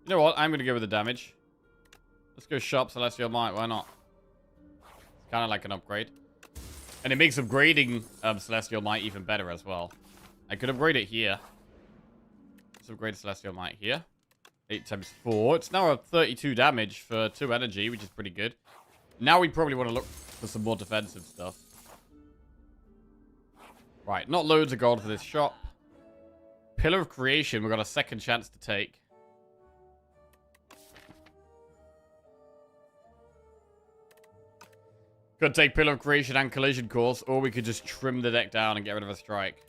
You know what? I'm going to go with the damage. Let's go Sharp Celestial Might. Why not? It's kind of like an upgrade. And it makes upgrading Celestial Might even better as well. I could upgrade it here. Let's upgrade Celestial Might here. 8 times 4. It's now a 32 damage for 2 energy, which is pretty good. Now we probably want to look for some more defensive stuff. Right, not loads of gold for this shop. Pillar of Creation, we've got a second chance to take. Could take Pillar of Creation and Collision Course, or we could just trim the deck down and get rid of a strike.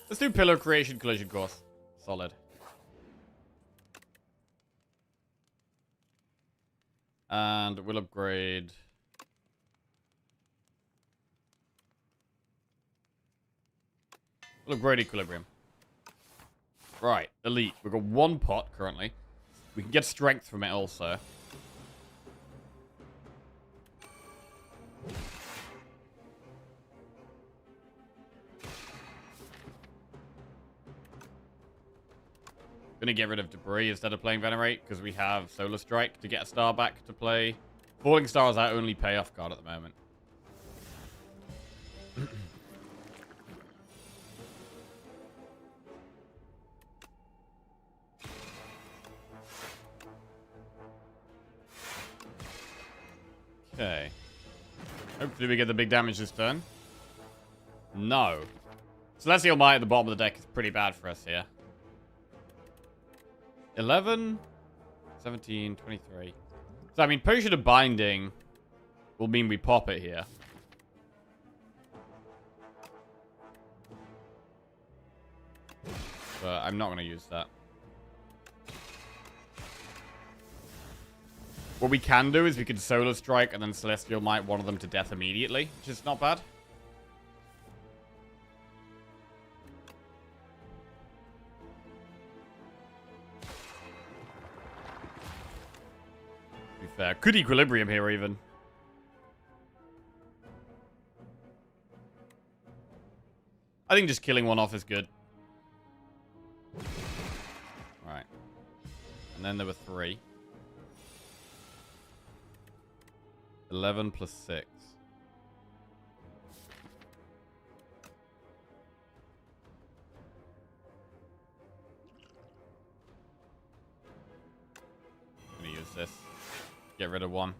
Let's do Pillar of Creation, Collision Course. Solid. And we'll upgrade... We'll upgrade Equilibrium. Right, Elite. We've got 1 pot currently. We can get Strength from it also. Gonna get rid of Debris instead of playing Venerate, because we have Solar Strike to get a star back to play. Falling Star is our only payoff card at the moment. Okay. Hopefully we get the big damage this turn. No. Celestial Might at the bottom of the deck is pretty bad for us here. 11, 17, 23. So, I mean, Potion of Binding will mean we pop it here. But I'm not going to use that. What we can do is we can Solar Strike and then Celestial Might one of them to death immediately, which is not bad. To be fair, could Equilibrium here even. I think just killing one off is good. Right. And then there were 3. 11 plus 6. I'm gonna use this. Get rid of 1.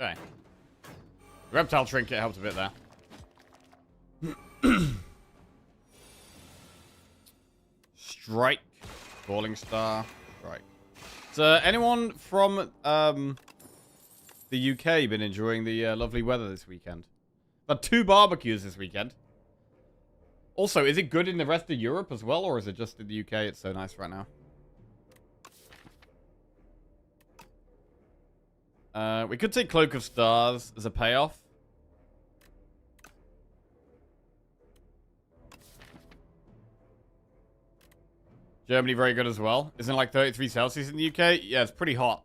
Okay. Reptile Trinket helped a bit there. Strike. Falling Star. Right. So, anyone from the UK been enjoying the lovely weather this weekend? But 2 barbecues this weekend. Also, is it good in the rest of Europe as well, or is it just in the UK it's so nice right now? We could take Cloak of Stars as a payoff. Germany very good as well. Isn't it like 33 Celsius in the UK? Yeah, it's pretty hot.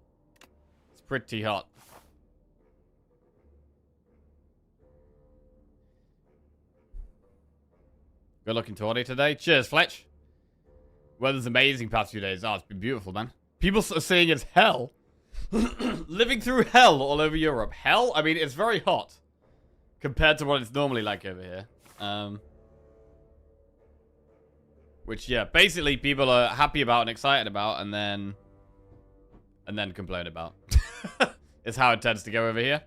It's pretty hot. Good looking Tordy today. Cheers, Fletch. Weather's amazing past few days. Oh, it's been beautiful, man. People are saying it's hell. Living through hell all over Europe. Hell? I mean, it's very hot. Compared to what it's normally like over here. Which, yeah, basically people are happy about and excited about and then complain about. It's how it tends to go over here.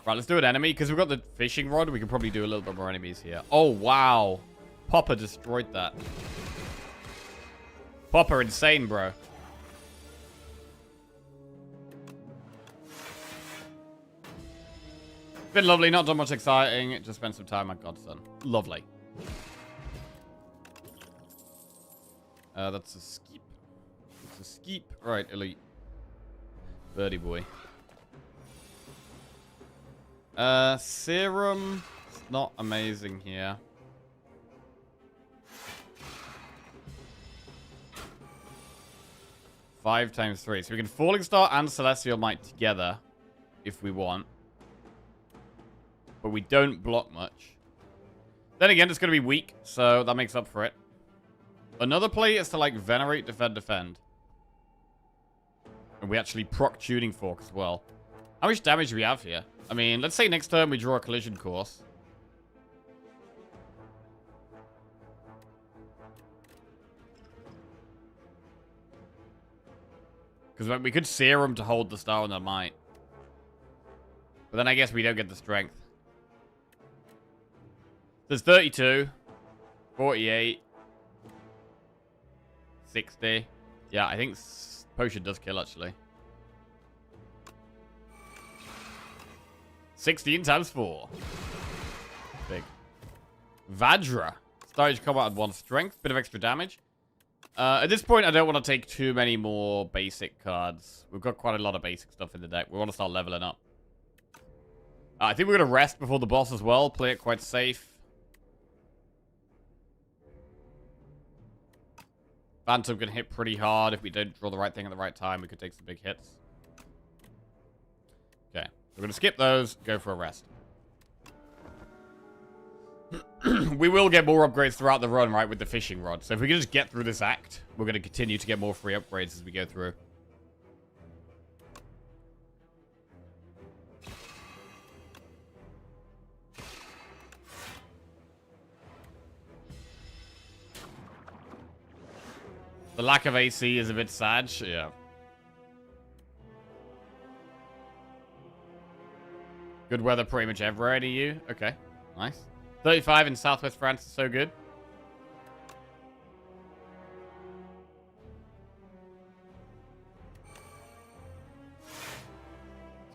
Right, let's do an enemy. Because we've got the fishing rod, we can probably do a little bit more enemies here. Oh, wow. Popper destroyed that. Popper insane, bro. Been lovely, not done much exciting. Just spent some time at Godson. Lovely. That's a skeep. It's a skeep. Right, Elite. Birdie boy. Serum. It's not amazing here. 5 times 3. So we can Falling Star and Celestial Might together if we want. But we don't block much. Then again, it's going to be weak, so that makes up for it. Another play is to, like, Venerate, Defend, Defend. And we actually proc Tuning Fork as well. How much damage do we have here? I mean, let's say next turn we draw a Collision Course. Because we could Serum to hold the Star on the Might. But then I guess we don't get the Strength. There's 32. 48. 60. Yeah, I think Potion does kill, actually. 16 times 4. Big. Vajra. Starting combat at 1 strength. Bit of extra damage. At this point, I don't want to take too many more basic cards. We've got quite a lot of basic stuff in the deck. We want to start leveling up. I think we're going to rest before the boss as well. Play it quite safe. Phantom can hit pretty hard. If we don't draw the right thing at the right time, we could take some big hits. Okay. We're going to skip those. Go for a rest. We will get more upgrades throughout the run, right, with the fishing rod. So if we can just get through this act, we're going to continue to get more free upgrades as we go through. The lack of AC is a bit sad. Yeah. Good weather pretty much everywhere to you. Okay. Nice. 35 in Southwest France is so good.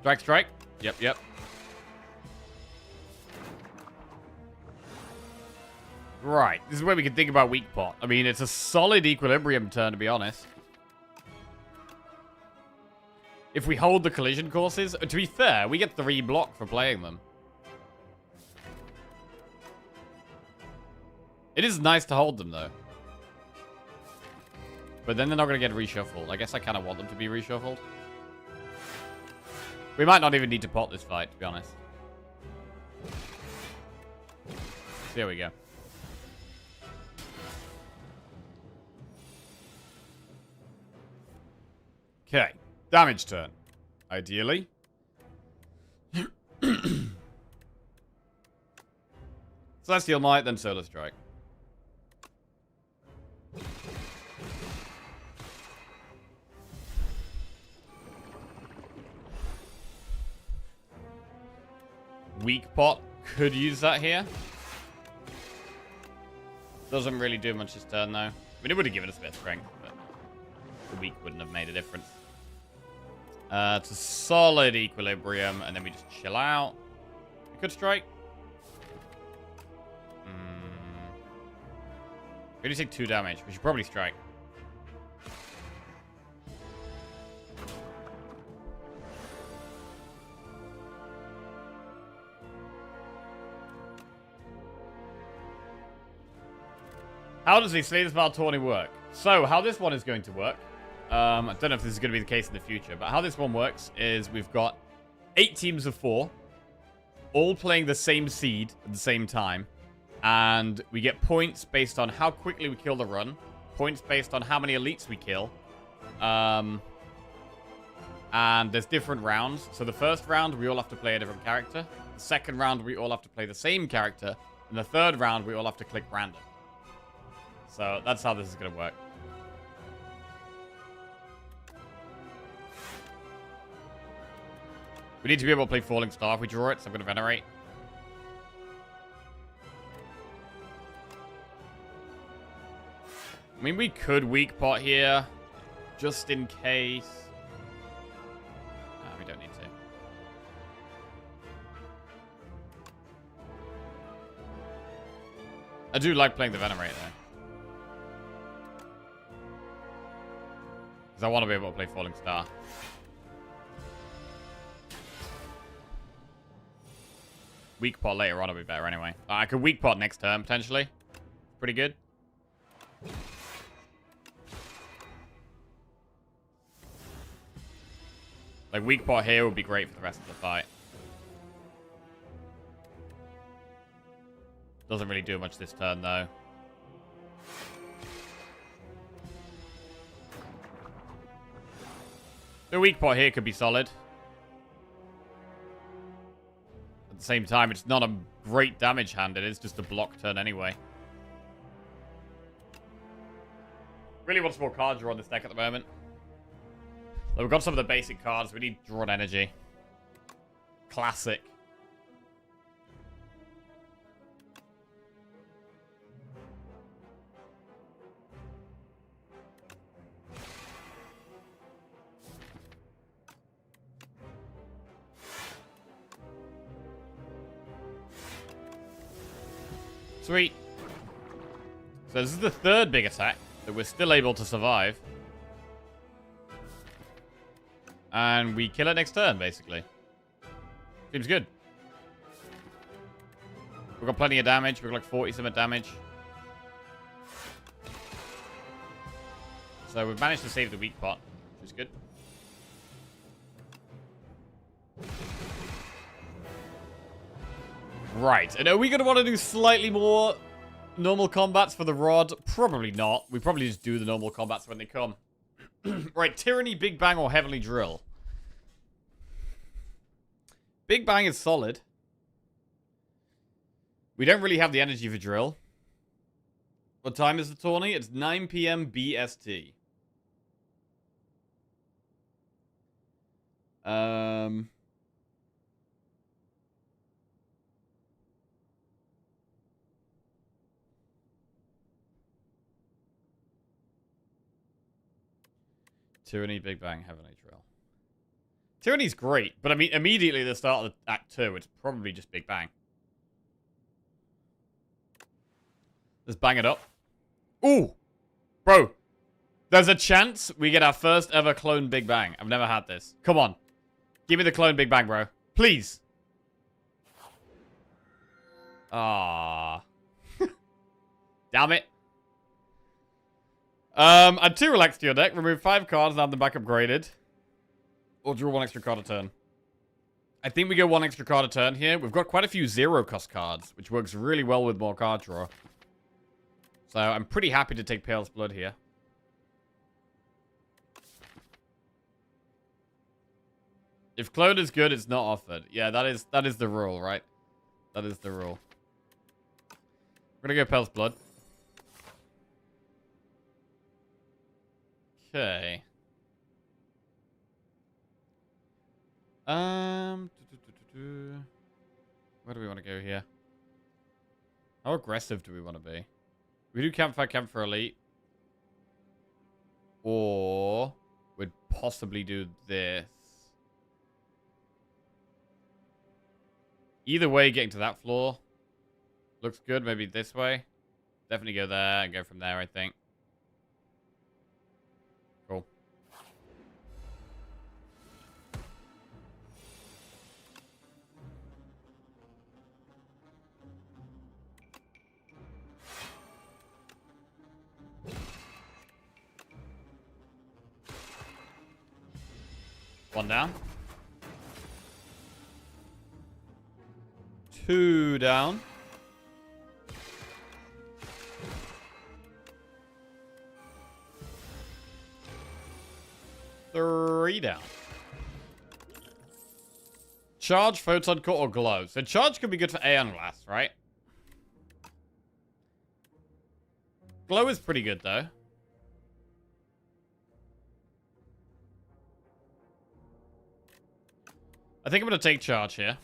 Strike, strike. Yep, yep. Right. This is where we can think about weak pot. I mean, it's a solid equilibrium turn, to be honest. If we hold the collision courses, to be fair, we get 3 block for playing them. It is nice to hold them, though. But then they're not going to get reshuffled. I guess I kind of want them to be reshuffled. We might not even need to pot this fight, to be honest. Here we go. Okay. Damage turn. Ideally. Celestial Might, then Solar Strike. Weak pot. Could use that here. Doesn't really do much this turn, though. I mean, it would have given us a bit of strength, but the weak wouldn't have made a difference. It's a solid equilibrium, and then we just chill out. We could strike. We only take 2 damage. We should probably strike. How does the Slayer's Val tourney work? So, how this one is going to work, I don't know if this is going to be the case in the future, but how this one works is we've got 8 teams of 4, all playing the same seed at the same time, and we get points based on how quickly we kill the run, points based on how many elites we kill, and there's different rounds. So the first round, we all have to play a different character. The second round, we all have to play the same character, and the third round, we all have to click random. So that's how this is going to work. We need to be able to play Falling Star if we draw it, so I'm going to Venerate. I mean, we could weak pot here, just in case. No, we don't need to. I do like playing the Venerate, though. Because I want to be able to play Falling Star. Weak pot later on will be better anyway. I could weak pot next turn, potentially. Pretty good. Like, weak pot here would be great for the rest of the fight. Doesn't really do much this turn, though. The weak pot here could be solid. At the same time, it's not a great damage hand. It is just a block turn anyway. Really want some more card draw on this deck at the moment. So we've got some of the basic cards. We need drawn energy. Classic. Sweet. So this is the third big attack that we're still able to survive. And we kill it next turn, basically. Seems good. We've got plenty of damage. We've got like 40-something damage. So we've managed to save the weak pot, which is good. Right. And are we going to want to do slightly more normal combats for the rod? Probably not. We probably just do the normal combats when they come. Right. Tyranny, Big Bang, or Heavenly Drill? Big Bang is solid. We don't really have the energy for Drill. What time is the tourney? It's 9 p.m. BST. Tyranny, Big Bang, Heavenly Drill. Tyranny's great, but I mean, immediately at the start of Act 2, it's probably just Big Bang. Let's bang it up. Ooh! Bro, there's a chance we get our first ever clone Big Bang. I've never had this. Come on. Give me the clone Big Bang, bro. Please. Ah. Damn it. Add 2 relax to your deck. Remove 5 cards and have them back upgraded. Or draw 1 extra card a turn. I think we go 1 extra card a turn here. We've got quite a few 0-cost cards, which works really well with more card draw. So I'm pretty happy to take Pale's Blood here. If clone is good, it's not offered. Yeah, that is the rule, right? That is the rule. We're gonna go Pale's Blood. Okay. Where do we want to go here? How aggressive do we want to be? We do Campfire Camp for Elite. Or we'd possibly do this. Either way, getting to that floor looks good. Maybe this way. Definitely go there and go from there, I think. Cool. One down. 2 down. 3 down. Charge, Photon Cut, or Glow. So Charge could be good for Aeon Blast, right? Glow is pretty good, though. I think I'm going to take Charge here.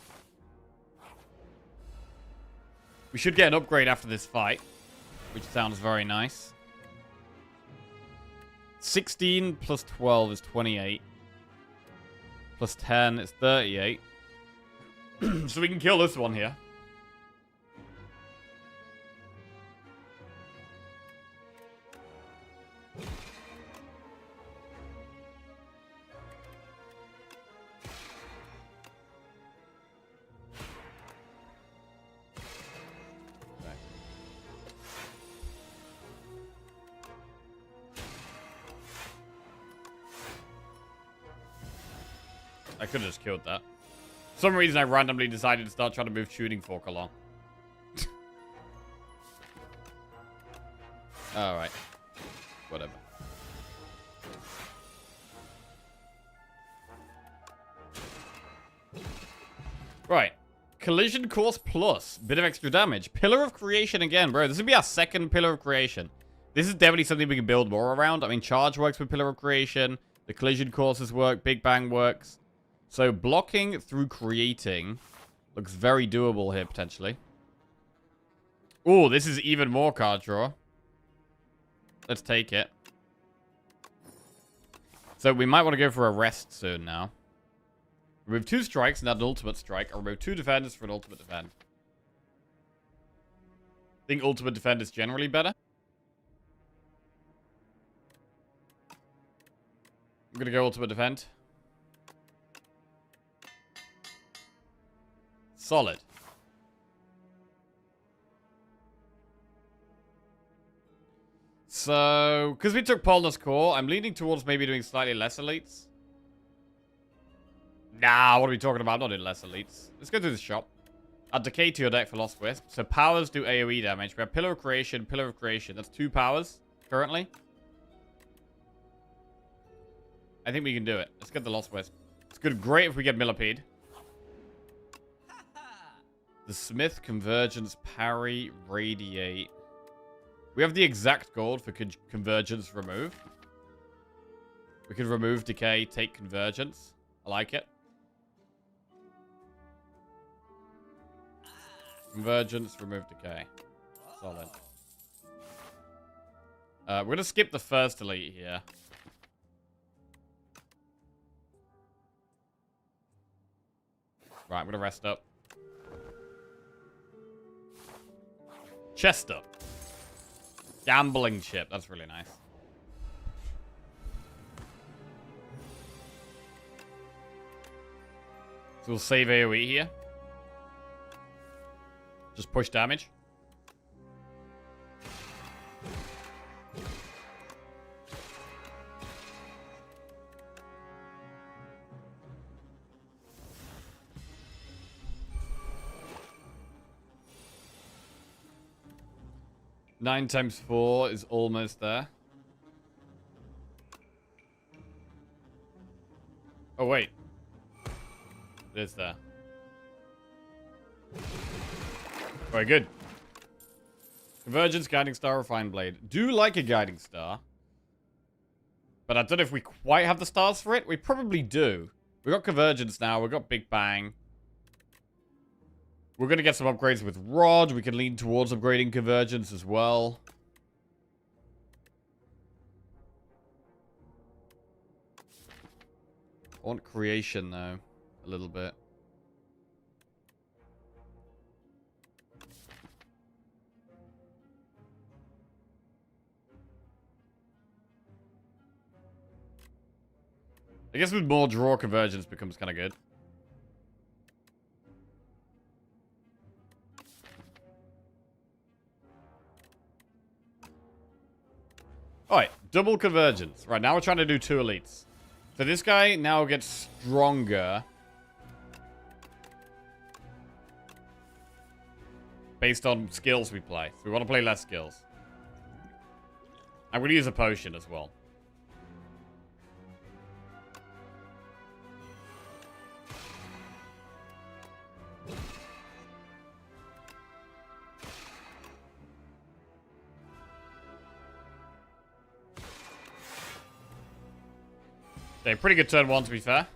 We should get an upgrade after this fight, which sounds very nice. 16 plus 12 is 28. Plus 10 is 38. So we can kill this one here. I could have just killed that. For some reason, I randomly decided to start trying to move tuning fork along. Alright. Whatever. Right. Collision course plus. Bit of extra damage. Pillar of creation again, bro. This would be our second pillar of creation. This is definitely something we can build more around. I mean, charge works with pillar of creation. The collision courses work. Big bang works. So blocking through creating looks very doable here, potentially. Oh, this is even more card draw. Let's take it. So we might want to go for a rest soon now. Remove 2 strikes and add an ultimate strike. Or remove 2 defenders for an ultimate defend. I think ultimate defend is generally better. I'm going to go ultimate defend. Solid. So, because we took Polnus Core, I'm leaning towards maybe doing slightly less elites. Nah, what are we talking about? I'm not doing less elites. Let's go through the shop. Add Decay to your deck for Lost Wisp. So powers do AoE damage. We have Pillar of Creation, Pillar of Creation. That's 2 powers currently. I think we can do it. Let's get the Lost Wisp. It's good, great if we get Millipede. The Smith, Convergence, Parry, Radiate. We have the exact gold for Convergence remove. We can remove Decay, take Convergence. I like it. Convergence, remove Decay. Solid. We're going to skip the first elite here. Right, I'm going to rest up. Chest up. Gambling chip. That's really nice. So we'll save AoE here. Just push damage. Nine times 4 is almost there. Oh, wait. It is there. Very good. Convergence, Guiding Star, Refined Blade. Do like a Guiding Star. But I don't know if we quite have the stars for it. We probably do. We've got Convergence now. We've got Big Bang. We're going to get some upgrades with Rod. We can lean towards upgrading Convergence as well. I want Creation, though. A little bit. I guess with more draw, Convergence becomes kind of good. Alright, double Convergence. Right, now we're trying to do 2 elites. So this guy now gets stronger. Based on skills we play. So we want to play less skills. I'm going to use a potion as well. Okay, pretty good turn 1 to be fair.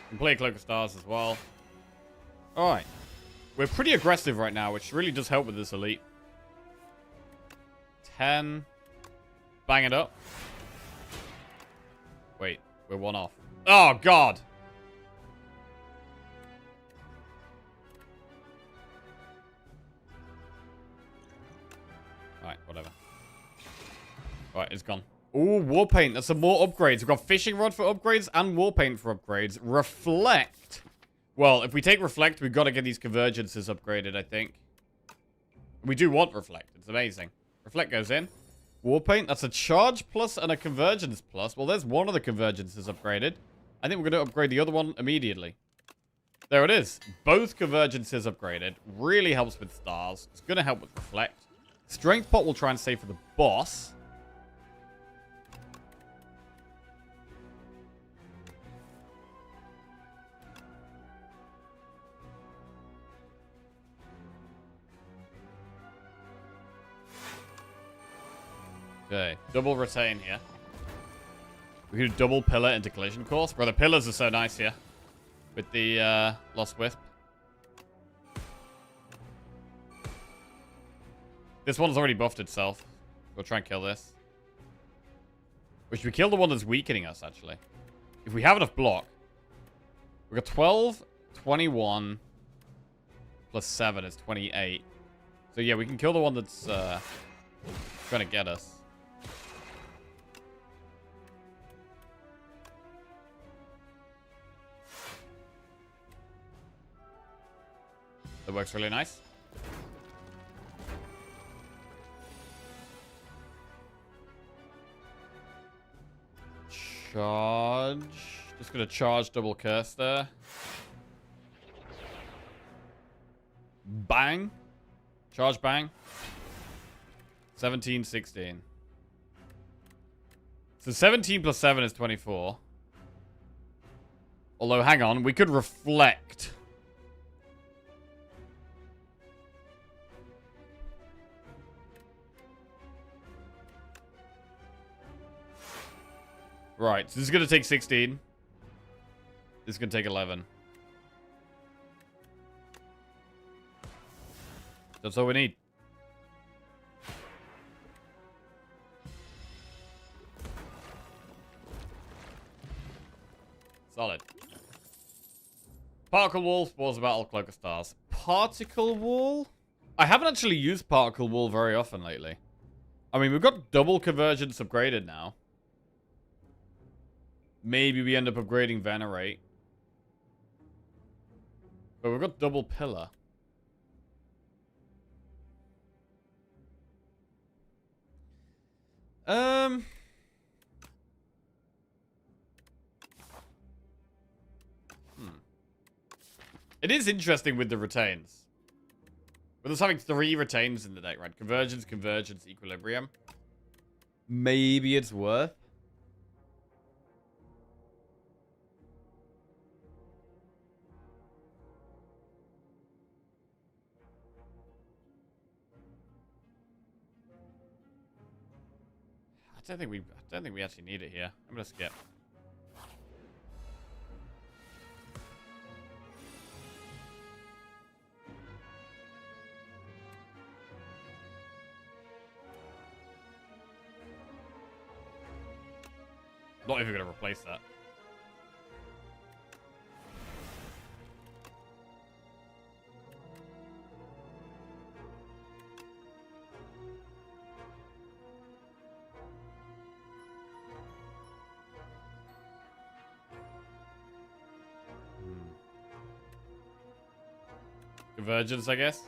Can play Cloak of Stars as well. Alright. We're pretty aggressive right now, which really does help with this elite. 10. Bang it up. Wait, we're 1 off. Oh, God. Alright, whatever. Alright, it's gone. Ooh, Warpaint. That's some more upgrades. We've got Fishing Rod for upgrades and Warpaint for upgrades. Reflect. Well, if we take Reflect, we've got to get these Convergences upgraded, I think. We do want Reflect. It's amazing. Reflect goes in. Warpaint, that's a charge plus and a convergence plus. Well, there's one of the convergences upgraded. I think we're going to upgrade the other one immediately. There it is. Both convergences upgraded. Really helps with stars. It's going to help with Reflect. Strength pot will try and save for the boss. Okay, double retain here. We can do double pillar into collision course. Bro, the pillars are so nice here. With the Lost Wisp. This one's already buffed itself. We'll try and kill this. Or should we kill the one that's weakening us, actually? If we have enough block. We've got 12, 21, plus 7 is 28. So yeah, we can kill the one that's trying to get us. That works really nice. Charge. Just gonna charge double curse there. Bang. Charge bang. 17, 16. So 17 plus 7 is 24. Although, hang on, we could reflect. Right, so this is going to take 16. This is going to take 11. That's all we need. Solid. Particle Wall, Spores of Battle, Cloak of Stars. Particle Wall? I haven't actually used Particle Wall very often lately. I mean, we've got double convergence upgraded now. Maybe we end up upgrading Venerate. But we've got double pillar. It is interesting with the retains. With us having 3 retains in the deck, right? Convergence, Convergence, Equilibrium. Maybe it's worth. I don't think we actually need it here. I'm gonna skip. Not even gonna replace that. Convergence, I guess.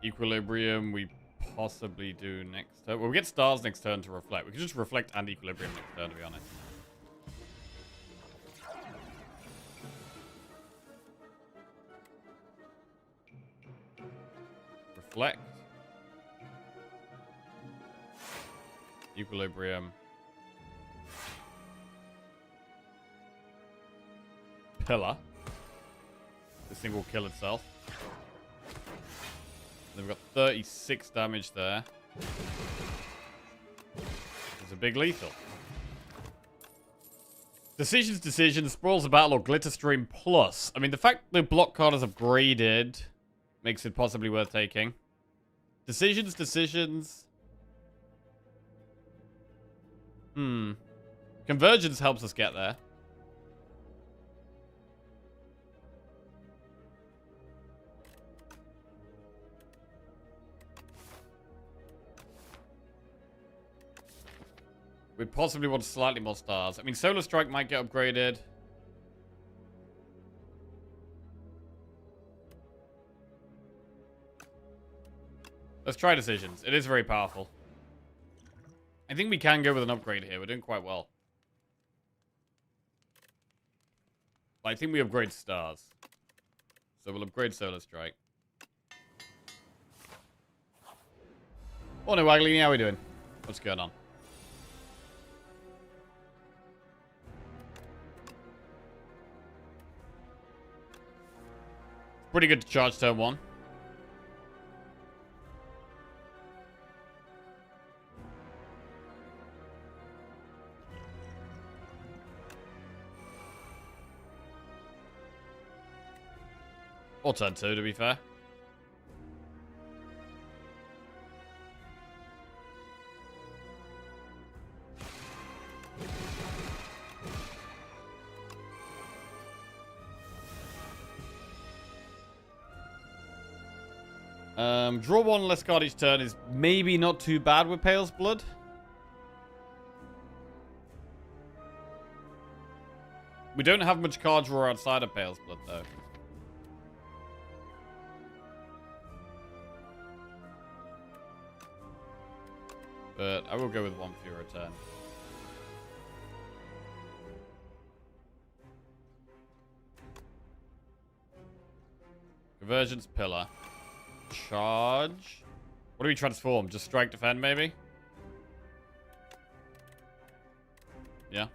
Equilibrium, we possibly do next turn. Well, we get stars next turn to reflect. We can just reflect and equilibrium next turn, to be honest. Reflect. Equilibrium. Pillar. This thing will kill itself. Then we've got 36 damage there. It's a big lethal. Decisions, Spoils of Battle, or Glitter Stream Plus. I mean, the fact the block card is upgraded makes it possibly worth taking. Decisions. Convergence helps us get there. We possibly want slightly more stars. I mean, Solar Strike might get upgraded. Let's try Decisions. It is very powerful. I think we can go with an upgrade here. We're doing quite well. But I think we upgrade stars. So we'll upgrade Solar Strike. Morning, Waggly. How are we doing? What's going on? Pretty good to charge turn 1. Or turn 2, to be fair. Draw 1 less card each turn is maybe not too bad with Pale's Blood. We don't have much card draw outside of Pale's Blood, though. But I will go with 1 fewer turn. Convergence Pillar. Charge. What do we transform? Just strike defend, maybe? Yeah.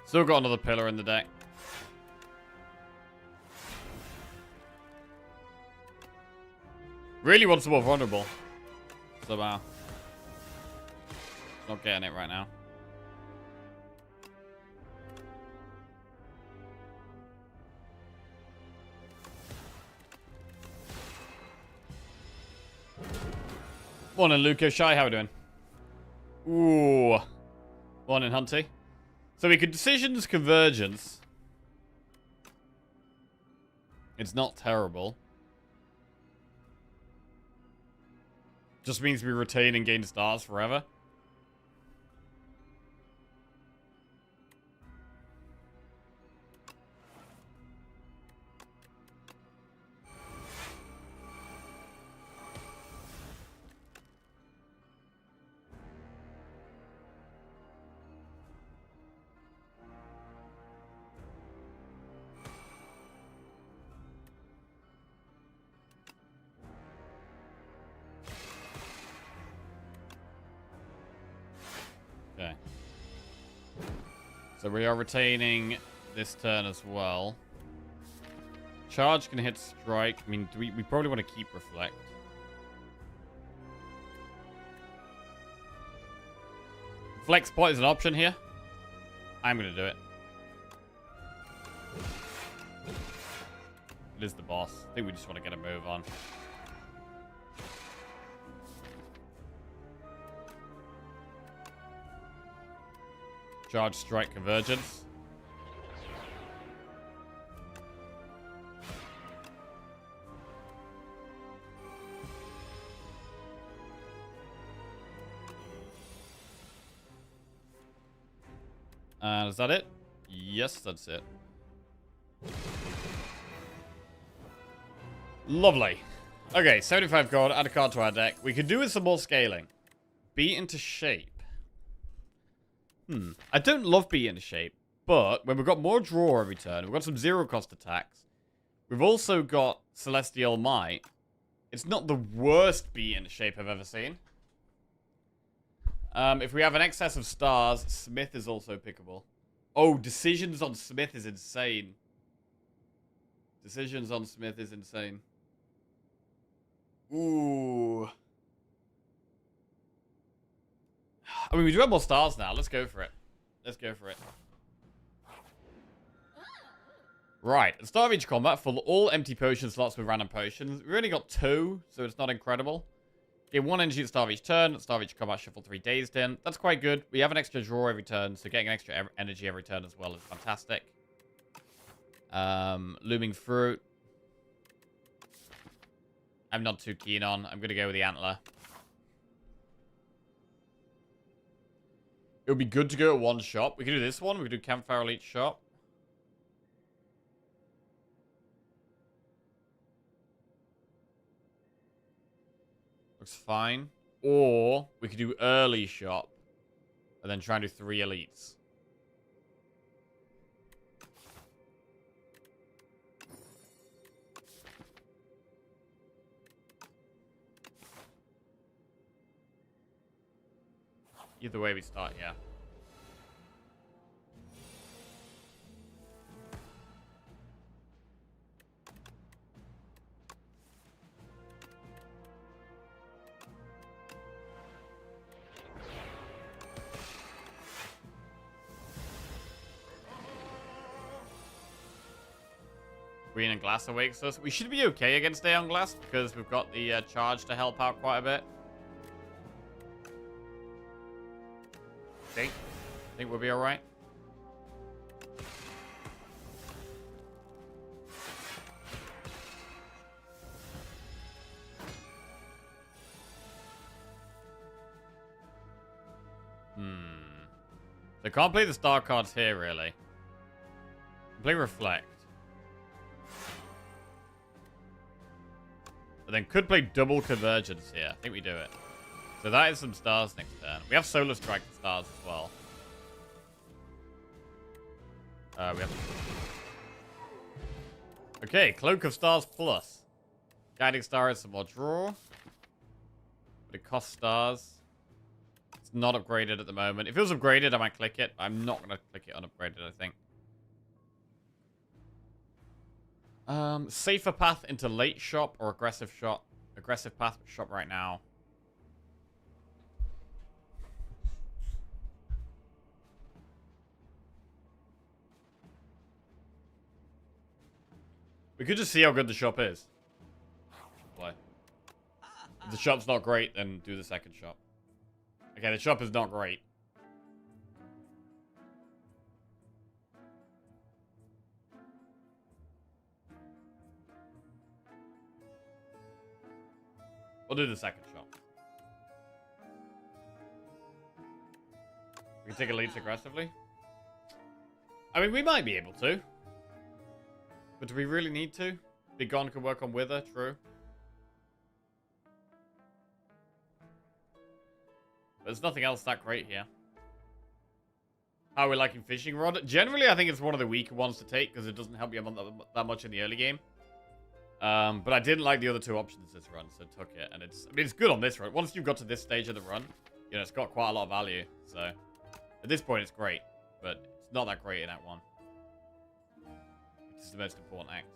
Still got another pillar in the deck. Really wants more vulnerable. Somehow. Not getting it right now. Morning, Luca. Shy, how are we doing? Ooh. Morning, Hunty. So we could Decisions Convergence. It's not terrible. Just means we retain and gain stars forever. Okay. So we are retaining this turn as well. Charge can hit strike. I mean, we probably want to keep Reflect. Flex Pot is an option here. I'm going to do it. It is the boss. I think we just want to get a move on. Charge, strike, convergence. And is that it? Yes, that's it. Lovely. Okay, 75 gold, add a card to our deck. We could do with some more scaling. Beat into shape. I don't love beat into shape, but when we've got more draw every turn, we've got some zero cost attacks. We've also got Celestial Might. It's not the worst beat into shape I've ever seen. If we have an excess of stars, Smith is also pickable. Oh, Decisions on Smith is insane. Decisions on Smith is insane. Ooh. I mean, we do have more stars now. Let's go for it. Let's go for it. Right, at the start of each combat, fill all empty potion slots with random potions. We've only got 2, so it's not incredible. Gain 1 energy at the start of each turn. At the start of each combat, shuffle 3 dazed in. That's quite good. We have an extra draw every turn, so getting an extra energy every turn as well is fantastic. Looming Fruit. I'm not too keen on. I'm going to go with the Antler. It would be good to go at one shop. We could do this one. We could do Campfire Elite Shop. Looks fine. Or we could do early shop. And then try and do 3 elites. Either way we start, yeah. Green and Glass awakes us. We should be okay against Day on Glass because we've got the charge to help out quite a bit. Think we'll be alright. They can't play the star cards here, really. Play Reflect. But then could play double Convergence here. I think we do it. So that is some stars next turn. We have Solar Strike for stars as well. We have... Okay, Cloak of Stars plus. Guiding Star is some more draw. But it costs stars. It's not upgraded at the moment. If it was upgraded, I might click it. I'm not going to click it unupgraded, I think. Safer path into late shop or aggressive shop. Aggressive path shop right now. We could just see how good the shop is. Play. If the shop's not great, then do the second shop. Okay, the shop is not great. We'll do the second shop. We can take elites aggressively. I mean, we might be able to. But do we really need to? Be Gone can work on Wither, true. But there's nothing else that great here. How are we liking Fishing Rod? Generally, I think it's one of the weaker ones to take because it doesn't help you that much in the early game. But I didn't like the other 2 options this run, so took it. And it's, I mean, it's good on this run. Once you've got to this stage of the run, you know, it's got quite a lot of value. So at this point, it's great. But it's not that great in Act 1. Which is the most important act.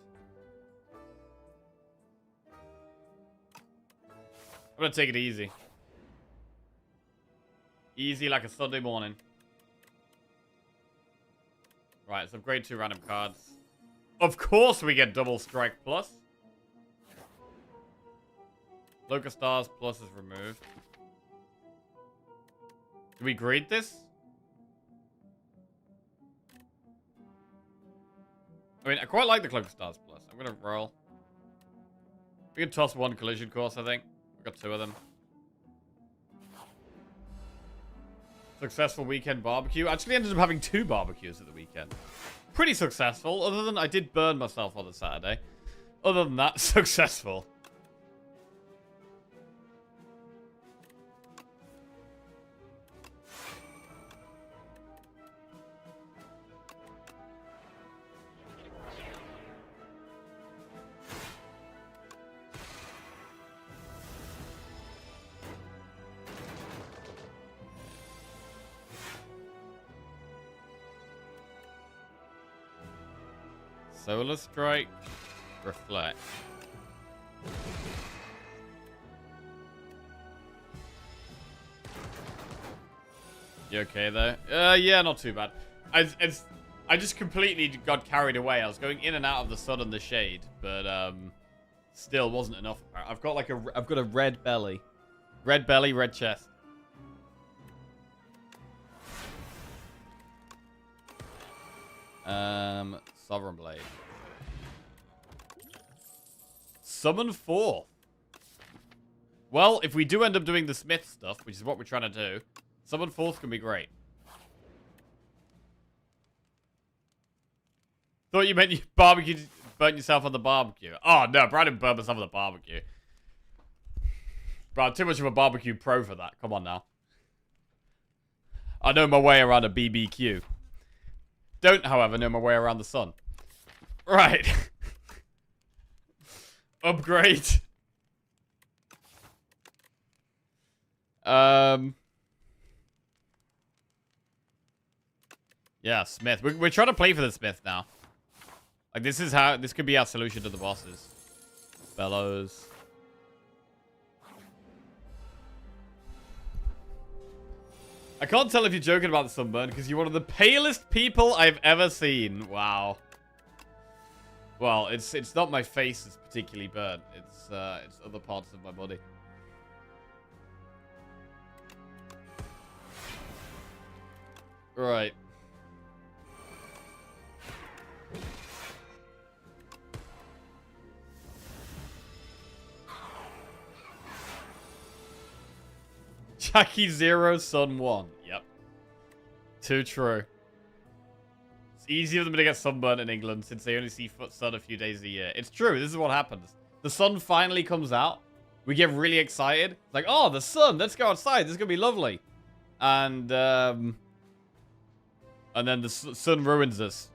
I'm going to take it easy. Easy like a Sunday morning. Right, so upgrade 2 random cards. Of course we get double strike plus. Locust Stars plus is removed. Do we grade this? I mean, I quite like the Cloak of Stars plus. I'm gonna roll. We can toss 1 collision course, I think. We've got 2 of them. Successful weekend barbecue. Actually ended up having 2 barbecues at the weekend. Pretty successful, other than I did burn myself on the Saturday. Other than that, successful. Solar Strike, Reflect. You okay though? Yeah, not too bad. I just completely got carried away. I was going in and out of the sun and the shade, but still wasn't enough. I've got like I've got a red belly, red chest. Sovereign Blade. Summon 4. Well, if we do end up doing the Smith stuff, which is what we're trying to do, Summon 4th can be great. Thought you meant you barbecued, burnt yourself on the barbecue. Oh, no, bro, I didn't burn myself on the barbecue. Bro, I'm too much of a barbecue pro for that. Come on now. I know my way around a BBQ. Don't, however, know my way around the sun. Right. Upgrade. Yeah, Smith. We're trying to play for the Smith now. Like, this could be our solution to the bosses. Bellows. I can't tell if you're joking about the sunburn because you're one of the palest people I've ever seen. Wow. Well, it's not my face that's particularly burnt. It's other parts of my body. Right. Jackie 0, Sun 1. Yep. Too true. It's easier for them to get sunburned in England since they only see sun a few days a year. It's true. This is what happens. The sun finally comes out. We get really excited. It's like, oh, the sun. Let's go outside. This is going to be lovely. And then the sun ruins us.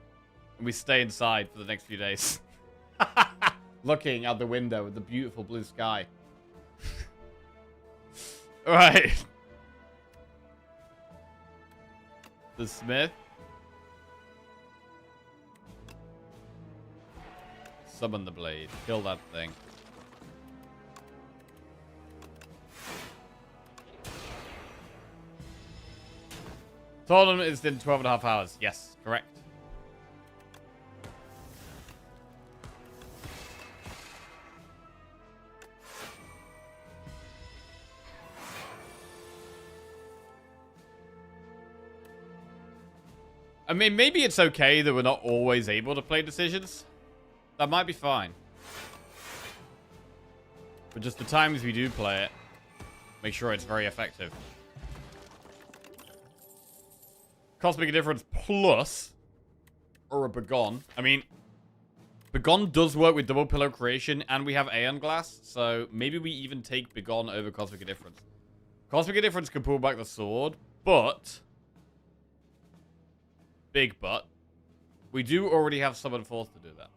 And we stay inside for the next few days. Looking out the window at the beautiful blue sky. Right. The Smith. Summon the blade. Kill that thing. Tournament is in 12.5 hours. Yes, correct. I mean, maybe it's okay that we're not always able to play decisions. That might be fine. But just the times we do play it, make sure it's very effective. Cosmic Indifference plus or a Begone. I mean, Begone does work with double pillow creation and we have Aeon Glass, so maybe we even take Begone over Cosmic Indifference. Cosmic Indifference can pull back the sword, but... Big but. We do already have Summon 4th to do that.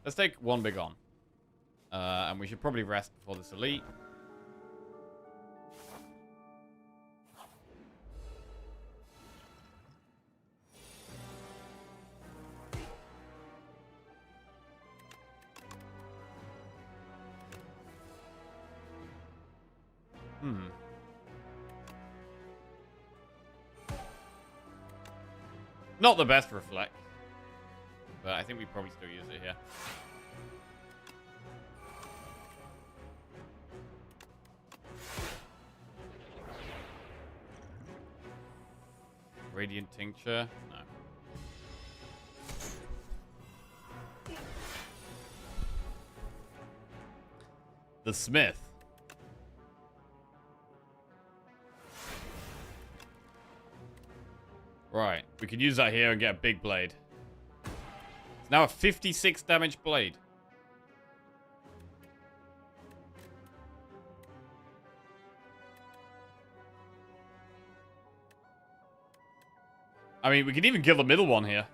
Let's take one Begone. And we should probably rest before this Elite. Not the best reflect. But I think we probably still use it here. Radiant Tincture? No. The Smith. Right. We can use that here and get a big blade. It's now a 56 damage blade. I mean, we can even kill the middle one here.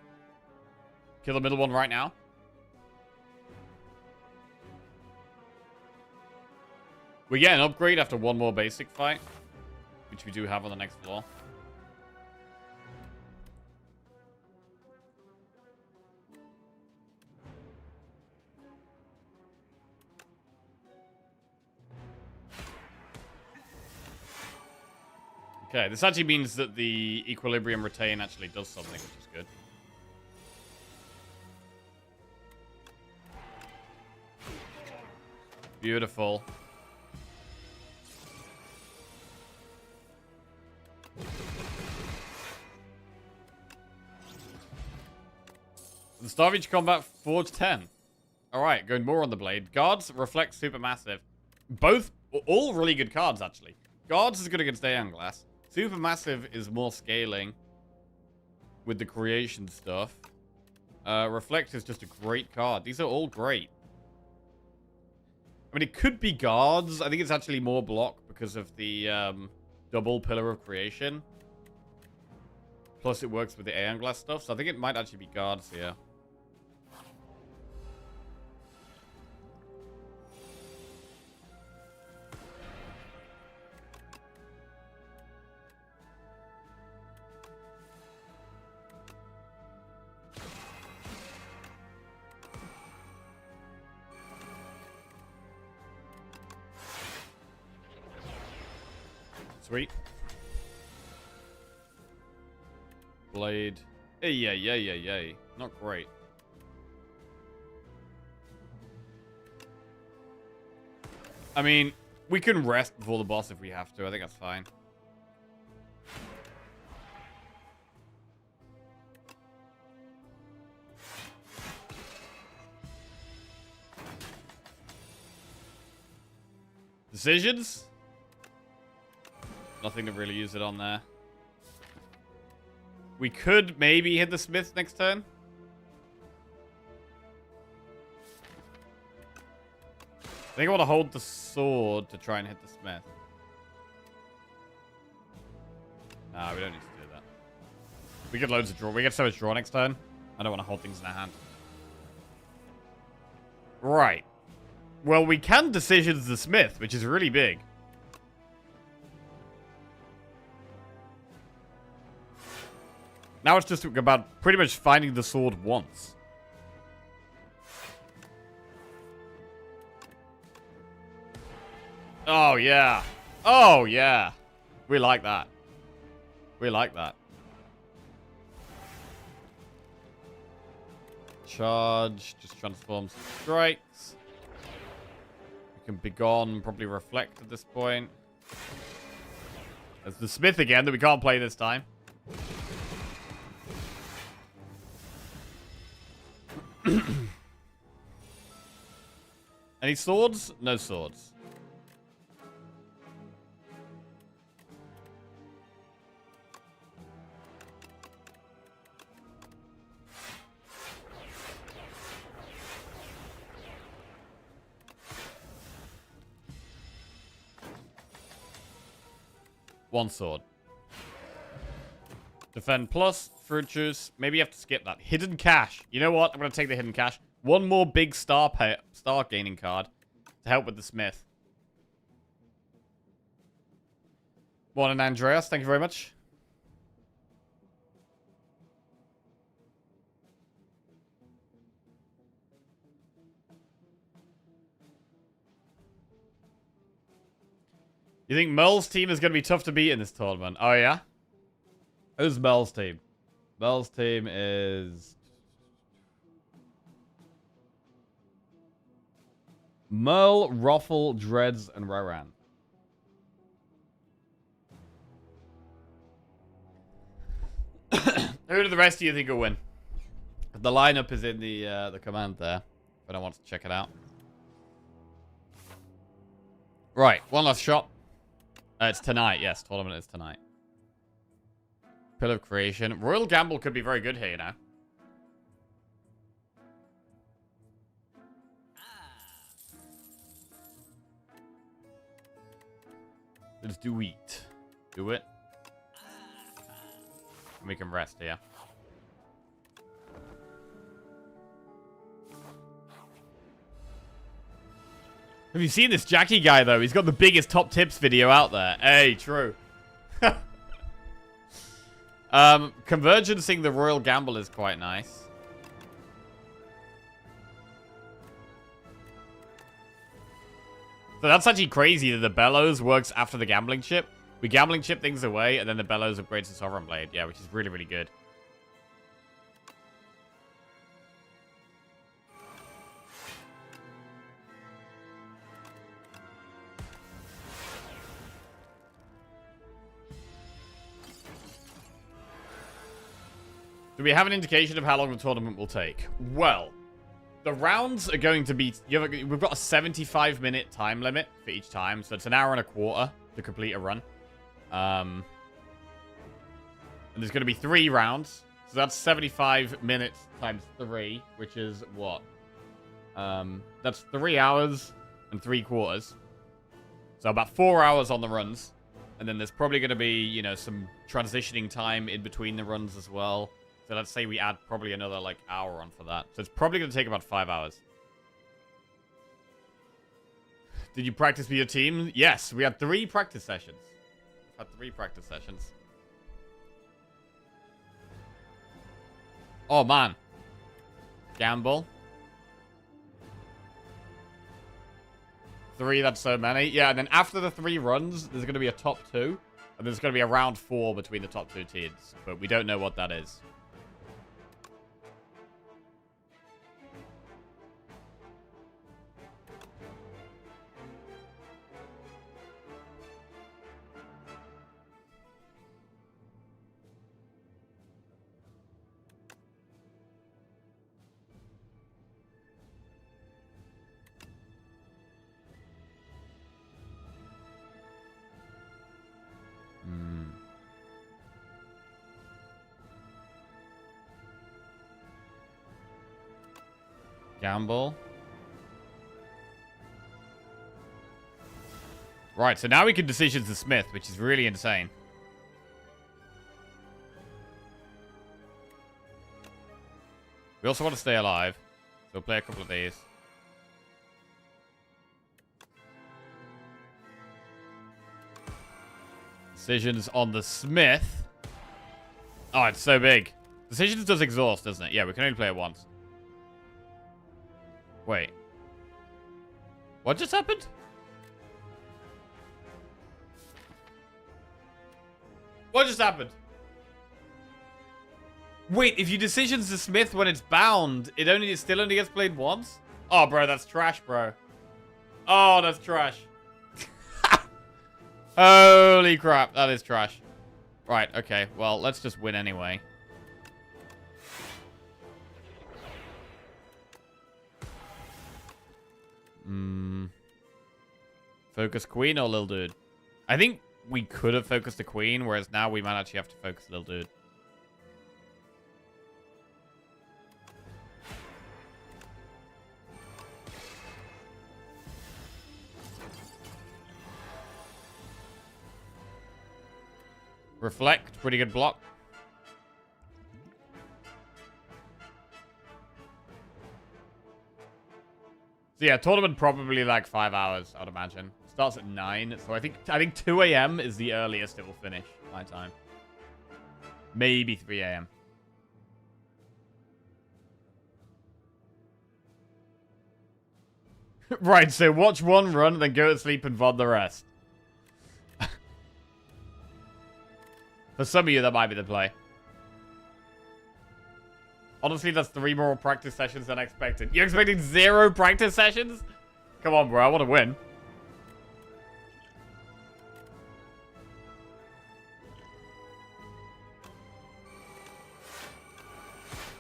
Kill the middle one right now. We get an upgrade after one more basic fight, which we do have on the next floor. Okay, this actually means that the Equilibrium Retain actually does something, which is good. Beautiful. The Starvage Combat Forge 10. Alright, going more on the blade. Guards, Reflect, Supermassive. Both, all really good cards, actually. Guards is good against Aeon Glass. Supermassive is more scaling with the creation stuff. Reflect is just a great card. These are all great. I mean, it could be guards. I think it's actually more block because of the double Pillar of Creation. Plus, it works with the Aeon Glass stuff, so I think it might actually be guards here. Sweet. Blade. Yay. Not great. I mean, we can rest before the boss if we have to. I think that's fine. Decisions? Nothing to really use it on there. We could maybe hit the smith next turn. I think I want to hold the sword to try and hit the smith. Nah, we don't need to do that. We get loads of draw. We get so much draw next turn. I don't want to hold things in our hand. Right. Well, we can decisions the smith, which is really big. Now it's just about pretty much finding the sword once. Oh, yeah. Oh, yeah. We like that. We like that. Charge. Just transform some strikes. We can begone, probably reflect at this point. There's the smith again that we can't play this time. Any swords? No swords. One sword. Defend plus, fruit juice. Maybe you have to skip that. Hidden cash. You know what? I'm going to take the hidden cash. One more big star gaining card to help with the smith. Morning, Andreas. Thank you very much. You think Merle's team is going to be tough to beat in this tournament? Oh, yeah? Who's Merle's team? Merle's team is... Merle, Ruffle, Dreads, and Roran. Who do the rest of you think will win? The lineup is in the command there. But I want to check it out. Right, one last shot. It's tonight, yes. Tournament is tonight. Pillar of Creation. Royal Gamble could be very good here, you know. Let's do it. Do it. And we can rest here. Have you seen this Jackie guy, though? He's got the biggest top tips video out there. Hey, true. Convergencing the Royal Gamble is quite nice. So that's actually crazy that the Bellows works after the gambling chip. We gambling chip things away, and then the bellows upgrades to Sovereign Blade. Yeah, which is really, really good. Do we have an indication of how long the tournament will take? Well, the rounds are going to be... we've got a 75-minute time limit for each time, so it's an hour and a quarter to complete a run. And there's going to be 3 rounds, so that's 75 minutes times 3, which is what? That's 3 hours and 3 quarters. So about 4 hours on the runs. And then there's probably going to be, you know, some transitioning time in between the runs as well. So let's say we add probably another, like, hour on for that. So it's probably going to take about 5 hours. Did you practice with your team? Yes, we had 3 practice sessions. Had 3 practice sessions. Oh, man. Gamble. 3, that's so many. Yeah, and then after the 3 runs, there's going to be a top 2. And there's going to be a round 4 between the top 2 teams. But we don't know what that is. Gamble. Right, so now we can decisions the Smith, which is really insane. We also want to stay alive, so we'll play a couple of these. Decisions on the Smith. Oh, it's so big. Decisions does exhaust, doesn't it? Yeah, we can only play it once. Wait. What just happened? What just happened? Wait, if you decisions the Smith when it's bound, it still only gets played once? Oh, bro, that's trash, bro. Oh, that's trash. Holy crap, that is trash. Right, okay, well, let's just win anyway. Focus Queen or Lil Dude? I think we could have focused the Queen, whereas now we might actually have to focus Lil Dude. Reflect, pretty good block. So yeah, tournament probably like 5 hours, I'd imagine. Starts at 9, so I think 2 a.m. is the earliest it will finish my time. Maybe 3 a.m. Right, so watch one run, then go to sleep and VOD the rest. For some of you, that might be the play. Honestly, that's 3 more practice sessions than I expected. You're expecting 0 practice sessions? Come on, bro. I want to win.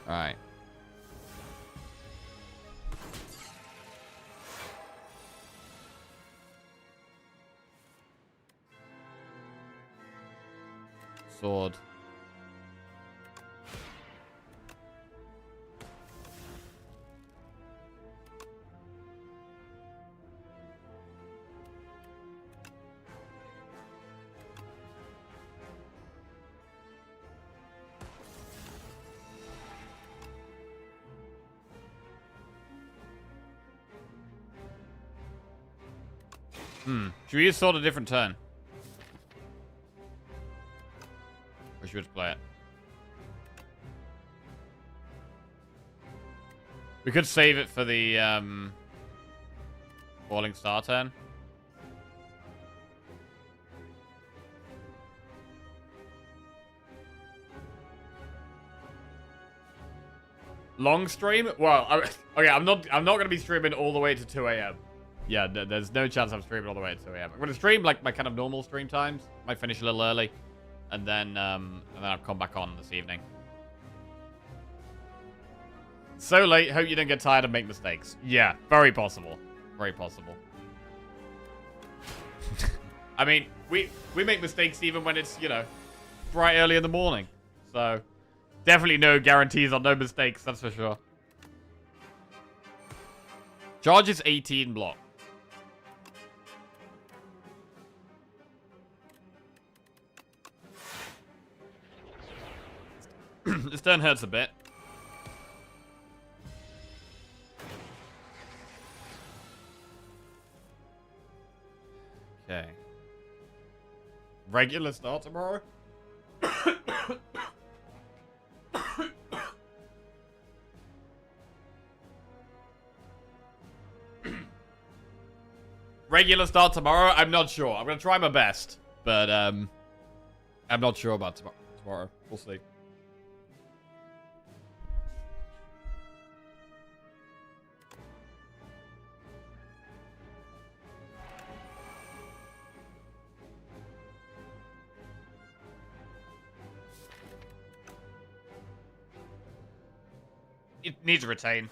Alright. Sword. Should we use sword a different turn? Or should we just play it? We could save it for the falling star turn. Long stream? Well, okay, I'm not gonna be streaming all the way to 2 a.m. Yeah, there's no chance I'm streaming all the way to 2 a.m. I'm gonna stream like my kind of normal stream times. Might finish a little early, and then I'll come back on this evening. So late. Hope you don't get tired and make mistakes. Yeah, very possible. Very possible. I mean, we make mistakes even when it's, you know, bright early in the morning. So, definitely no guarantees on no mistakes, that's for sure. Charge is 18 block. This turn hurts a bit. Okay. Regular start tomorrow? Regular start tomorrow? I'm not sure. I'm gonna try my best. But, I'm not sure about tomorrow. We'll see. It needs to retain.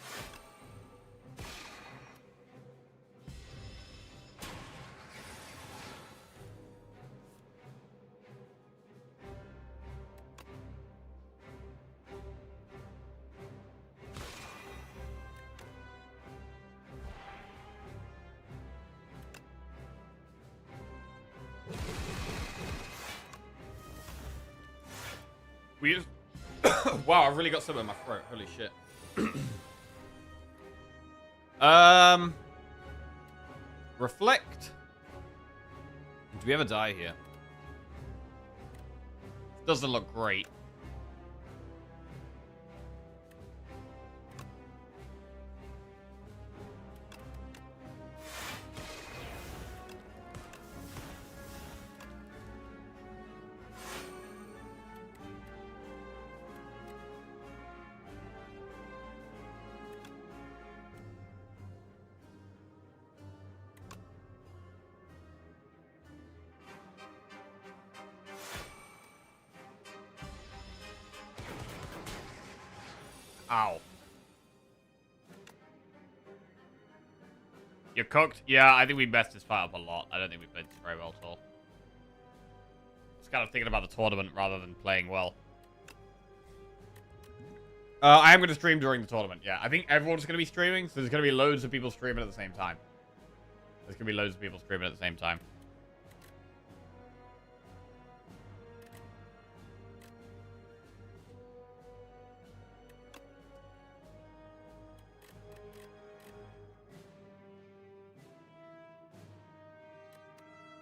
We just... Wow, I've really got something in my throat. Holy shit. Reflect. Do we ever die here? Doesn't look great. Ow. You're cooked? Yeah, I think we messed this fight up a lot. I don't think we played this very well at all. I was kind of thinking about the tournament rather than playing well. I am going to stream during the tournament, yeah. I think everyone's going to be streaming, so there's going to be loads of people streaming at the same time. There's going to be loads of people streaming at the same time.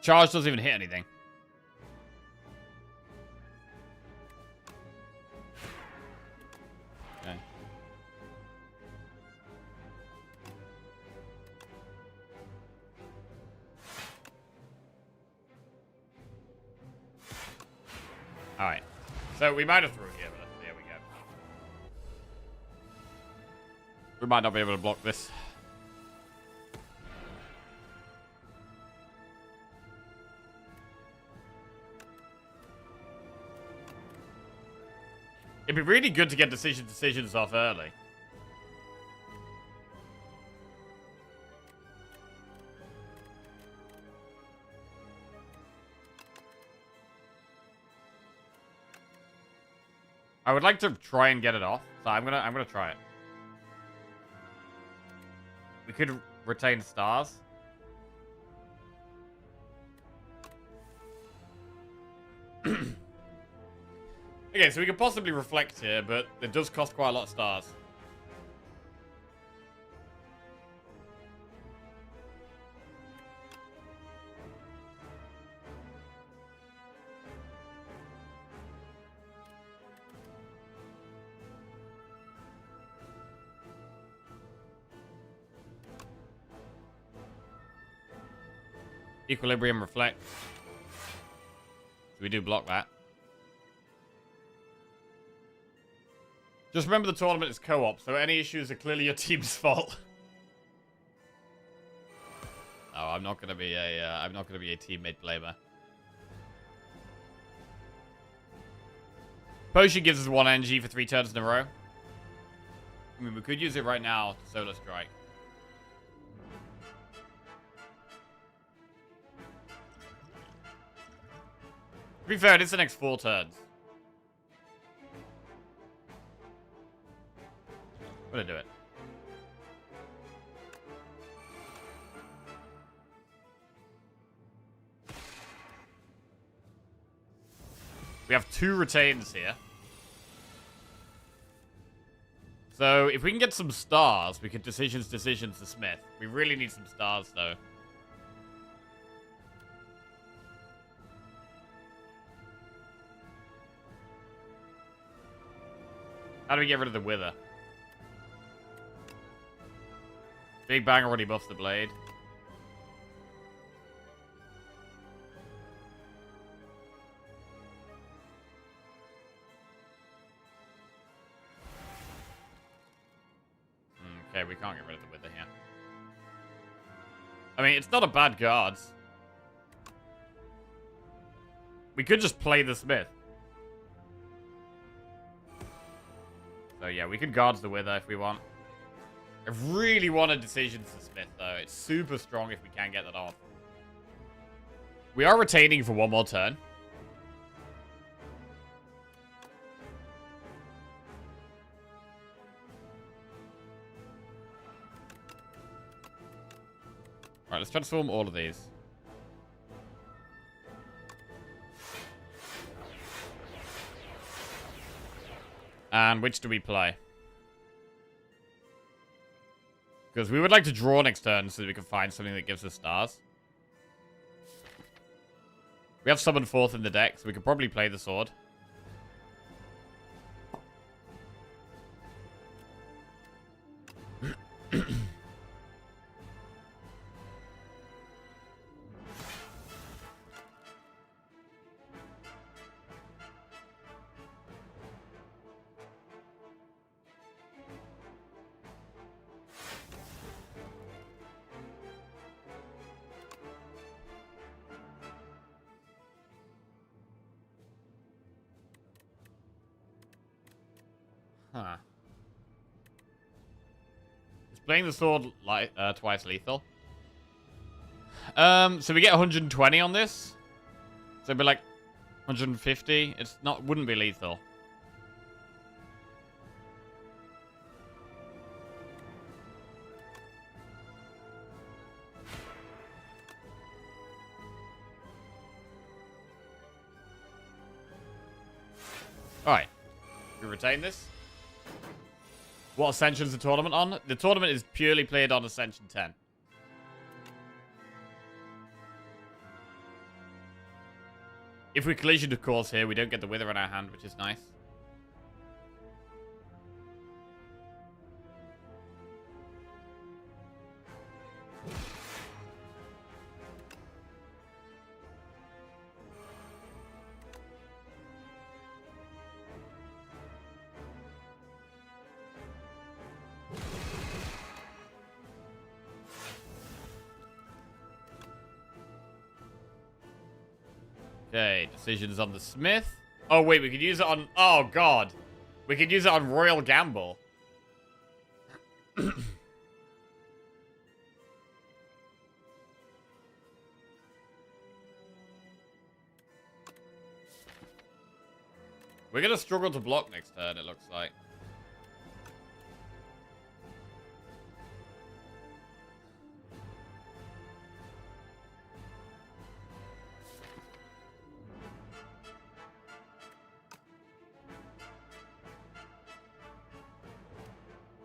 Charge doesn't even hit anything. Okay. Alright. So we might have through here, but there we go. We might not be able to block this. It'd be really good to get decisions off early. I would like to try and get it off, so I'm gonna try it. We could retain stars. Okay, so we could possibly reflect here, but it does cost quite a lot of stars. Equilibrium reflect. So we do block that. Just remember the tournament is co-op, so any issues are clearly your team's fault. Oh, I'm not gonna be a teammate blamer. Potion gives us 1 energy for 3 turns in a row. I mean, we could use it right now to Solar Strike. To be fair, it is the next 4 turns. I'm gonna do it. We have 2 retains here. So, if we can get some stars, we could decisions to Smith. We really need some stars, though. How do we get rid of the Wither? Big Bang already buffs the blade. Okay, we can't get rid of the Wither here. I mean, it's not a bad guard. We could just play the Smith. So yeah, we could guard the Wither if we want. I really want a decision to Smith, though. It's super strong if we can get that off. We are retaining for 1 more turn. Alright, let's transform all of these. And which do we play? Because we would like to draw next turn so that we can find something that gives us stars. We have summoned 4th in the deck, so we could probably play the sword. Huh. Is playing the sword twice lethal? So we get 120 on this. So it'd be like 150. It's not, wouldn't be lethal. Alright. We retain this. What Ascension is the tournament on? The tournament is purely played on Ascension 10. If we collision, of course, here, we don't get the Wither in our hand, which is nice. Okay, decisions on the Smith. Oh, wait, we could use it on... Oh, God. We could use it on Royal Gamble. We're going to struggle to block next turn, it looks like.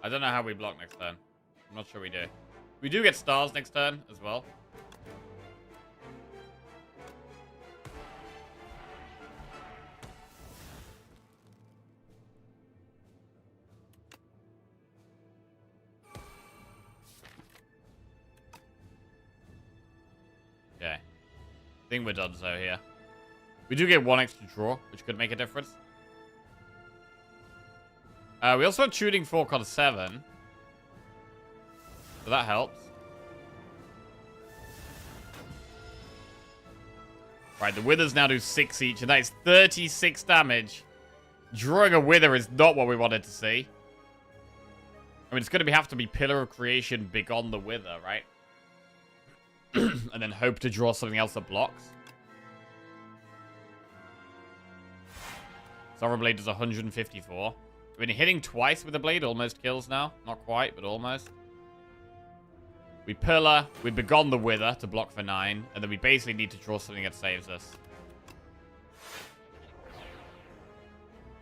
I don't know how we block next turn. I'm not sure we do. We do get stars next turn as well. Okay. I think we're done so here. We do get 1 extra draw, which could make a difference. We also have tuning fork on 7. So that helps. Right, the withers now do 6 each, and that is 36 damage. Drawing a wither is not what we wanted to see. I mean, it's going to have to be Pillar of Creation Begone the Wither, right? And then hope to draw something else that blocks. Sorrow Blade does 154. I mean, hitting twice with the blade almost kills now. Not quite, but almost. We Pillar, we Begone the Wither to block for 9, and then we basically need to draw something that saves us.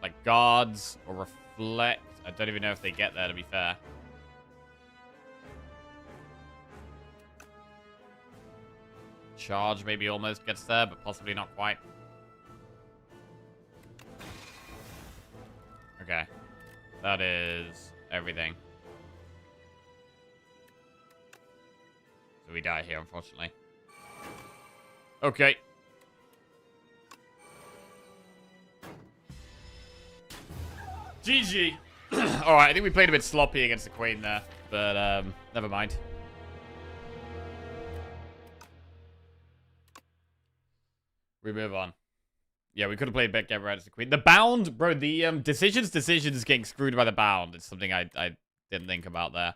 Like Guards or Reflect. I don't even know if they get there, to be fair. Charge maybe almost gets there, but possibly not quite. Okay. That is everything. So we die here, unfortunately. Okay. GG. Alright, I think we played a bit sloppy against the Queen there. But, never mind. We move on. Yeah, we could have played Get Right as the Queen. The Bound, bro, the decisions getting screwed by the Bound. It's something I didn't think about there.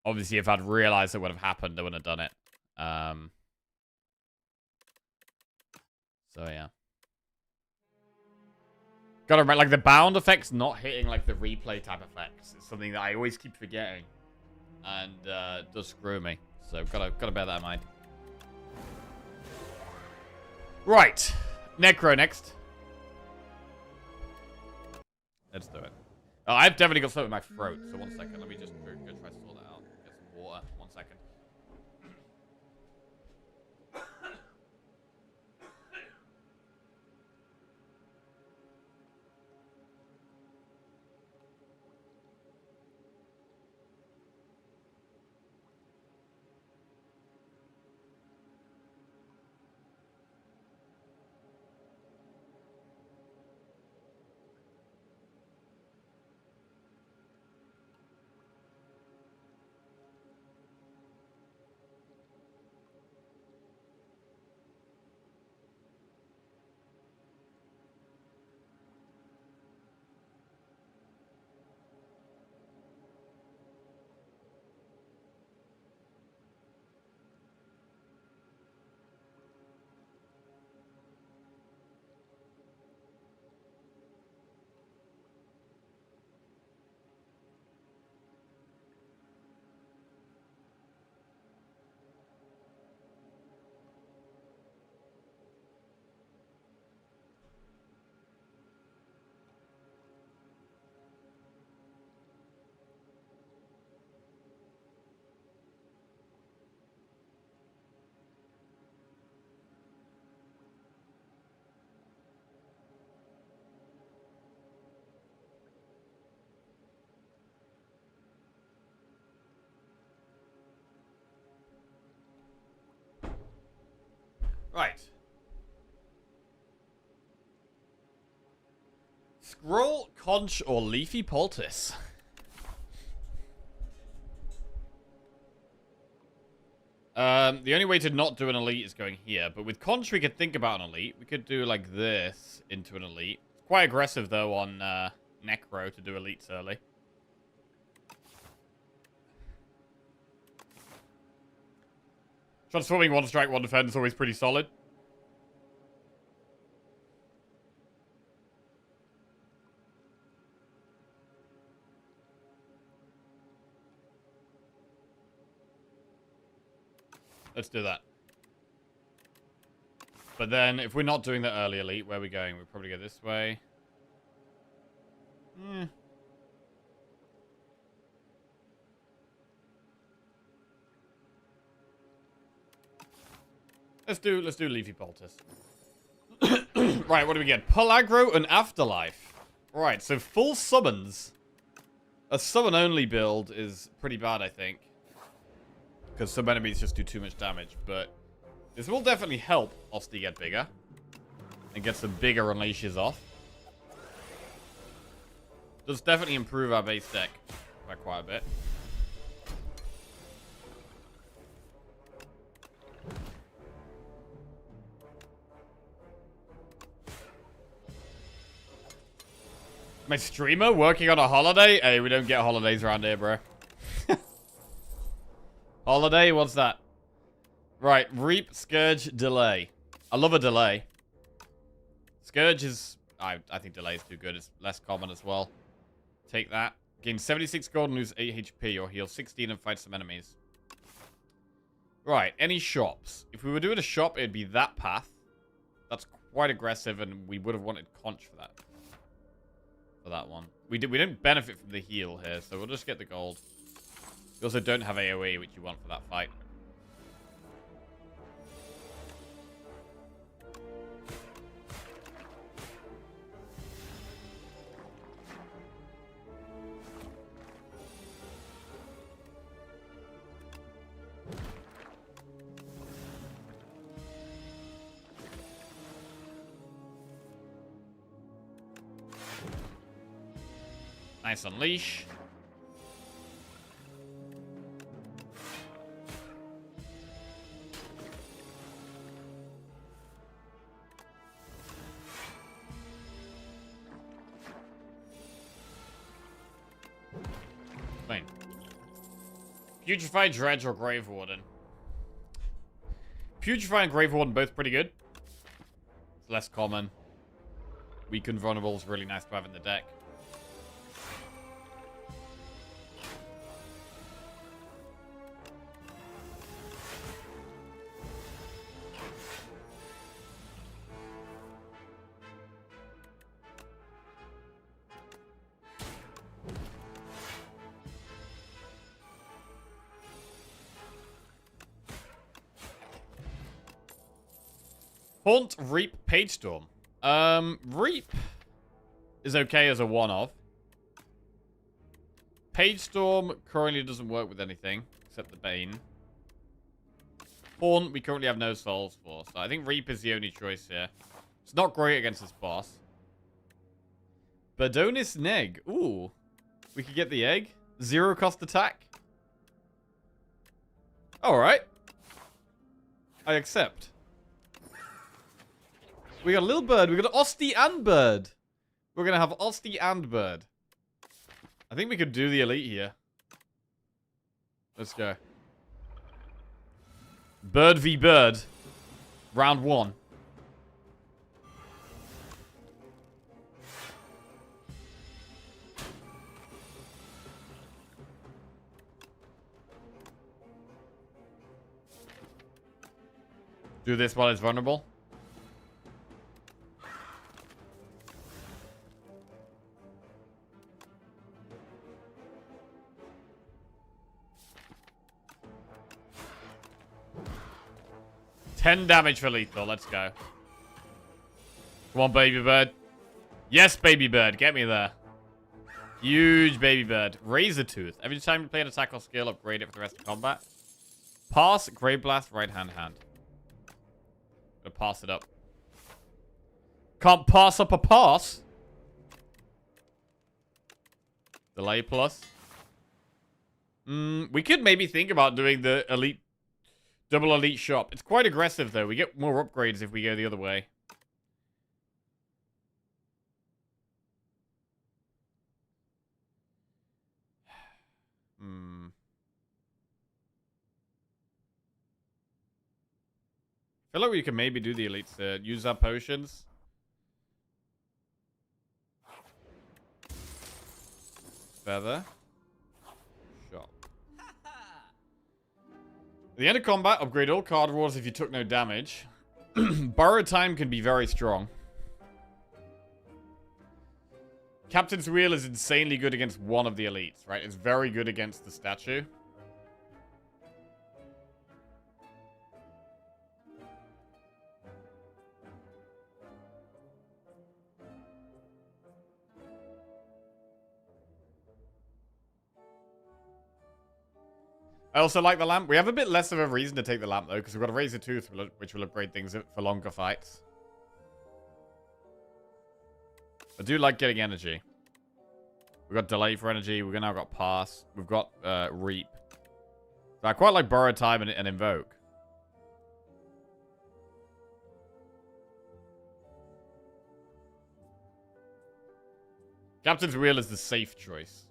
Obviously, if I'd realized it would have happened, I wouldn't have done it. So, yeah. Gotta remember, like, the Bound effect's not hitting, like, the replay type effects. It's something that I always keep forgetting. And, does screw me. So, gotta bear that in mind. Right. Necro next. Let's do it. Oh, I've definitely got something in my throat. So, 1 second. Let me just go try to sort that out. Get some water. 1 second. Right. Scroll, Conch, or Leafy Poultice. The only way to not do an elite is going here. But with Conch, we could think about an elite. We could do like this into an elite. It's quite aggressive, though, on Necro to do elites early. Transforming 1 strike, 1 defense is always pretty solid. Let's do that. But then, if we're not doing the early elite, where are we going? We'll probably go this way. Let's do Leafy Poultice. Right, what do we get? Pellaggro and Afterlife. Right, so full summons. A summon-only build is pretty bad, I think. Because some enemies just do too much damage, but this will definitely help Osti get bigger. and get some bigger unleashes off. Does definitely improve our base deck by quite a bit. My streamer working on a holiday? Hey, we don't get holidays around here, bro. Holiday? What's that? Right, Reap, Scourge, Delay. I love a delay. Scourge is... I think delay is too good. It's less common as well. Take that. Gain 76 gold and lose 8 HP, or heal 16 and fight some enemies. Right, any shops? If we were doing a shop, it'd be that path. That's quite aggressive, and we would have wanted conch for that. For that one. We don't benefit from the heal here, so we'll just get the gold. We also don't have AoE, which you want for that fight. Nice unleash. Fine. Putrefy, Dredge, or Grave Warden. Putrefy and Grave Warden both pretty good. It's less common. Weakened Vulnerable is really nice to have in the deck. Haunt, Reap, Page Storm. Reap is okay as a one-off. Page Storm currently doesn't work with anything except the Bane. Haunt, we currently have no souls for, so I think Reap is the only choice here. It's not great against this boss. Badonis Neg. Ooh. We could get the egg. 0 cost attack. Alright. I accept. We got a little bird. We got Osti and bird. We're going to have Osti and bird. I think we could do the elite here. Let's go. Bird v bird. Round 1. Do this while it's vulnerable. Damage for lethal. Let's go. Come on, baby bird. Yes, baby bird. Get me there. Huge baby bird. Razor Tooth. Every time you play an attack or skill, upgrade it for the rest of combat. Pass, Grey Blast, right hand. Gonna pass it up. Can't pass up a pass. Delay plus. We could maybe think about doing the elite. Double elite shop. It's quite aggressive, though. We get more upgrades if we go the other way. I feel like we can maybe do the elites to use our potions. Feather. Shop. At the end of combat, upgrade all card wars if you took no damage. Borrowed time can be very strong. Captain's Wheel is insanely good against one of the elites, right? It's very good against the statue. I also like the lamp. We have a bit less of a reason to take the lamp, though, because we've got a Razor Tooth, which will upgrade things for longer fights. I do like getting energy. We've got delay for energy. We've now got pass. We've got reap. So I quite like borrow time and invoke. Captain's Wheel is the safe choice.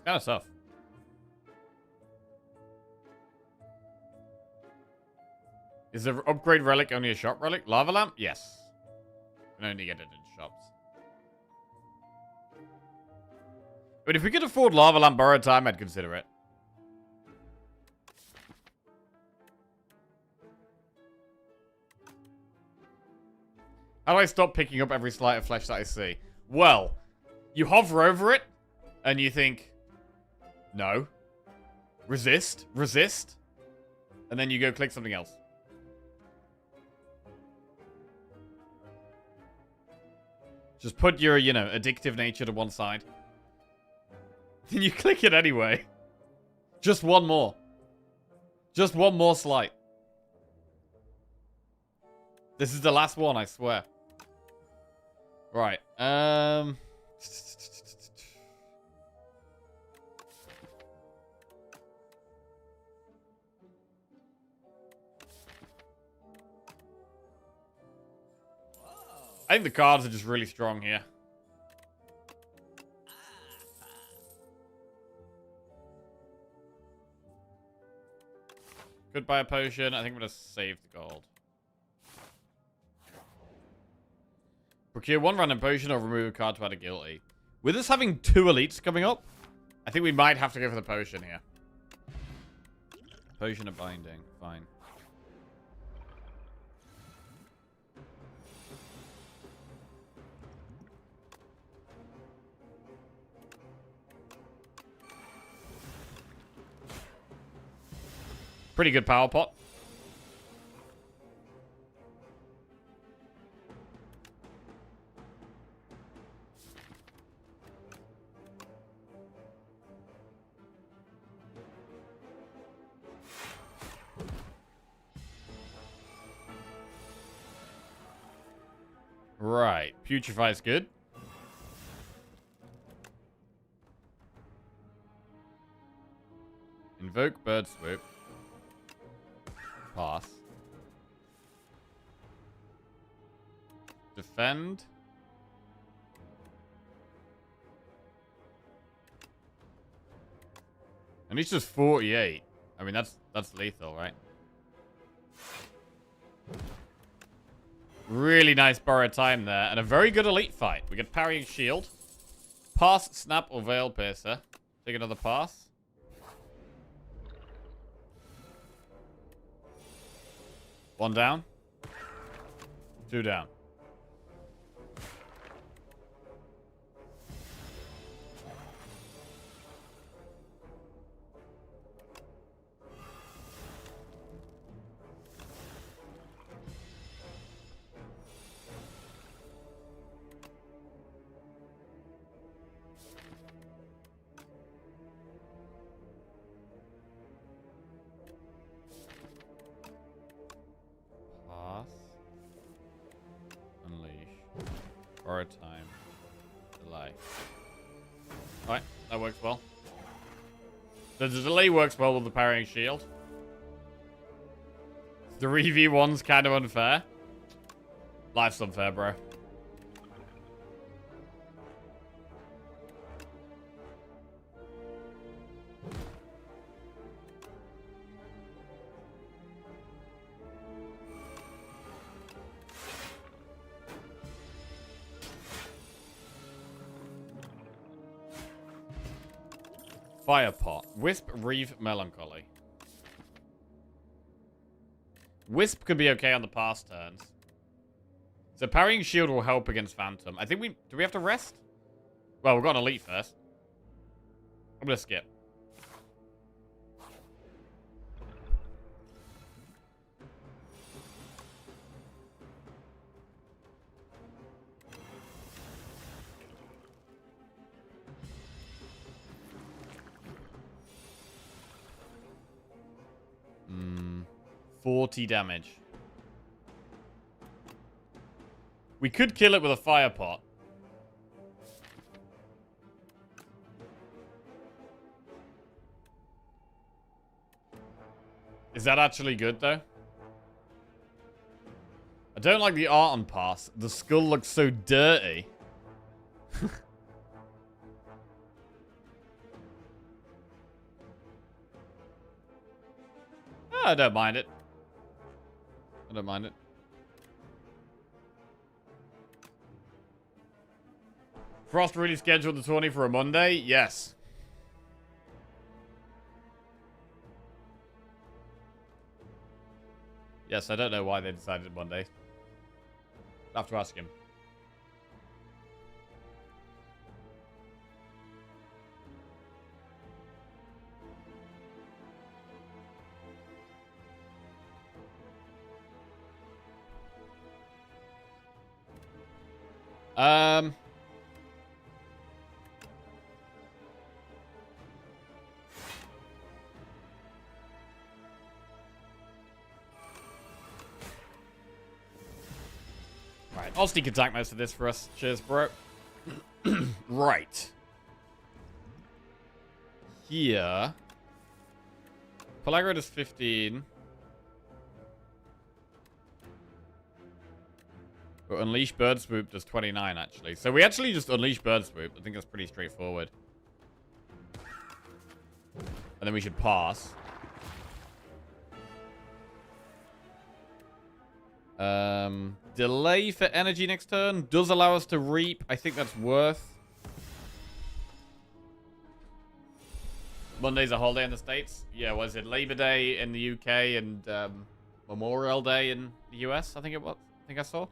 Kind of tough. Is the upgrade relic only a shop relic? Lava lamp? Yes. You can only get it in shops. But if we could afford lava lamp borrowed time, I'd consider it. How do I stop picking up every slight of flesh that I see? Well, you hover over it, and you think, no. Resist. Resist. And then you go click something else. Just put your, you know, addictive nature to one side. Then you click it anyway. Just one more. Just one more slight. This is the last one, I swear. Right. I think the cards are just really strong here. Could buy a potion. I think I'm going to save the gold. Procure one random potion or remove a card to add a guilty. With us having 2 elites coming up, I think we might have to go for the potion here. Potion of binding. Fine. Pretty good power pot. Right. Putrefy is good. Invoke Bird Swoop. Pass. Defend. And he's just 48. I mean, that's lethal, right? Really nice borrowed time there. And a very good elite fight. We get parrying shield. Pass, snap, or veil piercer. Take another pass. One down. 2 down. Borrow time. Delay. Alright, that works well. So the delay works well with the parrying shield. The 3v1's kind of unfair. Life's unfair, bro. Fire pot. Wisp, Reeve, Melancholy. Wisp could be okay on the past turns. So parrying shield will help against Phantom. I think we... Do we have to rest? Well, we've got an elite first. I'm gonna skip. Hmm. 40 damage. We could kill it with a fire pot. Is that actually good, though? I don't like the art on pass. The skull looks so dirty. Oh, I don't mind it. I don't mind it. Frost really scheduled the tourney for a Monday? Yes. Yes, I don't know why they decided Monday. I'll have to ask him. Right, I'll sneak attack most of this for us. Cheers, bro. Right. Here. Pellagra does 15. But Unleash Bird Swoop does 29, actually. So we actually just Unleash Bird Swoop. I think that's pretty straightforward. And then we should pass. Delay for energy next turn. Does allow us to reap. I think that's worth. Monday's a holiday in the States. Yeah, was it Labor Day in the UK and Memorial Day in the US? I think it was. I think I saw.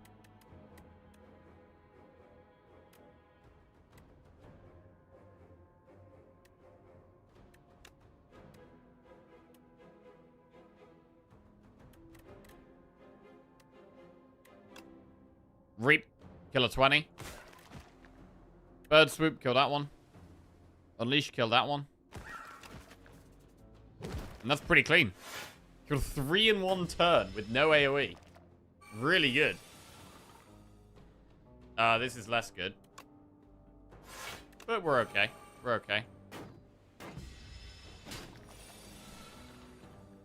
Reap. Kill a 20. Bird Swoop. Kill that one. Unleash. Kill that one. And that's pretty clean. Kill 3 in 1 turn with no AoE. Really good. This is less good. But we're okay. We're okay.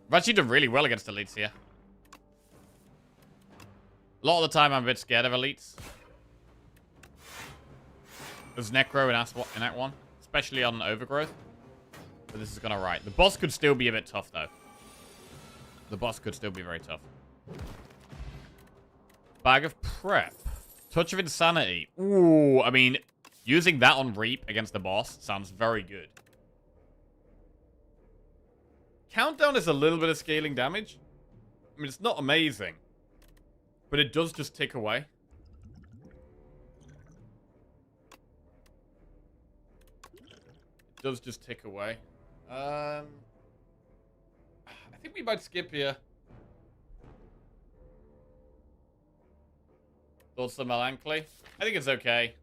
We've actually done really well against elites here. A lot of the time I'm a bit scared of elites. There's Necro in Act 1. Especially on Overgrowth. But this is gonna right. The boss could still be a bit tough, though. The boss could still be very tough. Bag of Prep. Touch of Insanity. Ooh, I mean, using that on Reap against the boss sounds very good. Countdown is a little bit of scaling damage. I mean, it's not amazing. But it does just tick away. It does just tick away. I think we might skip here. Thoughts on Melancholy? I think it's okay.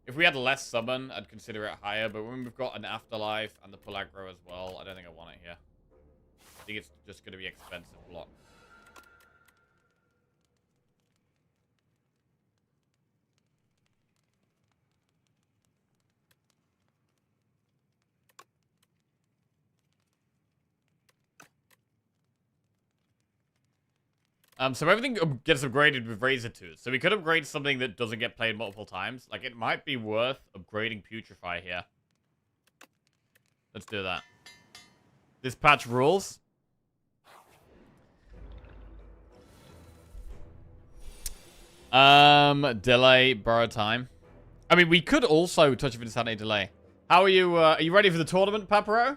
If we had less summon, I'd consider it higher. But when we've got an Afterlife and the Pellagra as well, I don't think I want it here. I think it's just going to be expensive block. So everything gets upgraded with Razor Tooth. So we could upgrade something that doesn't get played multiple times. Like, it might be worth upgrading Putrefy here. Let's do that. This patch rules. Delay, borrow time. I mean, we could also Touch of Insanity delay. How are you ready for the tournament, Paparo?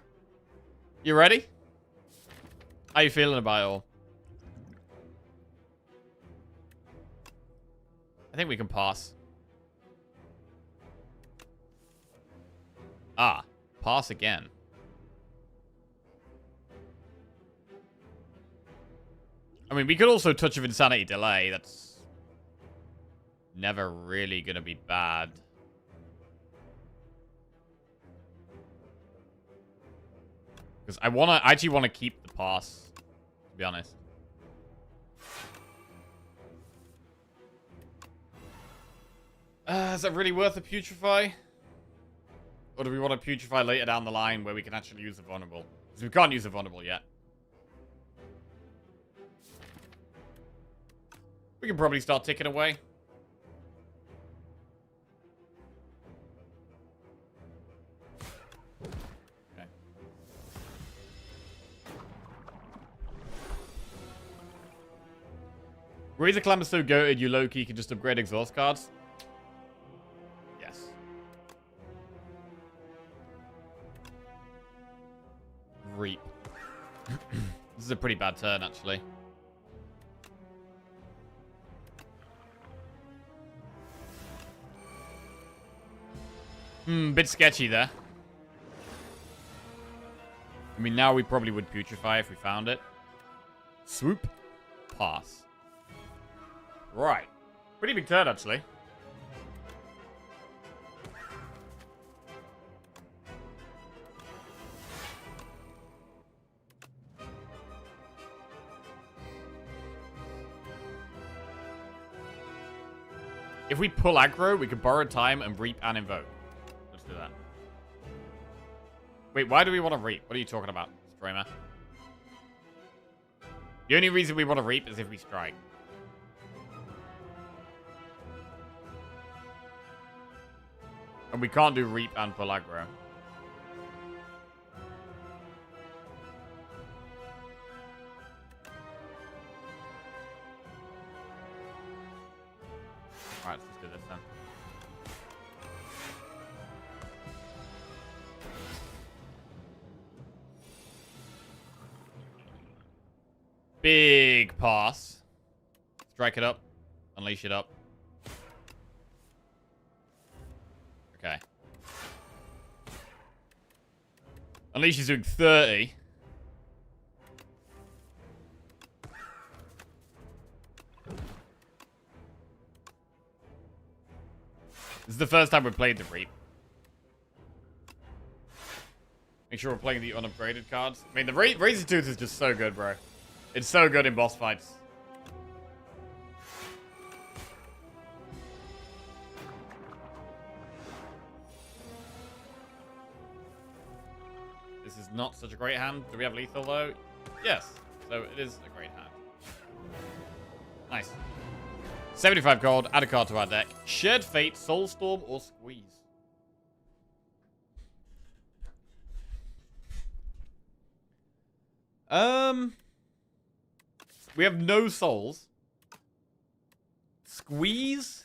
You ready? How you feeling about it all? I think we can pass. Ah, pass again. I mean, we could also Touch of Insanity delay. That's never really going to be bad. Because I actually want to keep the pass, to be honest. Is that really worth a putrefy? Or do we want to putrefy later down the line where we can actually use the vulnerable? Because we can't use the vulnerable yet. We can probably start ticking away. Okay. Razor Clam is so goated, you low-key can just upgrade exhaust cards. Yes. Reap. This is a pretty bad turn, actually. Bit sketchy there. I mean, now we probably would putrefy if we found it. Swoop. Pass. Right. Pretty big turn, actually. If we pull aggro, we could borrow time and reap and invoke. Let's do that. Wait, why do we want to reap? What are you talking about, Streamer? The only reason we want to reap is if we strike. And we can't do reap and pull aggro. Alright, let's do this then. Big pass. Strike it up. Unleash it up. Okay. Unleash is doing 30. This is the first time we've played the Reap. Make sure we're playing the unupgraded cards. I mean, the Razor Tooth is just so good, bro. It's so good in boss fights. This is not such a great hand. Do we have lethal, though? Yes. So it is a great hand. Nice. 75 gold. Add a card to our deck. Shared Fate, Soulstorm, or Squeeze. We have no souls. Squeeze?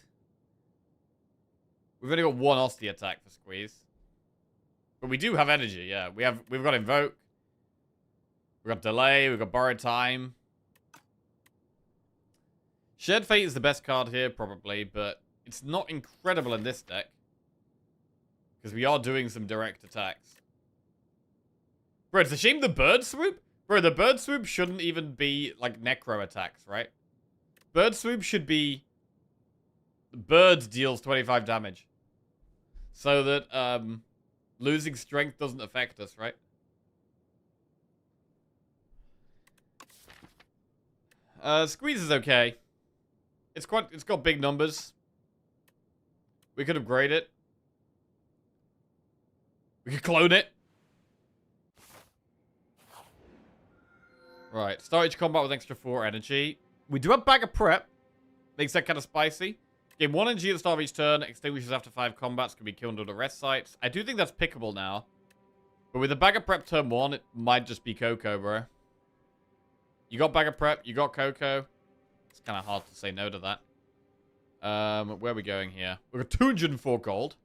We've only got one Osty attack for Squeeze. But we do have energy, yeah. We've got Invoke. We've got Delay, we've got Borrowed Time. Shared Fate is the best card here, probably, but it's not incredible in this deck. Because we are doing some direct attacks. Bro, it's a shame the Bird Swoop? Bro, the Bird Swoop shouldn't even be, like, Necro attacks, right? Bird Swoop should be... Bird deals 25 damage. So that, losing strength doesn't affect us, right? Squeeze is okay. It's got big numbers. We could upgrade it. We could clone it. Right, start each combat with extra 4 energy. We do have Bag of Prep. Makes that kind of spicy. Gain 1 energy at the start of each turn. Extinguishes after 5 combats. Can be killed under rest sites. I do think that's pickable now. But with the Bag of Prep turn 1, it might just be Coco, bro. You got Bag of Prep. You got Coco. It's kind of hard to say no to that. Where are we going here? We've got 204 gold.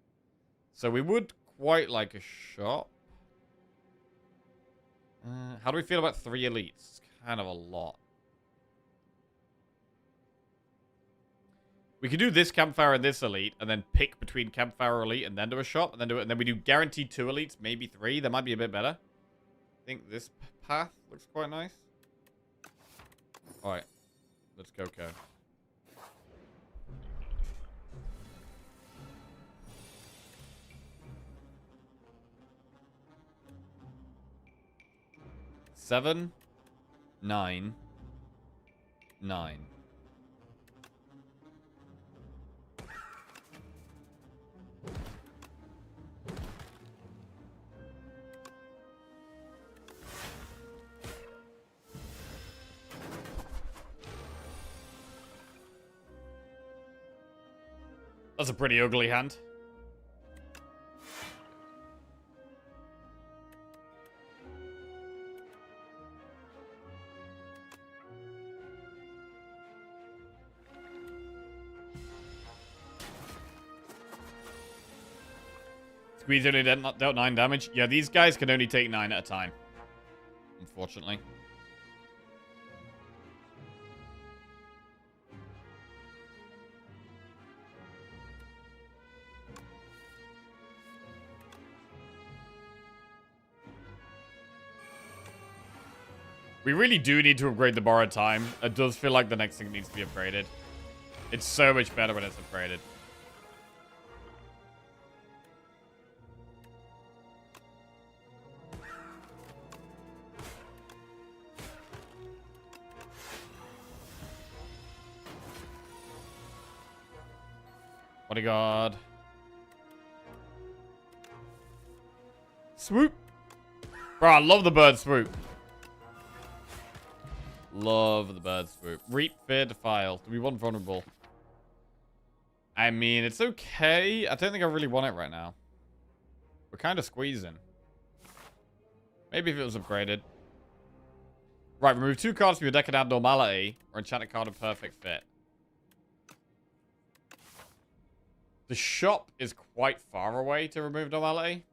So we would quite like a shop. How do we feel about 3 elites? It's kind of a lot. We could do this campfire and this elite, and then pick between campfire elite and then do a shop, and then do it, and then we do guaranteed 2 elites, maybe 3. That might be a bit better. I think this path looks quite nice. Alright. Let's go. Seven, 9, 9. That's a pretty ugly hand. Squeeze only dealt 9 damage. Yeah, these guys can only take 9 at a time. Unfortunately. We really do need to upgrade the borrowed time. It does feel like the next thing needs to be upgraded. It's so much better when it's upgraded. Bodyguard. Swoop. Bro, I love the bird swoop. Love the bird swoop. Reap, fear, defile. Do we want vulnerable? I mean, it's okay. I don't think I really want it right now. We're kind of squeezing. Maybe if it was upgraded. Right, remove 2 cards from your deck and add normality, or enchant a card of perfect fit. The shop is quite far away to remove normality.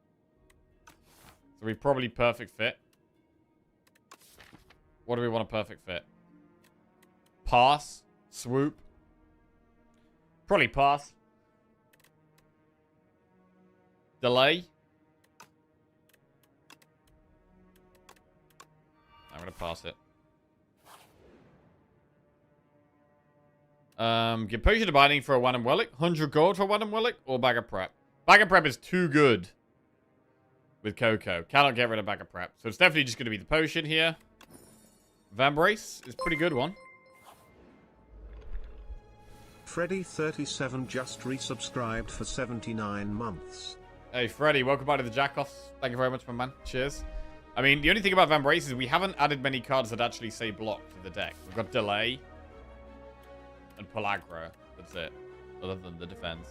So we probably perfect fit. What do we want a perfect fit? Pass. Swoop. Probably pass. Delay. I'm going to pass it. Get Potion of Binding for a Wan and Wellick. 100 gold for a Wan and Wellick. Or Bag of Prep. Bag of Prep is too good. With Coco. Cannot get rid of Bag of Prep. So it's definitely just going to be the potion here. Vambrace is a pretty good one. Freddy37 just resubscribed for 79 months. Hey, Freddy, welcome back to the Jackoffs. Thank you very much, my man. Cheers. I mean, the only thing about Vambrace is we haven't added many cards that actually say block to the deck. We've got Delay and Pellagra. That's it. Other than the defense.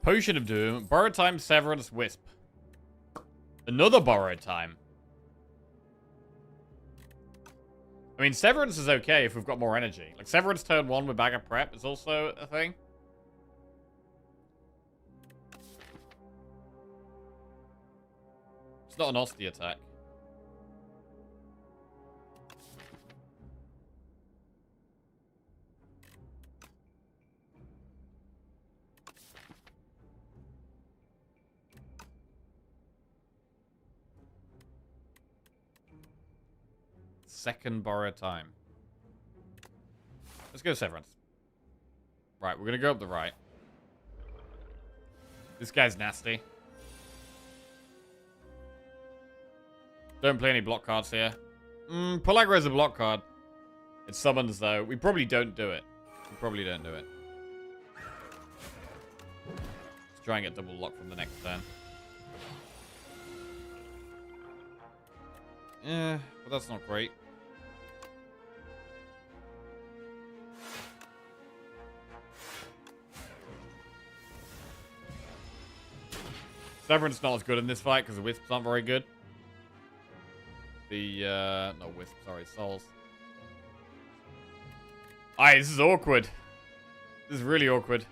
Potion of Doom. Borrowed Time, Severance, Wisp. Another Borrowed Time. I mean, Severance is okay if we've got more energy. Like, Severance turn 1 with Bag of Prep is also a thing. It's not an Osty attack. Second Borrowed Time. Let's go Severance. Right, we're going to go up the right. This guy's nasty. Don't play any block cards here. Pellagra is a block card. It summons, though. We probably don't do it. Let's try and get double lock from the next turn. Yeah, but that's not great. Severance not as good in this fight because the wisps aren't very good. No wisps, sorry, souls. Aye, this is awkward. This is really awkward.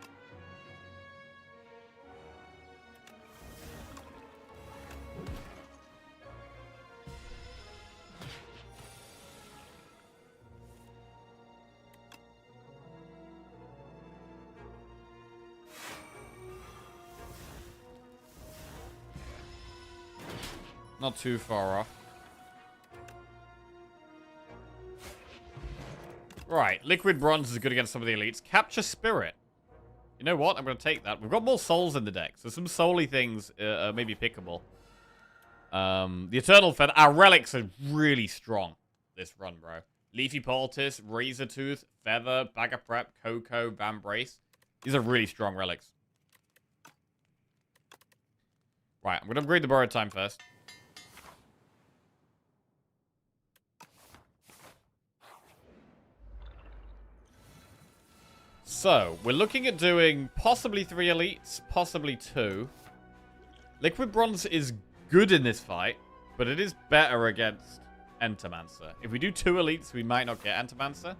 Not too far off. Right, liquid bronze is good against some of the elites. Capture spirit. You know what? I'm going to take that. We've got more souls in the deck, so some soul-y things are maybe pickable. The eternal feather. Our relics are really strong this run, bro. Leafy poultice, razor tooth, feather, bag of prep, cocoa, vambrace. These are really strong relics. Right, I'm going to upgrade the borrowed time first. So, we're looking at doing possibly 3 elites, possibly 2. Liquid bronze is good in this fight, but it is better against Entomancer. If we do 2 elites, we might not get Entomancer.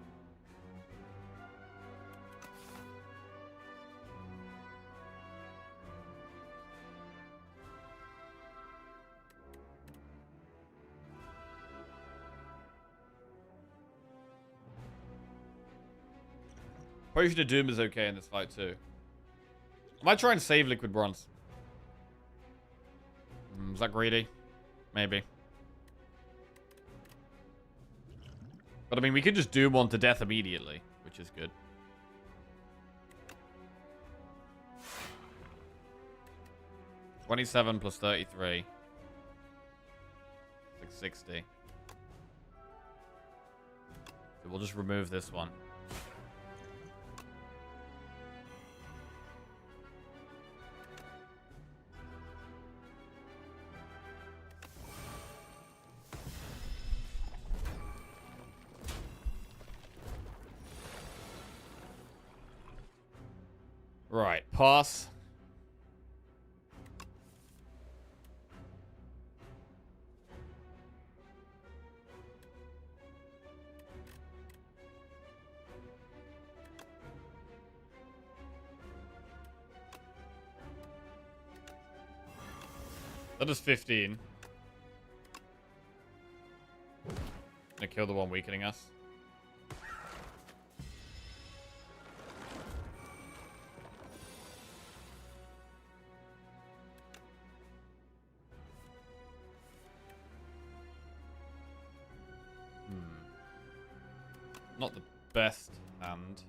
Potion of Doom is okay in this fight too. I might try and save Liquid Bronze. Is that greedy? Maybe. But I mean, we could just Doom one to death immediately, which is good. $27 plus 33. Like 60. So we'll just remove this one. Right, pass. That is 15. Gonna kill the one weakening us. Not the best hand.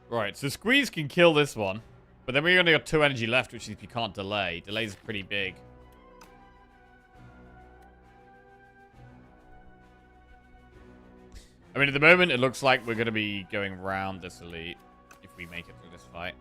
Right, so Squeeze can kill this one. But then we only got 2 energy left, which is you can't delay. Delay's pretty big. I mean, at the moment, it looks like we're going to be going around this elite if we make it through this fight.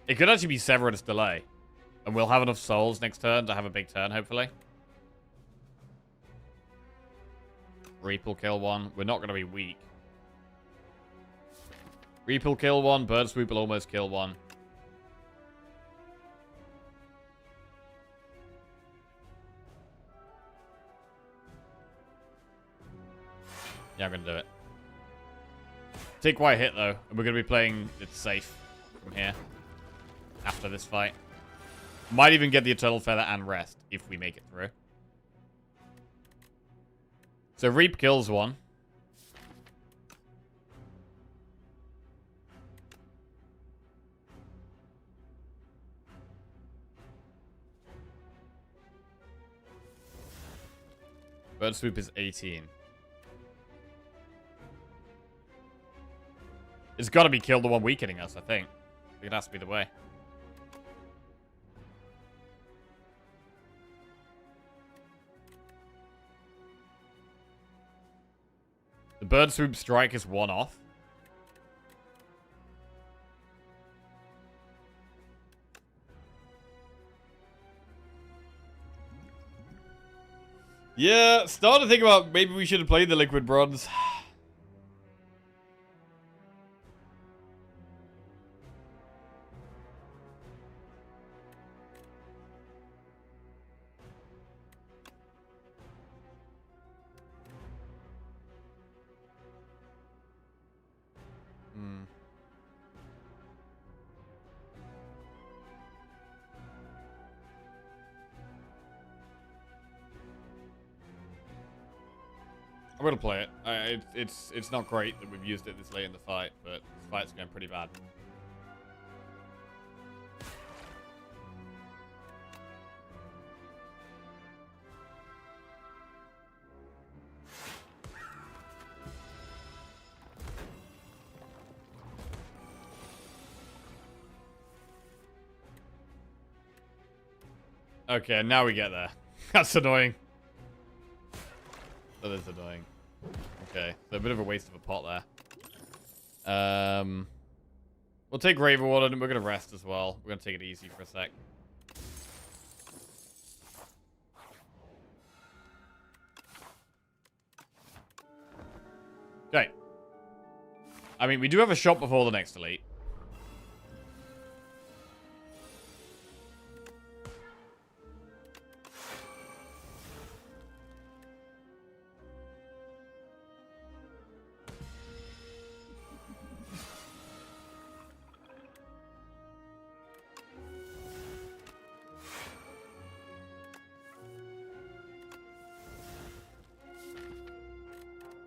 It could actually be Severance Delay. And we'll have enough souls next turn to have a big turn, hopefully. Reap will kill one. We're not going to be weak. Reap will kill one. Bird Swoop will almost kill one. Yeah, I'm going to do it. Take quite a hit, though. And we're going to be playing it safe from here. After this fight. Might even get the Eternal Feather and Rest if we make it through. So Reap kills one. Bird Swoop is 18. It's got to be kill the one weakening us, I think. It has to be the way. The Bird Swoop strike is one off. Yeah, starting to think about maybe we should have played the Liquid Bronze. I'm gonna play it. It's not great that we've used it this late in the fight, but this fight's going pretty bad. Okay, now we get there. That's annoying. That is annoying. Okay, so a bit of a waste of a pot there. We'll take Raven Water and we're gonna rest as well. We're gonna take it easy for a sec. Okay. I mean, we do have a shot before the next elite.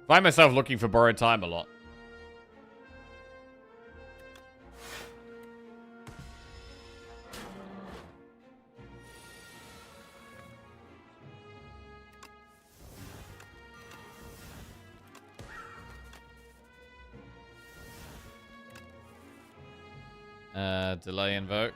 Find myself looking for borrowed time a lot. Delay invoke.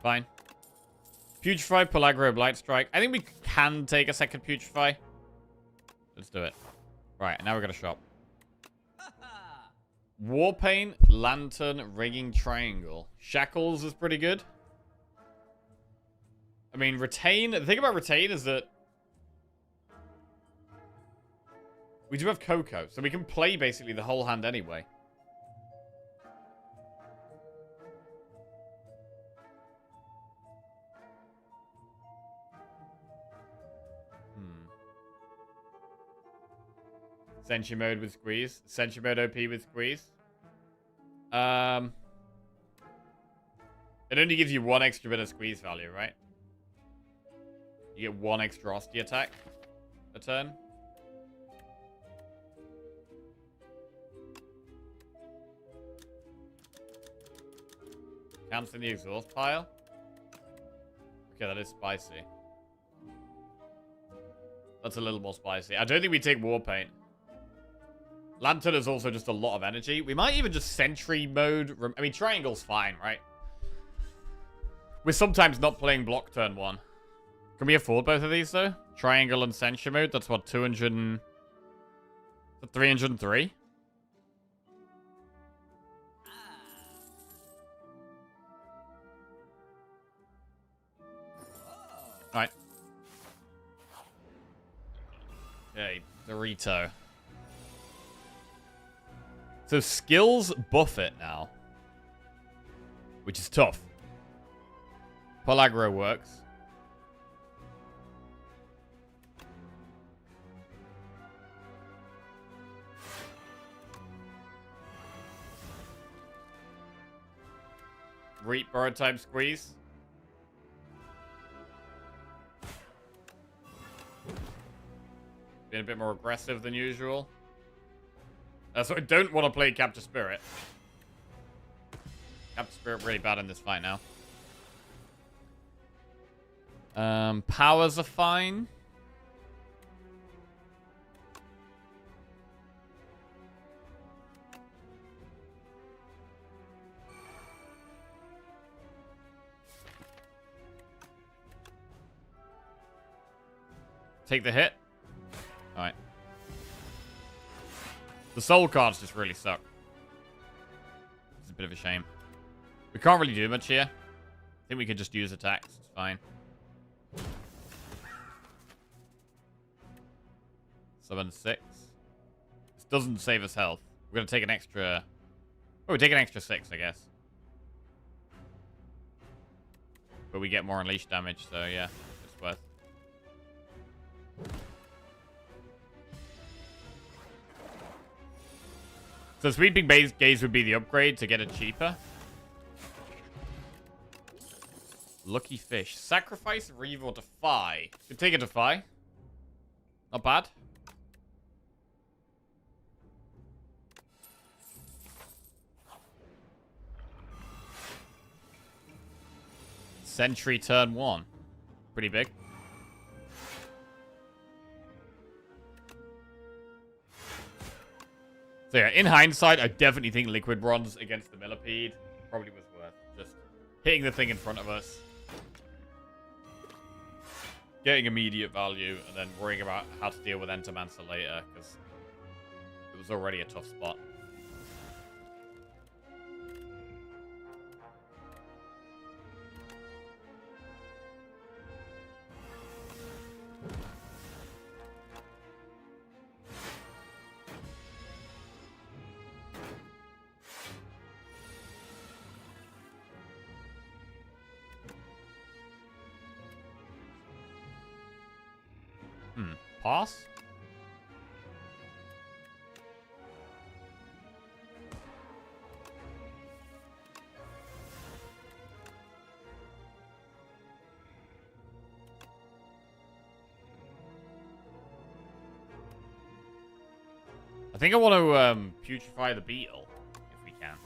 Fine. Putrefy, Pellaggro, Blight Strike. I think we can take a second Putrefy. Let's do it. Right, now we're gonna shop. Warpaint, Lantern, Rigging Triangle. Shackles is pretty good. I mean, Retain... The thing about Retain is that we do have Coco, so we can play basically the whole hand anyway. Sentry mode with squeeze. Sentry mode OP with squeeze. It only gives you one extra bit of squeeze value, right? You get one extra Osti attack a turn. Canceling the exhaust pile. Okay, that is spicy. That's a little more spicy. I don't think we take Warpaint. Lantern is also just a lot of energy. We might even just Sentry mode. I mean, Triangle's fine, right? We're sometimes not playing block turn 1. Can we afford both of these, though? Triangle and Sentry mode? That's what, 200 and... 303? Alright. Okay, Dorito. So skills buff it now. Which is tough. Pellaggro works. Reap borrowed time squeeze. Being a bit more aggressive than usual. So I don't want to play Capture Spirit. Capture Spirit really bad in this fight now. Powers are fine. Take the hit. Alright. The soul cards just really suck. It's a bit of a shame. We can't really do much here. I think we could just use attacks. It's fine. Summon 6. This doesn't save us health. We're going to take an extra... Oh, we take an extra 6, I guess. But we get more unleash damage, so yeah, it's worth. So Sweeping Gaze would be the upgrade to get it cheaper. Lucky Fish. Sacrifice, Reeve, or Defy. Could take a Defy. Not bad. Sentry turn 1. Pretty big. So yeah, in hindsight, I definitely think Liquid Bronze against the Millipede probably was worth just hitting the thing in front of us, getting immediate value, and then worrying about how to deal with Entomancer later, because it was already a tough spot. Pass? I think I want to putrefy the beetle, if we can.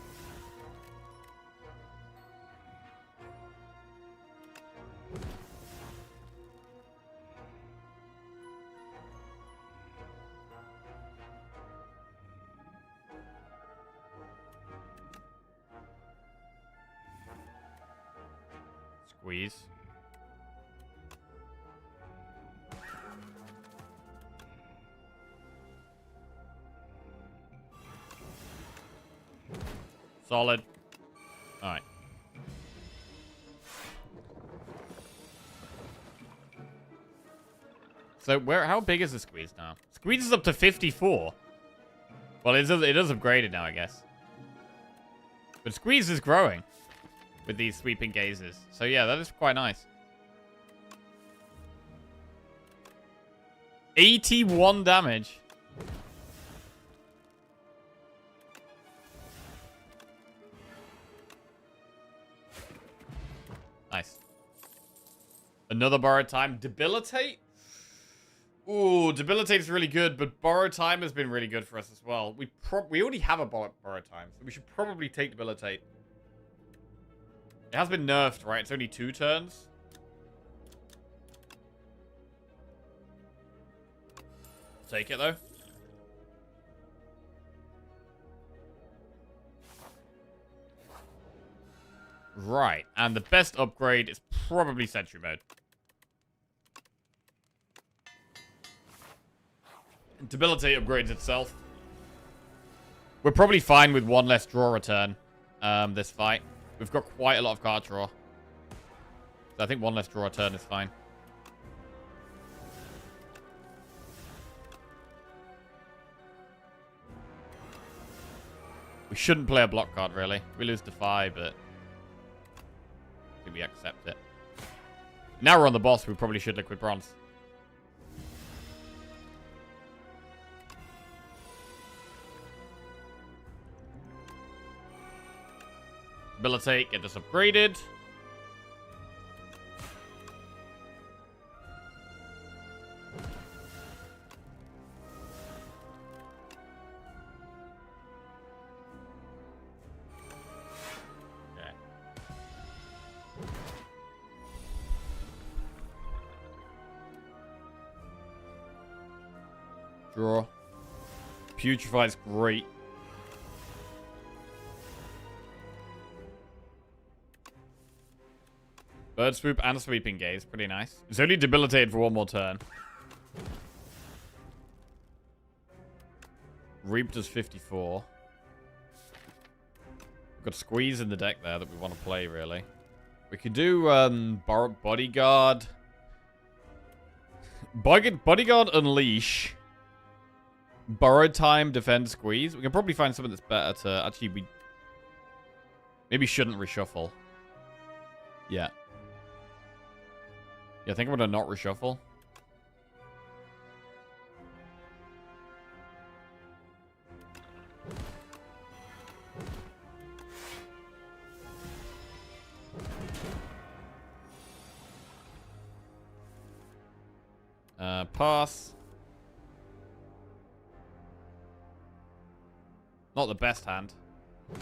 Squeeze. Solid. Alright. So how big is the squeeze now? Squeeze is up to 54. Well, it is upgraded now, I guess. But squeeze is growing with these sweeping gazes. So yeah, that is quite nice. 81 damage. Nice. Another borrowed time. Debilitate? Ooh, Debilitate is really good, but borrowed time has been really good for us as well. We already have a borrowed time, so we should probably take Debilitate. It has been nerfed, right? It's only 2 turns. Take it, though. Right, and the best upgrade is probably Sentry Mode. Debilitate upgrades itself. We're probably fine with 1 less draw return this fight. We've got quite a lot of card draw. So I think 1 less draw return is fine. We shouldn't play a block card, really. We lose Defy, but I think we accept it. Now we're on the boss, we probably should Liquid Bronze. Debilitate, get this upgraded. Draw. Putrefy's great. Bird Swoop and Sweeping Gaze. Pretty nice. It's only debilitated for one more turn. Reap does 54. We've got Squeeze in the deck there that we want to play, really. We could do Bodyguard. Bodyguard Unleash. Borrowed Time, Defend, Squeeze. We can probably find something that's better to... Actually, we... Maybe shouldn't reshuffle. Yeah. Yeah, I think I'm going to not reshuffle. Pass. Not the best hand. I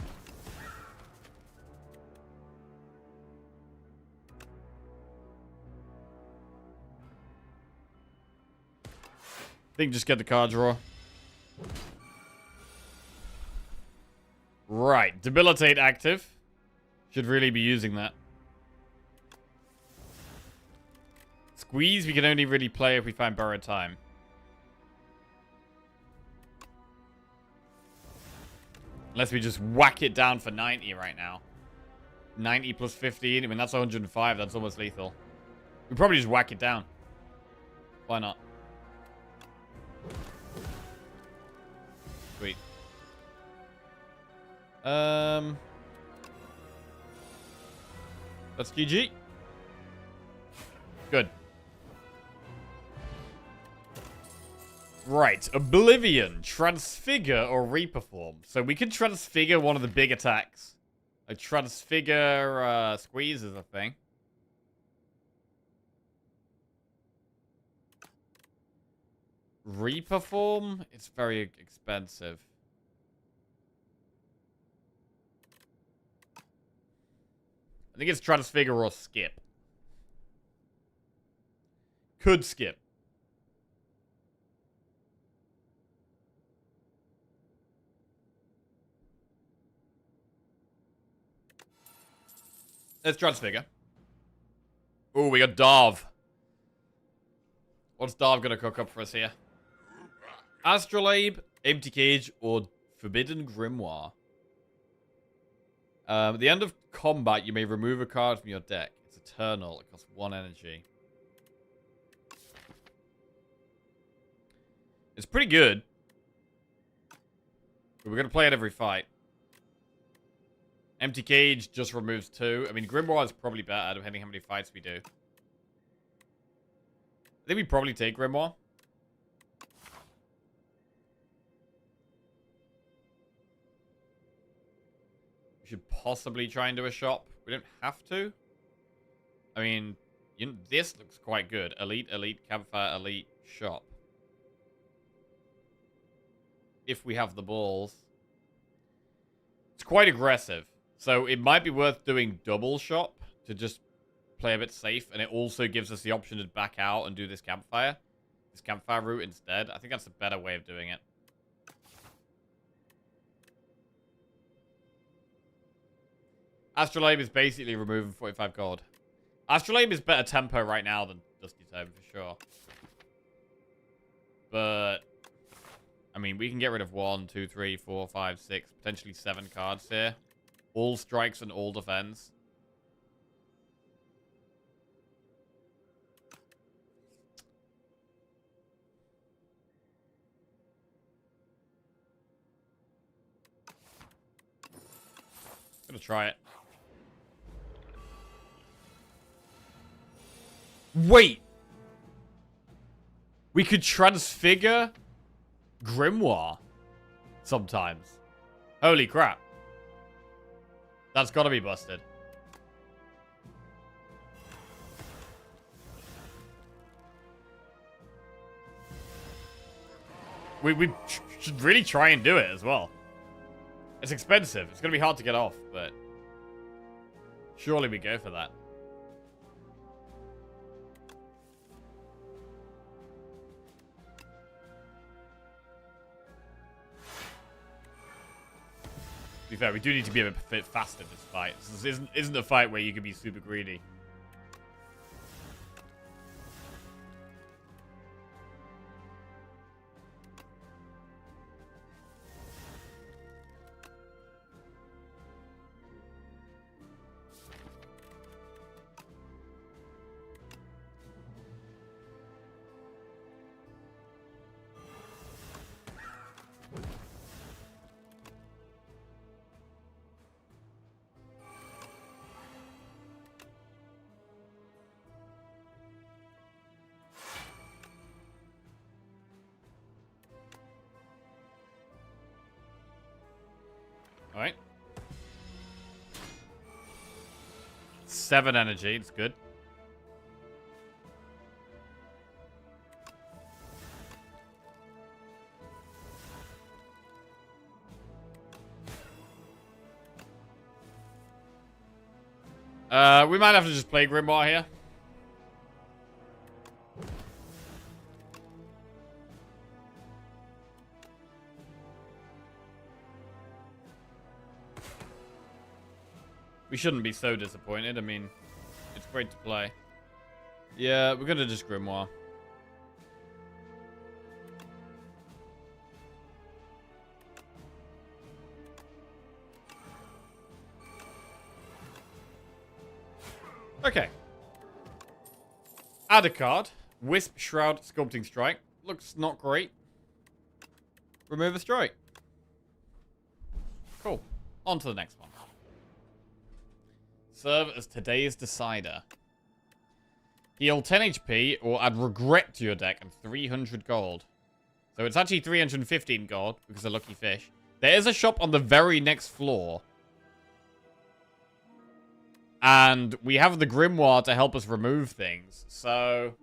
think just get the card draw. Right. Debilitate active. Should really be using that. Squeeze we can only really play if we find Borrowed Time. Unless we just whack it down for 90 right now. 90 plus 15. I mean, that's 105. That's almost lethal. We probably just whack it down. Why not? Sweet. That's GG. Good. Right, Oblivion, Transfigure, or Reperform. So we can Transfigure one of the big attacks. Like Transfigure, Squeeze is a thing. Reperform? It's very expensive. I think it's Transfigure or Skip. Could skip. Let's Transfigure. Oh, we got Darv. What's Darv gonna cook up for us here? Astrolabe, Empty Cage, or Forbidden Grimoire. At the end of combat, you may remove a card from your deck. It's eternal. It costs 1 energy. It's pretty good. But we're going to play it every fight. Empty Cage just removes 2. I mean, Grimoire is probably better, depending how many fights we do. I think we probably take Grimoire. We should possibly try and do a shop. We don't have to. I mean, this looks quite good. Elite, Elite, Campfire, Elite, Shop. If we have the balls. It's quite aggressive. So it might be worth doing double shop to just play a bit safe. And it also gives us the option to back out and do this campfire. This campfire route instead. I think that's a better way of doing it. Astrolabe is basically removing 45 gold. Astrolabe is better tempo right now than Dusty Tome for sure. But I mean, we can get rid of 1, 2, 3, 4, 5, 6, potentially 7 cards here. All strikes and all defense. Gonna try it. Wait! We could transfigure Grimoire sometimes. Holy crap. That's gotta be busted. We should really try and do it as well. It's expensive. It's gonna be hard to get off, but surely we go for that. To be fair, we do need to be a bit faster in this fight. This isn't a fight where you can be super greedy. Alright. 7 energy, it's good. We might have to just play Grimoire here. We shouldn't be so disappointed. I mean, it's great to play. Yeah, we're gonna just Grimoire. Okay. Add a card. Wisp, Shroud, Sculpting Strike. Looks not great. Remove a strike. Cool. On to the next one. Serve as today's decider. Heal 10 HP or add regret to your deck and 300 gold. So it's actually 315 gold because of Lucky Fish. There is a shop on the very next floor. And we have the Grimoire to help us remove things. So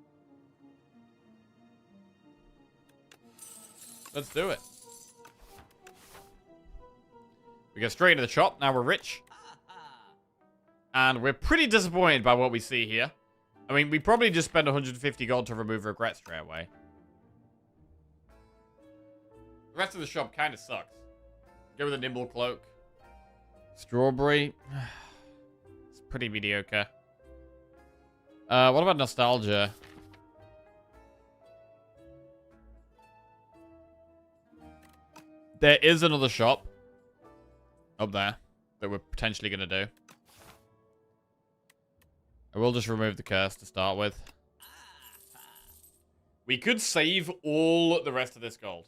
let's do it. We go straight into the shop. Now we're rich. And we're pretty disappointed by what we see here. I mean, we probably just spend 150 gold to remove regret straight away. The rest of the shop kind of sucks. Go with a nimble cloak. Strawberry. It's pretty mediocre. What about nostalgia? There is another shop up there that we're potentially going to do. I will just remove the curse to start with. We could save all the rest of this gold.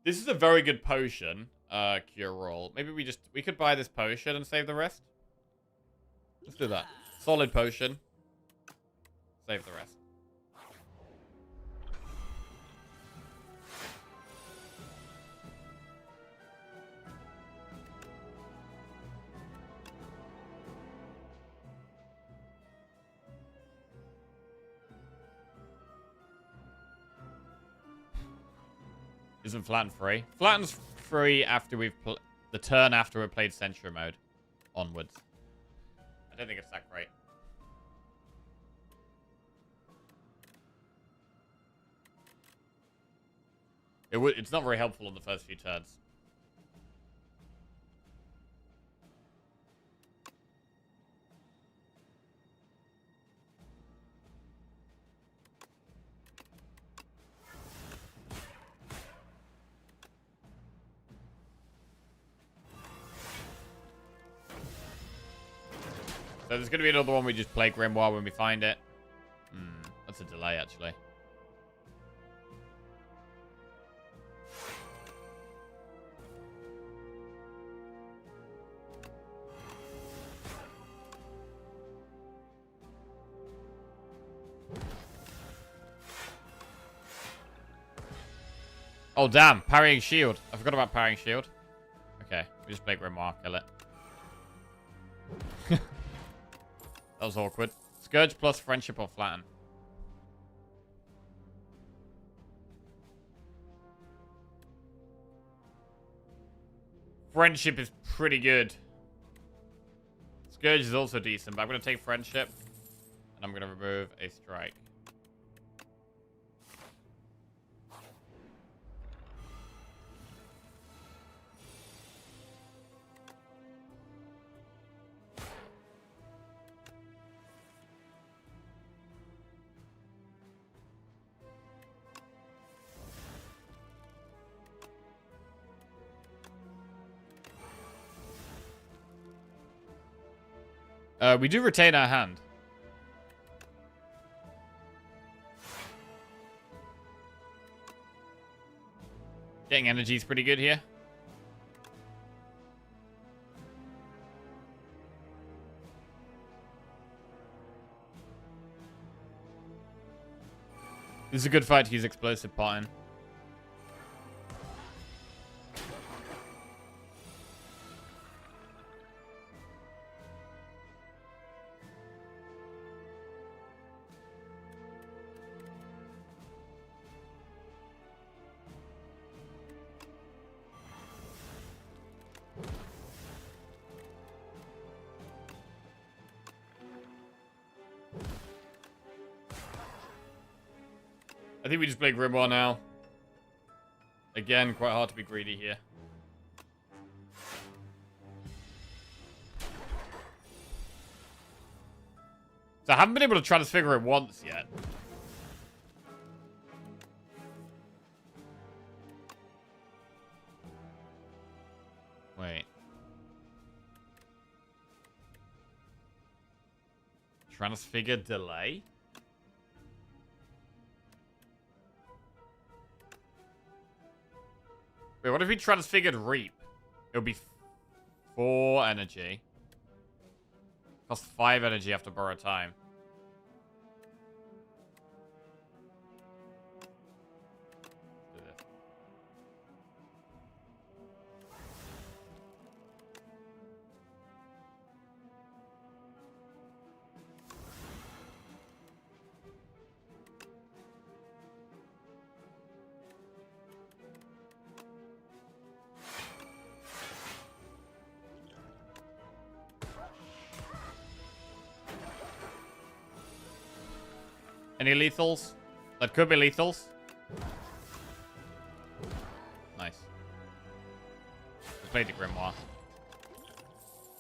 This is a very good potion, cure roll. Maybe we could buy this potion and save the rest. Let's do that. Solid potion. Save the rest. Isn't Flatten free? Flatten's free after we've the turn after we've played Century mode onwards. I don't think it's that great. It's not very helpful on the first few turns. So there's going to be another one we just play Grimoire when we find it. That's a delay, actually. Oh, damn. Parrying shield. I forgot about parrying shield. Okay. We just play Grimoire. Kill it. That was awkward. Scourge plus friendship or flatten. Friendship is pretty good. Scourge is also decent, but I'm going to take friendship. And I'm going to remove a strike. We do retain our hand. Getting energy is pretty good here. This is a good fight to use explosive pot in. I think we just play Grimoire now. Again, quite hard to be greedy here. So I haven't been able to transfigure it once yet. Wait. Transfigure delay? Wait, what if we transfigured Reap? It would be 4 energy. Cost 5 energy after borrow time. Do this. Any lethals? That could be lethals. Nice. Let's play the Grimoire.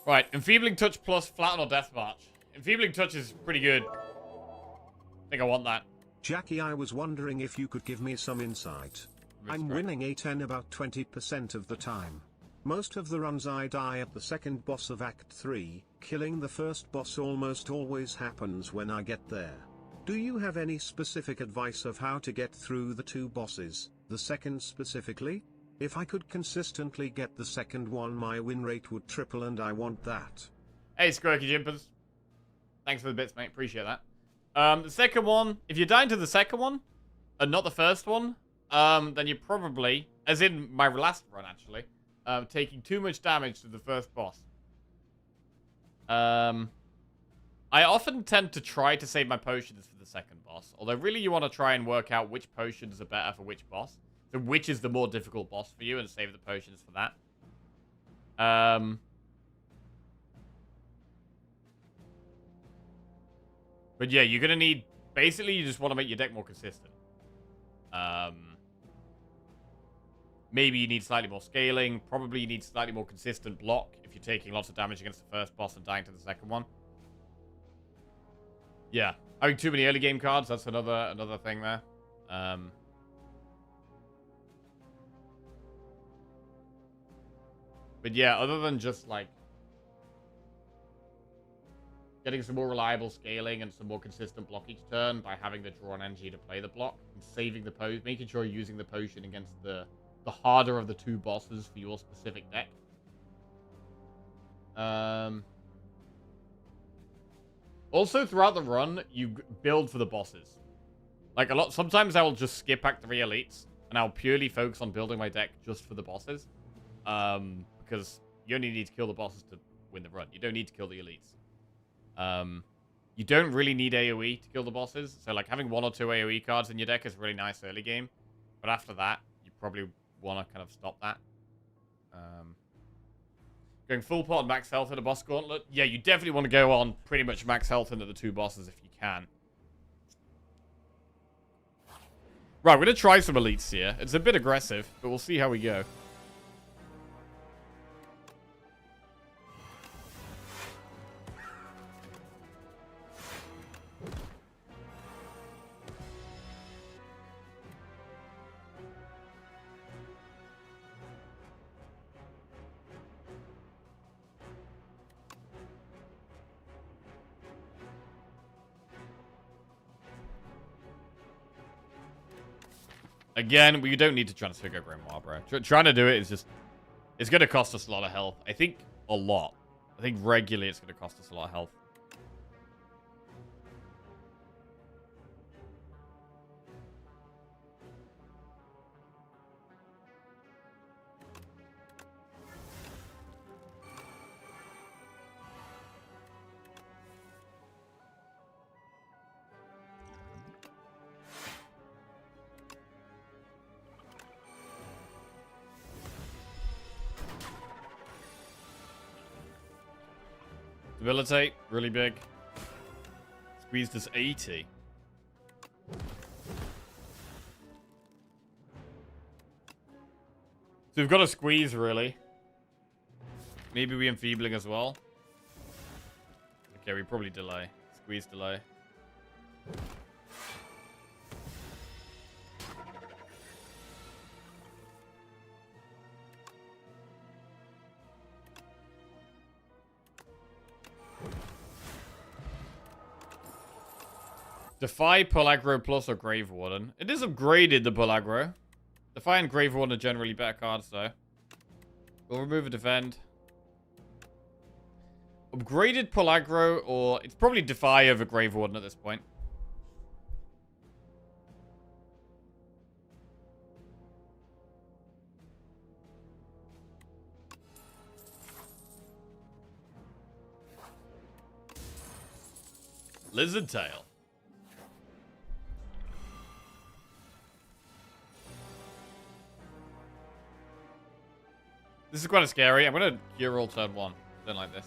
Right, Enfeebling Touch plus Flatten or Death March. Enfeebling Touch is pretty good. I think I want that. Jackie, I was wondering if you could give me some insight. I'm winning A10 about 20% of the time. Most of the runs I die at the second boss of Act 3, killing the first boss almost always happens when I get there. Do you have any specific advice of how to get through the 2 bosses, the second specifically? If I could consistently get the second one, my win rate would triple, and I want that. Hey, Squirky Jimpers. Thanks for the bits, mate. Appreciate that. The second one, if you're dying to the second one, and not the first one, then you're probably, as in my last run, actually, taking too much damage to the first boss. I often tend to try to save my potions for the second boss. Although really you want to try and work out which potions are better for which boss. So which is the more difficult boss for you and save the potions for that. But yeah, you're going to need... Basically, you just want to make your deck more consistent. Maybe you need slightly more scaling. Probably you need slightly more consistent block if you're taking lots of damage against the first boss and dying to the second one. Yeah, having too many early game cards, that's another thing there. But yeah, other than just like getting some more reliable scaling and some more consistent block each turn by having the drawn energy to play the block and saving the potion, making sure you're using the potion against the harder of the 2 bosses for your specific deck. Also, throughout the run, you build for the bosses. Like, sometimes I will just skip Act 3 Elites, and I'll purely focus on building my deck just for the bosses. Because you only need to kill the bosses to win the run. You don't need to kill the Elites. You don't really need AoE to kill the bosses. So, like, having 1 or 2 AoE cards in your deck is really nice early game. But after that, you probably want to kind of stop that. Going full pot max health in a boss gauntlet. Yeah, you definitely want to go on pretty much max health into the 2 bosses if you can. Right, we're going to try some elites here. It's a bit aggressive, but we'll see how we go. Again, we don't need to transfigure Grimoire, bro. Trying to do it is just... It's going to cost us a lot of health. I think a lot. I think regularly it's going to cost us a lot of health. Debilitate, really big. Squeezed us 80. So we've got a squeeze, really. Maybe we enfeebling as well. Okay, we probably delay. Squeeze delay. Defy, Pull Aggro Plus, or Grave Warden. It is upgraded, the Pull Aggro. Defy and Grave Warden are generally better cards, though. We'll remove a Defend. Upgraded Pull Aggro, or... It's probably Defy over Grave Warden at this point. Lizard Tail. This is quite scary. I'm going to Cure All turn 1. Don't like this.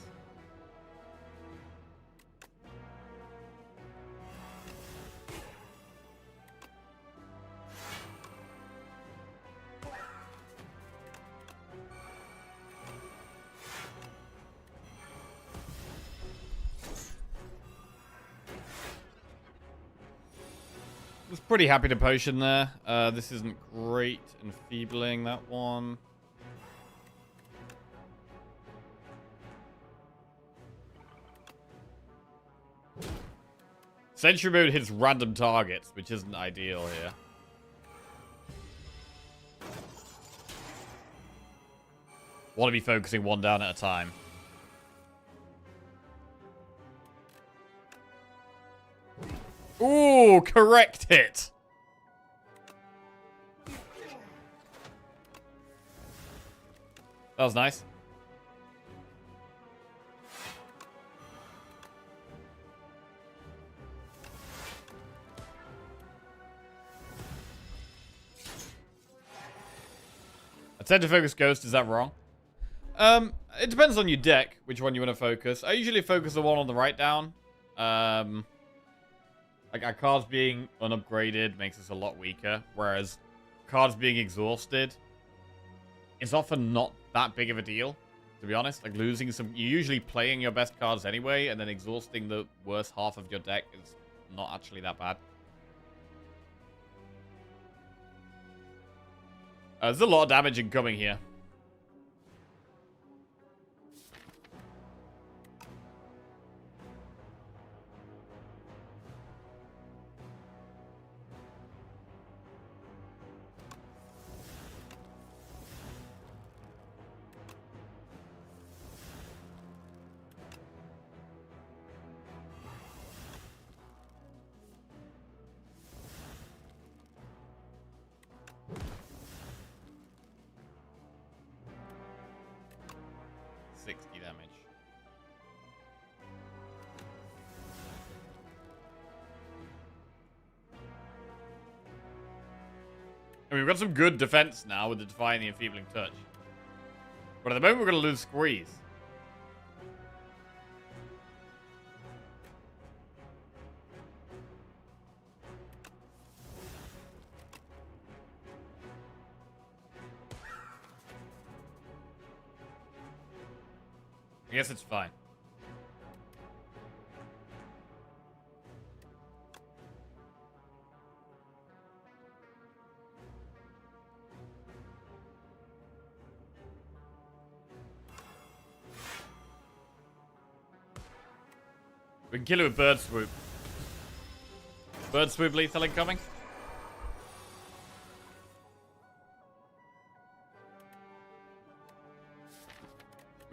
Was pretty happy to potion there. This isn't great. Enfeebling that one. Sentry Mode hits random targets, which isn't ideal here. Want to be focusing one down at a time. Ooh, correct hit. That was nice. I tend to focus Ghost, is that wrong? It depends on your deck, which one you want to focus. I usually focus the one on the right down. Like, our cards being unupgraded makes us a lot weaker, whereas cards being exhausted is often not that big of a deal, to be honest. Like, losing some... You're usually playing your best cards anyway, and then exhausting the worst half of your deck is not actually that bad. There's a lot of damage incoming here. I mean, we've got some good defense now with the Defy and the Enfeebling Touch. But at the moment, we're going to lose Squeeze. I guess it's fine. We can kill it with Bird Swoop. Bird Swoop lethal incoming.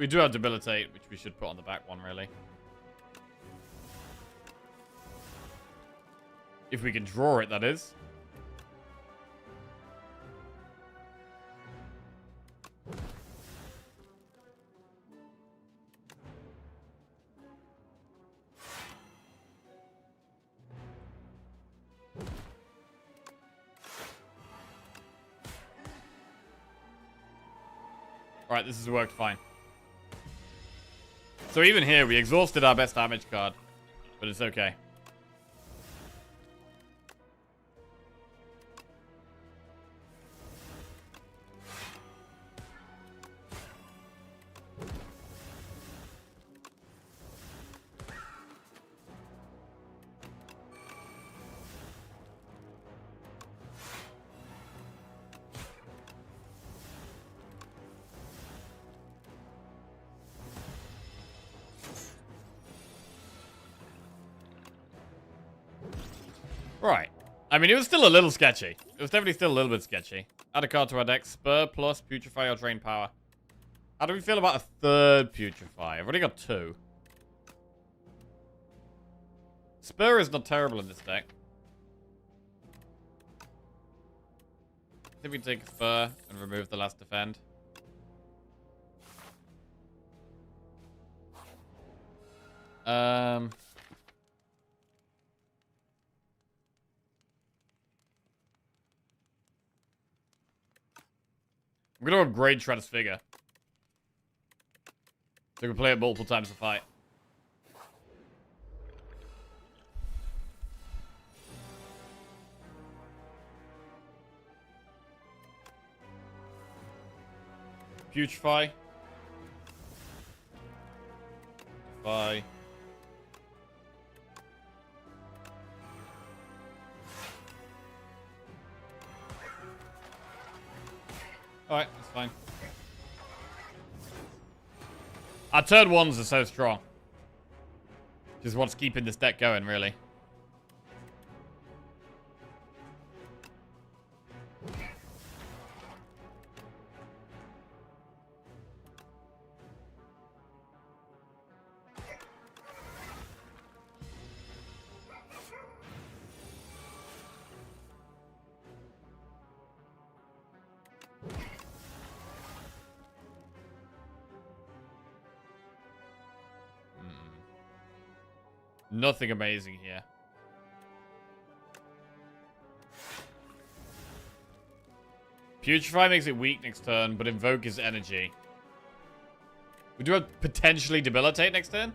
We do have Debilitate, which we should put on the back one, really. If we can draw it, that is. Alright, this has worked fine. So even here, we exhausted our best damage card. But it's okay. Right. I mean, it was still a little sketchy. It was definitely still a little bit sketchy. Add a card to our deck. Spur plus Putrefy or Drain Power. How do we feel about a third Putrefy? I've already got 2. Spur is not terrible in this deck. I think we can take a Fur and remove the last defend. I'm going to upgrade Transfigure. So we can play it multiple times to fight. Putrefy. Bye. Alright, that's fine. Our turn ones are so strong. Which is what's keeping this deck going, really. Nothing amazing here. Putrefy makes it weak next turn, but Invoke is energy. We do have potentially Debilitate next turn.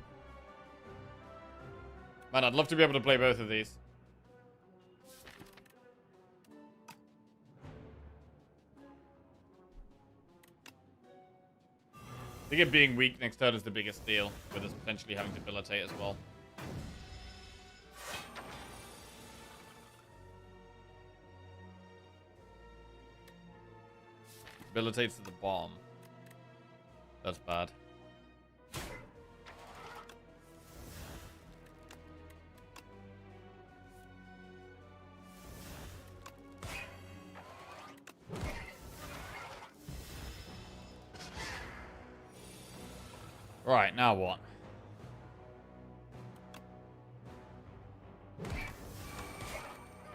Man, I'd love to be able to play both of these. I think it being weak next turn is the biggest deal, with us potentially having Debilitate as well. Debilitates to the bomb. That's bad. Right, now what?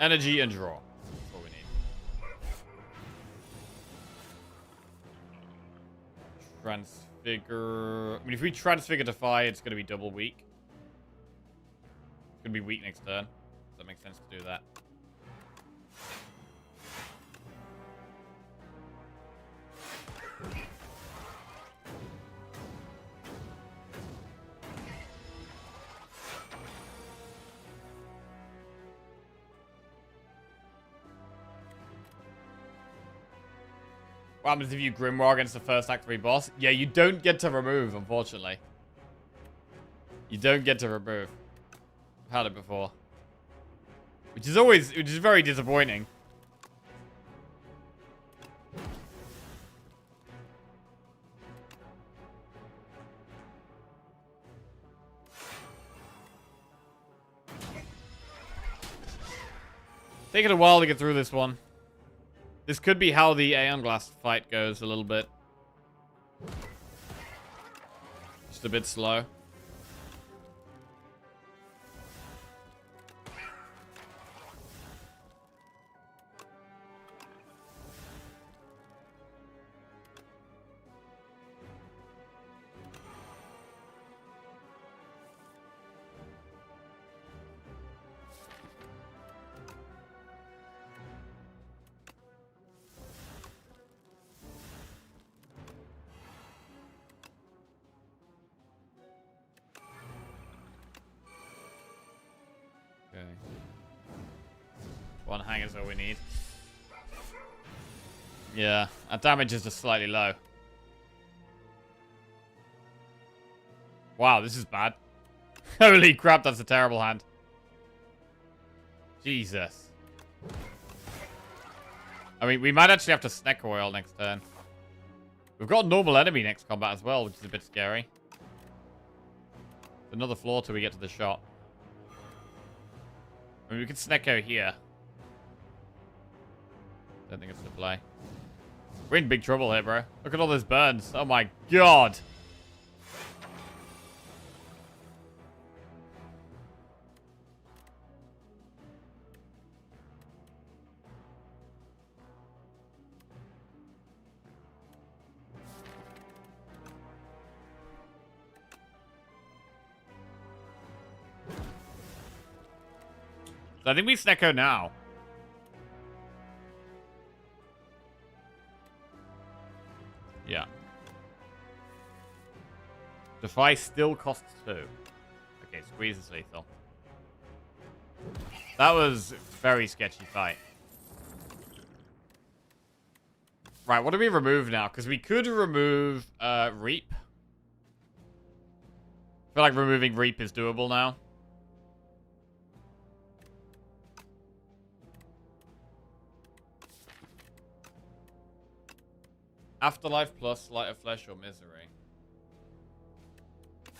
Energy and draw. That's what we need. Transfigure. I mean, if we transfigure Defy, it's going to be double weak. It's going to be weak next turn. Does that make sense to do that? What happens if you Grimoire against the first Act 3 boss? Yeah, you don't get to remove, unfortunately. You don't get to remove. I've had it before. Which is very disappointing. Taking a while to get through this one. This could be how the Aeon Glass fight goes a little bit. Just a bit slow. Okay. One hanger's all we need. Yeah, our damage is just slightly low. Wow, this is bad. Holy crap, that's a terrible hand. Jesus. I mean, we might actually have to snack oil next turn. We've got a normal enemy next combat as well, which is a bit scary. Another floor till we get to the shop. I mean, we can Snecko here. Don't think it's the play. We're in big trouble here, bro. Look at all those burns. Oh my god. So I think we Snecko now. Yeah. Defy still costs 2. Okay, squeeze is lethal. That was a very sketchy fight. Right, what do we remove now? Because we could remove Reap. I feel like removing Reap is doable now. Afterlife plus Sleight of Flesh or Misery.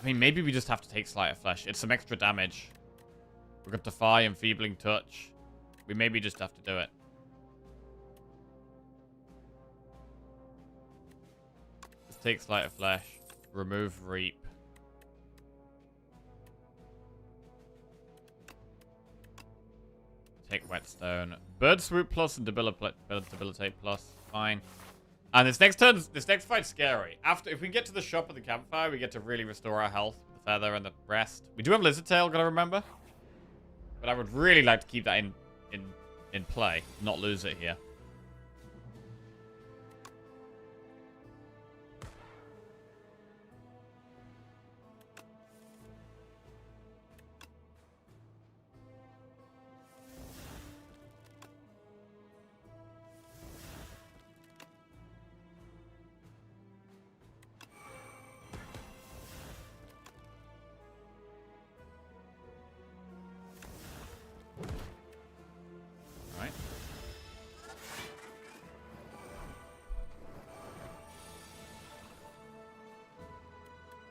I mean, maybe we just have to take Sleight of Flesh. It's some extra damage. We've got Defy, Enfeebling Touch. We maybe just have to do it. Let's take Sleight of Flesh. Remove Reap. Take Whetstone. Bird Swoop plus and Debilitate plus. Fine. And this next fight's scary. If we get to the shop at the campfire, we get to really restore our health with the feather and the rest. We do have Lizard Tail, gotta remember. But I would really like to keep that in play, not lose it here.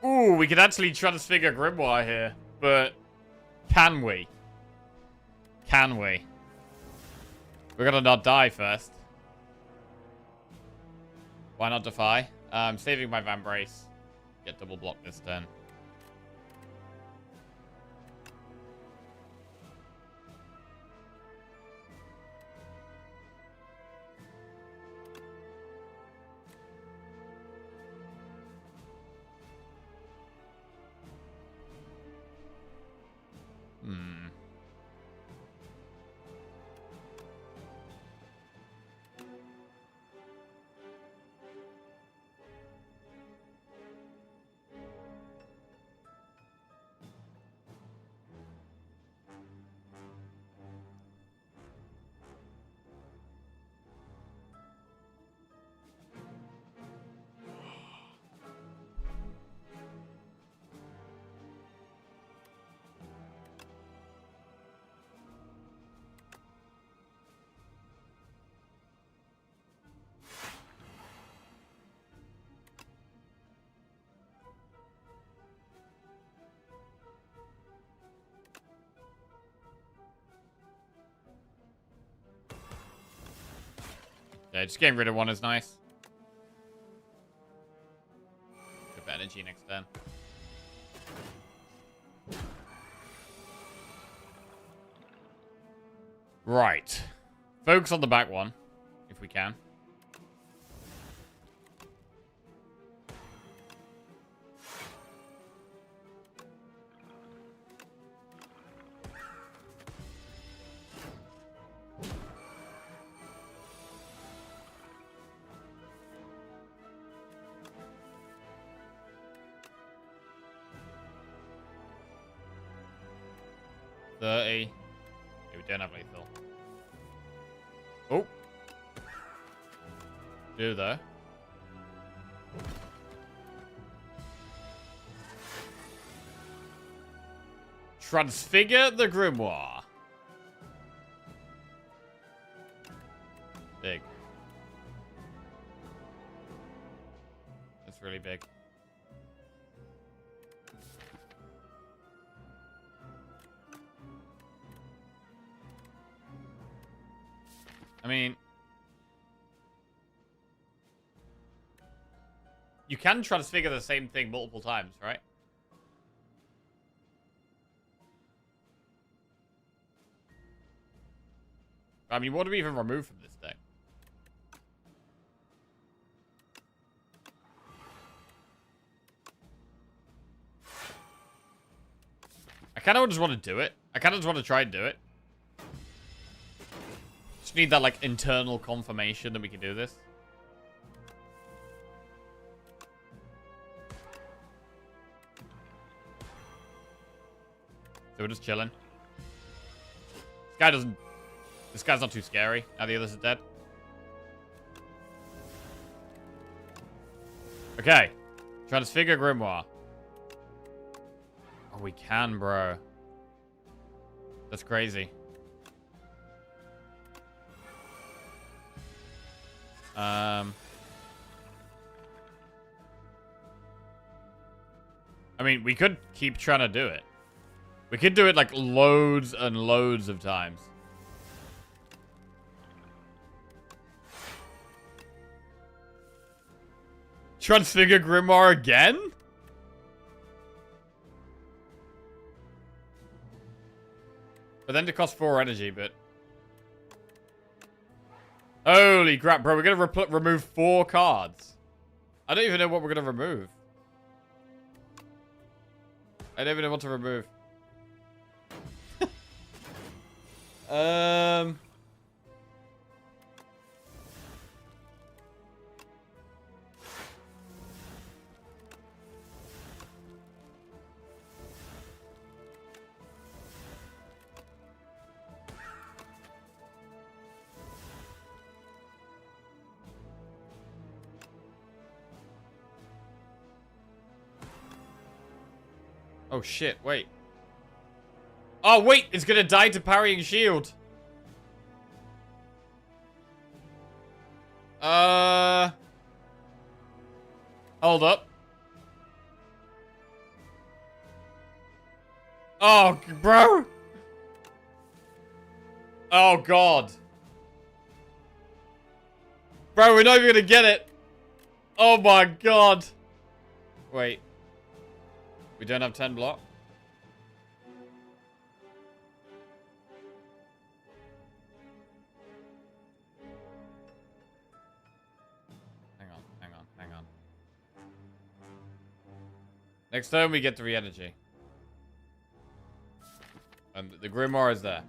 Ooh, we could actually transfigure Grimoire here, but can we? Can we? We're gonna not die first. Why not Defy? I'm saving my Van Brace. Get double blocked this turn. Yeah, just getting rid of one is nice. Good energy next turn. Right. Focus on the back one, if we can. Yeah, we don't have lethal. Oh. Do though. Transfigure the Grimoire. Big. That's really big. I mean, you can transfigure the same thing multiple times, right? I mean, what do we even remove from this deck? I kind of just want to do it. I kind of just want to try and do it. Just need that, like, internal confirmation that we can do this. So we're just chilling. This guy's not too scary. Now the others are dead. Okay. Transfigure Grimoire. Oh, we can, bro. That's crazy. I mean, we could keep trying to do it. We could do it like loads and loads of times. Transfigure Grimoire again? But then it costs 4 energy, but... Holy crap, bro. We're going to remove 4 cards. I don't even know what we're going to remove. I don't even know what to remove. Oh, shit. Wait. Oh, wait. It's going to die to parrying shield. Hold up. Oh, bro. Oh, God. Bro, we're not even going to get it. Oh, my God. Wait. We don't have 10 block? Hang on. Next turn we get 3 energy. And the Grimoire is there.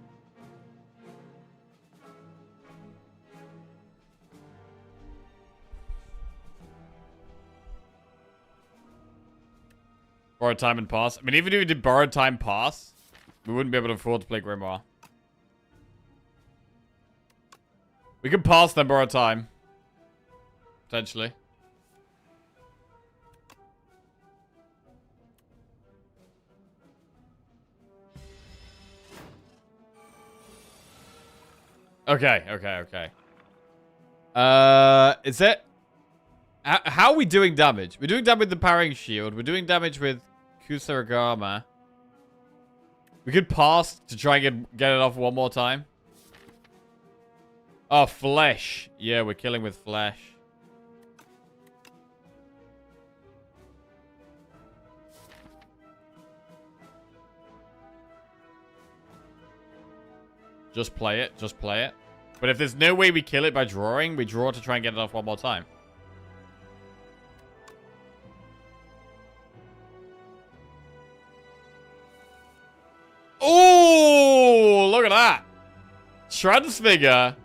Borrowed time and pass. I mean, even if we did borrowed time pass, we wouldn't be able to afford to play Grimoire. We could pass then borrow time. Potentially. Okay. Is it? How are we doing damage? We're doing damage with the parrying shield. We're doing damage with Kusarigama. We could pass to try and get it off one more time. Oh, flesh. Yeah, we're killing with flesh. Just play it. Just play it. But if there's no way we kill it by drawing, we draw to try and get it off one more time. Oh, look at that. Transfigure.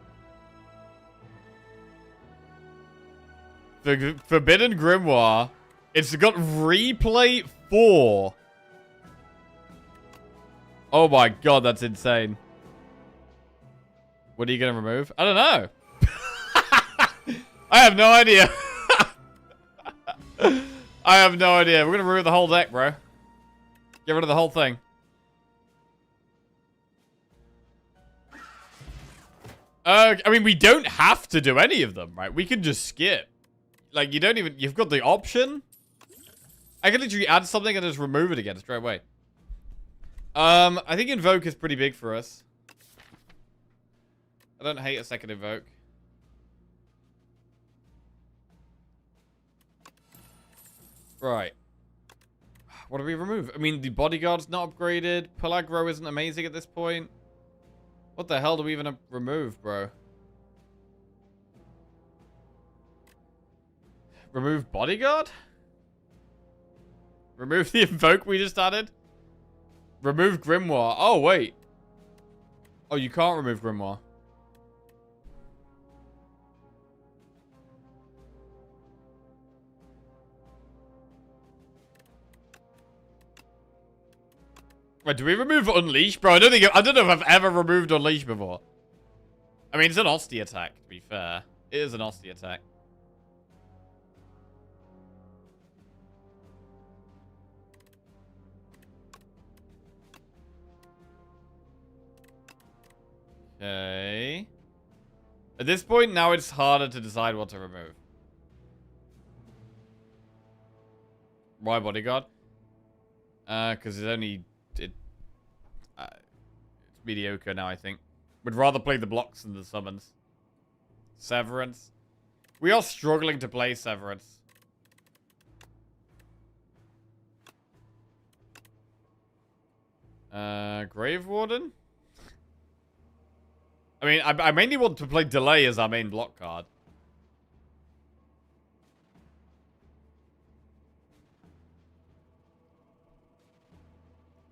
Forbidden Grimoire. It's got replay 4. Oh my god, that's insane. What are you going to remove? I don't know. I have no idea. I have no idea. We're going to remove the whole deck, bro. Get rid of the whole thing. I mean, we don't have to do any of them, right? We can just skip. Like, you don't even... You've got the option. I can literally add something and just remove it again straight away. I think Invoke is pretty big for us. I don't hate a second Invoke. Right. What do we remove? I mean, the Bodyguard's not upgraded. Pelagro isn't amazing at this point. What the hell do we even remove, bro? Remove Bodyguard? Remove the Invoke we just added? Remove Grimoire. Oh, wait. Oh, you can't remove Grimoire. Wait, do we remove Unleash? Bro, I don't know if I've ever removed Unleash before. I mean, it's an Osty attack, to be fair. It is an Osty attack. Okay. At this point, now it's harder to decide what to remove. Why Bodyguard? Because it's only... it's mediocre now, I think. Would rather play the blocks than the summons. Severance. We are struggling to play Severance. Grave Warden? I mean, I mainly want to play Delay as our main block card.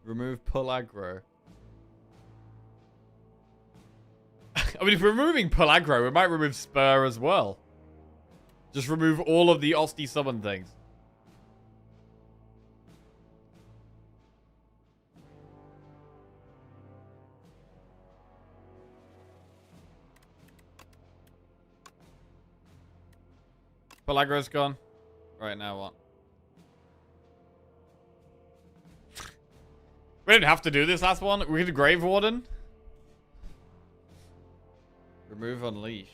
Remove Pull Aggro. I mean, if we're removing Pull Aggro, we might remove Spur as well. Just remove all of the Osty summon things. Pull Aggro's gone. Right, now what? We didn't have to do this last one. We could Grave Warden. Remove Unleash.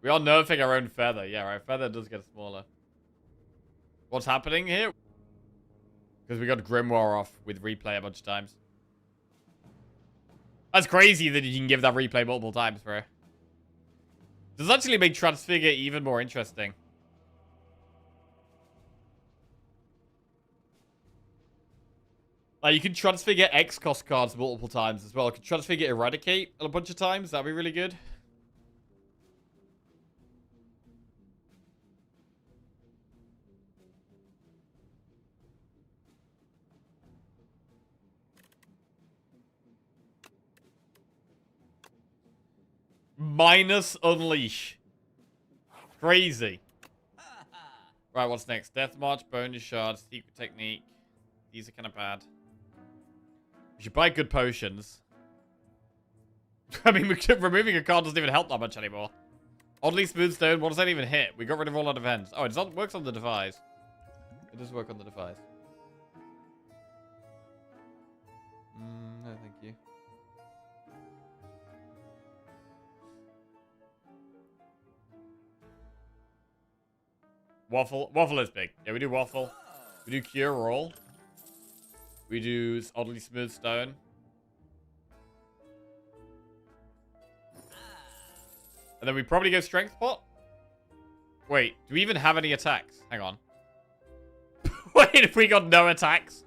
We are nerfing our own Feather. Yeah, right. Feather does get smaller. What's happening here? Because we got Grimoire off with replay a bunch of times. That's crazy that you can give that replay multiple times, bro. Does actually make Transfigure even more interesting. Like, you can Transfigure X-Cost cards multiple times as well. You can Transfigure Eradicate a bunch of times. That'd be really good. Minus Unleash. Crazy. Right, what's next? Death March, Bonus Shards, Secret Technique. These are kind of bad. We should buy good potions. I mean, removing a card doesn't even help that much anymore. Oddly Smooth Stone, what does that even hit? We got rid of all our defense. Oh, it works on the device. It does work on the device. No, thank you. Waffle is big. Yeah, we do Waffle. We do Cure Roll. We do Oddly Smooth Stone. And then we probably go Strength Pot. Wait, do we even have any attacks? Hang on. Wait, if we got no attacks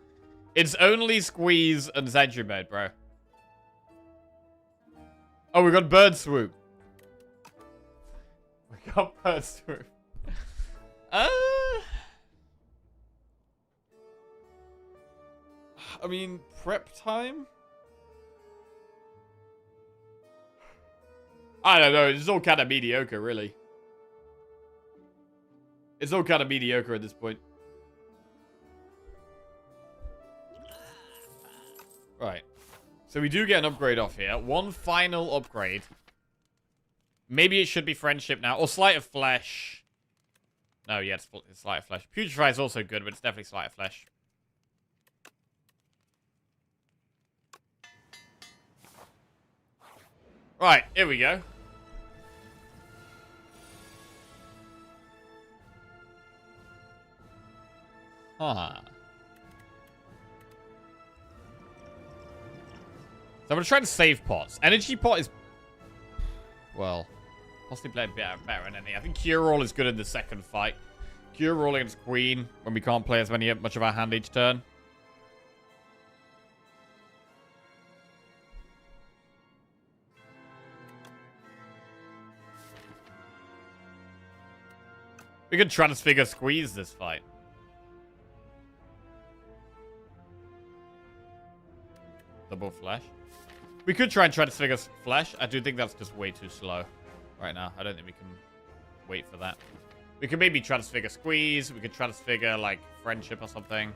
It's only Squeeze and Sentry Mode, bro. Oh, we got Bird Swoop. We got Bird Swoop. I mean, prep time? I don't know. It's all kind of mediocre, really. It's all kind of mediocre at this point. Right. So we do get an upgrade off here. One final upgrade. Maybe it should be Friendship now. Or Sleight of Flesh. No, yeah, it's Sleight of Flesh. Putrefy is also good, but it's definitely Sleight of Flesh. Right, here we go. Huh. So I'm going to try to save pots. Energy pot is... Well, possibly play a bit better than anything. I think Cure All is good in the second fight. Cure All against Queen when we can't play as much of our hand each turn. We could Transfigure Squeeze this fight. Double Flesh. We could try and Transfigure Flesh. I do think that's just way too slow right now. I don't think we can wait for that. We could maybe Transfigure Squeeze. We could Transfigure, like, Friendship or something.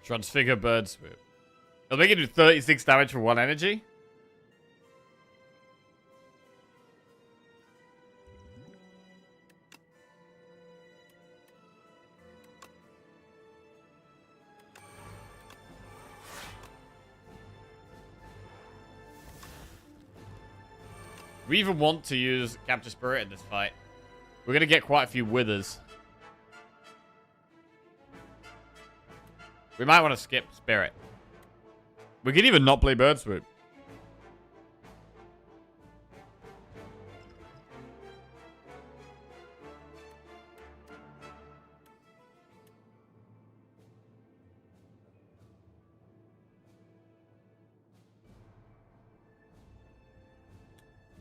Transfigure Bird Swoop. It'll make it do 36 damage for 1 energy. We even want to use Capture Spirit in this fight. We're going to get quite a few withers. We might want to skip Spirit. We could even not play Bird Swoop.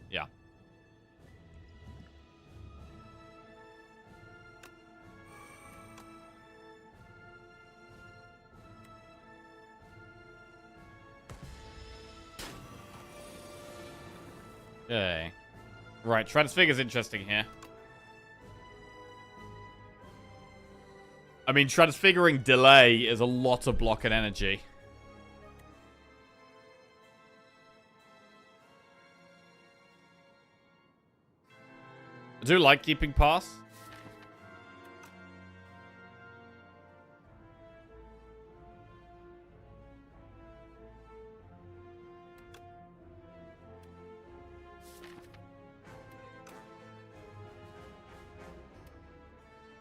Yeah. Okay. Right, Transfigure's interesting here. I mean, Transfiguring Delay is a lot of block and energy. I do like keeping pass.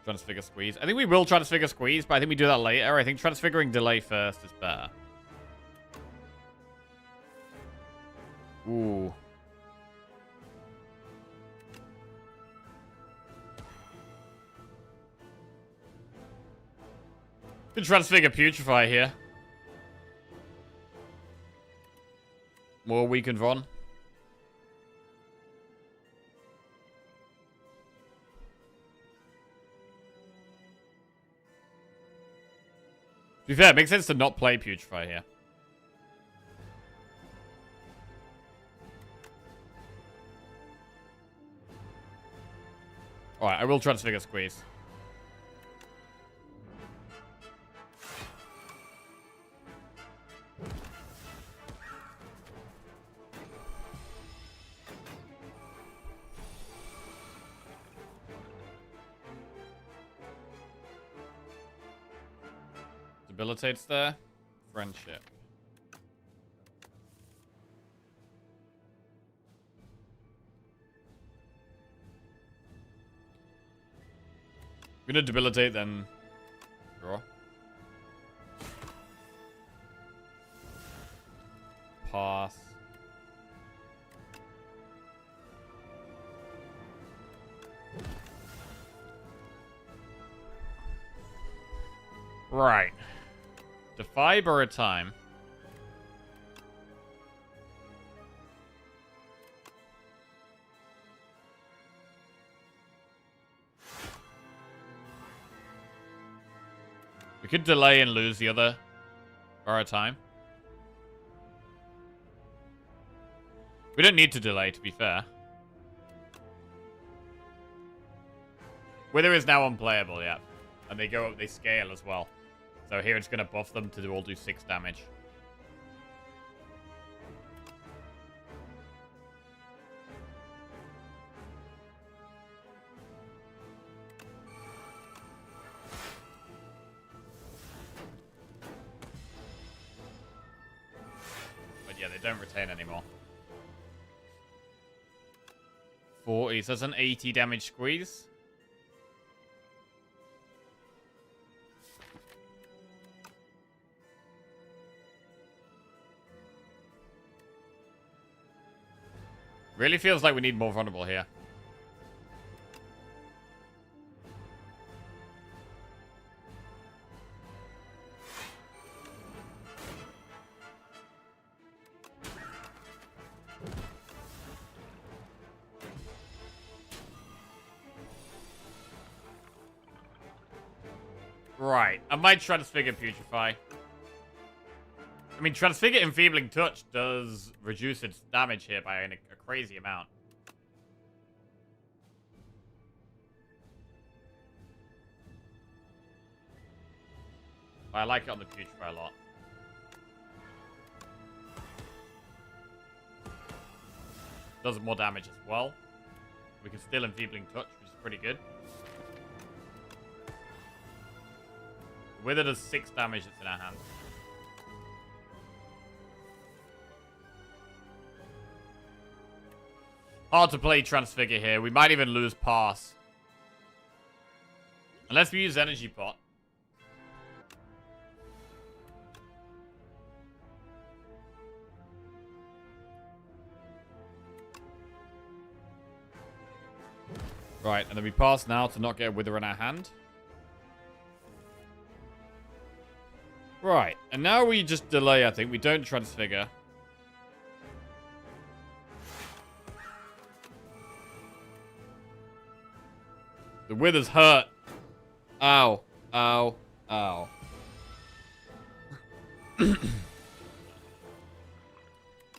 Transfigure Squeeze. I think we will Transfigure Squeeze, but I think we do that later. I think Transfiguring Delay first is better. Ooh. Could Transfigure Putrefy here. More weakened Von. To be fair, it makes sense to not play Putrefy here. Alright, I will Transfigure Squeeze. Debilitates there. Friendship. I'm gonna debilitate, then draw. pass. Right. Defy a time. We could delay and lose the other for a time. We don't need to delay, to be fair. Wither is now unplayable, yeah. And they go up, they scale as well. So here it's going to buff them to all do 6 damage. But yeah, they don't retain anymore. 40, so that's an 80 damage squeeze. Really feels like we need more vulnerable here. Right. I might transfigure Putrefy. I mean, Transfigure Enfeebling Touch does reduce its damage here by a crazy amount. But I like it on the Putrefy a lot. Does more damage as well. We can still Enfeebling Touch, which is pretty good. Wither does 6 damage that's in our hands. Hard to play Transfigure here. We might even lose Pass. Unless we use Energy Pot. Right, and then we pass now to not get a Wither in our hand. Right, and now we just delay, I think. We don't Transfigure. The Wither's hurt. Ow. Ow. Ow.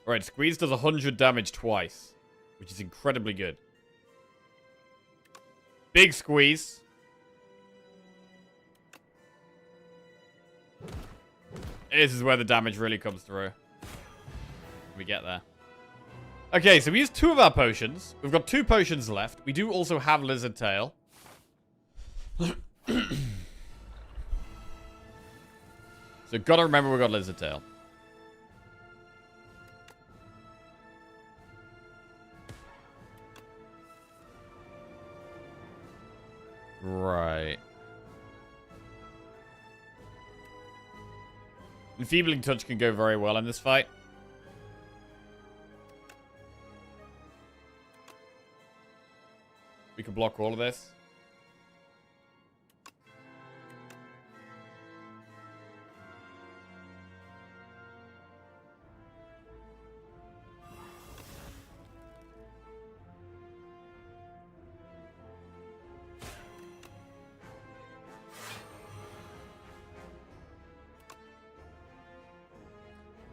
Alright, Squeeze does 100 damage twice, which is incredibly good. Big Squeeze. This is where the damage really comes through. We get there. Okay, so we used 2 of our potions. We've got 2 potions left. We do also have Lizard Tail. So gotta remember we got Lizard Tail. Right. Enfeebling Touch can go very well in this fight. We can block all of this.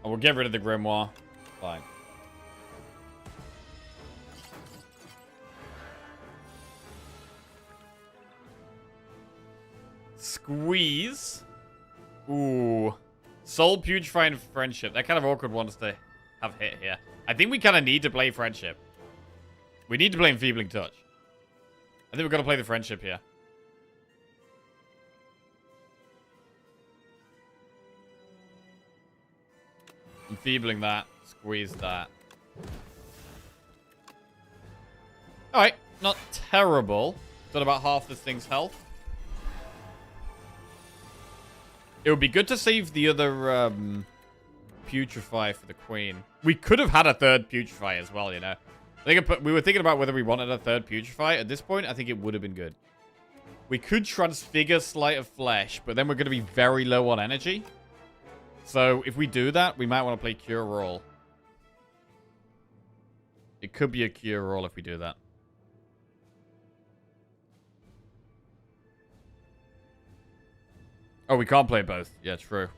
Oh, we'll get rid of the Grimoire. Fine. Squeeze. Ooh. Soul, Putrefy, and Friendship. They're kind of awkward ones to have hit here. I think we kind of need to play Friendship. We need to play Enfeebling Touch. I think we've got to play the Friendship here. Enfeebling that. Squeeze that. Alright. Not terrible. Done about half this thing's health. It would be good to save the other Putrefy for the queen. We could have had a third Putrefy as well, you know. We were thinking about whether we wanted a third Putrefy. At this point, I think it would have been good. We could transfigure Sleight of Flesh, but then we're going to be very low on energy. So if we do that, we might want to play Cure All. It could be a Cure All if we do that. Oh, we can't play both. Yeah, true.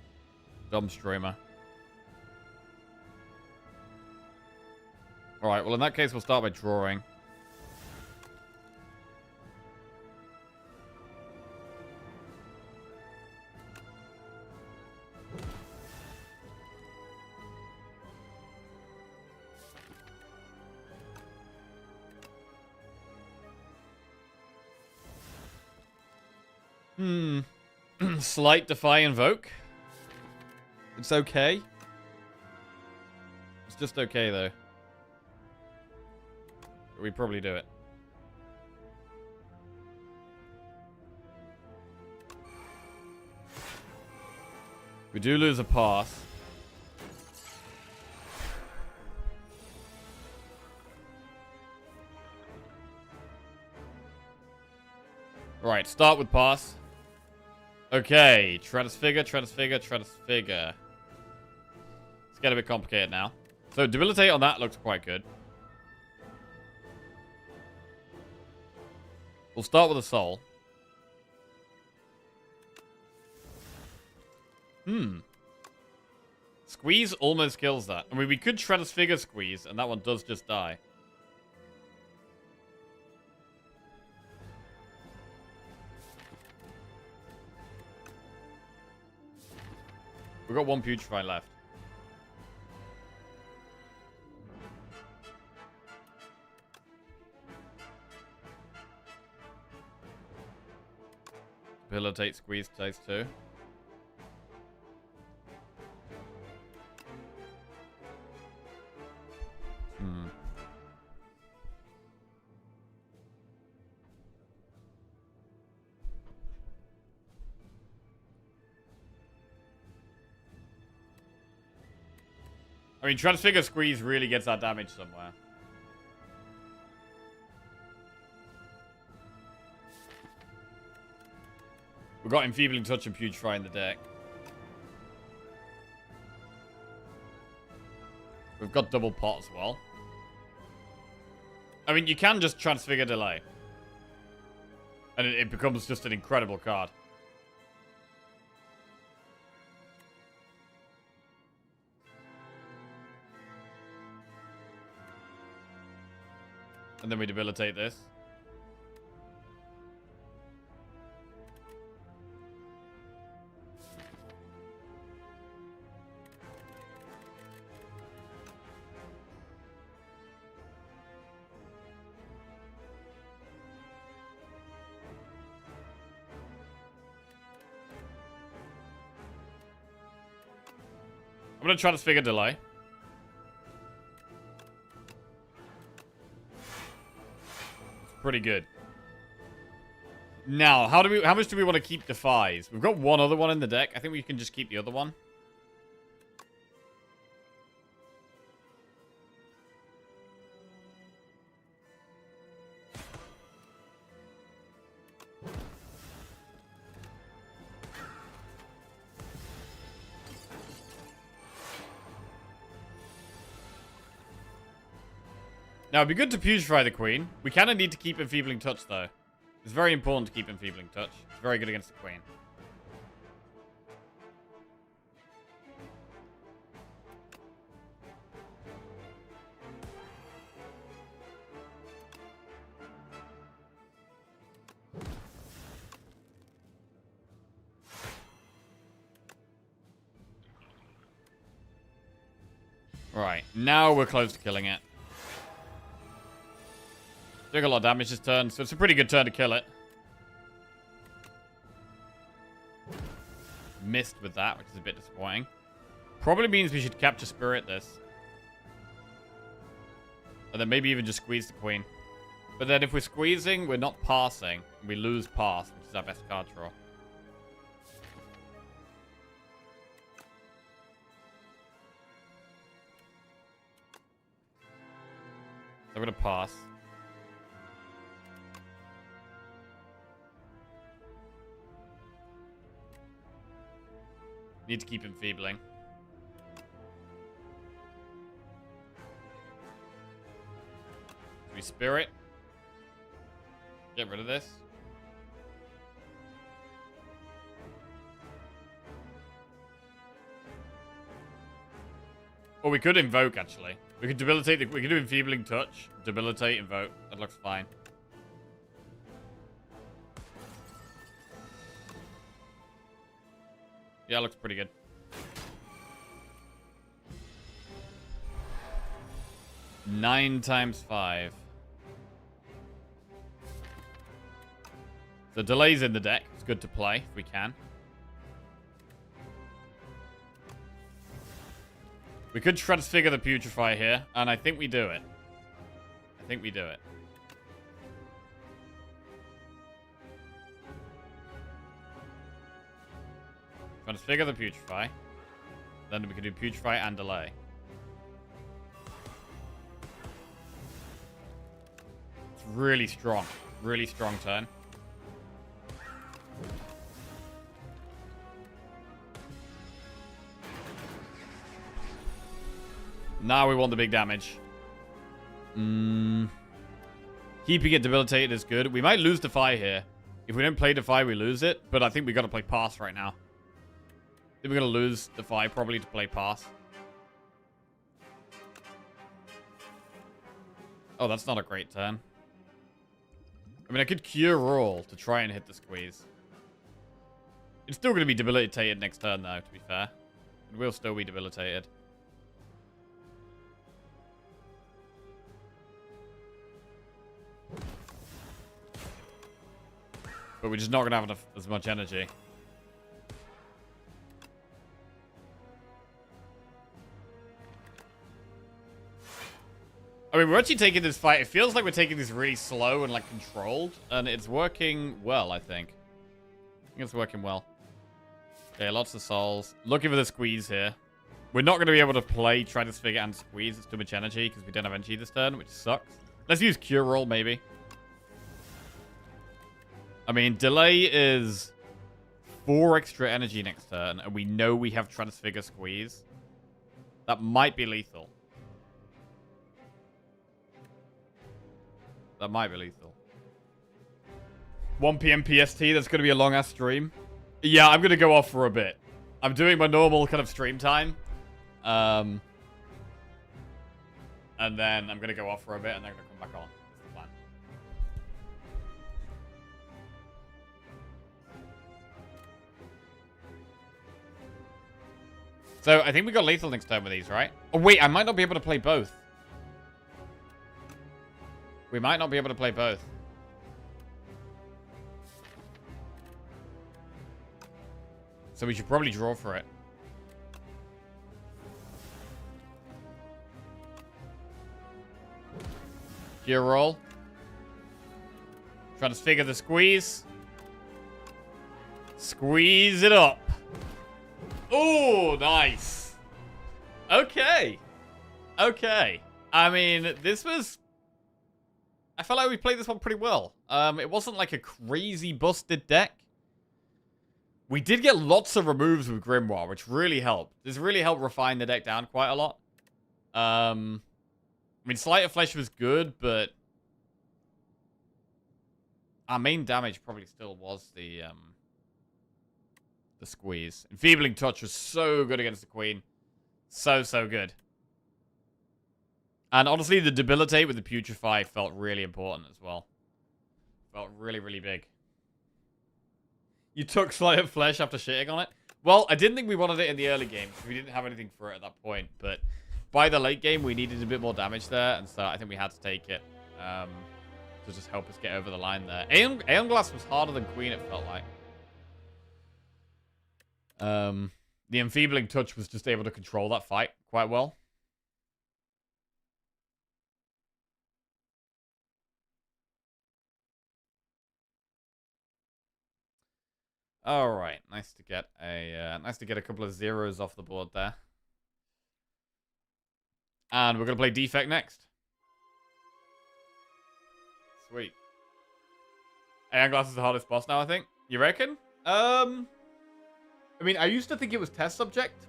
Dumb streamer. Alright, well in that case we'll start by drawing. Slight Defy Invoke. It's okay. It's just okay, though. We probably do it. We do lose a pass. Right, start with pass. Okay, transfigure. It's getting a bit complicated now. So, debilitate on that looks quite good. We'll start with a soul. Squeeze almost kills that. I mean, we could transfigure Squeeze, and that one does just die. We've got one Putrefy left. Debilitate, Squeeze takes 2. I mean, Transfigure Squeeze really gets that damage somewhere. We've got Enfeebling Touch and Putrefy in the deck. We've got Double Pot as well. I mean, you can just Transfigure Delay. And it becomes just an incredible card. And then we debilitate this. I'm going to try to figure delay. Pretty good. Now, how much do we want to keep Defies? We've got one other one in the deck. I think we can just keep the other one. Now, it'd be good to Putrefy the Queen. We kind of need to keep Enfeebling Touch, though. It's very important to keep Enfeebling Touch. It's very good against the Queen. Right, now we're close to killing it. Doing a lot of damage this turn, so it's a pretty good turn to kill it. Missed with that, which is a bit disappointing. Probably means we should Capture Spirit this. And then maybe even just squeeze the Queen. But then if we're squeezing, we're not passing. We lose pass, which is our best card draw. I'm going to pass. Need to keep enfeebling. We spirit. Get rid of this. Or we could invoke, actually. We could debilitate we could do enfeebling touch, debilitate, invoke. That looks fine. Yeah, looks pretty good. Nine times 5. The delay's in the deck. It's good to play if we can. We could transfigure the Putrefy here, and I think we do it. I think we do it. Transfigure the Putrefy. Then we can do Putrefy and delay. It's really strong. Really strong turn. Now we want the big damage. Keeping it debilitated is good. We might lose Defy here. If we don't play Defy, we lose it. But I think we got to play Pass right now. I think we're going to lose Defy probably to play Pass. Oh, that's not a great turn. I mean, I could Cure Roll to try and hit the squeeze. It's still going to be debilitated next turn, though, to be fair. It will still be debilitated. But we're just not going to have as much energy. I mean, we're actually taking this fight. It feels like we're taking this really slow and, like, controlled. And it's working well, I think. I think it's working well. Okay, lots of souls. Looking for the squeeze here. We're not going to be able to play Transfigure and Squeeze. It's too much energy because we don't have energy this turn, which sucks. Let's use Cure Roll, maybe. I mean, delay is 4 extra energy next turn, and we know we have Transfigure Squeeze. That might be lethal. That might be lethal. 1 PM PST, that's going to be a long-ass stream. Yeah, I'm going to go off for a bit. I'm doing my normal kind of stream time. And then I'm going to go off for a bit, and then I'm going to come back on. That's the plan. So, I think we got lethal next turn with these, right? Oh, wait, I might not be able to play both. We might not be able to play both. So we should probably draw for it. Gear roll. Transfigure the squeeze. Squeeze it up. Oh, nice. Okay. Okay. I mean, this was... I felt like we played this one pretty well. It wasn't like a crazy busted deck. We did get lots of removes with Grimoire, which really helped. This really helped refine the deck down quite a lot. I mean, Sleight of Flesh was good, but... our main damage probably still was the squeeze. Enfeebling Touch was so good against the Queen. So, so good. And honestly, the Debilitate with the Putrefy felt really important as well. Felt really, really big. You took Sleight of Flesh after shitting on it? Well, I didn't think we wanted it in the early game, because we didn't have anything for it at that point. But by the late game, we needed a bit more damage there, and so I think we had to take it to just help us get over the line there. Aeon Glass was harder than Queen, it felt like. The Enfeebling Touch was just able to control that fight quite well. All right, nice to get a couple of zeros off the board there. And we're gonna play Defect next. Sweet. Iron Glass is the hardest boss now, I think. You reckon? I mean, I used to think it was test subject.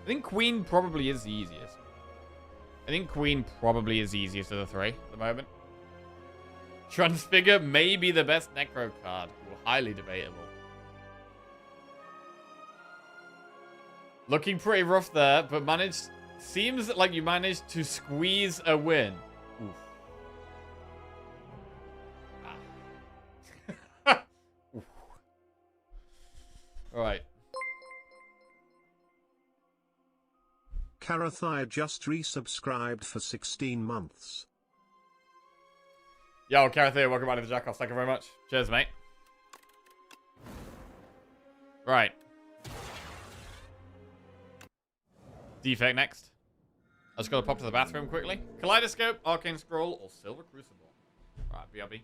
I think Queen probably is the easiest. I think Queen probably is the easiest of the three at the moment. Transfigure may be the best Necro card. Ooh, highly debatable. Looking pretty rough there, but seems like you managed to squeeze a win. Oof. Ah. Oof. All right. Karathia just resubscribed for 16 months. Yo, Karathia, welcome back to the Jackoffs. Thank you very much. Cheers, mate. Right. Defect next. I just gotta pop to the bathroom quickly. Kaleidoscope, Arcane Scroll, or Silver Crucible. Alright, BRB.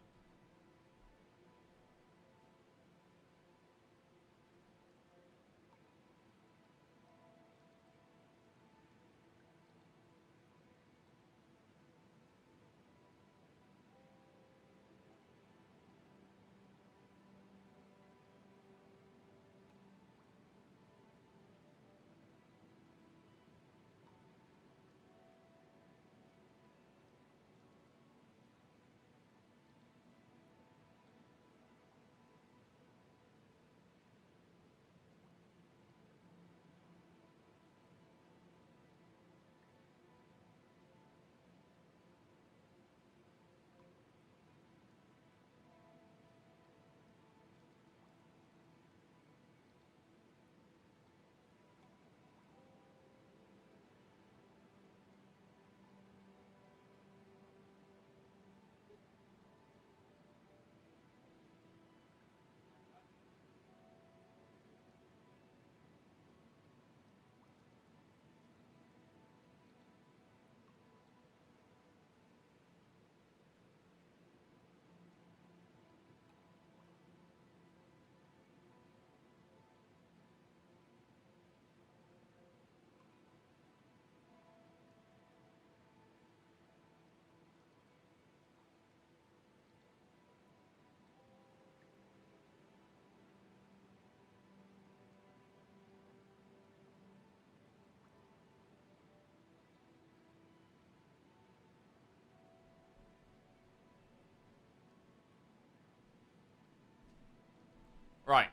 Right.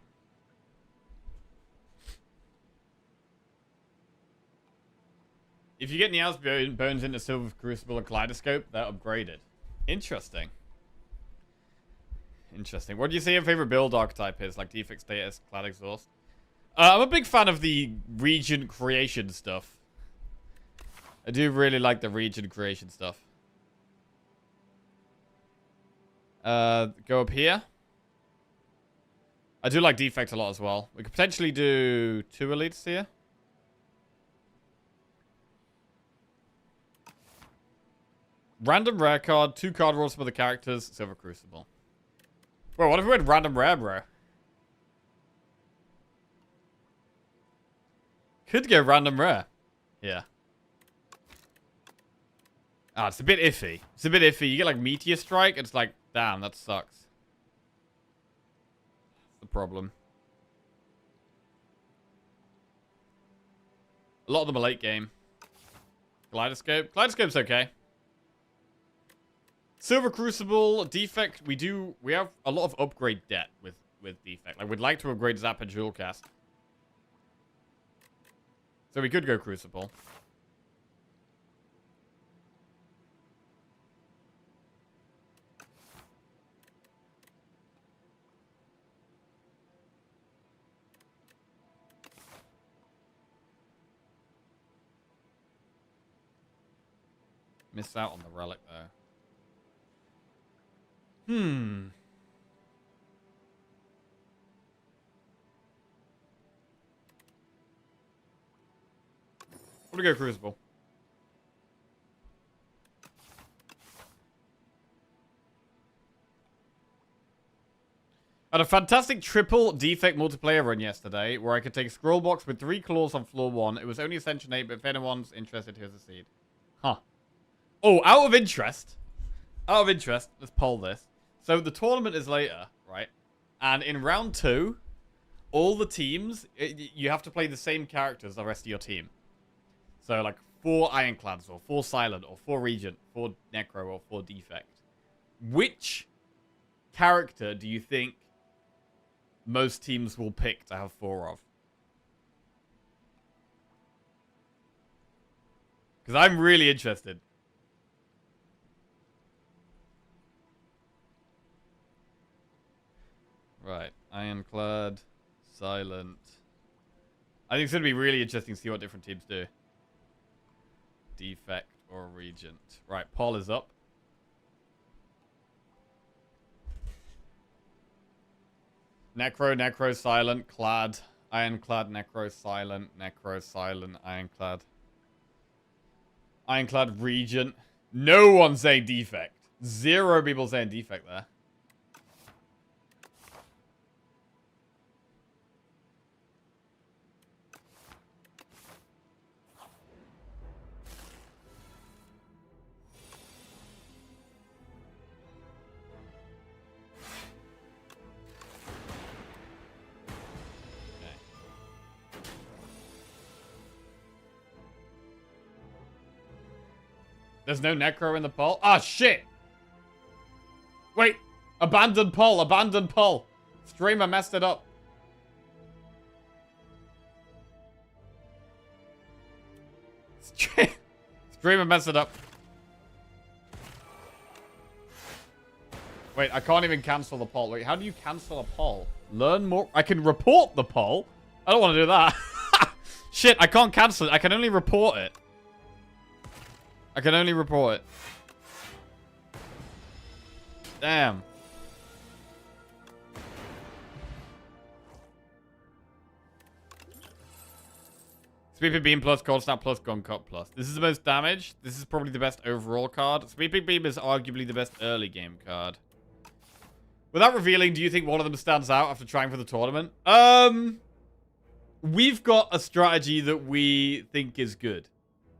If you get Nia's bones into Silver Crucible and Kaleidoscope, they're upgraded. Interesting. Interesting. What do you say your favorite build archetype is? Like Defect Status, Cloud Exhaust? I'm a big fan of the region creation stuff. I do really like the region creation stuff. Go up here. I do like Defect a lot as well. We could potentially do 2 elites here. Random rare card, 2 card rolls for the characters, Silver Crucible. Bro, what if we went random rare, bro? Could go random rare. Yeah. Ah, it's a bit iffy. It's a bit iffy. You get like Meteor Strike, it's like, damn, that sucks. That's the problem. A lot of them are late game. Kaleidoscope. Kaleidoscope's okay. Silver Crucible, Defect, we have a lot of upgrade debt with Defect. Like, we'd like to upgrade Zappa Jewel Cast. So we could go Crucible. Miss out on the relic, though. I'm gonna go Crucible. I had a fantastic triple Defect multiplayer run yesterday where I could take Scroll Box with 3 claws on floor 1. It was only Ascension 8, but if anyone's interested, here's a seed. Huh. Oh, out of interest. Out of interest, let's poll this. So the tournament is later, right? And in round 2, all the teams, you have to play the same characters as the rest of your team. So like 4 Ironclads, or 4 Silent, or 4 Regent, 4 Necro, or 4 Defect. Which character do you think most teams will pick to have 4 of? Because I'm really interested. Right. Ironclad, Silent. I think it's going to be really interesting to see what different teams do. Defect or Regent. Right, Paul is up. Necro, Silent, Clad. Ironclad, Necro, Silent, Ironclad. Ironclad, Regent. No one saying Defect. 0 people saying Defect there. There's no Necro in the poll? Ah, shit! Wait! Abandoned poll, abandoned poll! Streamer messed it up. Streamer messed it up. Wait, I can't even cancel the poll. Wait, how do you cancel a poll? Learn more. I can report the poll. I don't want to do that. Shit, I can't cancel it. I can only report it. I can only report it. Damn. Sweeping Beam plus, Cold Snap plus, Gun Cut plus. This is the most damage. This is probably the best overall card. Sweeping Beam is arguably the best early game card. Without revealing, do you think one of them stands out after trying for the tournament? We've got a strategy that we think is good.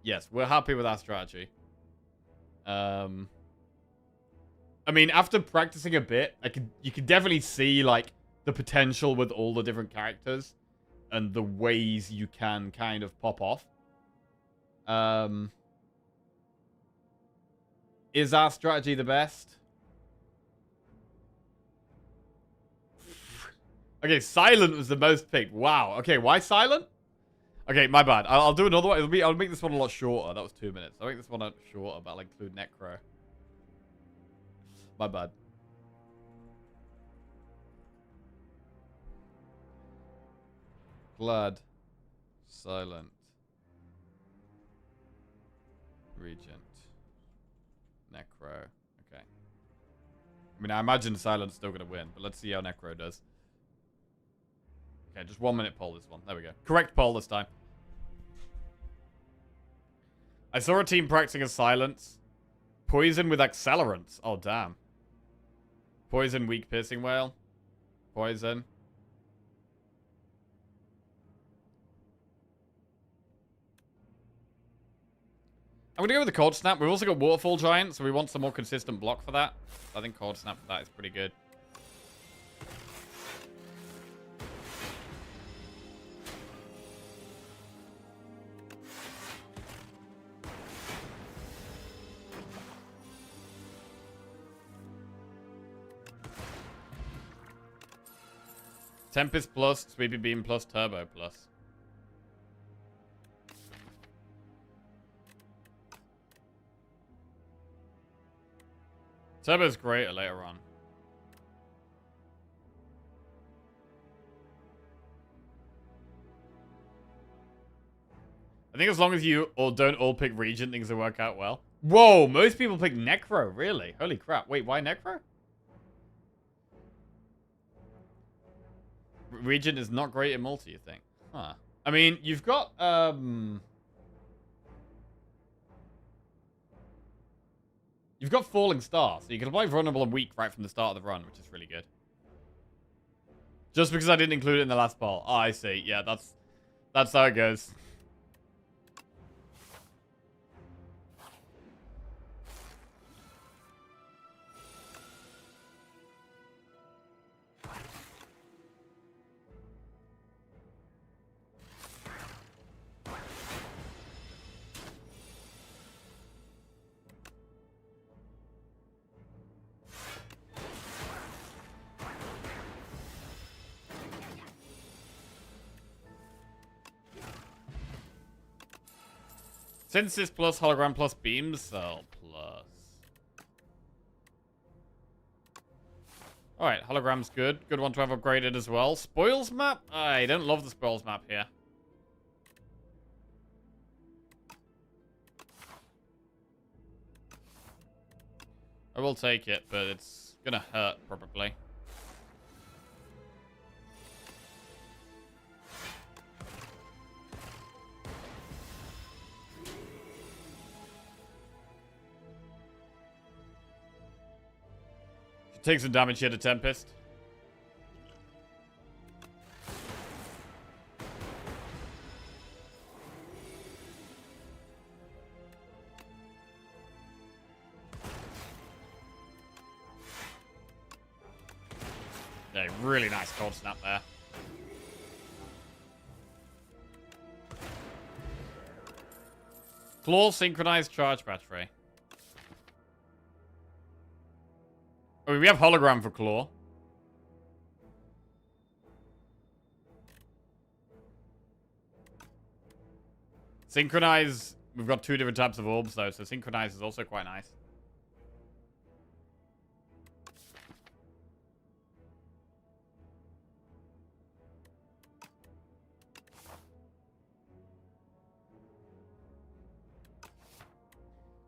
Yes, we're happy with our strategy. I mean, after practicing a bit, you can definitely see like the potential with all the different characters and the ways you can kind of pop off. Is our strategy the best? Okay, Silent was the most picked. Wow. Okay, why Silent? Okay, my bad. I'll do another one. I'll make this one a lot shorter. That was 2 minutes. I'll make this one a lot shorter, but I'll include Necro. My bad. Glad. Silent. Regent. Necro. Okay. I mean, I imagine Silent's still going to win, but let's see how Necro does. Okay, just 1 minute poll this one. There we go. Correct poll this time. I saw a team practicing a Silence. Poison with accelerants. Oh, damn. Poison, weak piercing whale. Poison. I'm going to go with the Cold Snap. We've also got Waterfall Giant, so we want some more consistent block for that. I think Cold Snap for that is pretty good. Tempest plus, Sweeping Beam plus, Turbo plus. Turbo's great later on. I think as long as you don't all pick Regent, things will work out well. Whoa, most people pick Necro, really? Holy crap. Wait, why Necro? Regent is not great in multi, you think? Huh. I mean, you've got, you've got Falling Star, so you can apply Vulnerable and Weak right from the start of the run, which is really good. Just because I didn't include it in the last poll. Oh, I see. Yeah, that's how it goes. Synthesis plus, hologram plus, beam cell plus. Alright, hologram's good. Good one to have upgraded as well. Spoils map? I don't love the spoils map here. I will take it, but it's gonna hurt, probably. Take some damage here to Tempest. Yeah, really nice cold snap there. Claw synchronized charge battery. I mean, we have hologram for Claw. Synchronize. We've got 2 different types of orbs, though, so Synchronize is also quite nice.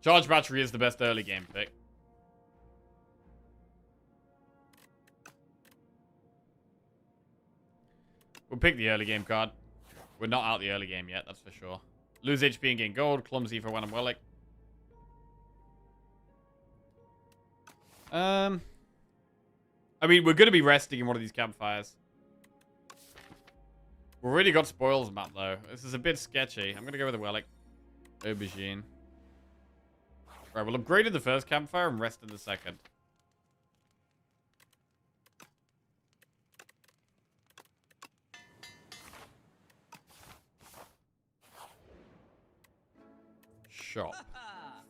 Charge battery is the best early game pick. We'll pick the early game card. We're not out the early game yet, that's for sure. Lose HP and gain gold. Clumsy for when I'm Wellick. I mean, we're going to be resting in one of these campfires. We've already got spoils map, though. This is a bit sketchy. I'm going to go with the Wellick. Aubergine. Right, we'll upgrade in the first campfire and rest in the second. Shop.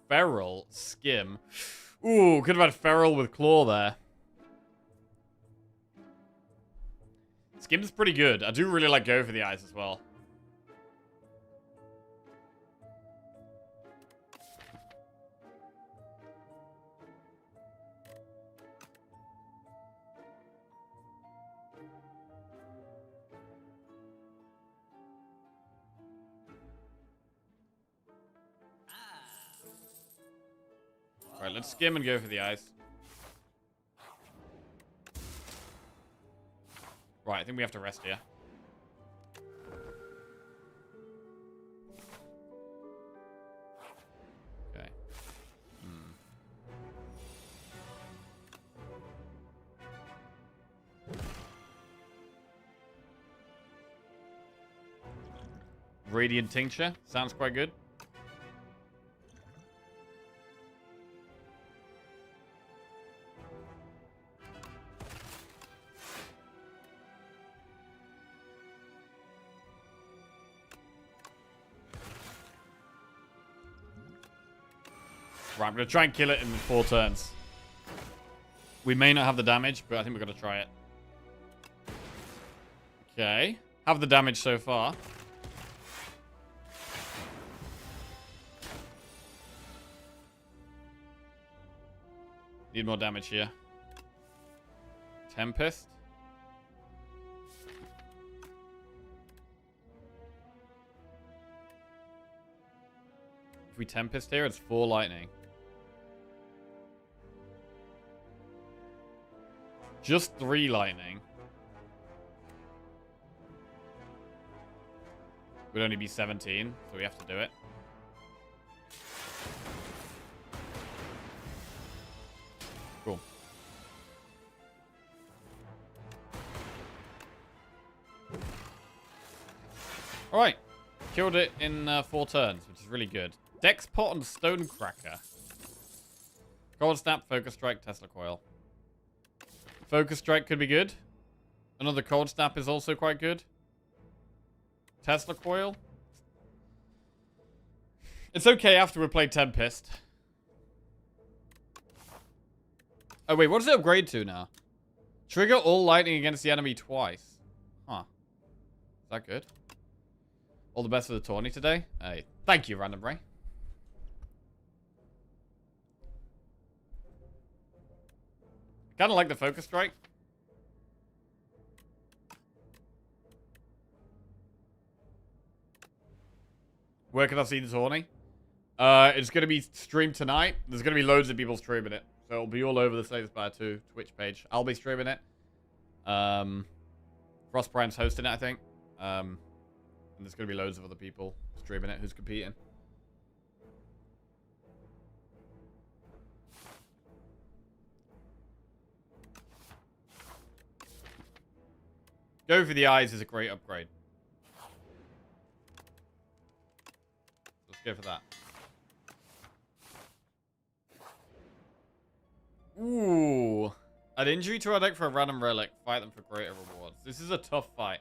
Feral. Skim. Ooh, could have had Feral with Claw there. Skim's pretty good. I do really like Go for the Eyes as well. Alright, let's skim and go for the eyes. Right, I think we have to rest here. Okay. Radiant Tincture. Sounds quite good. Right, I'm going to try and kill it in 4 turns. We may not have the damage, but I think we're going to try it. Okay. Have the damage so far. Need more damage here. Tempest. If we Tempest here, it's 4 lightning. Just 3 lightning. Would only be 17, so we have to do it. Cool. Alright. Killed it in 4 turns, which is really good. Dex Pot and Stonecracker. Cold Snap, Focus Strike, Tesla Coil. Focus Strike could be good. Another Cold Snap is also quite good. Tesla Coil. It's okay after we play Tempest. Oh, wait. What does it upgrade to now? Trigger all lightning against the enemy twice. Huh. Is that good? All the best for the tourney today. Hey, thank you, Random Ray. Kind of like the focus strike. Where can I see this horny? It's going to be streamed tonight. There's going to be loads of people streaming it. So it'll be all over the Slaves by 2 Twitch page. I'll be streaming it. Frost Prime's hosting it, I think. And there's going to be loads of other people streaming it who's competing. Go for the eyes is a great upgrade. Let's go for that. Ooh. Add injury to our deck for a random relic. Fight them for greater rewards. This is a tough fight.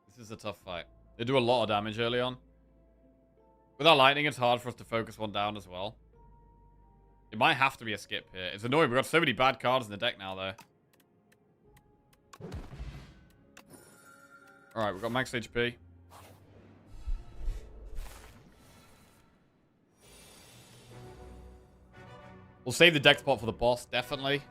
This is a tough fight. They do a lot of damage early on. Without lightning, it's hard for us to focus one down as well. It might have to be a skip here. It's annoying. We've got so many bad cards in the deck now, though. Alright, we've got max HP. We'll save the deck spot for the boss, definitely.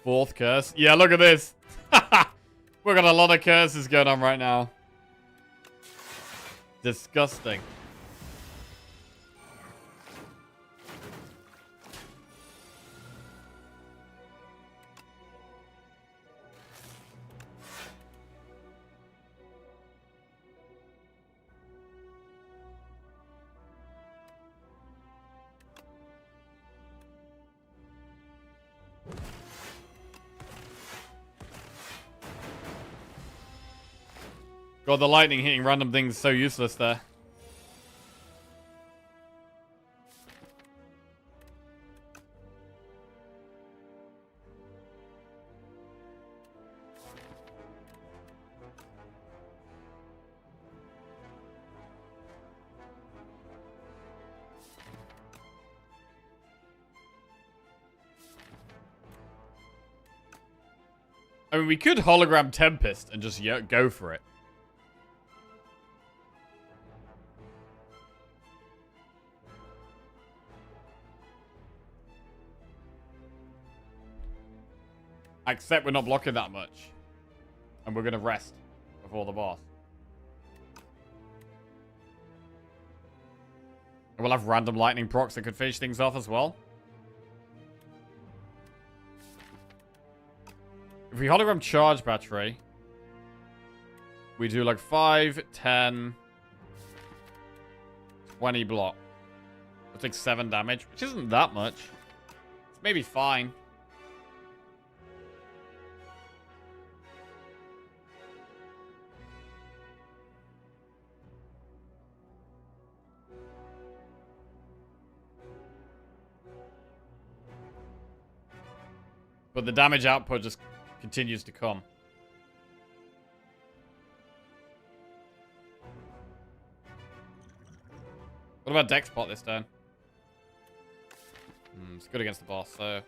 Fourth curse. Yeah, look at this. We've got a lot of curses going on right now. Disgusting. God, the lightning hitting random things is so useless there. I mean, we could hologram Tempest and just go for it. Except we're not blocking that much. And we're going to rest before the boss. And we'll have random lightning procs that could finish things off as well. If we hologram charge battery, we do like 5, 10, 20 block. We'll take 7 damage, which isn't that much. It's maybe fine. But the damage output just continues to come. What about deck spot this turn? It's good against the boss, so...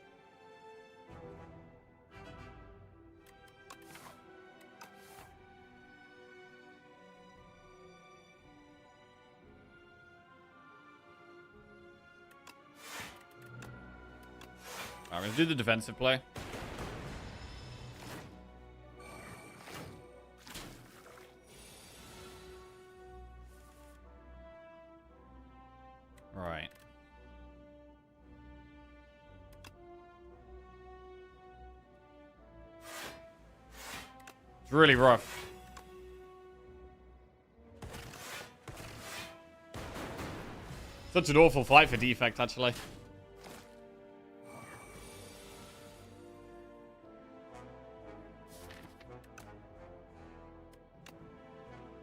Alright, we're gonna do the defensive play. Right. It's really rough. Such an awful fight for defect, actually.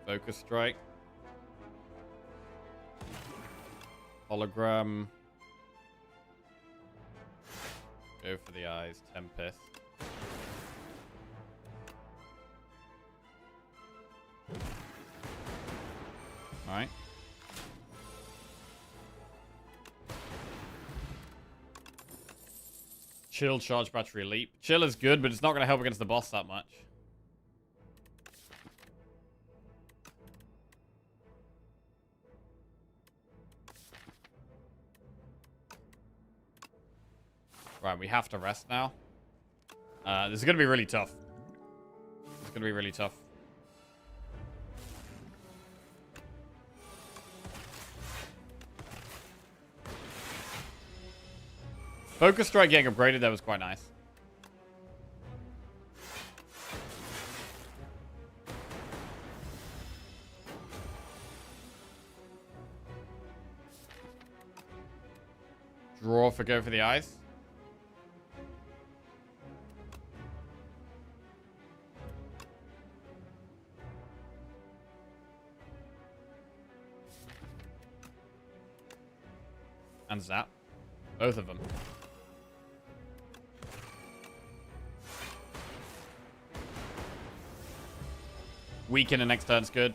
Focus strike. Hologram. Go for the eyes. Tempest. Alright. Chill, charge, battery, leap. Chill is good, but it's not going to help against the boss that much. Right, we have to rest now. This is going to be really tough. It's going to be really tough. Focus Strike getting upgraded, that was quite nice. Draw for go for the eyes. And zap. Both of them. Weaken the next turn's good.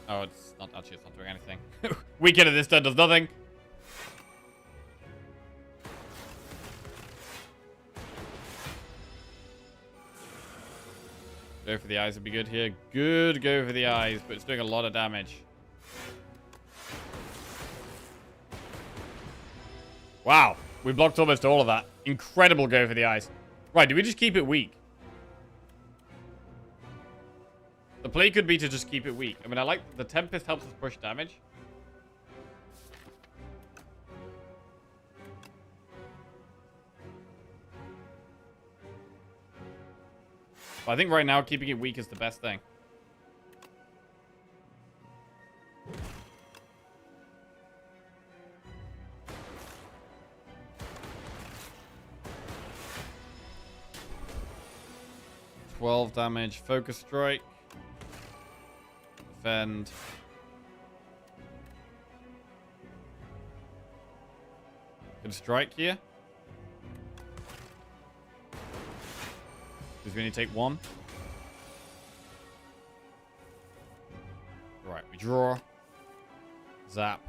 Oh, it's not actually, it's not doing anything. Weaken at this turn does nothing. Go for the eyes would be good here. Good go for the eyes, but it's doing a lot of damage. Wow, we blocked almost all of that. Incredible go for the eyes. Right, do we just keep it weak? The play could be to just keep it weak. I mean, I like the Tempest helps us push damage. But I think right now keeping it weak is the best thing. $12 damage, focus strike. Defend. Good strike here. Because we only take one. Right, we draw. Zap.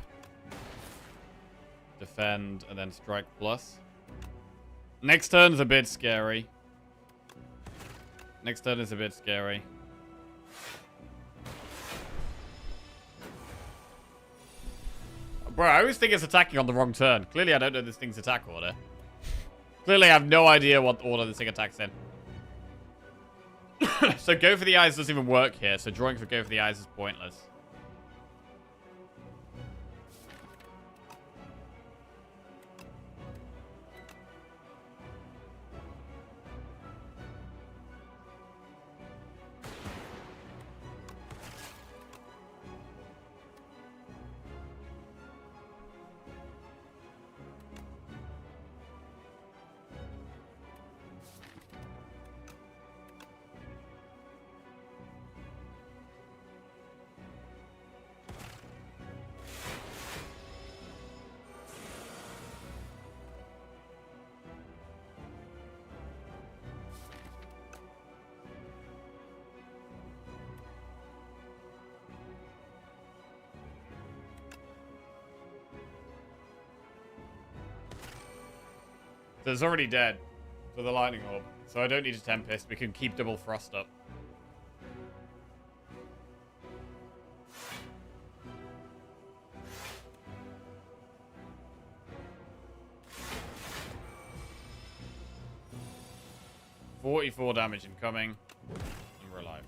Defend, and then strike plus. Next turn's a bit scary. Next turn is a bit scary. Bro, I always think it's attacking on the wrong turn. Clearly, I don't know this thing's attack order. Clearly, I have no idea what order this thing attacks in. So go for the eyes doesn't even work here. So drawing for go for the eyes is pointless. So it's already dead for the lightning orb. So I don't need a Tempest. We can keep double frost up. $44 damage incoming. And we're alive.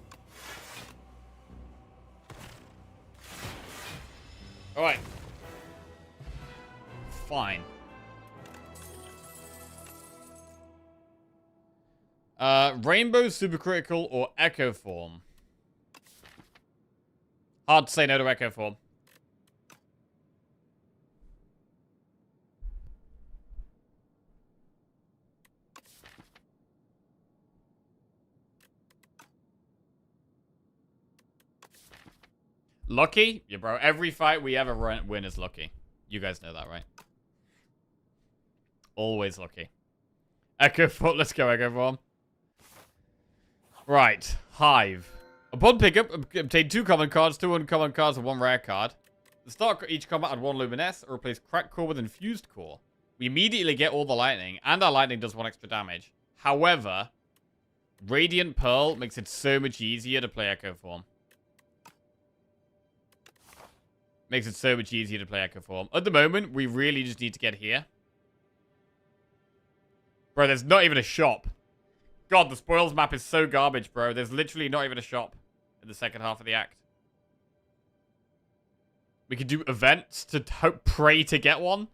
Alright. Fine. Rainbow, Supercritical, or Echo Form? Hard to say no to Echo Form. Lucky? Yeah, bro. Every fight we ever win is lucky. You guys know that, right? Always lucky. Echo Form. Let's go, Echo Form. Right, Hive. Upon pickup, obtain 2 common cards, 2 uncommon cards, and 1 rare card. The start each combat add 1 Luminesce, or replace Cracked Core with Infused Core. We immediately get all the lightning, and our lightning does 1 extra damage. However, Radiant Pearl makes it so much easier to play Echo Form. Makes it so much easier to play Echo Form. At the moment, we really just need to get here. Bro, there's not even a shop. God, the spoils map is so garbage, bro. There's literally not even a shop in the second half of the act. We could do events to pray to get one.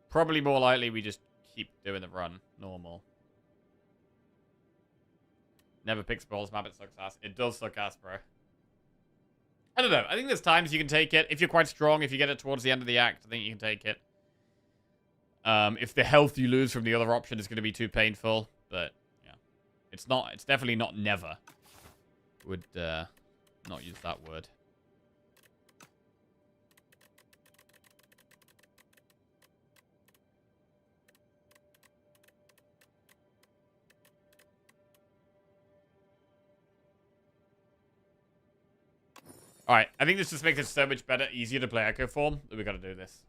Probably more likely we just keep doing the run. Normal. Never pick spoils map, it sucks ass. It does suck ass, bro. I don't know. I think there's times you can take it. If you're quite strong, if you get it towards the end of the act, I think you can take it. If the health you lose from the other option is going to be too painful. But, yeah. It's definitely not never. Would, not use that word. Alright, I think this just makes it so much better, easier to play Echo Form, that we gotta do this.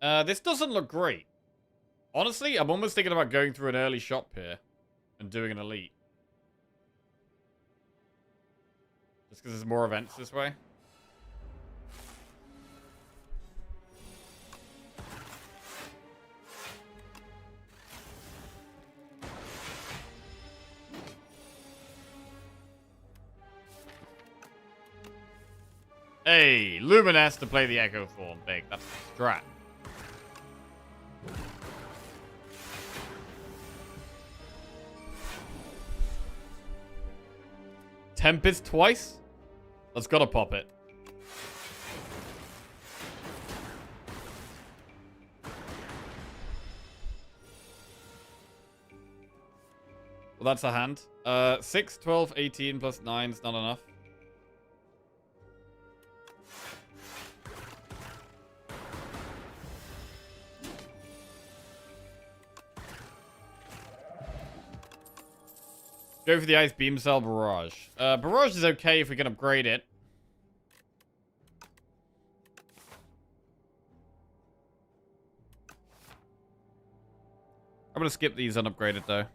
This doesn't look great. Honestly, I'm almost thinking about going through an early shop here and doing an elite. Just because there's more events this way. Hey, Luminous to play the Echo Form. Big, that's the strat. Tempest twice? That's gotta pop it. Well, that's a hand. 6, 12, 18 plus 9 is not enough. Go for the Ice Beam Cell Barrage. Barrage is okay if we can upgrade it. I'm gonna skip these unupgraded though.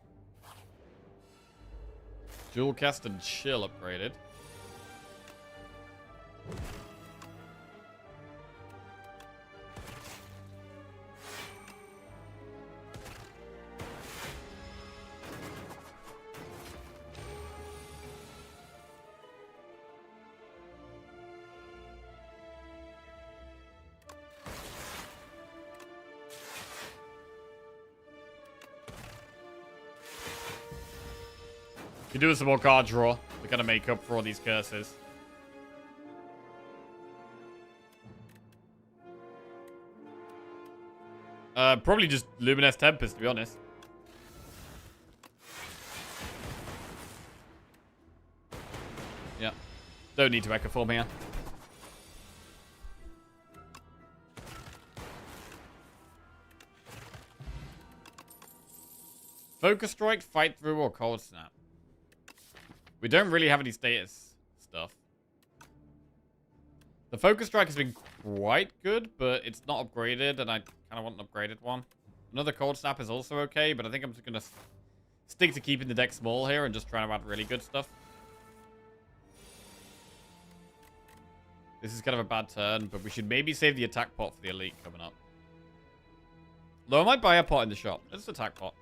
Dual Cast and Chill upgraded. We're doing some more card draw. We're gonna make up for all these curses. Probably just Luminous Tempest, to be honest. Yeah. Don't need to Echo Form here. Focus Strike, Fight Through, or Cold Snap. We don't really have any status stuff. The Focus Strike has been quite good, but it's not upgraded, and I kind of want an upgraded one. Another Cold Snap is also okay, but I think I'm just going to stick to keeping the deck small here and just trying to add really good stuff. This is kind of a bad turn, but we should maybe save the attack pot for the elite coming up. Though I might buy a pot in the shop. Let's attack pot.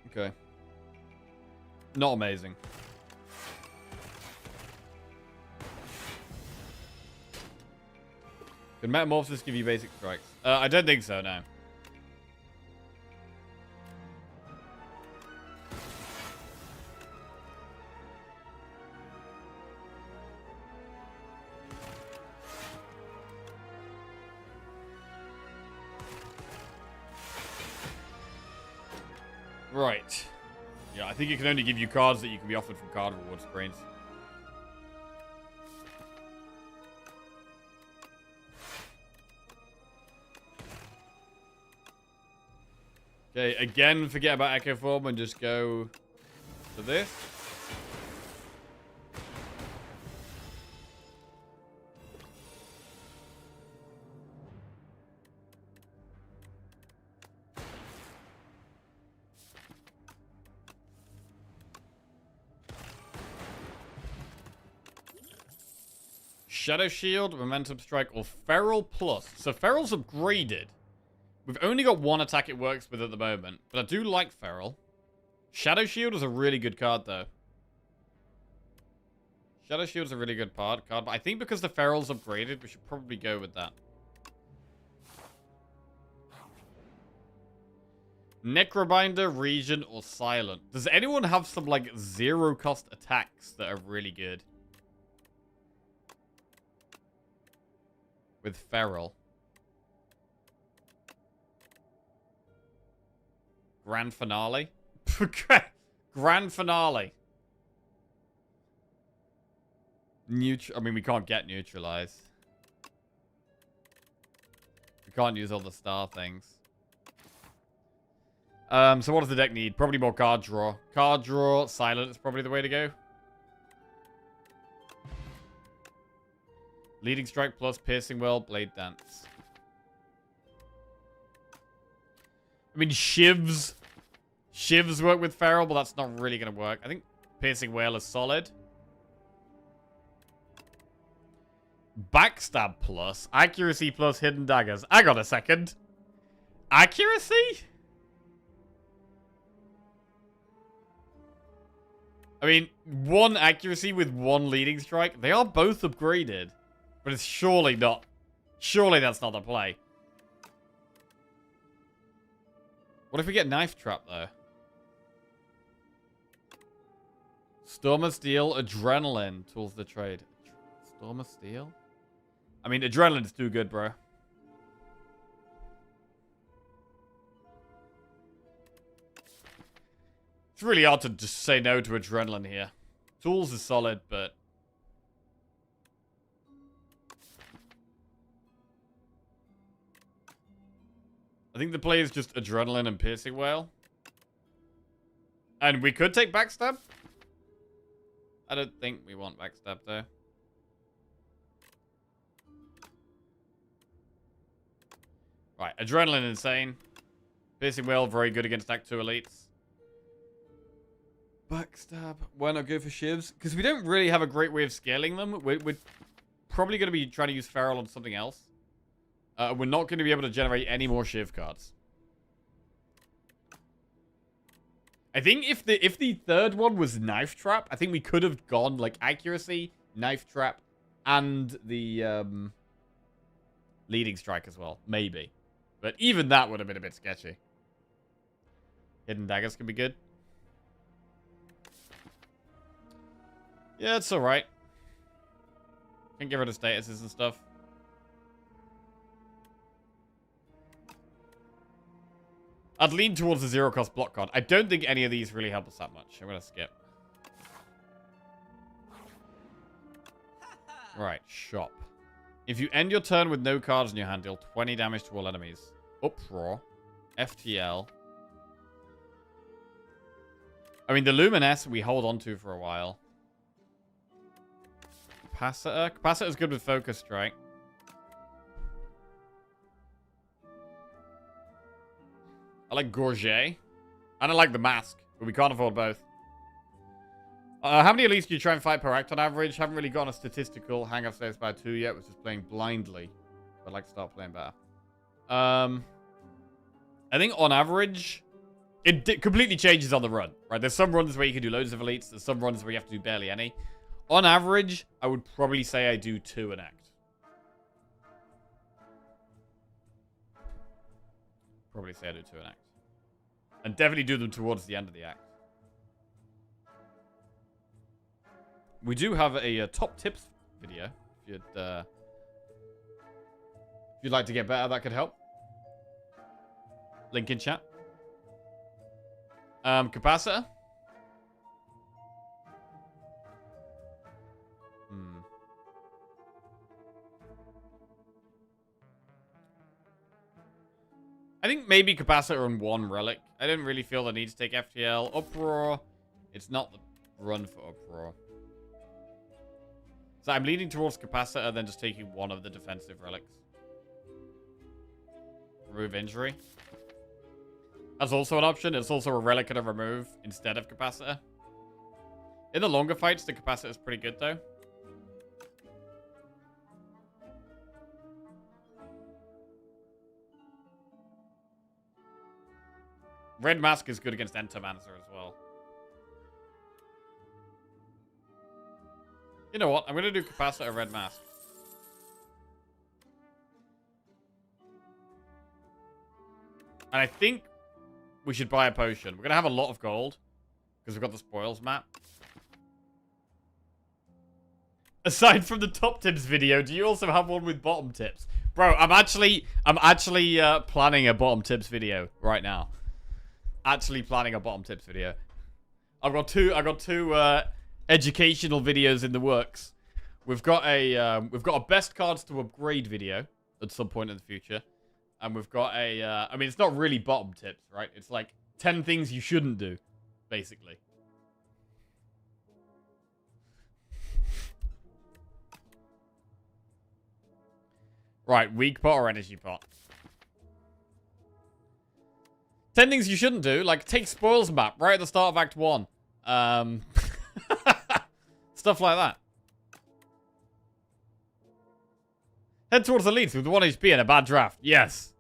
Okay. Not amazing. Can Metamorphosis give you basic strikes? I don't think so, no. Right. Yeah, I think it can only give you cards that you can be offered from card reward screens. Okay, again, forget about Echo Form and just go to this. Shadow Shield, Momentum Strike, or Feral Plus. So Feral's upgraded. We've only got one attack it works with at the moment, but I do like Feral. Shadow Shield is a really good card, though. Shadow Shield is a really good card, but I think because the Feral's upgraded, we should probably go with that. Necrobinder, Region, or Silent. Does anyone have some, like, zero-cost attacks that are really good? With Feral. Grand Finale? Grand Finale. I mean, we can't get Neutralize. We can't use all the star things. So what does the deck need? Probably more card draw. Card draw, Silent is probably the way to go. Leading Strike plus Piercing Well, Blade Dance. I mean, Shivs. Shivs work with Feral, but that's not really going to work. I think Piercing Whale is solid. Backstab plus. Accuracy plus Hidden Daggers. Hang on a second. Accuracy? I mean, one accuracy with one leading strike. They are both upgraded. But it's surely not. Surely that's not the play. What if we get Knife Trap, though? Storm of Steel, Adrenaline. Tools the trade. Storm of Steel? I mean, Adrenaline's too good, bro. It's really hard to just say no to Adrenaline here. Tools is solid, but... I think the play is just Adrenaline and Piercing Whale. And we could take Backstab. I don't think we want Backstab, though. Right, Adrenaline insane. Piercing Whale, very good against Act 2 elites. Backstab. Why not go for Shivs? Because we don't really have a great way of scaling them. We're probably going to be trying to use Feral on something else. We're not going to be able to generate any more Shiv cards. I think if the third one was Knife Trap, I think we could have gone like Accuracy, Knife Trap, and the Leading Strike as well. Maybe. But even that would have been a bit sketchy. Hidden Daggers can be good. Yeah, it's alright. Can get rid of statuses and stuff. I'd lean towards the zero-cost block card. I don't think any of these really help us that much. I'm going to skip. Right, shop. If you end your turn with no cards in your hand, deal 20 damage to all enemies. Uproar. FTL. I mean, the Luminous we hold on to for a while. Capacitor. Capacitor's good with Focus Strike. I like Gorget. And I like the Mask. But we can't afford both. How many elites do you try and fight per act on average? Haven't really gotten a statistical hang of Slayer Spire 2 yet. Was just playing blindly. I'd like to start playing better. I think on average, it completely changes on the run. Right? There's some runs where you can do loads of elites. There's some runs where you have to do barely any. On average, I would probably say I do 2 an act. Probably say I do 2 an act. And definitely do them towards the end of the act. We do have a top tips video. If you'd like to get better, that could help. Link in chat. Capacitor. I think maybe Capacitor and 1 Relic. I didn't really feel the need to take FTL. Uproar. It's not the run for Uproar. So I'm leaning towards Capacitor, then just taking 1 of the defensive relics. Remove Injury. That's also an option. It's also a relic and a remove instead of Capacitor. In the longer fights, the Capacitor is pretty good, though. Red Mask is good against Entomancer as well. You know what? I'm going to do Capacitor Red Mask. And I think we should buy a potion. We're going to have a lot of gold. Because we've got the spoils map. Aside from the top tips video, do you also have one with bottom tips? Bro, I'm actually planning a bottom tips video right now. Actually planning a bottom tips video. I've got two educational videos in the works. We've got a best cards to upgrade video at some point in the future. And we've got a I mean, it's not really bottom tips, right? It's like 10 things you shouldn't do, basically. Right, weak pot or energy pot? 10 things you shouldn't do, like take spoils map right at the start of Act 1. Stuff like that. Head towards the leads with 1 HP and a bad draft. Yes.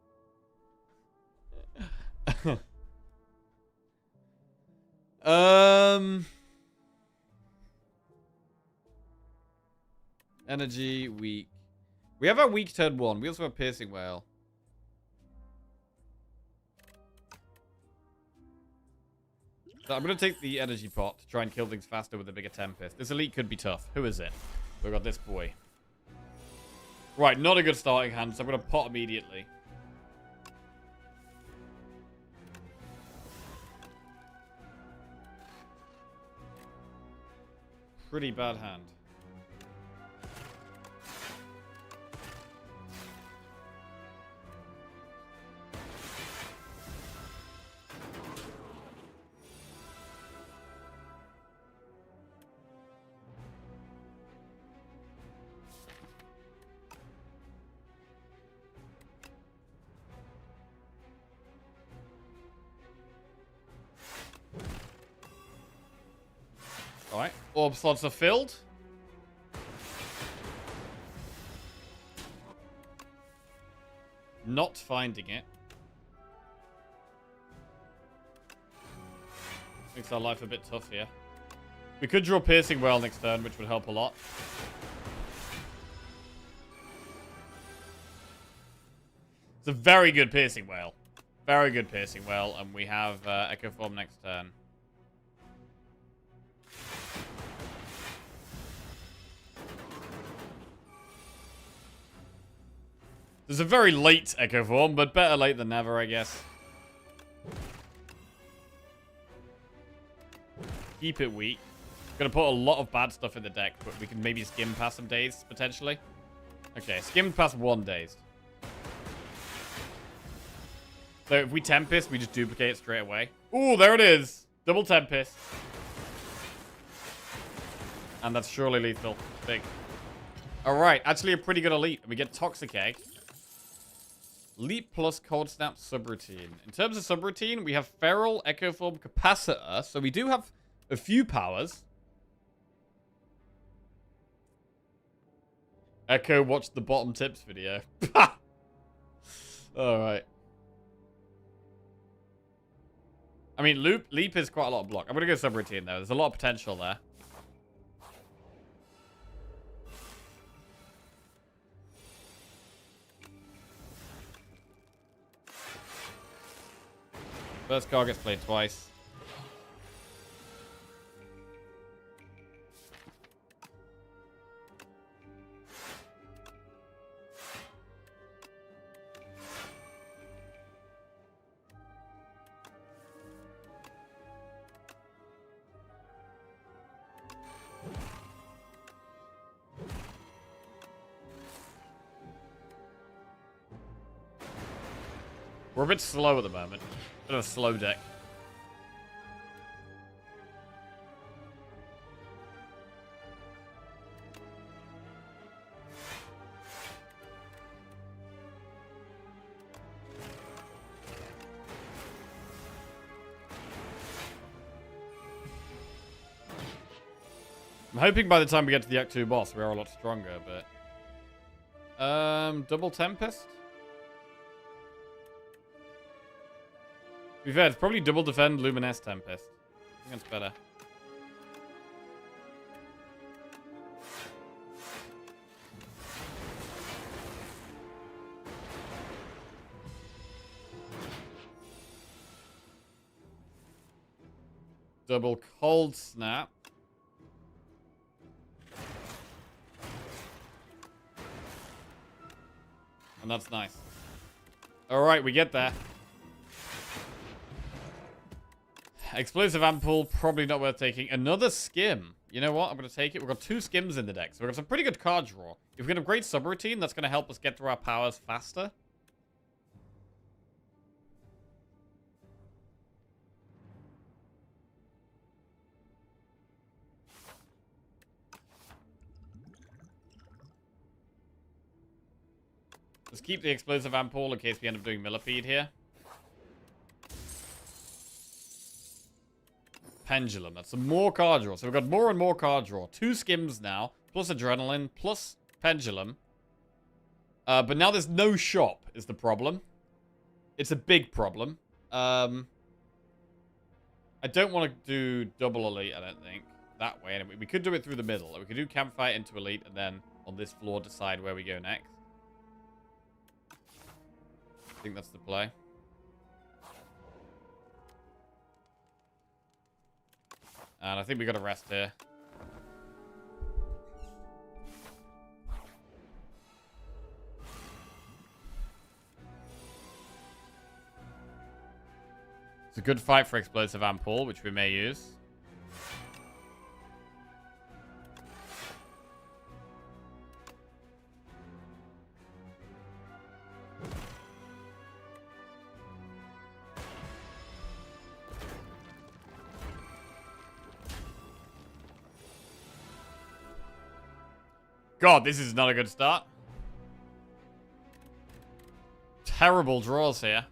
Energy, weak. We have our weak turn 1. We also have Piercing Whale. So I'm going to take the energy pot to try and kill things faster with a bigger Tempest. This elite could be tough. Who is it? We've got this boy. Right, not a good starting hand, so I'm going to pot immediately. Pretty bad hand. Alright, orb slots are filled. Not finding it. Makes our life a bit tough here. We could draw Piercing Whale next turn, which would help a lot. It's a very good Piercing Whale. Very good Piercing Whale, and we have Echo Form next turn. There's a very late Echo Form, but better late than never, I guess. Keep it weak. Gonna put a lot of bad stuff in the deck, but we can maybe skim past some days, potentially. Okay, skimmed past 1 days. So if we Tempest, we just duplicate it straight away. Ooh, there it is! Double Tempest. And that's surely lethal. Big. Alright, actually a pretty good elite. We get Toxic Egg. Leap plus Cold Snap subroutine. In terms of subroutine, we have Feral, Echo Form, Capacitor. So we do have a few powers. Echo watched the bottom tips video. Alright. I mean, Leap is quite a lot of block. I'm going to go subroutine, though. There's a lot of potential there. First card gets played twice. We're a bit slow at the moment. Bit of a slow deck. I'm hoping by the time we get to the Act 2 boss, we are a lot stronger, but... double Tempest? be fair, it's probably double defend Luminous Tempest. I think that's better. Double Cold Snap. And that's nice. Alright, we get there. Explosive Ampoule, probably not worth taking. Another Skim. You know what? I'm going to take it. We've got 2 Skims in the deck, so we've got some pretty good card draw. If we can upgrade Subroutine, that's going to help us get through our powers faster. Let's keep the Explosive Ampoule in case we end up doing Millipede here. Pendulum. That's some more card draw. So we've got more and more card draw. 2 Skims now, plus Adrenaline, plus Pendulum. But now there's no shop is the problem. It's a big problem. I don't want to do double Elite, I don't think. That way, anyway. We could do it through the middle. We could do Campfire into Elite and then on this floor decide where we go next. I think that's the play. And I think we got to rest here. It's a good fight for Explosive Ampoule, which we may use. God, this is not a good start. Terrible draws here.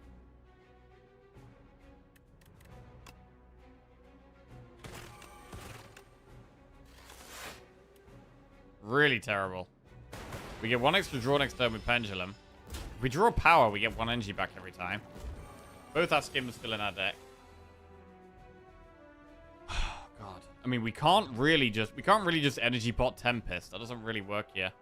Really terrible. We get 1 extra draw next turn with Pendulum. If we draw power, we get 1 energy back every time. Both our Skims still in our deck. God. I mean, we can't really just energy pot Tempest. That doesn't really work here.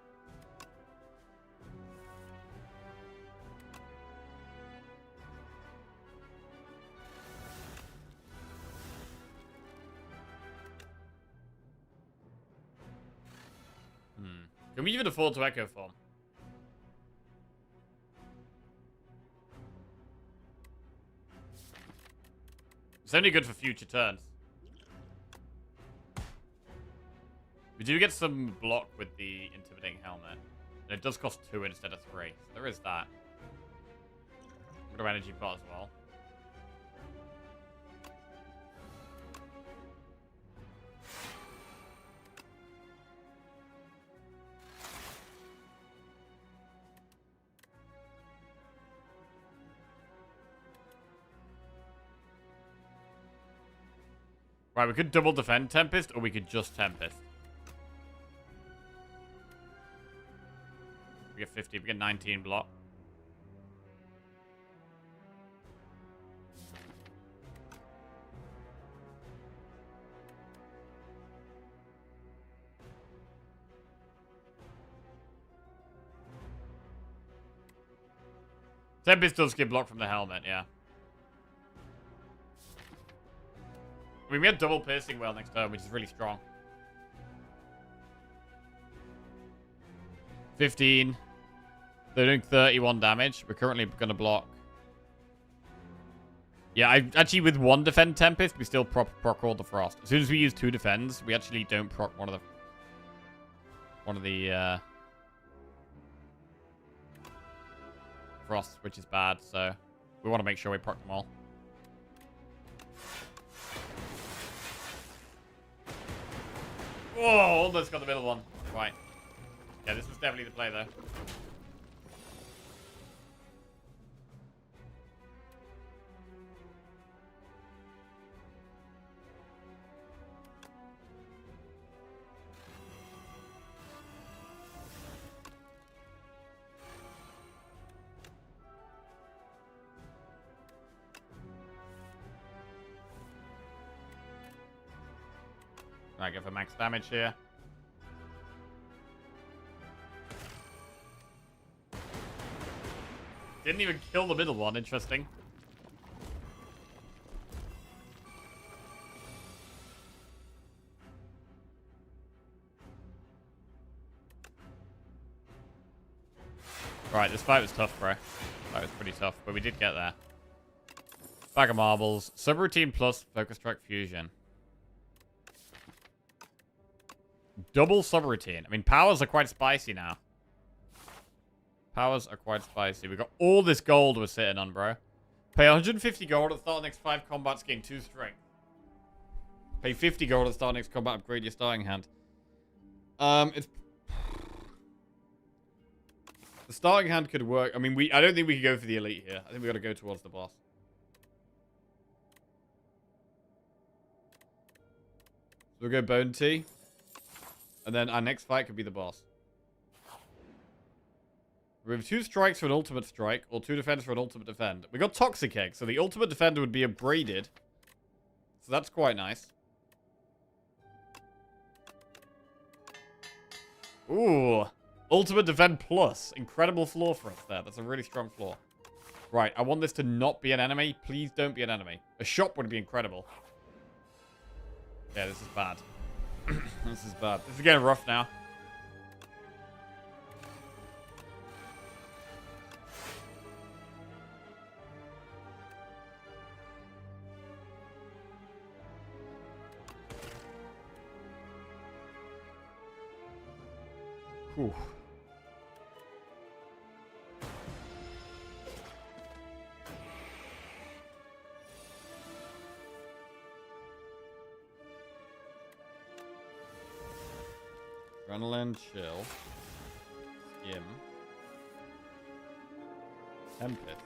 Can we even afford to Echo Form? It's only good for future turns. We do get some block with the Intimidating Helmet. And it does cost 2 instead of 3. So there is that. I'm going to energy pot as well. Right, we could double defend Tempest, or we could just Tempest. We get 50, we get 19 block. Tempest does get blocked from the helmet, yeah. I mean, we had double piercing well next turn, which is really strong. 15. They're doing 31 damage. We're currently going to block. Yeah, actually, with 1 defend Tempest, we still proc all the Frost. As soon as we use 2 defends, we actually don't proc one of the Frosts, which is bad. So we want to make sure we proc them all. Whoa, almost got the middle one. Right. Yeah, this was definitely the play, though. Try and go for max damage here. Didn't even kill the middle one. Interesting. Right, this fight was tough, bro. That was pretty tough, but we did get there. Bag of marbles. Subroutine plus focus strike fusion. Double subroutine. I mean, powers are quite spicy now. Powers are quite spicy. We got all this gold we're sitting on, bro. Pay 150 gold at the start of the next 5 combats, gain 2 strength. Pay 50 gold at the start of the next combat, upgrade your starting hand. It's... The starting hand could work. I mean, I don't think we could go for the elite here. I think we got to go towards the boss. So we'll go Bone Tea. And then our next fight could be the boss. We have 2 strikes for an ultimate strike, or 2 defense for an ultimate defend. We got Toxic Egg, so the ultimate defender would be upgraded. So that's quite nice. Ooh. Ultimate defend plus. Incredible floor for us there. That's a really strong floor. Right, I want this to not be an enemy. Please don't be an enemy. A shop would be incredible. Yeah, this is bad. This is bad. This is getting rough now. Whew. Adrenaline, chill. Skim. Tempest.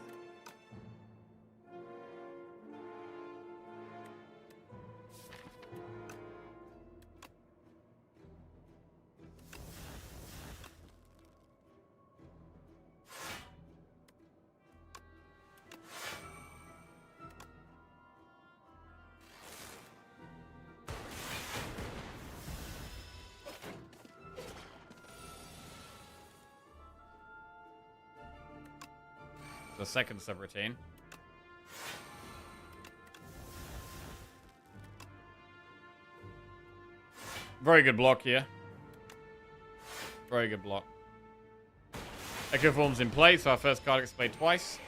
The second subroutine. Very good block here. Very good block. Echo Form's in play, so our first card gets played twice.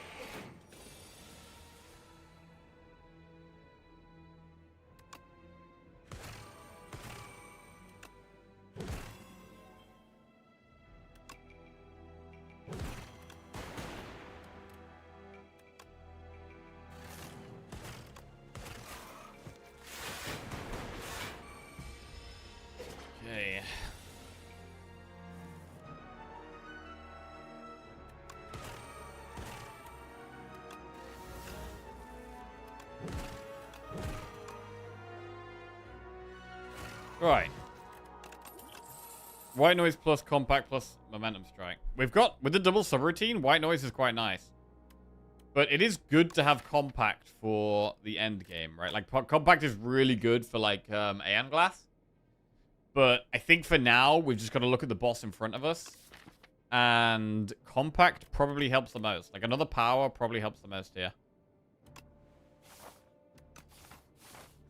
Okay. Right. White noise plus compact plus momentum strike. We've got, with the double subroutine, white noise is quite nice. But it is good to have compact for the end game, right? Like, compact is really good for, like, Aeon Glass. But I think for now, we've just got to look at the boss in front of us. And compact probably helps the most. Like, another power probably helps the most here.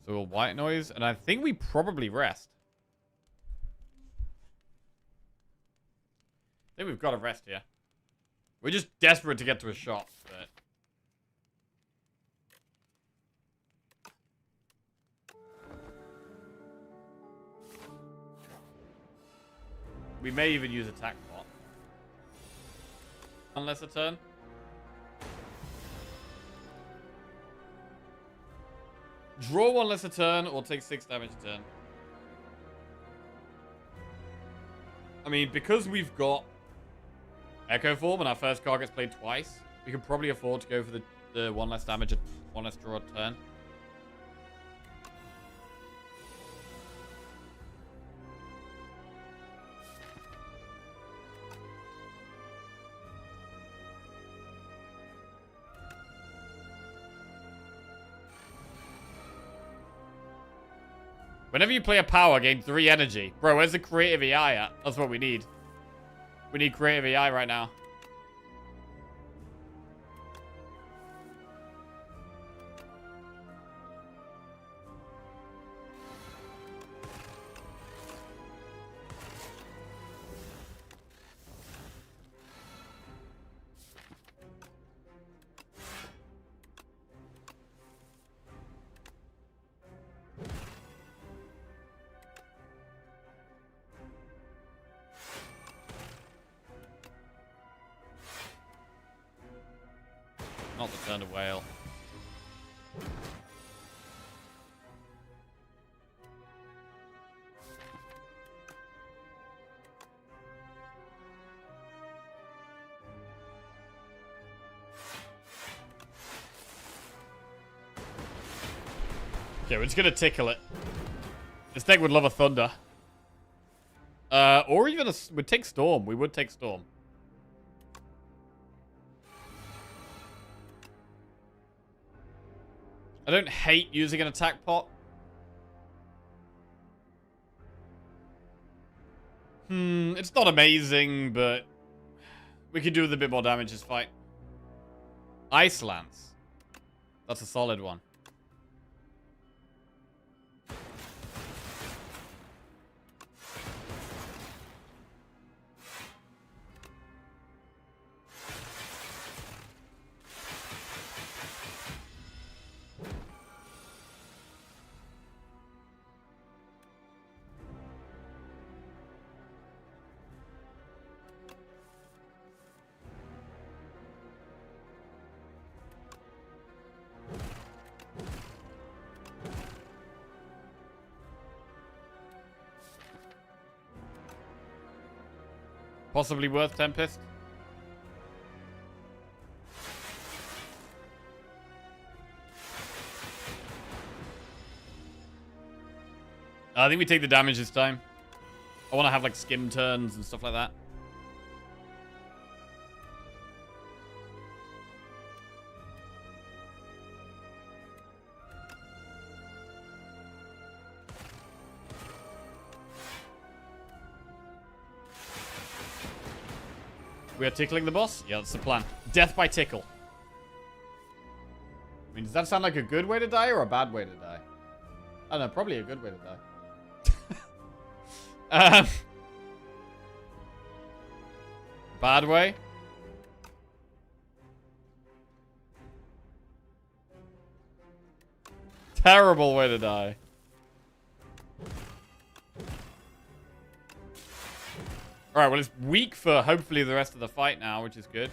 So we'll white noise, and I think we probably rest. I think we've got to rest here. We're just desperate to get to a shop, but... We may even use attack bot. Unless a turn. Draw one less a turn or take 6 damage a turn. I mean, because we've got Echo Form and our first card gets played twice, we can probably afford to go for the 1 less damage, 1 less draw a turn. Whenever you play a power, gain 3 energy. Bro, where's the creative AI at? That's what we need. We need creative AI right now. Not the turn of whale. Okay, we're just gonna tickle it. This deck would love a thunder. Or even would take storm. We would take storm. I don't hate using an attack pot. It's not amazing, but we could do with a bit more damage this fight. Ice Lance. That's a solid one. Possibly worth Tempest. I think we take the damage this time. I want to have like skim turns and stuff like that. We are tickling the boss? Yeah, that's the plan. Death by tickle. I mean, does that sound like a good way to die or a bad way to die? I don't know, probably a good way to die. Bad way? Terrible way to die. Alright, well, it's weak for hopefully the rest of the fight now, which is good.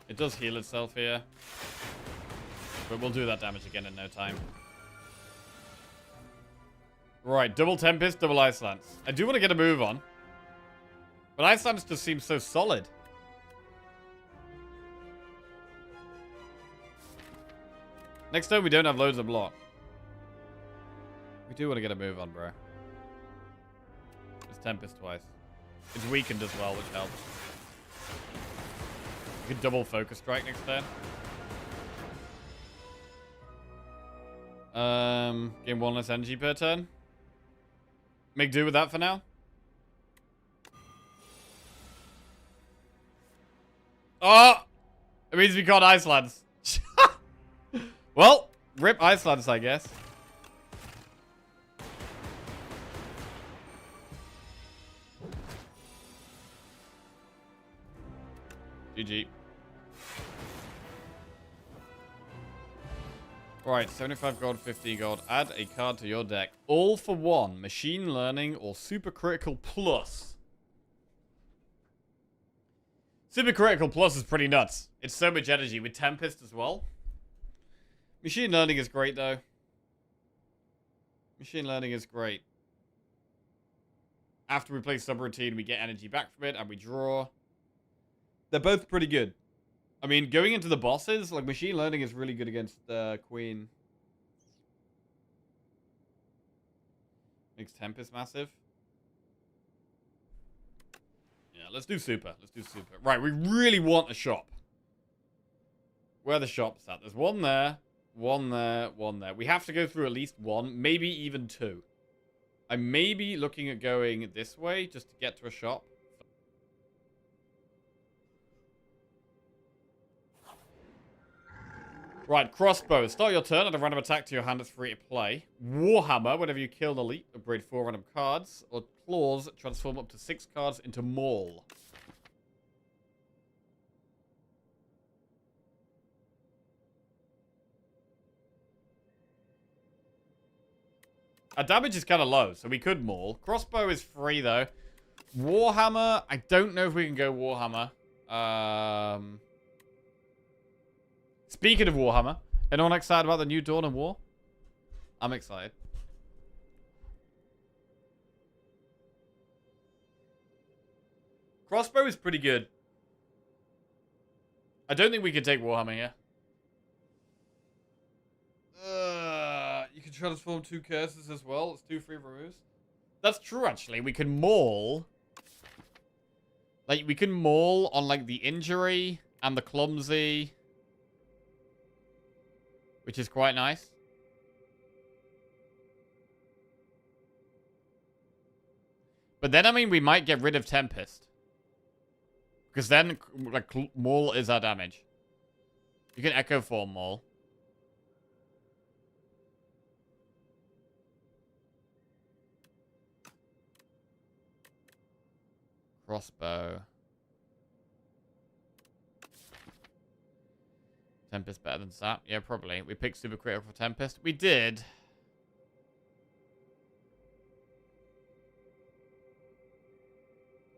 It does heal itself here. But we'll do that damage again in no time. Right, double Tempest, double Ice Lance. I do want to get a move on. But Ice Lance just seems so solid. Next time we don't have loads of block. We do want to get a move on, bro. It's Tempest twice. It's weakened as well, which helps. We could double Focus Strike next turn. Gain 1 less energy per turn. Make do with that for now. Oh! It means we can't Ice Lance. Well, rip Ice Lance, I guess. GG. Right, 75 gold, 50 gold. Add a card to your deck. All for one. Machine Learning or Super Critical Plus. Super Critical Plus is pretty nuts. It's so much energy with Tempest as well. Machine Learning is great, though. Machine Learning is great. After we play Subroutine, we get energy back from it, and we draw. They're both pretty good. I mean, going into the bosses, like, Machine Learning is really good against Queen. Makes Tempest massive. Let's do super. Let's do super. Right, we really want a shop. Where are the shops at? There's one there, one there, one there. We have to go through at least one, maybe even two. I may be looking at going this way just to get to a shop. Right, crossbow. Start your turn. Add a random attack to your hand. It's free to play. Warhammer. Whenever you kill an elite, upgrade 4 random cards. Or claws. Transform up to 6 cards into maul. Our damage is kind of low, so we could maul. Crossbow is free, though. Warhammer. I don't know if we can go Warhammer. Speaking of Warhammer, anyone excited about the new Dawn of War? I'm excited. Crossbow is pretty good. I don't think we can take Warhammer here. You can transform 2 curses as well. It's 2 free removes. That's true, actually. We can maul. Like, we can maul on, like, the injury and the clumsy. Which is quite nice. But then, I mean, we might get rid of Tempest. Because then, like, Maul is our damage. You can Echo Form Maul. Crossbow. Tempest better than Sap? Yeah, probably. We picked Super Critical for Tempest. We did.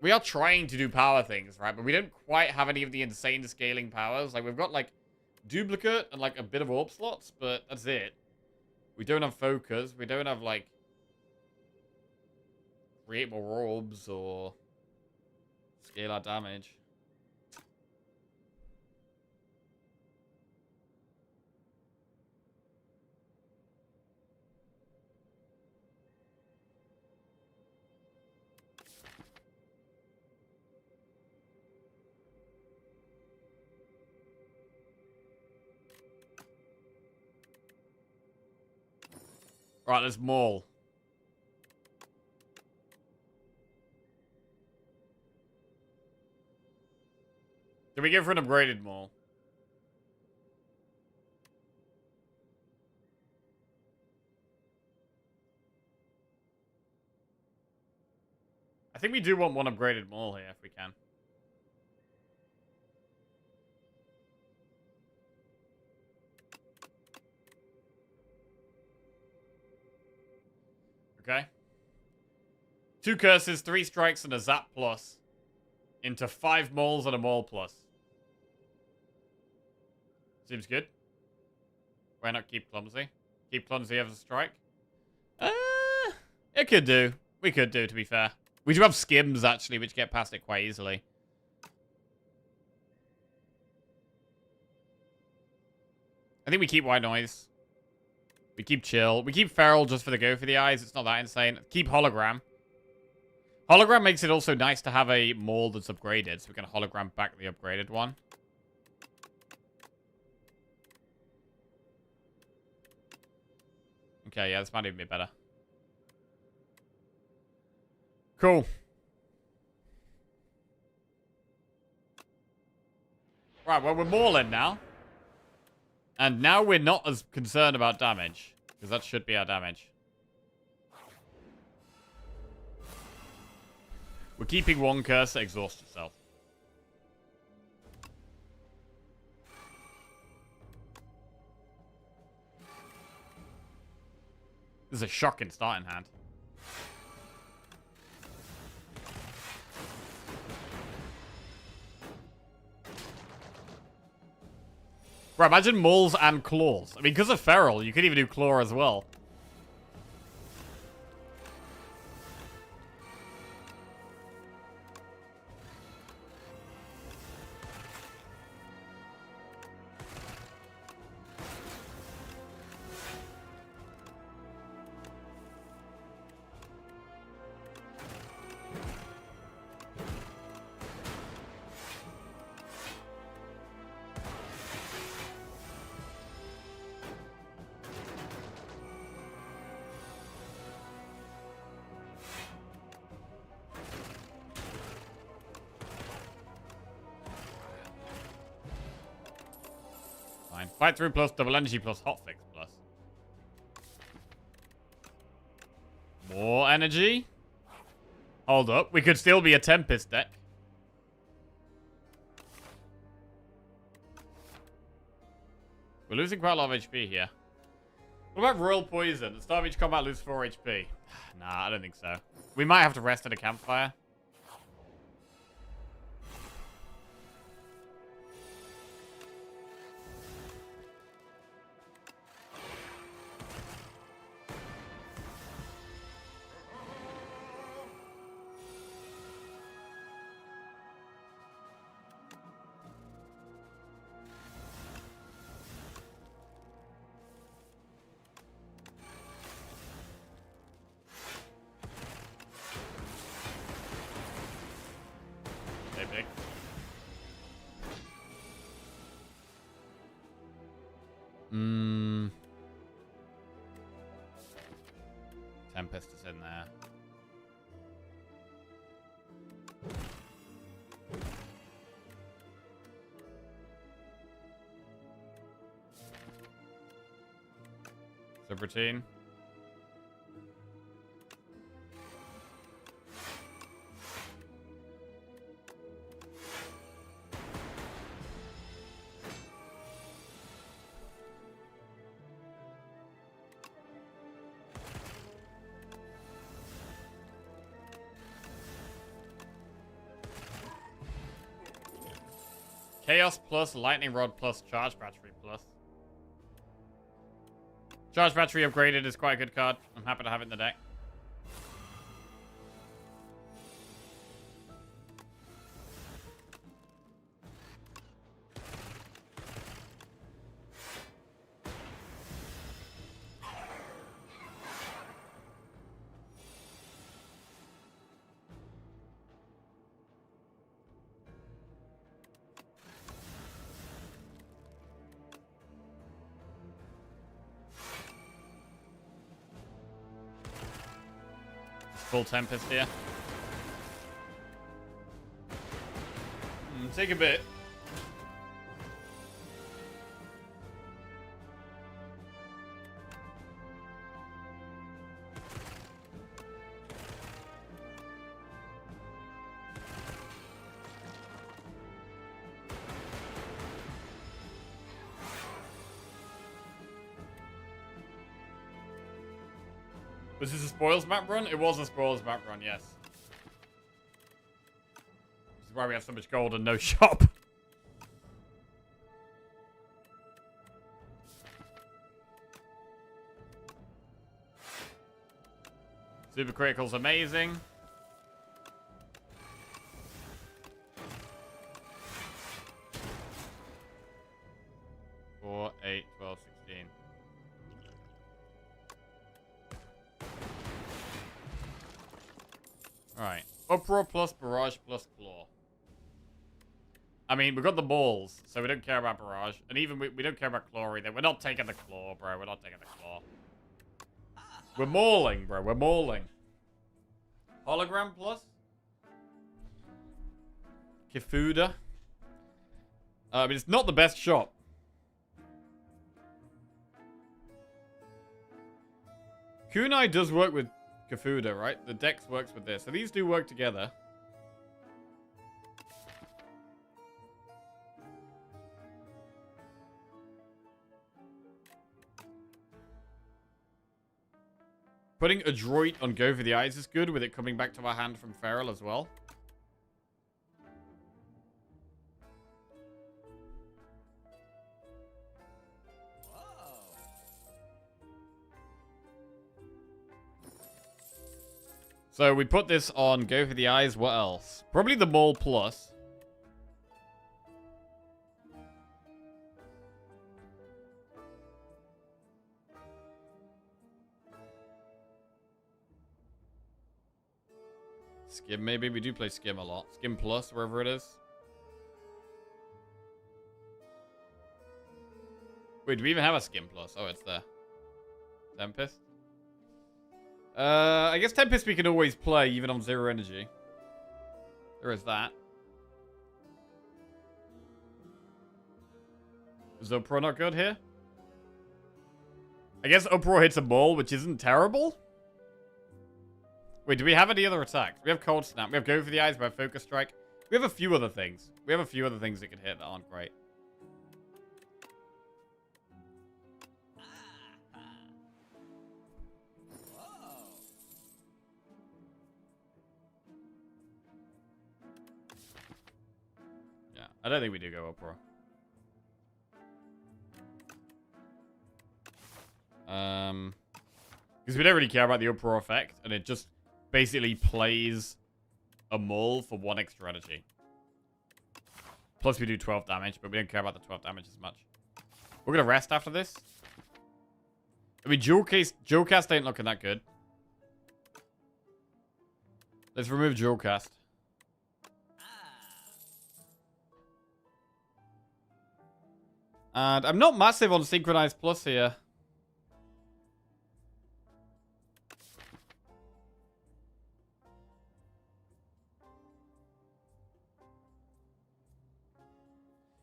We are trying to do power things, right? But we don't quite have any of the insane scaling powers. Like, we've got, like, Duplicate and, like, a bit of Orb slots, but that's it. We don't have Focus. We don't have, like, create more orbs or scale our damage. Right, let's maul. Can we go for an upgraded maul? I think we do want one upgraded maul here if we can. Okay. 2 curses, 3 strikes, and a zap plus. Into 5 mauls and a maul plus. Seems good. Why not keep clumsy? Keep clumsy as a strike? It could do. We could do, to be fair. We do have skims, actually, which get past it quite easily. I think we keep white noise. We keep chill. We keep feral just for the go for the eyes. It's not that insane. Keep hologram. Hologram makes it also nice to have a maul that's upgraded. So we can hologram back the upgraded one. Okay, yeah, this might even be better. Cool. Right, well, we're mauling now. And now we're not as concerned about damage. Because that should be our damage. We're keeping 1 curse to exhaust itself. This is a shocking starting hand. Right, imagine mauls and claws. I mean, because of feral, you could even do claw as well. fine. Fight through plus, double energy plus, hotfix plus. More energy? Hold up. We could still be a Tempest deck. We're losing quite a lot of HP here. What about Royal Poison? At the start of each combat, lose 4 HP. Nah, I don't think so. We might have to rest at a campfire. Tempest is in there. Subroutine. Chaos plus, lightning rod plus, charge battery plus. Charge battery upgraded is quite a good card. I'm happy to have it in the deck. Full Tempest here. Take a bit. Was this a spoils map run? It was a spoils map run, yes. Which is why we have so much gold and no shop. Super Critical's amazing. Four, 8, 12, 16. Alright. Uproar plus Barrage plus Claw. I mean, we've got the balls, so we don't care about Barrage. And even we don't care about Claw either. We're not taking the Claw, bro. We're not taking the Claw. We're mauling, bro. We're mauling. Hologram plus? Kifuda. I mean, it's not the best shot. Kunai does work with Kifuda, right? The Dex works with this. So these do work together. Putting Adroit on Go for the Eyes is good, with it coming back to our hand from Feral as well. So we put this on Go for the Eyes. What else? Probably the Maul Plus. Skim, maybe. We do play Skim a lot. Skim Plus, wherever it is. Wait, do we even have a Skim Plus? Oh, it's there. Tempest? I guess Tempest we can always play, even on 0 energy. There is that. Is Uproar not good here? I guess Uproar hits a ball, which isn't terrible. Wait, do we have any other attacks? We have Cold Snap. We have Go for the Eyes. We have Focus Strike. We have a few other things. We have a few other things that could hit that aren't great. Yeah, I don't think we do go Uproar. Because we don't really care about the Uproar effect, and it just basically plays a Maul for 1 extra energy. Plus we do 12 damage, but we don't care about the 12 damage as much. We're gonna rest after this. I mean, Dual Cast ain't looking that good. Let's remove Dual Cast. And I'm not massive on Synchronized Plus here.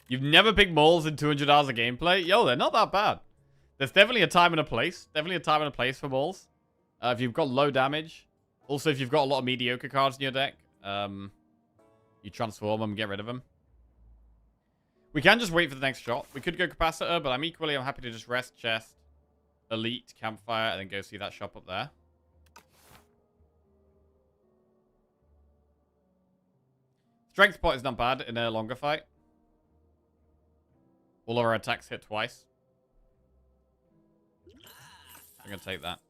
You've never picked Mauls in 200 hours of gameplay? Yo, they're not that bad. There's definitely a time and a place. Definitely a time and a place for Mauls. If you've got low damage. Also, if you've got a lot of mediocre cards in your deck. You transform them and get rid of them. We can just wait for the next shot. We could go Capacitor, but I'm happy to just rest, chest, Elite, Campfire, and then go see that shop up there. Strength Pot is not bad in a longer fight. All our attacks hit twice. I'm going to take that.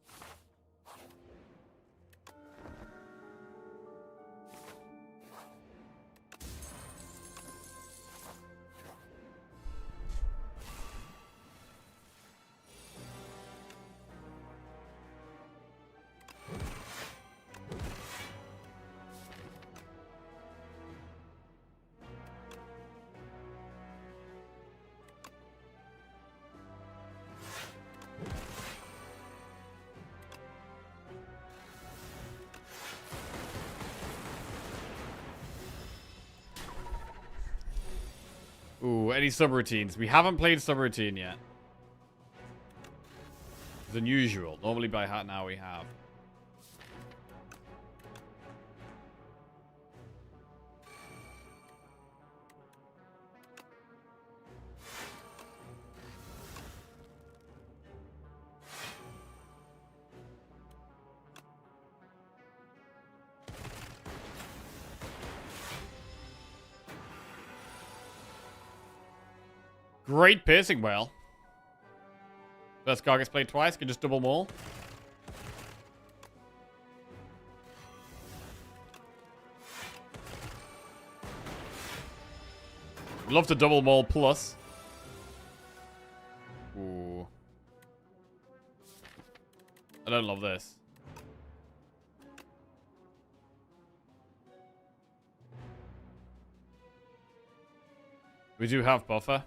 Ooh, any subroutines? We haven't played subroutine yet. It's unusual. Normally by heart now we have. Great piercing whale. First card gets played twice, can just double Maul. Love to double Maul plus. Ooh. I don't love this. We do have buffer.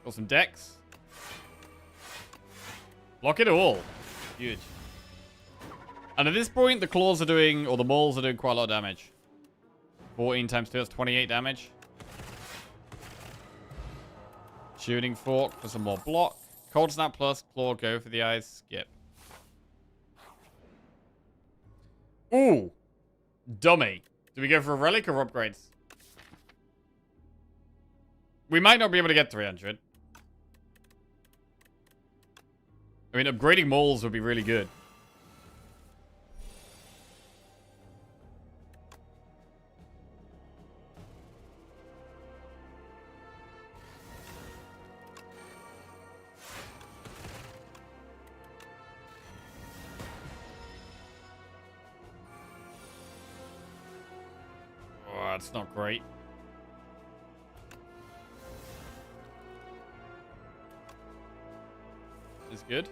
Got some decks. Block it all. Huge. And at this point, the claws are doing, or the mauls are doing quite a lot of damage. 14 times 2, that's 28 damage. Shooting Fork for some more block. Cold Snap plus, Claw, Go for the Eyes, skip. Ooh. Dummy. Do we go for a Relic or upgrades? We might not be able to get 300. I mean, upgrading mauls would be really good. Oh, that's not great. Is good.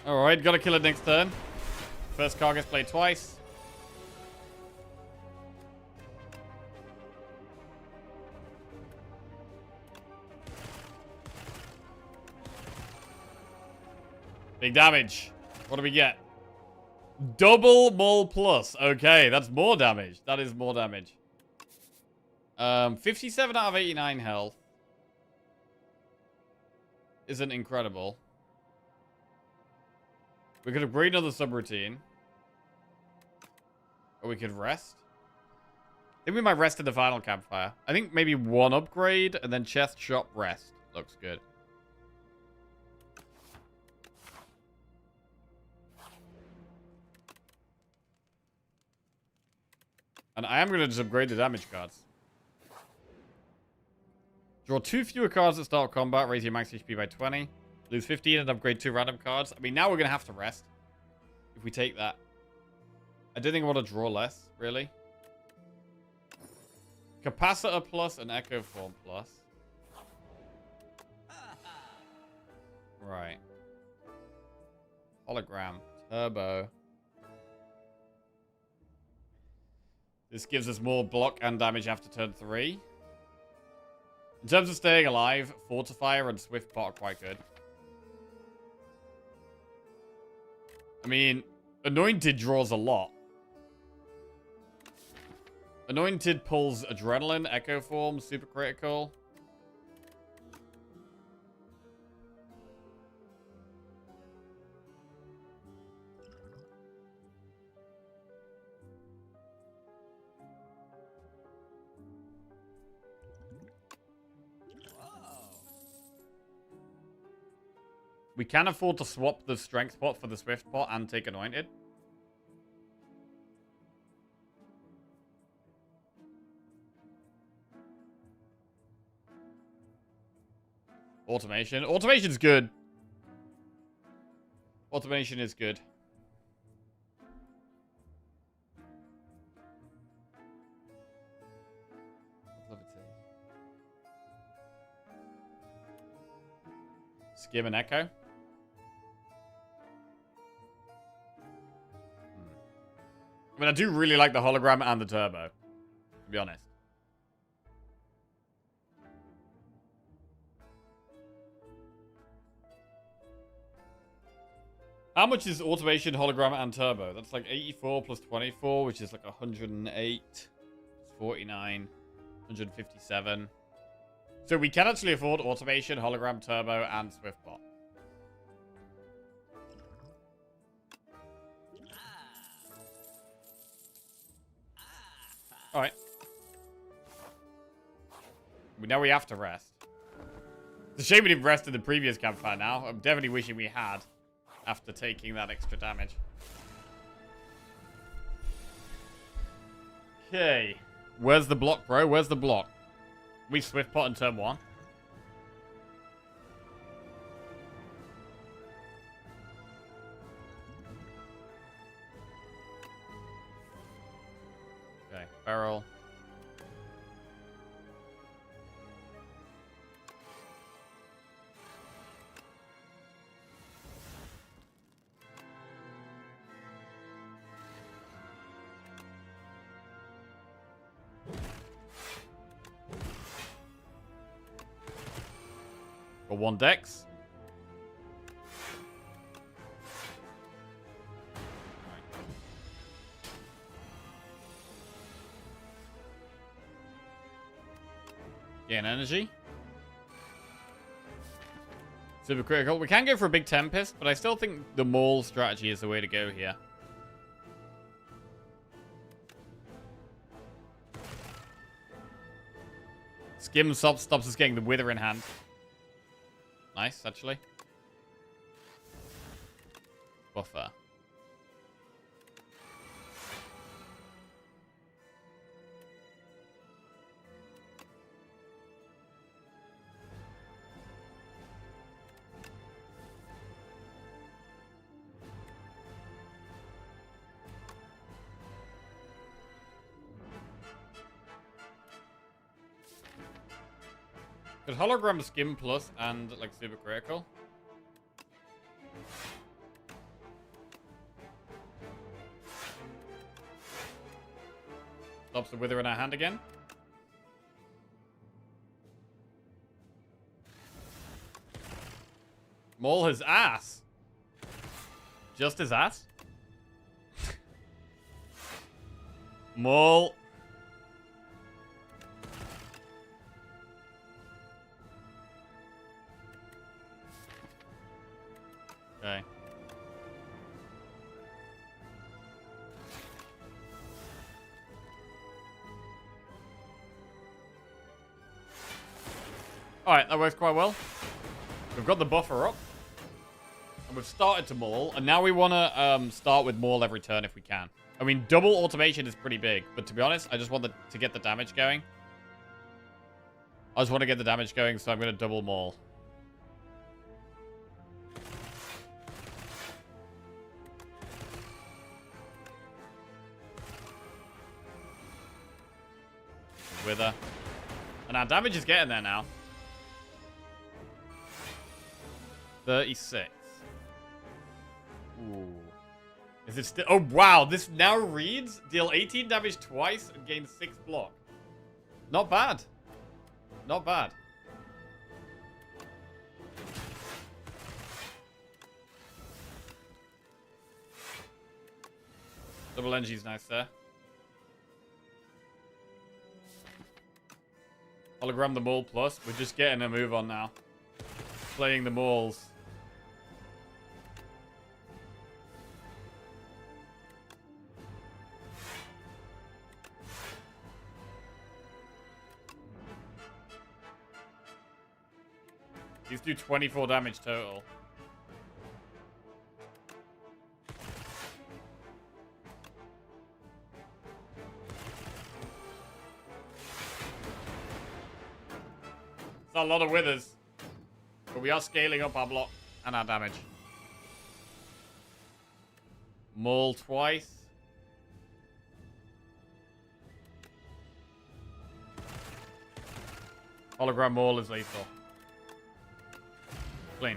Alright, gotta kill it next turn. First card gets played twice. Big damage. What do we get? Double Maul Plus. Okay, that's more damage. That is more damage. 57 out of 89 health. Isn't incredible. We could upgrade another subroutine. Or we could rest. I think we might rest in the final campfire. I think maybe one upgrade and then chest, shop, rest. Looks good. And I am going to just upgrade the damage cards. Draw 2 fewer cards at start of combat. Raise your max HP by 20. Lose 15 and upgrade 2 random cards. I mean, now we're going to have to rest. If we take that. I don't think I want to draw less, really. Capacitor plus and Echo Form plus. Right. Hologram. Turbo. This gives us more block and damage after turn 3. In terms of staying alive, Fortifier and Swift Pot are quite good. I mean, Anointed draws a lot. Anointed pulls Adrenaline, Echo Form, Super Critical. We can afford to swap the Strength Pot for the Swift Pot and take Anointed. Automation. Automation's good. Automation is good. Skim and Echo. I mean, I do really like the hologram and the turbo, to be honest. How much is automation, hologram, and turbo? That's like 84 plus 24, which is like 108. It's 49. 157. So we can actually afford automation, hologram, turbo, and Swiftbot. Alright. Now we have to rest. It's a shame we didn't rest in the previous campfire now. I'm definitely wishing we had after taking that extra damage. Okay. Where's the block, bro? Where's the block? We Swift Pot in turn 1. Okay, barrel. Got 1 dex. Gain energy. Super critical. We can go for a big Tempest, but I still think the Maul strategy is the way to go here. Skim stops us getting the Wither in hand. Nice, actually. Buffer. Could hologram skim plus and like super critical? Stops the Wither in our hand again. Maul his ass. Just his ass? Maul. Okay. Alright, that works quite well. We've got the buffer up. And we've started to maul. And now we want to start with maul every turn if we can. I mean, double automation is pretty big. But to be honest, I just want to get the damage going. I just want to get the damage going, so I'm going to double maul. Wither. And our damage is getting there now. 36. Ooh. Is it still... Oh, wow. This now reads deal 18 damage twice and gain 6 block. Not bad. Not bad. Double NG's nice there. Hologram the Maul plus. We're just getting a move on now. Playing the Mauls. These do 24 damage total. It's a lot of withers. But we are scaling up our block and our damage. Maul twice. Hologram Maul is lethal. Clean.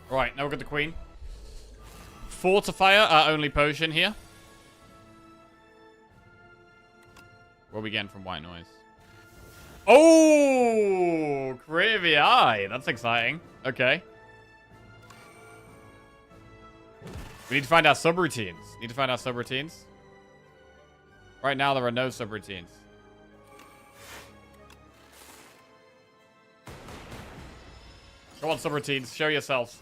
Right, now we've got the Queen. Fortifier, our only potion here. What are we getting from White Noise? Oh! Creepy Eye. That's exciting. Okay. We need to find our subroutines. Need to find our subroutines. Right now, there are no subroutines. Go on, subroutines. Show yourselves.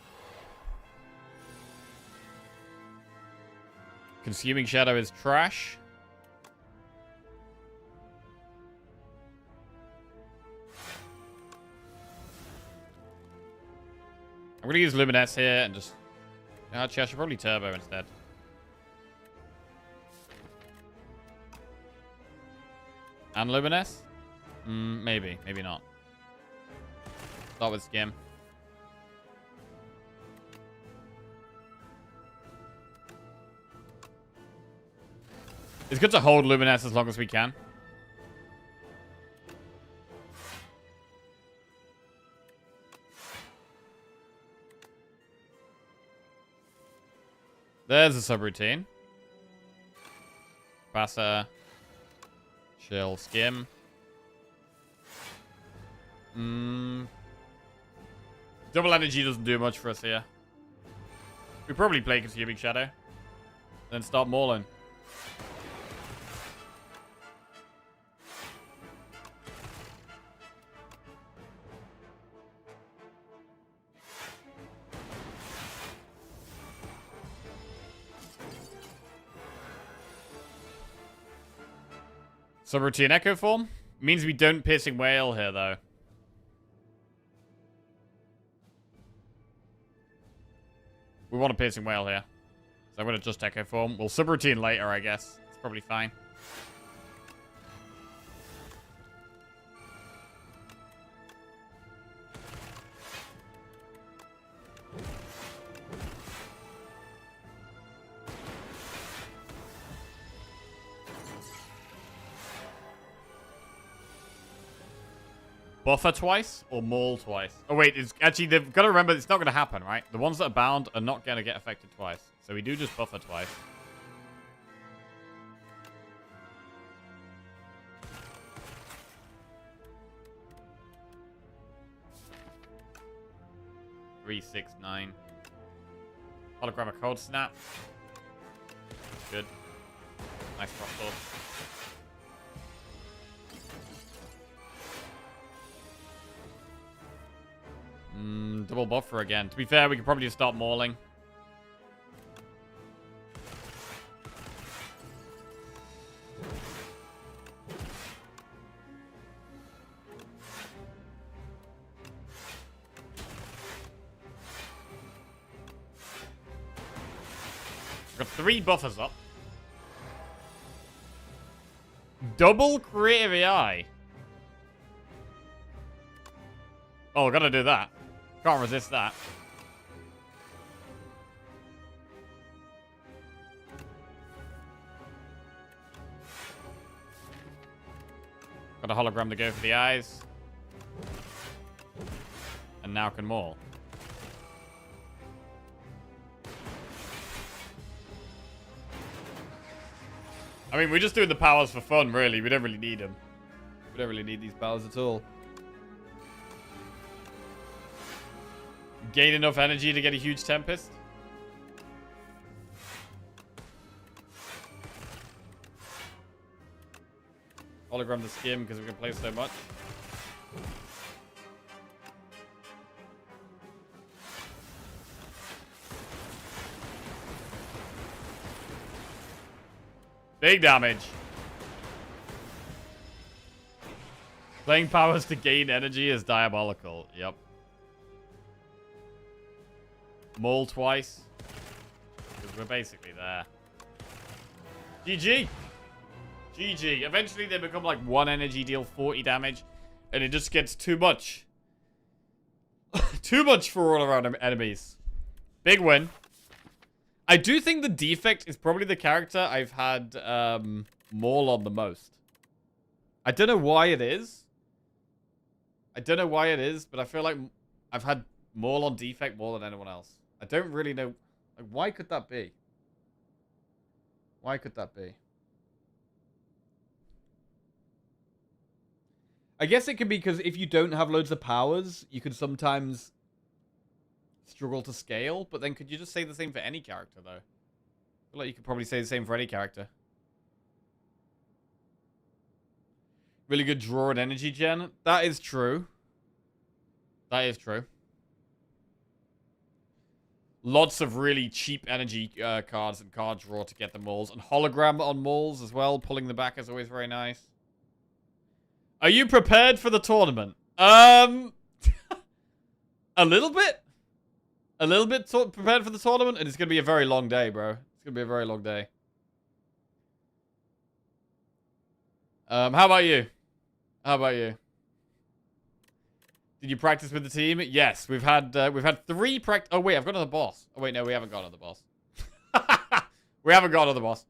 Consuming Shadow is trash. I'm going to use Luminous here and just... Actually, I should probably Turbo instead. And Luminous? Maybe. Maybe not. Start with Skim. It's good to hold Luminous as long as we can. There's a subroutine. Passer. Chill. Skim. Double energy doesn't do much for us here. We probably play Consuming Shadow. Then start mauling. Subroutine Echo Form? Means we don't Piercing Whale here, though. We want a Piercing Whale here. So I'm going to just Echo Form. We'll subroutine later, I guess. It's probably fine. Buffer twice or maul twice? Oh wait, it's actually, they've got to remember it's not going to happen, right? The ones that are bound are not going to get affected twice. So we do just buffer twice. 3, 6, 9. Hologram a cold snap. Good. Nice cross sword. Double buffer again. To be fair, we could probably just start mauling. Got 3 buffers up. Double creative AI. Oh, gotta do that. Can't resist that. Got a hologram to go for the eyes. And now can maul. I mean, we're just doing the powers for fun, really. We don't really need them. We don't really need these powers at all. Gain enough energy to get a huge Tempest. Hologram the skim because we can play so much. Big damage. Playing powers to gain energy is diabolical. Yep. Maul twice. Because we're basically there. GG. GG. Eventually they become like 1 energy, deal 40 damage. And it just gets too much. Too much for all around enemies. Big win. I do think the defect is probably the character I've had maul on the most. I don't know why it is. But I feel like I've had maul on defect more than anyone else. I don't really know. Like, why could that be? Why could that be? I guess it can be because if you don't have loads of powers, you can sometimes struggle to scale. But then could you just say the same for any character, though? I feel like you could probably say the same for any character. Really good draw and energy gen. That is true. That is true. Lots of really cheap energy cards and card draw to get the mauls. And hologram on mauls as well. Pulling them back is always very nice. Are you prepared for the tournament? A little bit. A little bit prepared for the tournament. And it's going to be a very long day, bro. It's going to be a very long day. How about you? How about you? Did you practice with the team? Yes, we've had 3 practice. Oh wait, I've got another boss. Oh wait, no, we haven't got another boss. We haven't got another boss.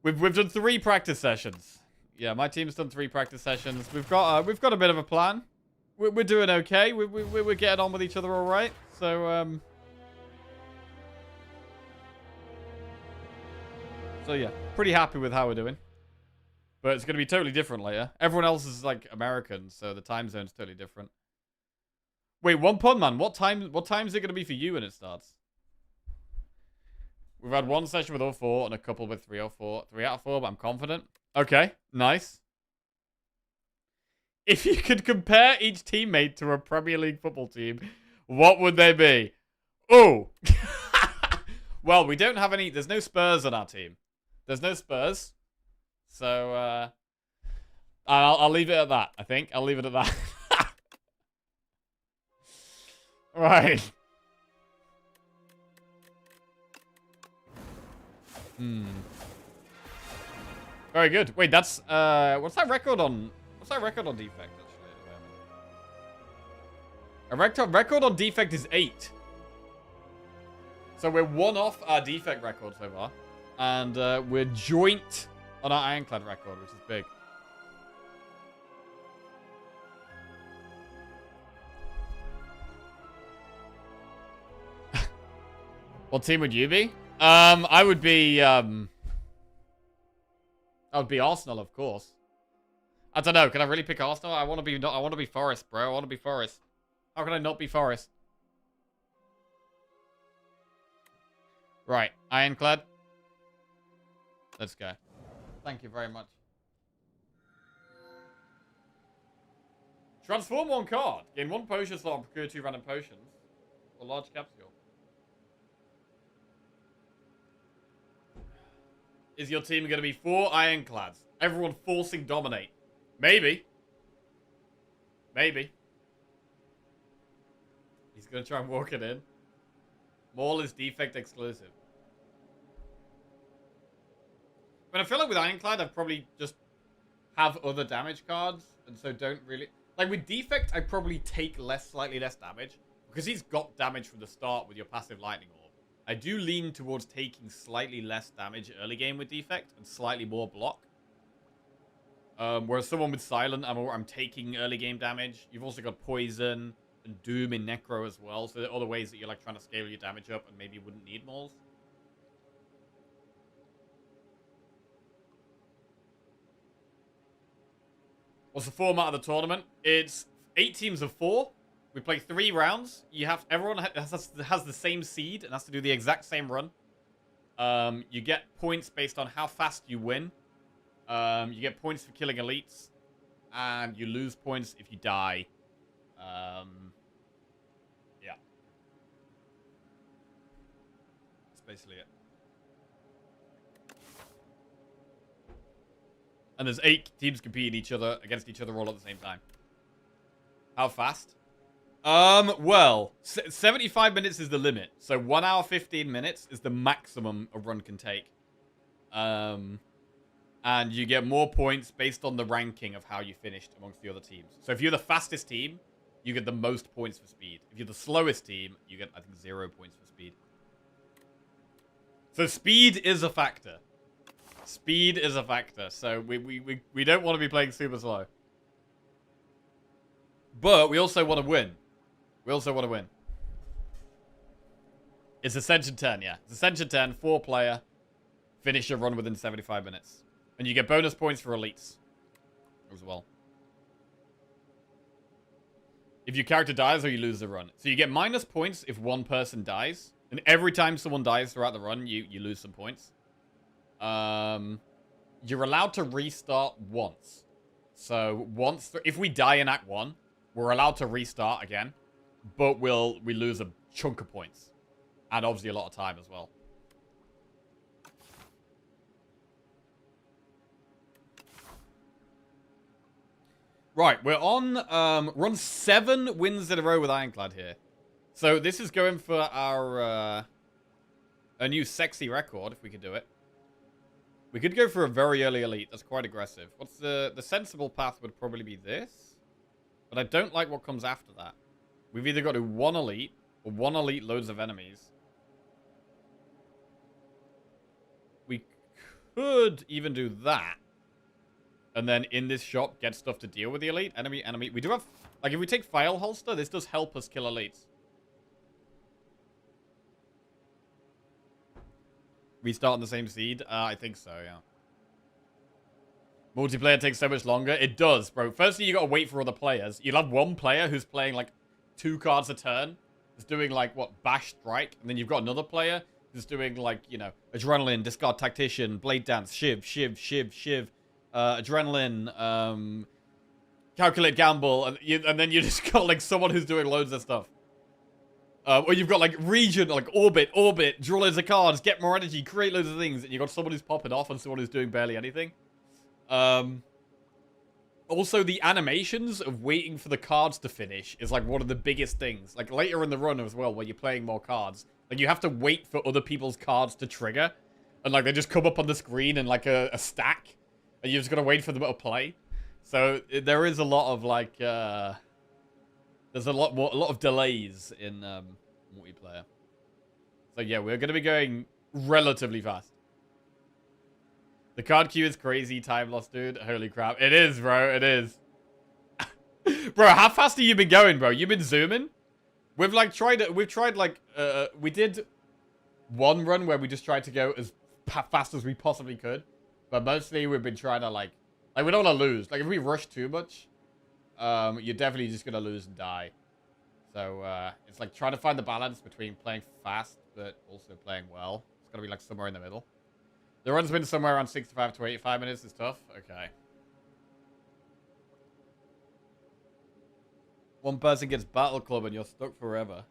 We've done 3 practice sessions. Yeah, my team's done 3 practice sessions. We've got a bit of a plan. We're doing okay. We're getting on with each other all right. So yeah, pretty happy with how we're doing. But it's going to be totally different later. Everyone else is, like, American, so the time zone's totally different. Wait, one pun, man. What time is it going to be for you when it starts? We've had 1 session with 04 and a couple with 304. 3 out of 4, but I'm confident. Okay, nice. If you could compare each teammate to a Premier League football team, what would they be? Oh! Well, we don't have any... There's no Spurs on our team. There's no Spurs. So, I'll leave it at that, I think. I'll leave it at that. Right. Very good. Wait, that's, what's that record on defect, actually, at the moment? A record on defect is 8. So we're 1 off our defect record so far. And, we're joint on our Ironclad record, which is big. What team would you be? I would be Arsenal, of course. I don't know. Can I really pick Arsenal? I want to be Forest, bro. I want to be Forest. How can I not be Forest? Right, Ironclad. Let's go. Thank you very much. Transform one card. Gain one potion slot and procure 2 random potions. Or large capsule. Is your team going to be 4 Ironclads? Everyone forcing dominate. Maybe. Maybe. He's going to try and walk it in. Maul is defect exclusive. But I feel like with Ironclad, I'd probably just have other damage cards. And so don't really... Like with defect, I probably take slightly less damage. Because he's got damage from the start with your passive lightning orb. I do lean towards taking slightly less damage early game with defect. And slightly more block. Whereas someone with silent, I'm taking early game damage. You've also got poison and doom in necro as well. So there are other ways that you're like trying to scale your damage up and maybe you wouldn't need mauls. What's the format of the tournament? It's 8 teams of 4. We play 3 rounds. Everyone has the same seed and has to do the exact same run. You get points based on how fast you win. You get points for killing elites, and you lose points if you die. Yeah. That's basically it. And there's 8 teams competing against each other all at the same time. How fast? Well, 75 minutes is the limit. So 1 hour 15 minutes is the maximum a run can take. And you get more points based on the ranking of how you finished amongst the other teams. So if you're the fastest team, you get the most points for speed. If you're the slowest team, you get, I think, 0 points for speed. So speed is a factor. Speed is a factor. So we don't want to be playing super slow. But we also want to win. We also want to win. It's Ascension 10, yeah. It's Ascension 10, 4-player. Finish your run within 75 minutes. And you get bonus points for elites as well. If your character dies or you lose the run. So you get minus points if one person dies. And every time someone dies throughout the run, you lose some points. You're allowed to restart once. So if we die in Act 1, we're allowed to restart again. But we lose a chunk of points. And obviously a lot of time as well. Right, we're on run 7 wins in a row with Ironclad here. So this is going for our a new sexy record, if we could do it. We could go for a very early elite. That's quite aggressive. What's the sensible path would probably be this. But I don't like what comes after that. We've either got to 1 elite, or 1 elite loads of enemies. We could even do that. And then in this shop, get stuff to deal with the elite. Enemy. We do have... Like, if we take File Holster, this does help us kill elites. We start on the same seed? I think so, yeah. Multiplayer takes so much longer. It does, bro. Firstly, you gotta wait for other players. You'll have one player who's playing, like, 2 cards a turn. Is doing, like, what, Bash Strike. And then you've got another player who's doing, like, you know, Adrenaline, Discard Tactician, Blade Dance, Shiv. Adrenaline, Calculate Gamble. And then you just got, like, someone who's doing loads of stuff. Or you've got, like, region, like, orbit, draw loads of cards, get more energy, create loads of things, and you've got someone who's popping off and someone who's doing barely anything. Also, the animations of waiting for the cards to finish is, like, one of the biggest things. Like, later in the run as well, where you're playing more cards. Like, you have to wait for other people's cards to trigger. And, like, they just come up on the screen in, like, a stack. And you just gotta wait for them to play. So, there is a lot of, like, there's a lot of delays in multiplayer. So yeah, we're going to be going relatively fast. The card queue is crazy. Time lost, dude. Holy crap. It is, bro. It is. Bro, how fast have you been going, bro? You've been zooming? We've tried we did one run where we just tried to go as fast as we possibly could. But mostly we've been trying to like we don't want to lose. Like if we rush too much, you're definitely just gonna lose and die. So it's like trying to find the balance between playing fast but also playing well. It's gotta be like somewhere in the middle. The run's been somewhere around 65 to 85 minutes. Is tough. Okay. One person gets Battle Club and you're stuck forever.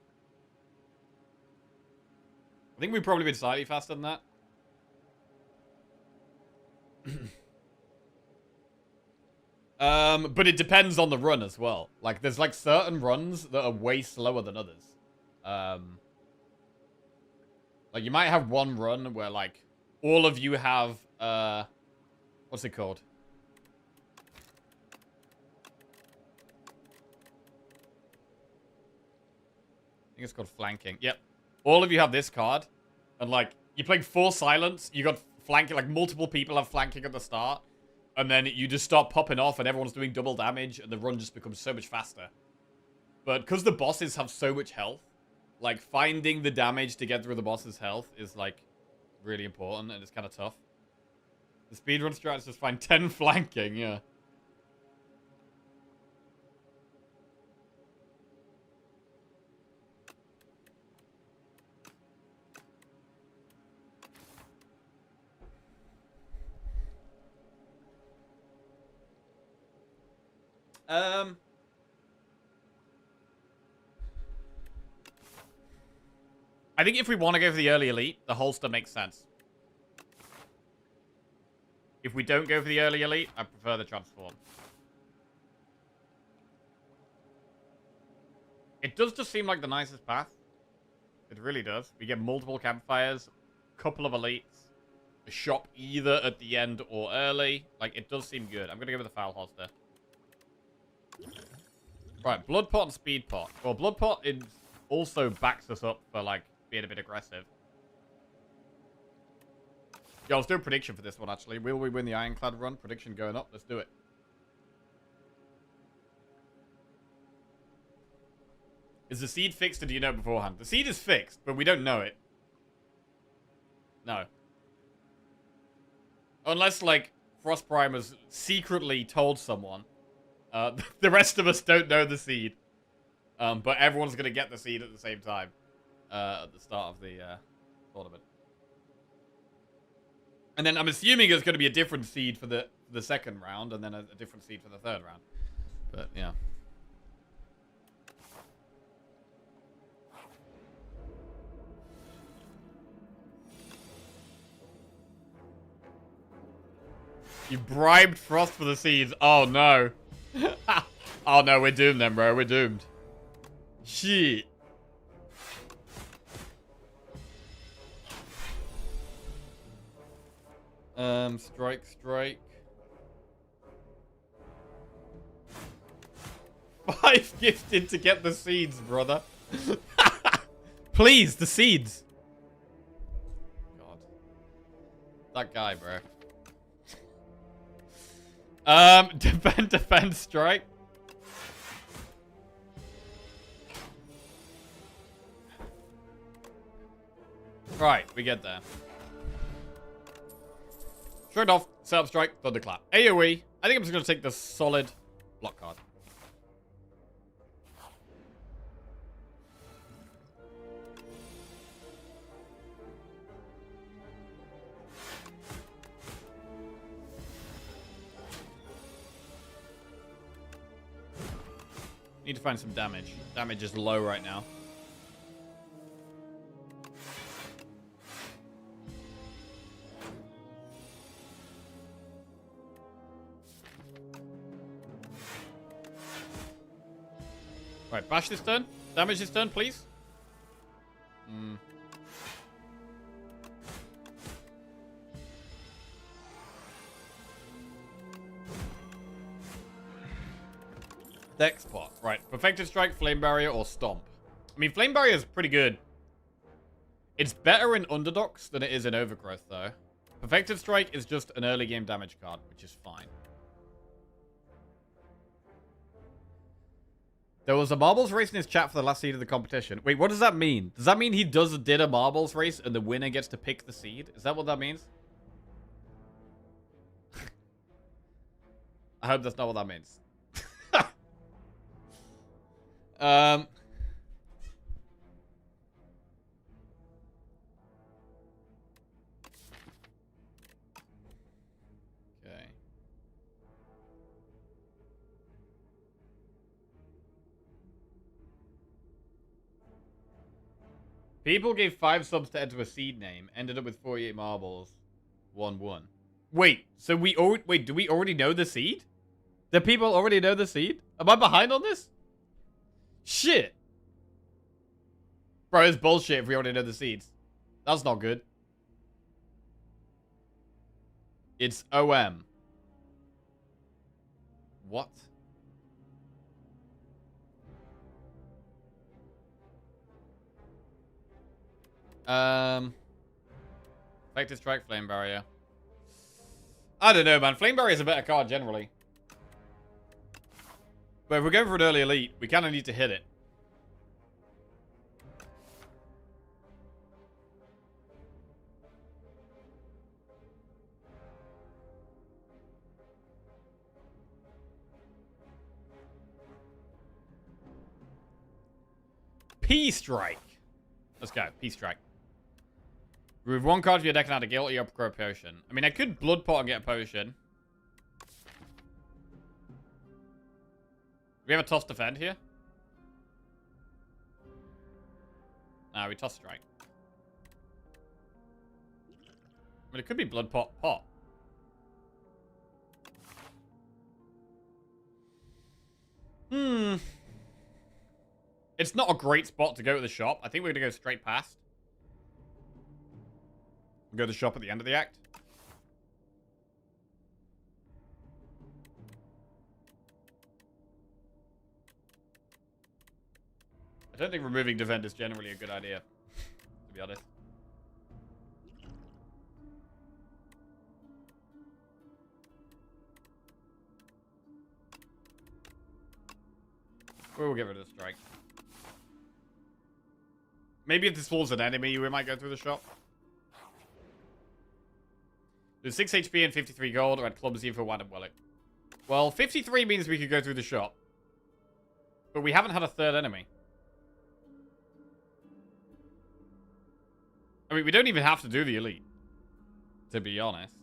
I think we've probably been slightly faster than that. But it depends on the run as well. Like, there's like certain runs that are way slower than others. Like, you might have one run where, like, all of you have, what's it called? I think it's called flanking. Yep. All of you have this card. And, like, you're playing 4 silence. You got flanking, like, multiple people have flanking at the start. And then you just start popping off and everyone's doing double damage. And the run just becomes so much faster. But because the bosses have so much health, like, finding the damage to get through the boss's health is, like, really important. And it's kind of tough. The speedrun strat is just find 10 flanking, yeah. I think if we want to go for the early elite, the holster makes sense. If we don't go for the early elite, I prefer the transform. It does just seem like the nicest path. It really does. We get multiple campfires, couple of elites, a shop either at the end or early. Like, it does seem good. I'm going to go with the foul holster. Right, blood pot and speed pot. Well, blood pot is also backs us up for, like, being a bit aggressive. Yeah, let's do a prediction for this one, actually. Will we win the Ironclad run? Prediction going up. Let's do it. Is the seed fixed or do you know beforehand? The seed is fixed, but we don't know it. No. Unless, like, Frost Prime has secretly told someone. The rest of us don't know the seed. But everyone's going to get the seed at the same time. At the start of the tournament. And then I'm assuming it's going to be a different seed for the second round, and then a different seed for the third round. But, yeah. You bribed Frost for the seeds. Oh, no. Oh, no, we're doomed then, bro. We're doomed. Shit. Strike. 5 gifted to get the seeds, brother. Please, the seeds. God. That guy, bro. Defend, strike. Right, we get there. Straight off, set up strike, thunderclap. AoE. I think I'm just going to take the solid block card. Need to find some damage. Damage is low right now. Right, bash this turn. Damage this turn, please. Dex pot. Right. Perfected Strike, Flame Barrier, or Stomp. I mean, Flame Barrier is pretty good. It's better in Underdogs than it is in Overgrowth, though. Perfected Strike is just an early game damage card, which is fine. There was a marbles race in his chat for the last seed of the competition. Wait, what does that mean? Does that mean he did a marbles race and the winner gets to pick the seed? Is that what that means? I hope that's not what that means. People gave 5 subs to enter a seed name. Ended up with 48 marbles. 1-1. Wait, so wait, do we already know the seed? Do people already know the seed? Am I behind on this? Shit. Bro, it's bullshit if we already know the seeds. That's not good. It's OM. What? Effective strike, flame barrier. I don't know, man. Flame barrier is a better card generally. But if we're going for an early elite, we kind of need to hit it. P-Strike. Let's go. P-Strike. Remove 1 card from your deck and add a guilt or upgrade potion. I mean, I could Blood Pot and get a potion. We have a toss defend here. Nah, we toss strike. I mean, it could be Blood Pot Pot. It's not a great spot to go to the shop. I think we're going to go straight past. Go to the shop at the end of the act. I don't think removing defend is generally a good idea, to be honest. We'll get rid of the strike. Maybe if this falls an enemy, we might go through the shop. There's 6 HP and 53 gold, or at clumsy for one and Wellick. Well, 53 means we could go through the shop. But we haven't had a third enemy. I mean, we don't even have to do the elite, to be honest.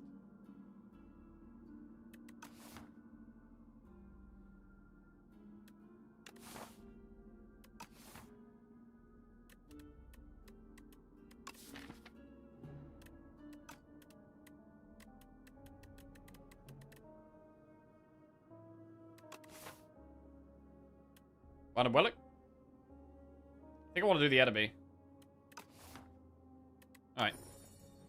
Van Wellick? I think I want to do the enemy. Alright.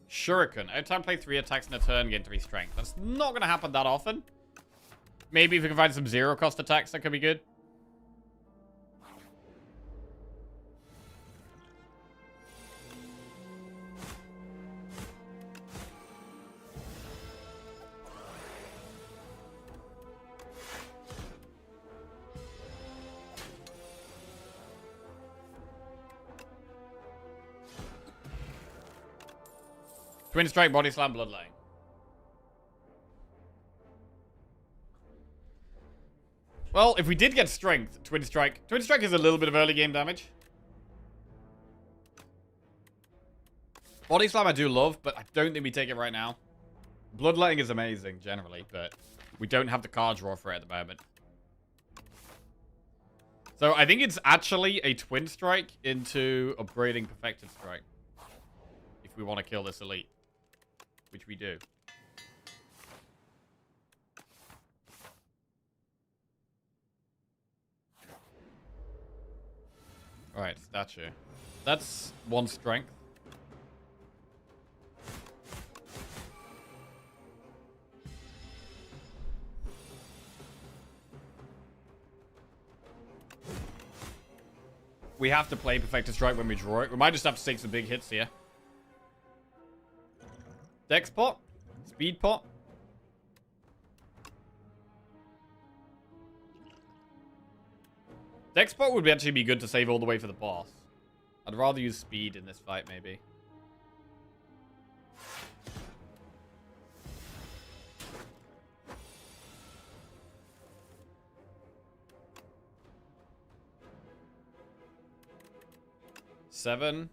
Shuriken. Every time play 3 attacks in a turn, gain 3 strength. That's not going to happen that often. Maybe if we can find some 0-cost attacks, that could be good. Twin Strike, Body Slam, Bloodline. Well, if we did get Strength, Twin Strike is a little bit of early game damage. Body Slam I do love, but I don't think we take it right now. Bloodletting is amazing, generally, but we don't have the card draw for it at the moment. So I think it's actually a Twin Strike into upgrading Perfected Strike. If we want to kill this elite. Which we do. Alright, statue. That's 1 strength. We have to play Perfected Strike when we draw it. We might just have to take some big hits here. Dex pot? Speed pot? Dex pot would actually be good to save all the way for the boss. I'd rather use speed in this fight, maybe. Seven.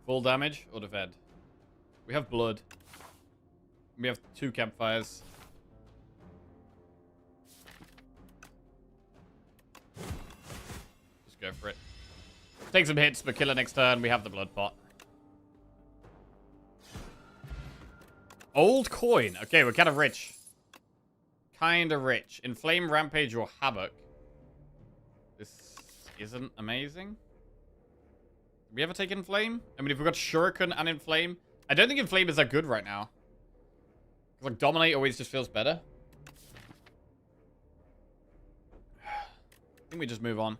Full damage or defend? We have blood. We have 2 campfires. go for it. Take some hits, but kill it next turn. We have the blood pot. Old coin. Okay, we're kind of rich. Kind of rich. Inflame, Rampage, or Havoc. This isn't amazing. Did we ever take Inflame? I mean, if we've got Shuriken and Inflame. I don't think Inflame is that good right now. Because, like, Dominate always just feels better. I think we just move on.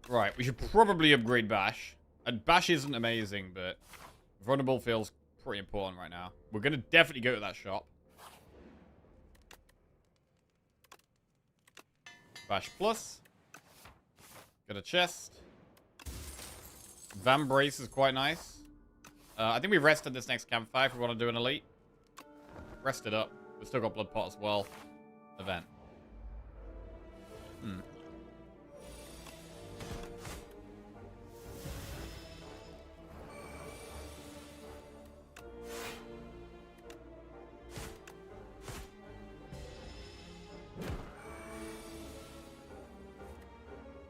Right, we should probably upgrade Bash. And Bash isn't amazing, but Vulnerable feels pretty important right now. We're going to definitely go to that shop. Bash Plus. Got a chest. Van Brace is quite nice. I think we rested this next campfire if we want to do an elite. Rest it up. We've still got Blood Pot as well. Event. Hmm.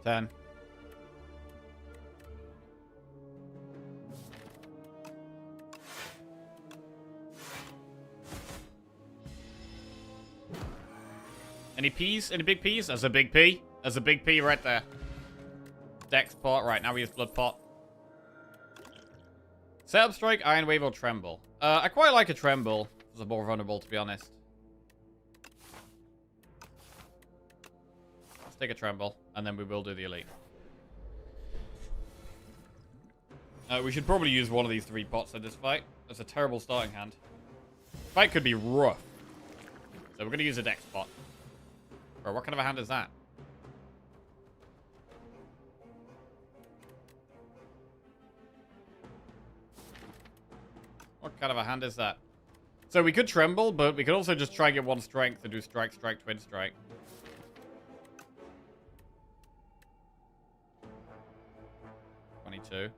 Ten. Any P's? Any big P's? There's a big P. There's a big P right there. Dex pot. Right, now we use Blood Pot. Setup Strike, Iron Wave, or Tremble. I quite like a Tremble. It's more vulnerable, to be honest. Let's take a Tremble, and then we will do the Elite. We should probably use one of these 3 pots in this fight. That's a terrible starting hand. Fight could be rough. So we're going to use a Dex pot. Bro, what kind of a hand is that? What kind of a hand is that? So we could Tremble, but we could also just try and get 1 Strength and do Strike, Strike, Twin Strike. $22.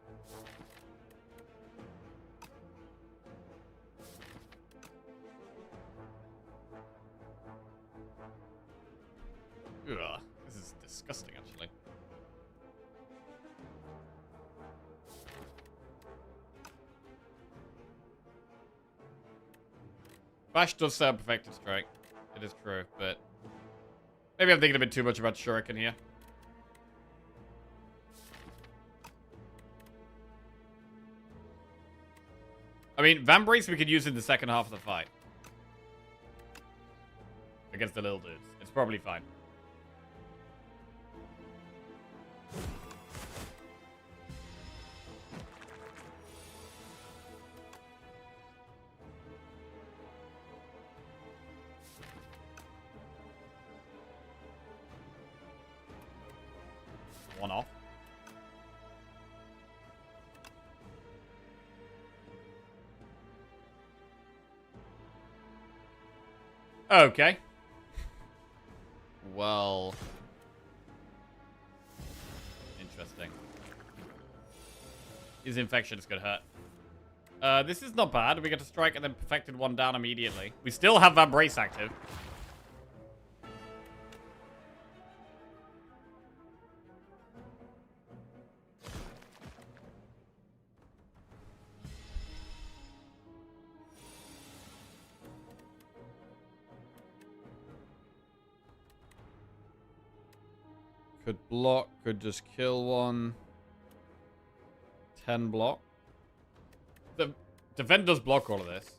Ugh, this is disgusting, actually. Bash does set up Perfected Strike. It is true, but maybe I'm thinking a bit too much about Shuriken here. I mean, Van Brace we could use in the second half of the fight. Against the little dudes. It's probably fine. One off. Okay. Well. Interesting. His infection is gonna hurt. This is not bad. We get to strike and then perfected 1 down immediately. We still have Van Brace active. Could block, could just kill 1. 10 block. The defend does block all of this.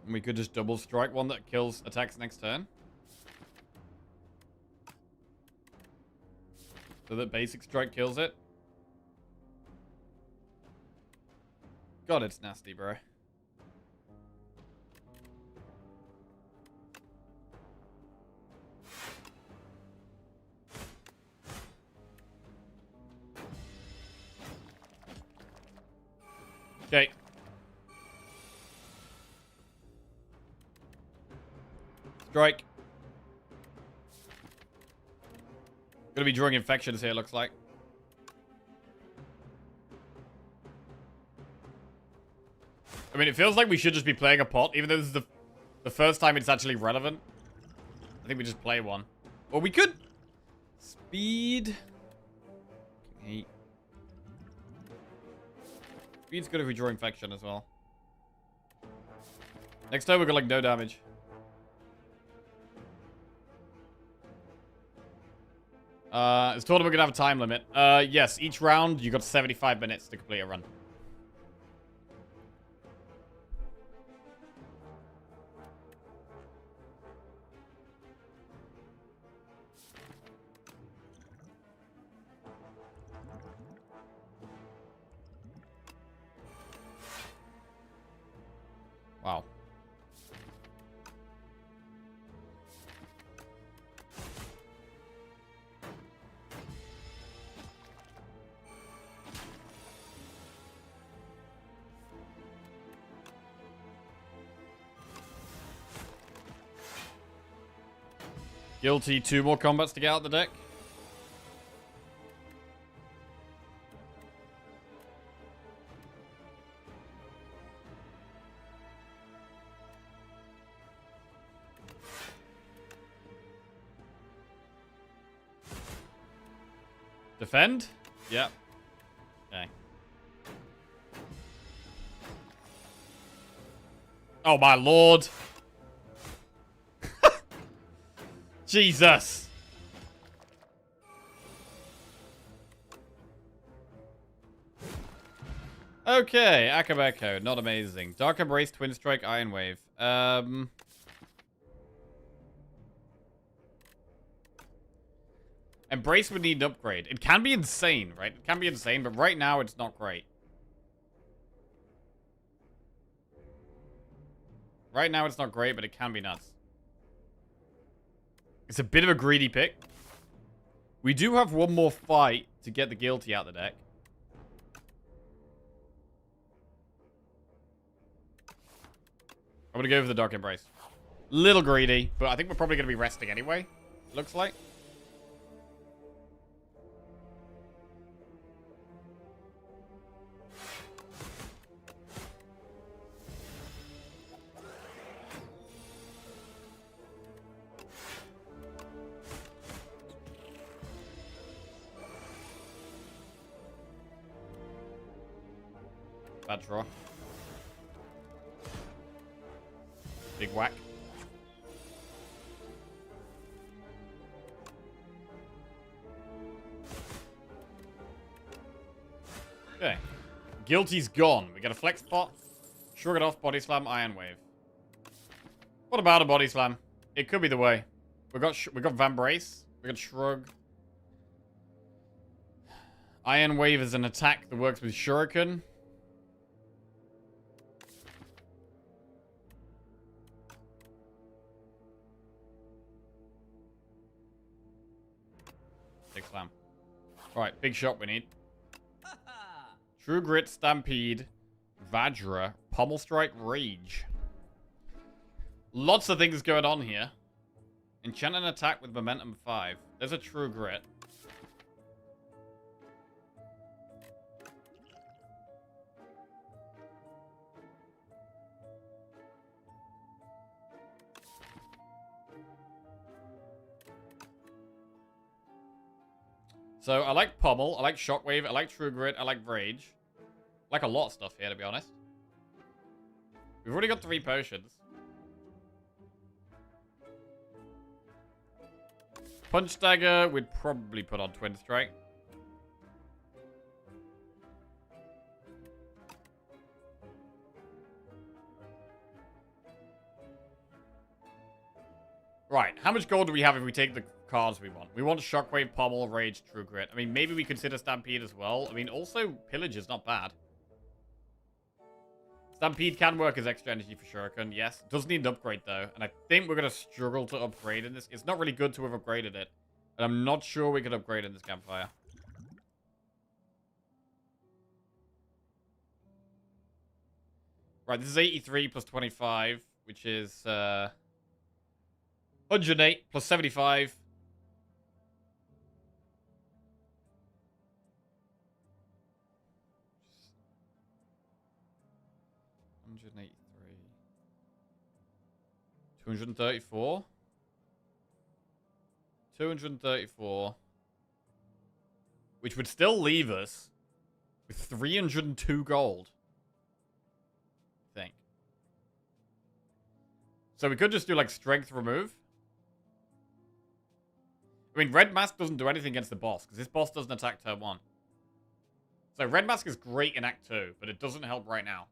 And we could just double strike 1 that kills attacks next turn. So that basic strike kills it. God, it's nasty, bro. Okay. Strike. Gonna be drawing infections here, looks like. I mean, it feels like we should just be playing a pot, even though this is the first time it's actually relevant. I think we just play one. Or we could... Speed... 8. Speed's good if we draw Infection as well. Next time we got, like, no damage. Is tournament gonna have a time limit? Yes. Each round, you got 75 minutes to complete a run. Wow. Guilty, 2 more combats to get out the deck. Defend? Yep. Okay. Oh my lord. Jesus. Okay, Akabeko, not amazing. Dark Embrace, Twin Strike, Iron Wave. Embrace would need an upgrade. It can be insane, right? It can be insane, but right now it's not great. Right now it's not great, but it can be nuts. It's a bit of a greedy pick. We do have one more fight to get the Guilty out the deck. I'm going to go for the Dark Embrace. Little greedy, but I think we're probably going to be resting anyway. Looks like. Bad draw. Big whack. Okay. Guilty's gone. We got a flex pot. Shrug it off, body slam, iron wave. What about a body slam? It could be the way. We got Van Brace. We got shrug. Iron wave is an attack that works with shuriken. Big slam. Alright, big shot we need. True Grit, Stampede, Vajra, Pommel Strike, Rage. Lots of things going on here. Enchant an attack with Momentum 5. There's a True Grit. So, I like Pommel, I like Shockwave, I like True Grit, I like Rage. I like a lot of stuff here, to be honest. We've already got 3 potions. Punch Dagger, we'd probably put on Twin Strike. Right, how much gold do we have if we take the cards we want? We want Shockwave, Pommel, Rage, True Grit. I mean, maybe we consider Stampede as well. I mean, also, Pillage is not bad. Stampede can work as extra energy for Shuriken, yes. Does need an upgrade, though. And I think we're going to struggle to upgrade in this. It's not really good to have upgraded it. And I'm not sure we could upgrade in this campfire. Right, this is 83 plus 25, which is 108 plus 75. 183. 234. 234. Which would still leave us with 302 gold. I think. So we could just do like strength remove. I mean, red mask doesn't do anything against the boss, because this boss doesn't attack turn 1. So red mask is great in Act 2, but it doesn't help right now.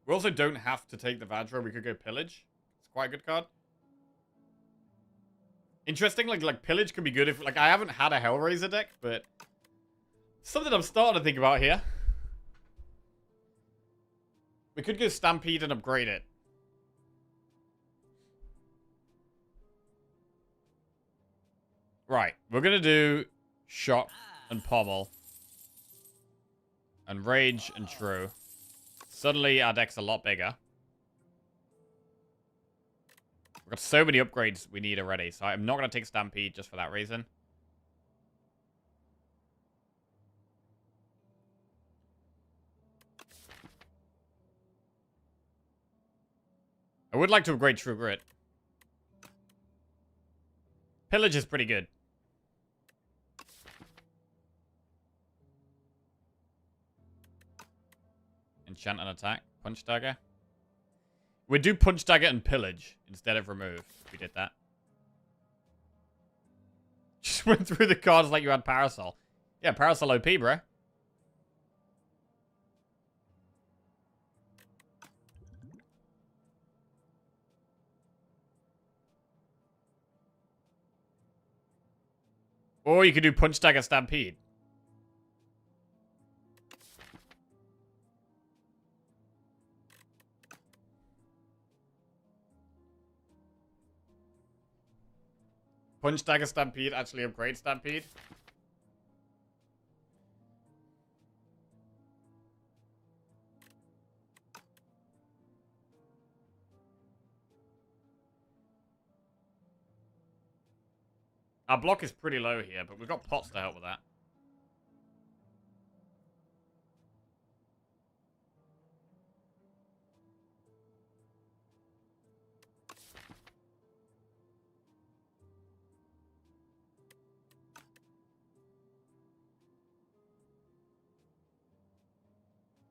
We also don't have to take the Vajra. We could go Pillage. It's quite a good card. Interesting, like Pillage could be good if, like, I haven't had a Hellraiser deck, but something I'm starting to think about here. We could go Stampede and upgrade it. Right, we're gonna do Shock and Pommel. And Rage and True. Suddenly our deck's a lot bigger. We've got so many upgrades we need already, so I'm not going to take Stampede just for that reason. I would like to upgrade True Grit. Pillage is pretty good. Enchant and attack. Punch Dagger. We'd do Punch Dagger and Pillage instead of Remove if we did that. Just went through the cards like you had Parasol. Yeah, Parasol OP, bro. Or you could do Punch Dagger Stampede. Punch Dagger Stampede actually upgrade Stampede. Our block is pretty low here, but we've got pots to help with that.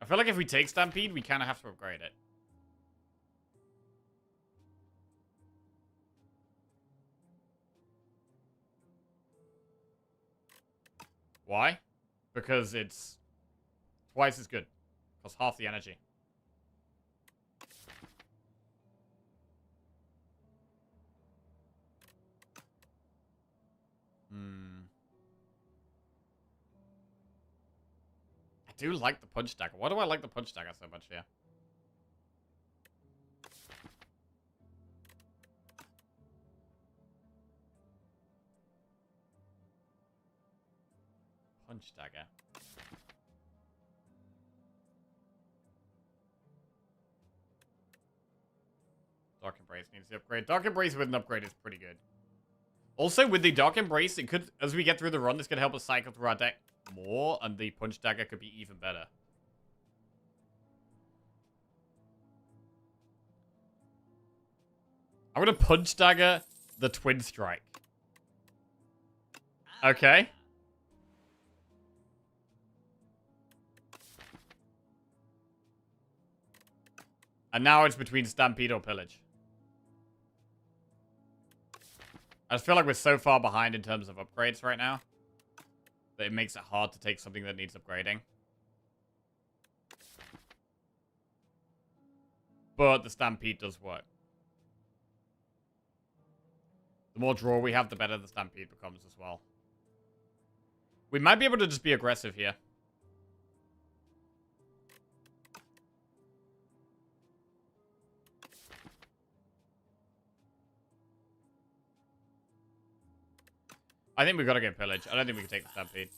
I feel like if we take Stampede, we kind of have to upgrade it. Why? Because it's twice as good. Costs half the energy. I do like the Punch Dagger. Why do I like the Punch Dagger so much here? Punch Dagger. Dark Embrace needs the upgrade. Dark Embrace with an upgrade is pretty good. Also, with the Dark Embrace, it could, as we get through the run, this could help us cycle through our deck more, and the Punch Dagger could be even better. I'm gonna Punch Dagger the Twin Strike. Okay. And now it's between Stampede or Pillage. I just feel like we're so far behind in terms of upgrades right now that it makes it hard to take something that needs upgrading. But the Stampede does work. The more draw we have, the better the Stampede becomes as well. We might be able to just be aggressive here. I think we've got to get Pillage. I don't think we can take the Stampede.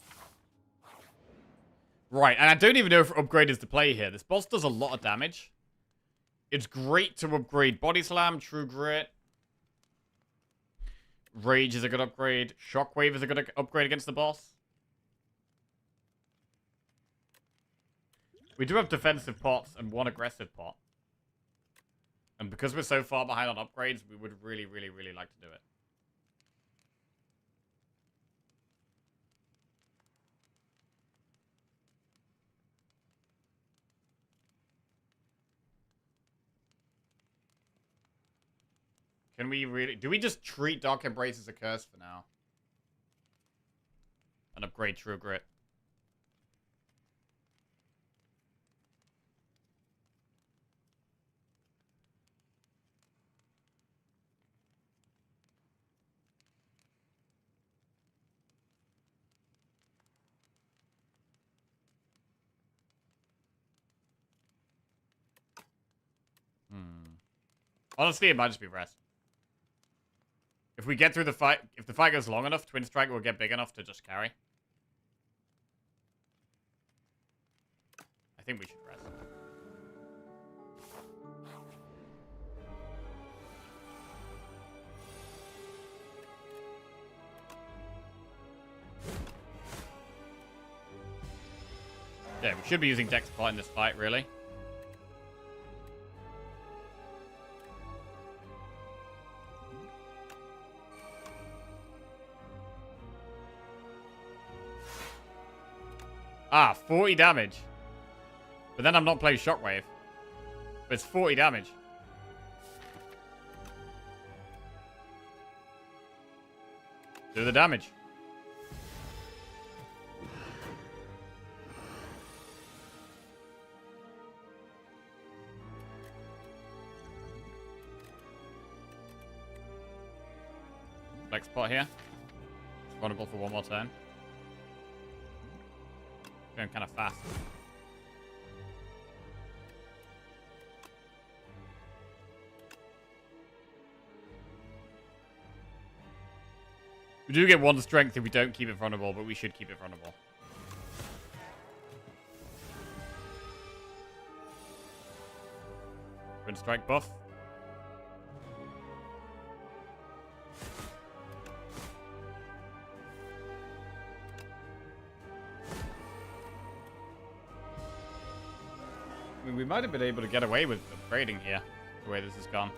Right, and I don't even know if Upgrade is the play here. This boss does a lot of damage. It's great to upgrade Body Slam, True Grit. Rage is a good upgrade. Shockwave is a good upgrade against the boss. We do have defensive pots and one aggressive pot. And because we're so far behind on upgrades, we would really, really, really like to do it. Can we really... Do we just treat Dark Embrace as a curse for now? And upgrade True Grit? Honestly, it might just be rest. If we get through the fight, if the fight goes long enough, Twin Strike will get big enough to just carry. I think we should rest. Yeah, we should be using Dex Pot in this fight, really. Ah, 40 damage. But then I'm not playing Shockwave. But it's 40 damage. Do the damage. Flex pot here. It's vulnerable for one more turn. Going kind of fast. We do get one strength if we don't keep it vulnerable, but we should keep it vulnerable. Twin Strike buff. I mean, we might have been able to get away with upgrading here, the way this has gone.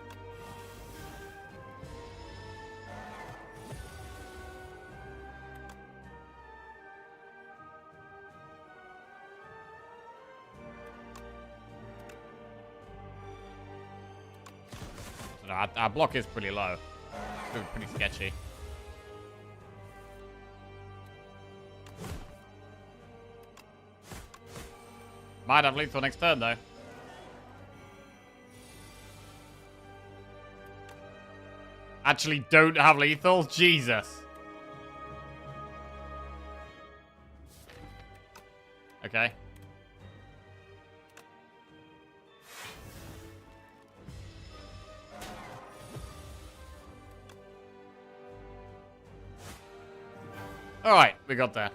So our block is pretty low. It's pretty sketchy. Might have lethal next turn, though. Actually don't have lethal? Jesus. Okay. Alright, we got there.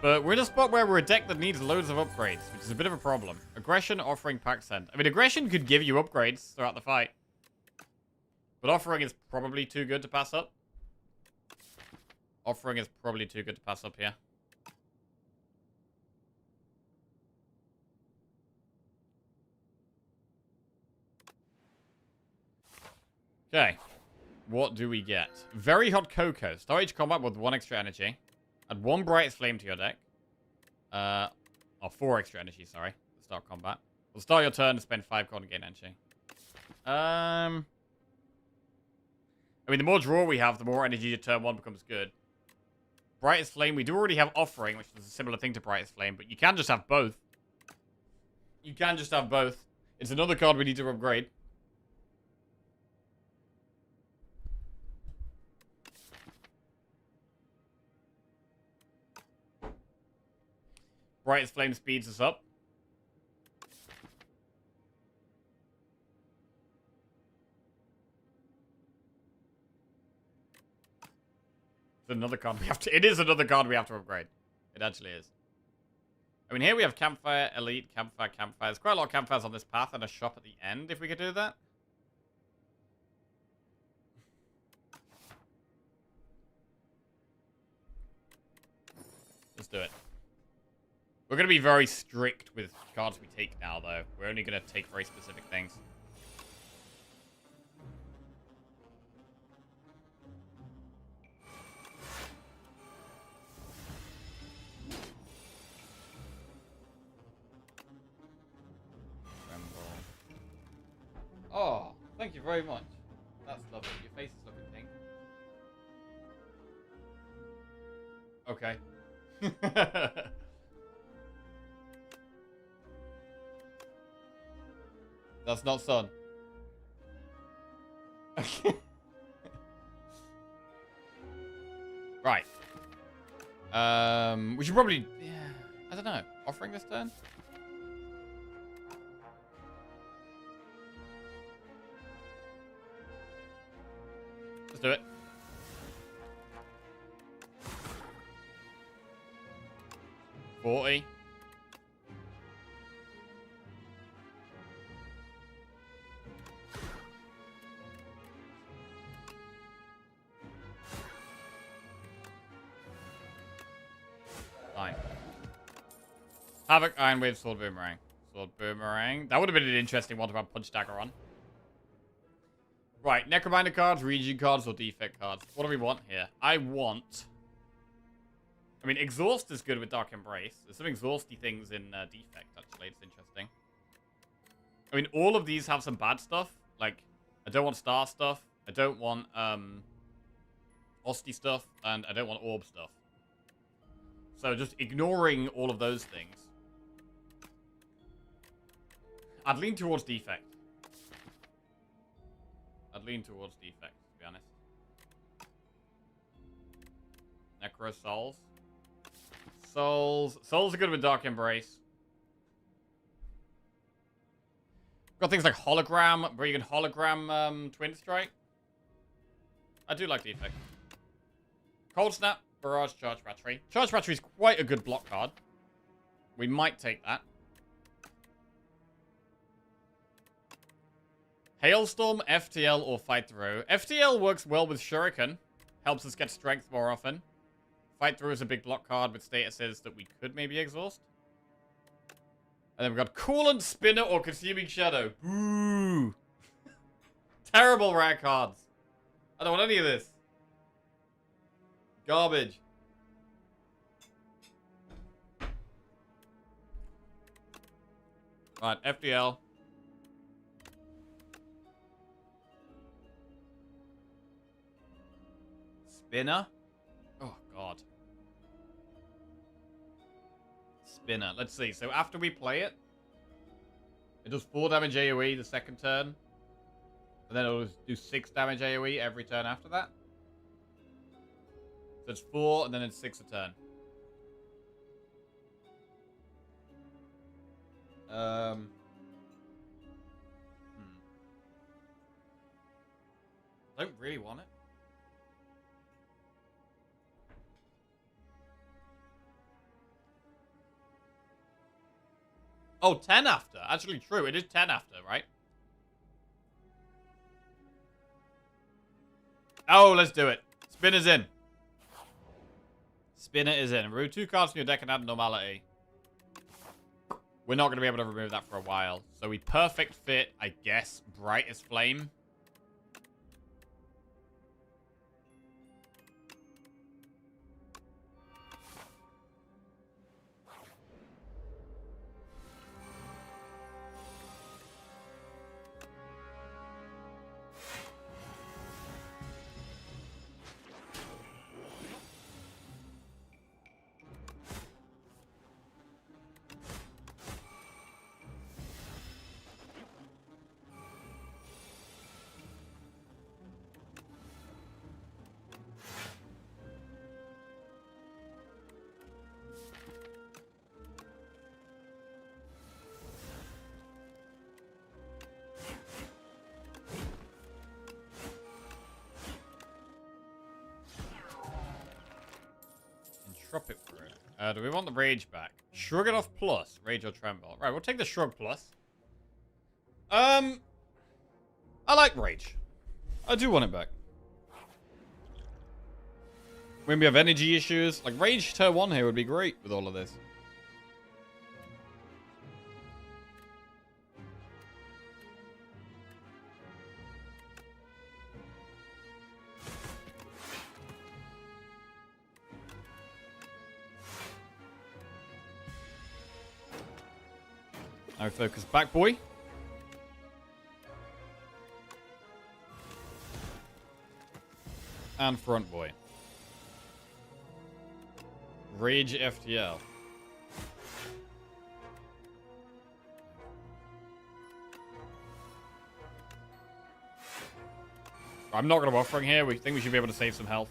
But we're in a spot where we're a deck that needs loads of upgrades, which is a bit of a problem. Aggression, Offering, Pack Send. I mean, Aggression could give you upgrades throughout the fight. But Offering is probably too good to pass up. Offering is probably too good to pass up here. Okay. What do we get? Very Hot Cocoa. Start each combat with 1 extra energy. Add 1 Brightest Flame to your deck. Or 4 extra energy, sorry. Start combat. We'll start your turn and spend 5 gold and gain energy. I mean, the more draw we have, the more energy your turn 1 becomes good. Brightest Flame, we do already have Offering, which is a similar thing to Brightest Flame, but you can just have both. You can just have both. It's another card we need to upgrade. Brightest Flame speeds us up. It's another card we have to... It is another card we have to upgrade. It actually is. I mean, here we have campfire, elite, campfire, campfire. There's quite a lot of campfires on this path and a shop at the end if we could do that. Let's do it. We're going to be very strict with cards we take now, though. We're only going to take very specific things. Oh, thank you very much. That's lovely. Your face is looking pink. Okay. That's not sun. Right. We should probably... Yeah, I don't know. Offering this turn? Let's do it. $40. Fine. Havoc, Iron Wave, Sword Boomerang. Sword Boomerang. That would have been an interesting one to have Punch Dagger on. Right, Necrominder cards, Region cards, or Defect cards. What do we want here? I mean, Exhaust is good with Dark Embrace. There's some exhausty things in Defect, actually. It's interesting. I mean, all of these have some bad stuff. Like, I don't want Star stuff. I don't want Osty stuff. And I don't want Orb stuff. So just ignoring all of those things. I'd lean towards Defect. I'd lean towards Defect, to be honest. Necro Souls. Souls are good with Dark Embrace. Got things like Hologram, where you can Hologram Twin Strike. I do like Defect. Cold Snap, Barrage, Charge Battery. Charge Battery is quite a good block card. We might take that. Hailstorm, FTL, or Fight Through. FTL works well with Shuriken. Helps us get strength more often. Fight Through is a big block card with statuses that we could maybe exhaust. And then we've got Coolant, Spinner, or Consuming Shadow. Boo! Terrible rare cards. I don't want any of this. Garbage. Alright, FTL. Spinner? Oh, God. Spinner. Let's see. So after we play it, it does 4 damage AoE the second turn. And then it'll do 6 damage AoE every turn after that. So it's 4 and then it's 6 a turn. I don't really want it. Oh, 10 after. Actually, true. It is 10 after, right? Oh, let's do it. Spinner's in. Spinner is in. Remove 2 cards from your deck and add normality. We're not going to be able to remove that for a while. So we perfect fit, I guess, Brightest Flame. Drop it through. Do we want the Rage back? Shrug it off plus. Rage or Tremble. Right, we'll take the Shrug plus. I like Rage. I do want it back. When we have energy issues, like Rage Tier 1 here would be great with all of this. Now focus back, boy. And front, boy. Rage FTL. I'm not going to offering here. We think we should be able to save some health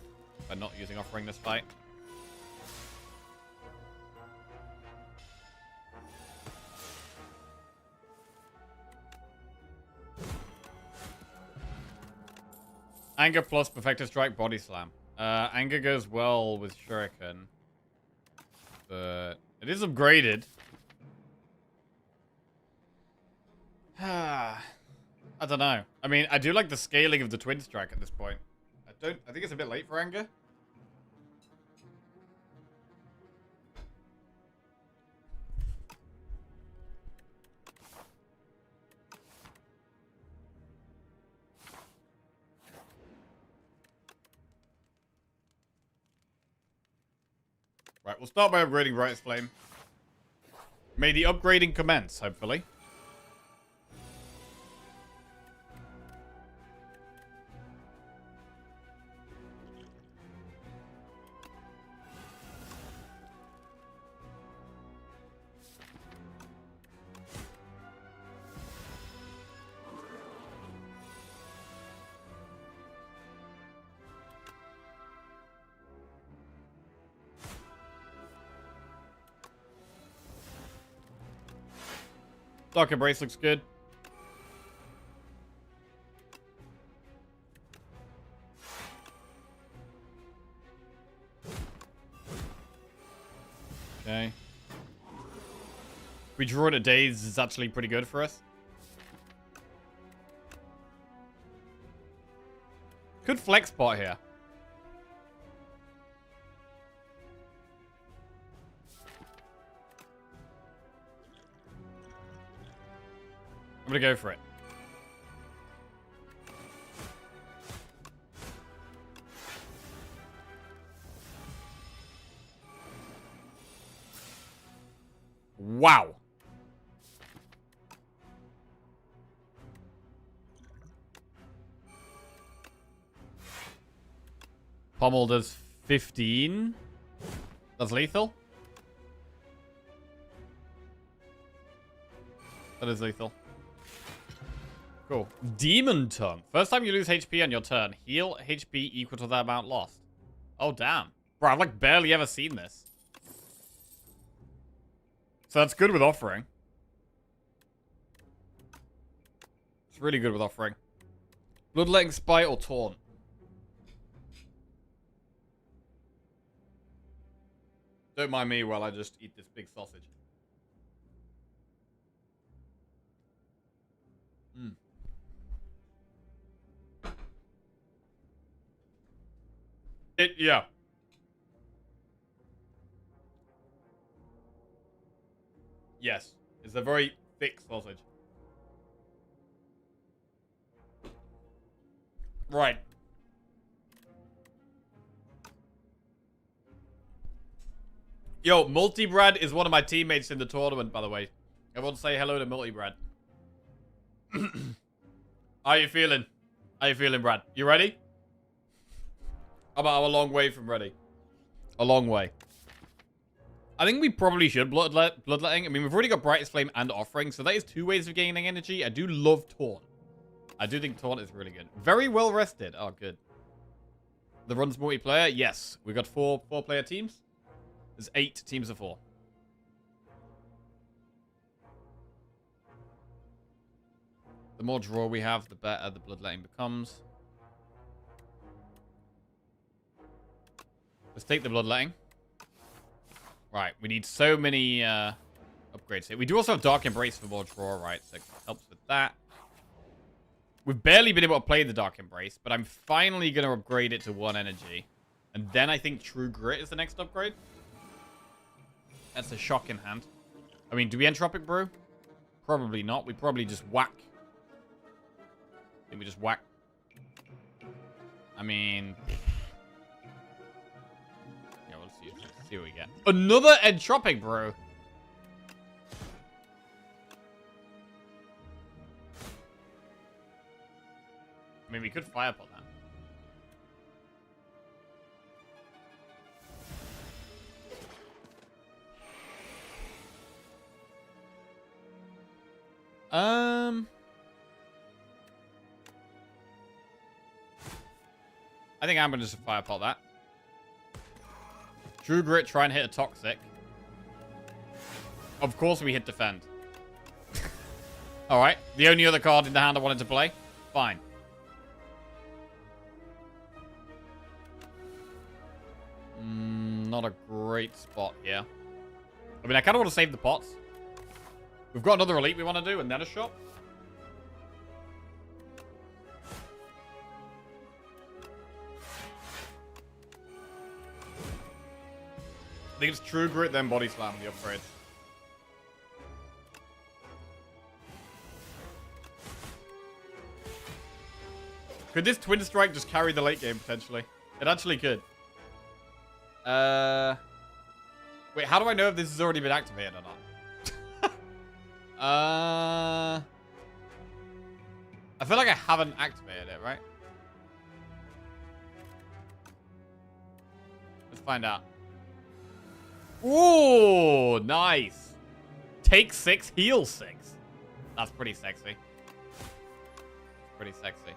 by not using offering this fight. Anger plus Perfected Strike Body Slam. Anger goes well with Shuriken. But it is upgraded. I don't know. I mean, I do like the scaling of the Twin Strike at this point. I think it's a bit late for Anger. Right, we'll start by upgrading Brightest Flame. May the upgrading commence, hopefully. Dark Embrace looks good. Okay. We draw it at days is actually pretty good for us. Could flex spot here. I'm gonna go for it. Wow. Pommel does 15. That's lethal. That is lethal. Cool. Demon Tongue. First time you lose HP on your turn. Heal HP equal to the amount lost. Oh, damn. Bro, I've like barely ever seen this. So that's good with offering. It's really good with offering. Bloodletting Spite or Taunt? Don't mind me while I just eat this big sausage. Yeah. Yes. It's a very thick sausage. Right. Yo, Multibrad is one of my teammates in the tournament, by the way. Everyone say hello to Multibrad. How you feeling? How you feeling, Brad? You ready? How about a long way from ready? A long way. I think we probably should bloodletting. I mean, we've already got Brightest Flame and Offering, so that is 2 ways of gaining energy. I do love Taunt. I do think Taunt is really good. Very well rested. Oh, good. The run's multiplayer? Yes. We've got four-player teams. There's 8 teams of 4. The more draw we have, the better the bloodletting becomes. Let's take the bloodletting. Right, we need so many upgrades here. We do also have Dark Embrace for more draw, right? So it helps with that. We've barely been able to play the Dark Embrace, but I'm finally going to upgrade it to 1 energy. And then I think True Grit is the next upgrade. That's a shock in hand. I mean, do we Entropic Brew? Probably not. We probably just whack. I think we just whack. I mean... Yeah, let's see what we get. Another Entropic Brew! I mean, we could Firepot that. I think I'm going to just Firepot that. True Grit, try and hit a Toxic. Of course we hit Defend. Alright, the only other card in the hand I wanted to play. Fine. Not a great spot here. I mean, I kind of want to save the pots. We've got another elite we want to do, and then a shop. I think it's True Grit, then Body Slam, the upgrade. Could this Twin Strike just carry the late game, potentially? It actually could. Wait, how do I know if this has already been activated or not? I feel like I haven't activated it, right? Let's find out. Ooh, nice. Take 6, heal 6. That's pretty sexy. Pretty sexy.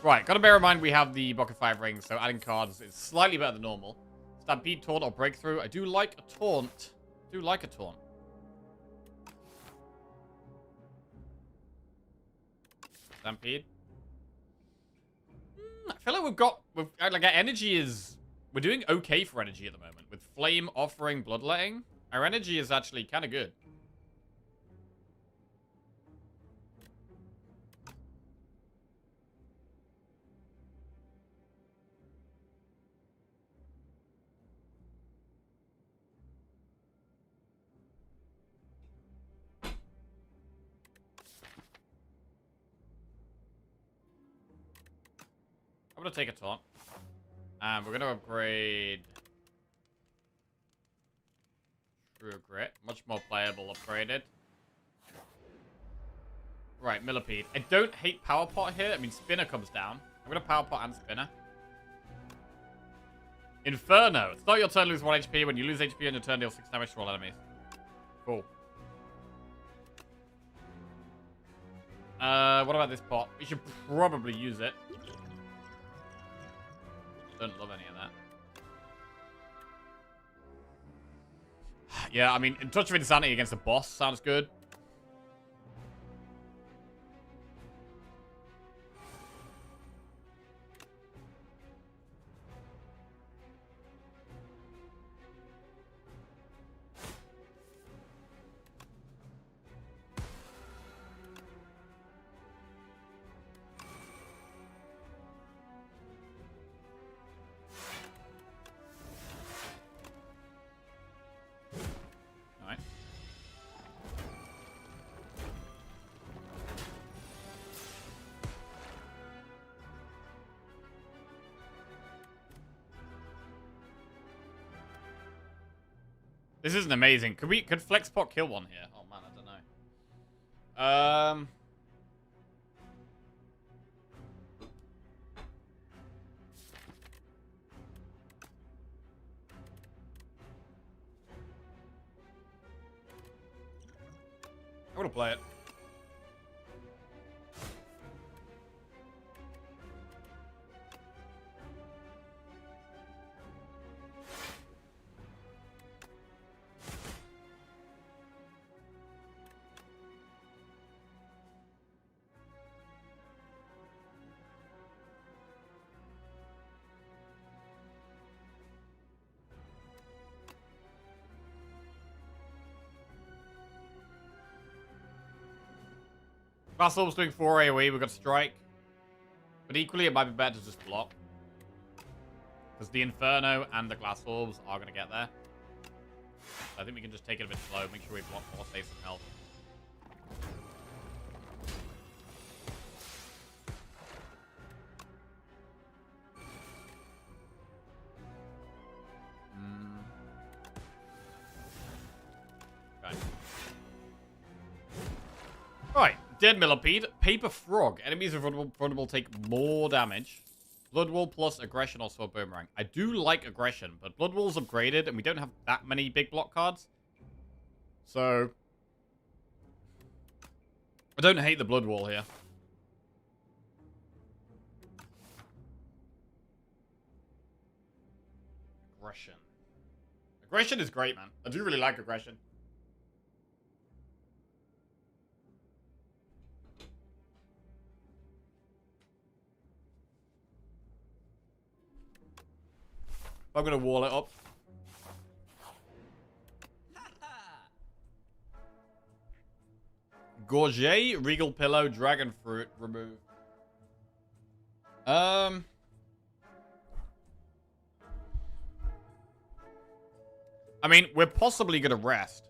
Right, gotta bear in mind we have the Bucket 5 rings, so adding cards is slightly better than normal. Stampede, Taunt, or Breakthrough. I do like a Taunt. Stampede. I feel like like our energy is... We're doing okay for energy at the moment. With Flame, Offering, Bloodletting, our energy is actually kind of good. I'm going to take a Taunt. And we're going to upgrade... True Grit. Much more playable upgraded. Right, Millipede. I don't hate Power Pot here. I mean, Spinner comes down. I'm going to Power Pot and Spinner. Inferno. Start your turn, lose 1 HP. When you lose HP on your turn, deal 6 damage to all enemies. Cool. What about this pot? We should probably use it. Don't love any of that. Yeah, I mean, Touch of Insanity against a boss sounds good. This isn't amazing. Could Flexpot kill one here? Oh man, I don't know. I want to play it. Class Orb's doing 4 AoE. We've got Strike. But equally, it might be better to just block. Because the Inferno and the Glass Orbs are going to get there. So I think we can just take it a bit slow. Make sure we block more, save some health. Okay. Right. Dead Millipede. Paper Frog. Enemies are vulnerable take more damage. Blood Wall plus Aggression also a Boomerang. I do like Aggression, but Blood Wall's upgraded and we don't have that many big block cards. So I don't hate the Blood Wall here. Aggression. Aggression is great, man. I do really like Aggression. I'm going to wall it up. Gorget, Regal Pillow, Dragon Fruit, remove. I mean, we're possibly going to rest.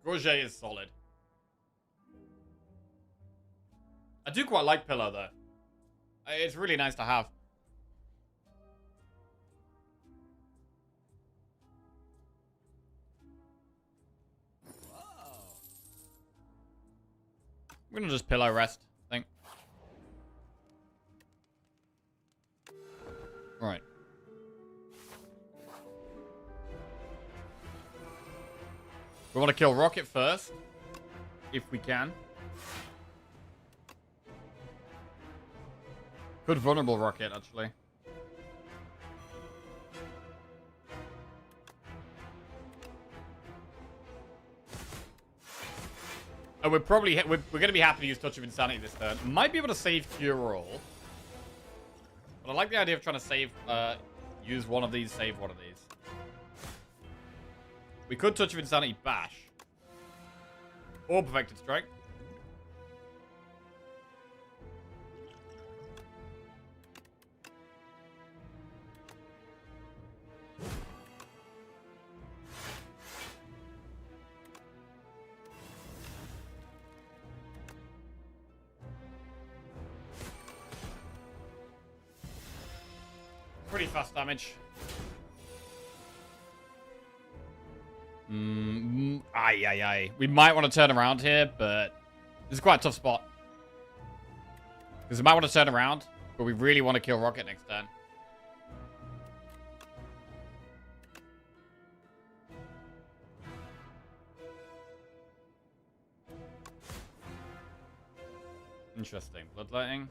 Gorget is solid. I do quite like Pillow, though. It's really nice to have. I'm gonna just Pillow rest, I think. Right. We want to kill Rocket first, if we can. Good vulnerable Rocket, actually. Oh, we're probably we're going to be happy to use Touch of Insanity this turn. Might be able to save Cure All, but I like the idea of trying to save, use one of these, save one of these. We could Touch of Insanity Bash. Or Perfected Strike. Pretty fast damage. Aye. We might want to turn around here, but this is quite a tough spot. Because we might want to turn around, but we really want to kill Rocket next turn. Interesting. Bloodlighting.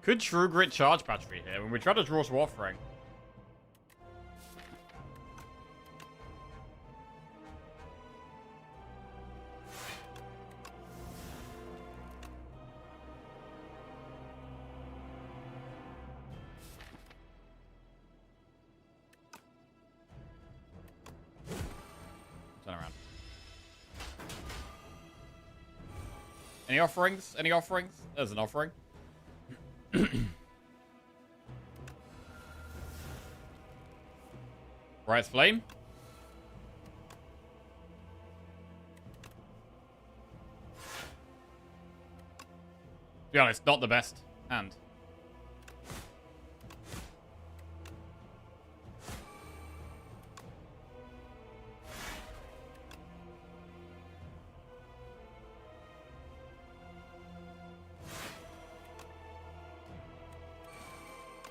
Could True Grit charge battery here when we try to draw to offering? Turn around. Any offerings? Any offerings? There's an offering. Bright Flame. To be honest, not the best hand.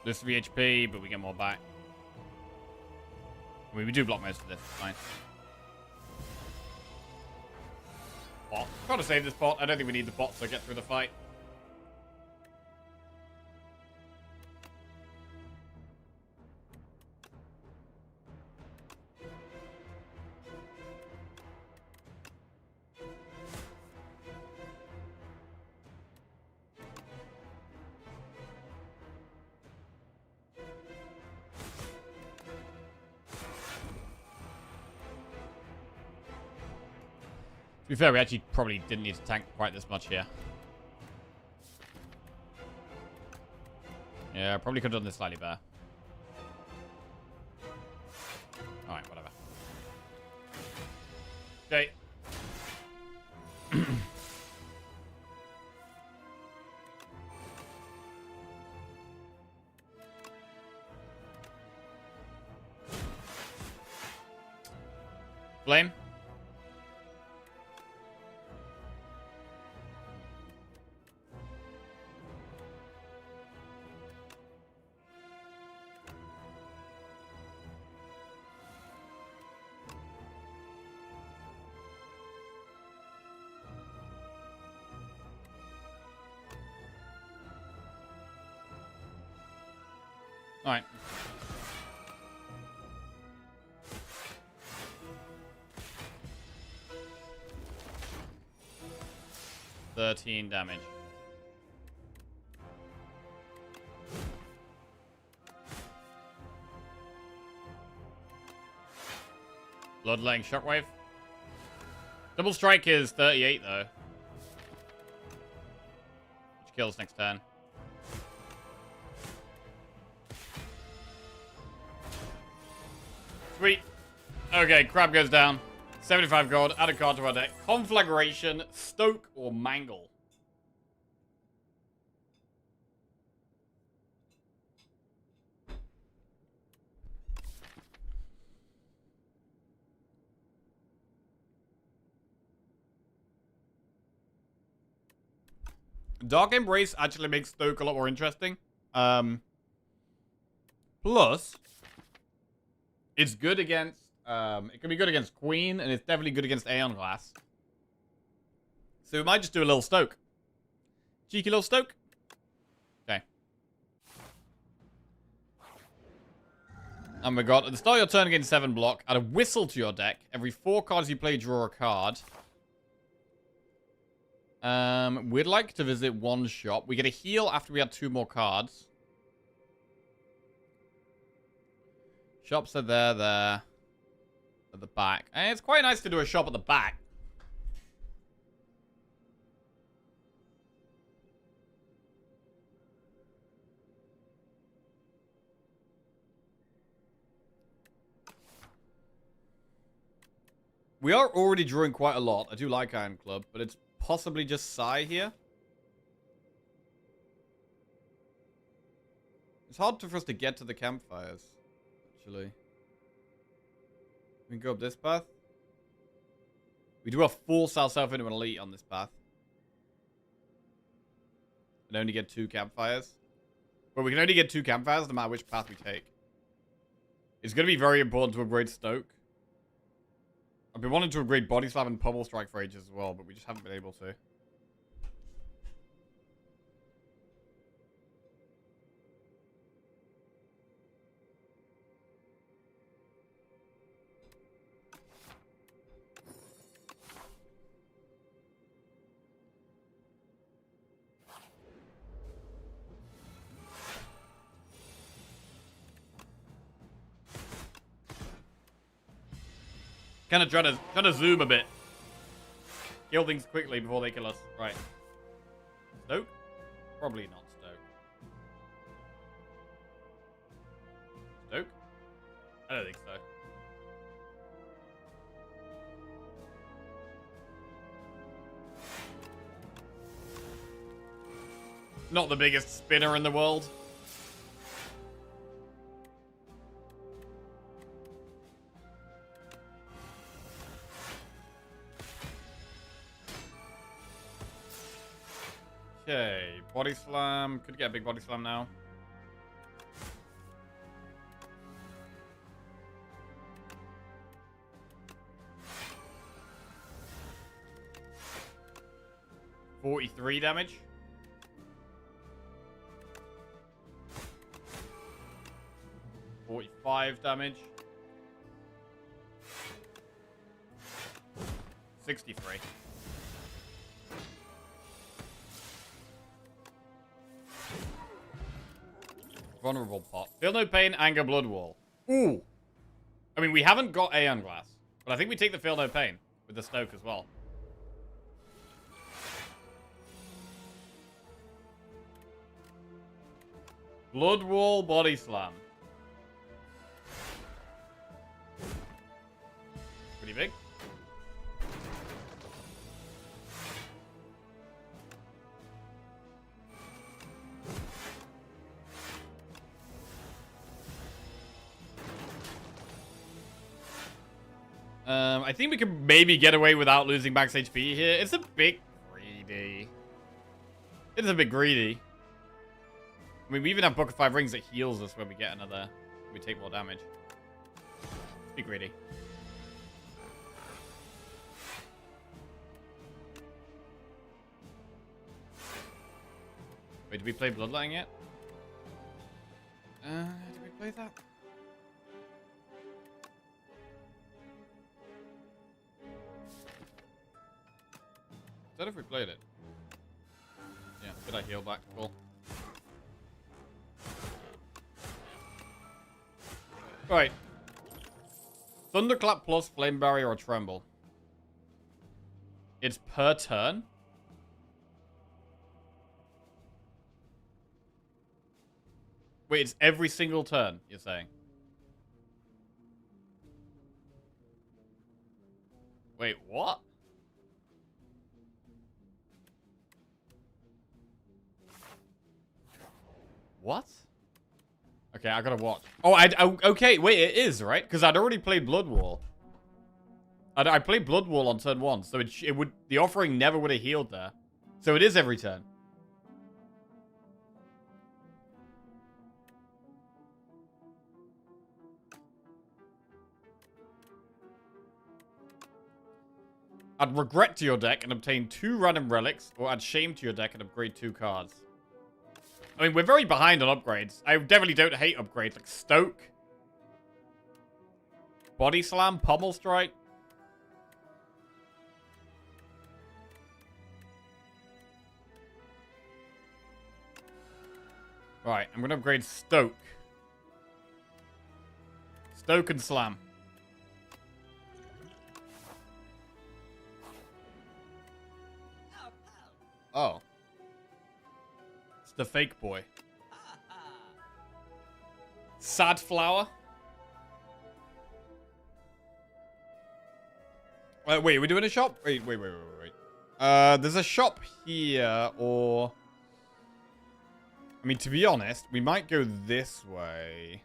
This VHP, but we get more back. I mean, we do block most of this. Fine. bot. Trying to save this bot. I don't think we need the bot to get through the fight. To be fair, we actually probably didn't need to tank quite this much here. Yeah, probably could have done this slightly better. Alright, whatever. Okay. Flame. Alright. $13 damage. Bloodlaying shockwave. Double strike is 38 though. Which kills next turn. Sweet. Okay, crab goes down. 75 gold, add a card to our deck. Conflagration, Stoke, or Mangle. Dark Embrace actually makes Stoke a lot more interesting. Plus, it's good against... it can be good against Queen, and it's definitely good against Aeon Glass. So we might just do a little Stoke. Cheeky little Stoke. Okay. And we got, at the start of your turn against 7 block, add a whistle to your deck. Every 4 cards you play, draw a card. We'd like to visit one shop. We get a heal after we add 2 more cards. Shops are there. At the back. And it's quite nice to do a shop at the back. We are already drawing quite a lot. I do like Iron Club, but it's possibly just Psy here. It's hard for us to get to the campfires, actually. We can go up this path. We do have full South-South into an elite on this path. And only get 2 campfires. But we can only get 2 campfires no matter which path we take. It's going to be very important to upgrade Stoke. I've been wanting to upgrade Body Slam and Pummel Strike for ages as well, but we just haven't been able to. Kind of trying to zoom a bit. Kill things quickly before they kill us. Right. Stoke? Probably not Stoke. Stoke? I don't think so. Not the biggest spinner in the world. Okay, body slam. Could get a big body slam now. 43 damage. $45 damage. 63. Vulnerable pot. Feel no pain, anger, blood wall. Ooh. I mean, we haven't got Aeon Glass, but I think we take the feel no pain with the Stoke as well. Blood wall, body slam. Pretty big. I think we could maybe get away without losing max HP here. It's a bit greedy. It is a bit greedy. I mean, we even have Book of 5 Rings that heals us when we get another... we take more damage. Be greedy. Wait, did we play Bloodline yet? Did we play that? Is that if we played it? Yeah, did I heal back? Cool. Right. Thunderclap plus Flame Barrier or Tremble. It's per turn? Wait, it's every single turn, you're saying? Wait, what? What? Okay, I gotta watch. Oh, okay, wait, it is, right? Because I'd already played Blood Wall. I played Blood Wall on turn 1, so it would... the offering never would have healed there. So it is every turn. Add Regret to your deck and obtain 2 random relics, or add Shame to your deck and upgrade 2 cards. I mean, we're very behind on upgrades. I definitely don't hate upgrades like Stoke, Body Slam, Pummel Strike. Right, I'm going to upgrade Stoke. Stoke and Slam. Oh. It's the fake boy. Sad Flower. Wait, are we doing a shop? Wait. There's a shop here, or... I mean, to be honest, we might go this way.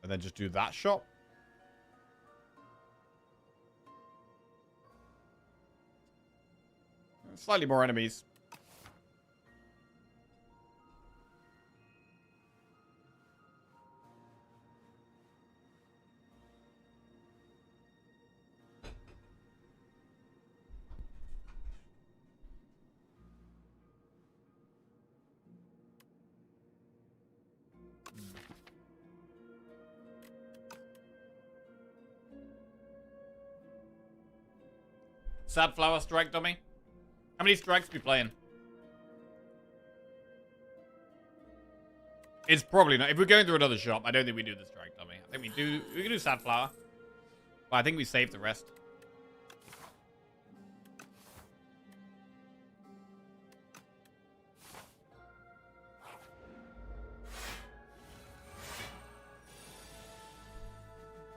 And then just do that shop. Slightly more enemies. Sad Flower strike dummy. How many strikes are we playing? It's probably not. If we're going through another shop, I don't think we do the strike dummy. I think we do. We can do Sad Flower. But I think we save the rest.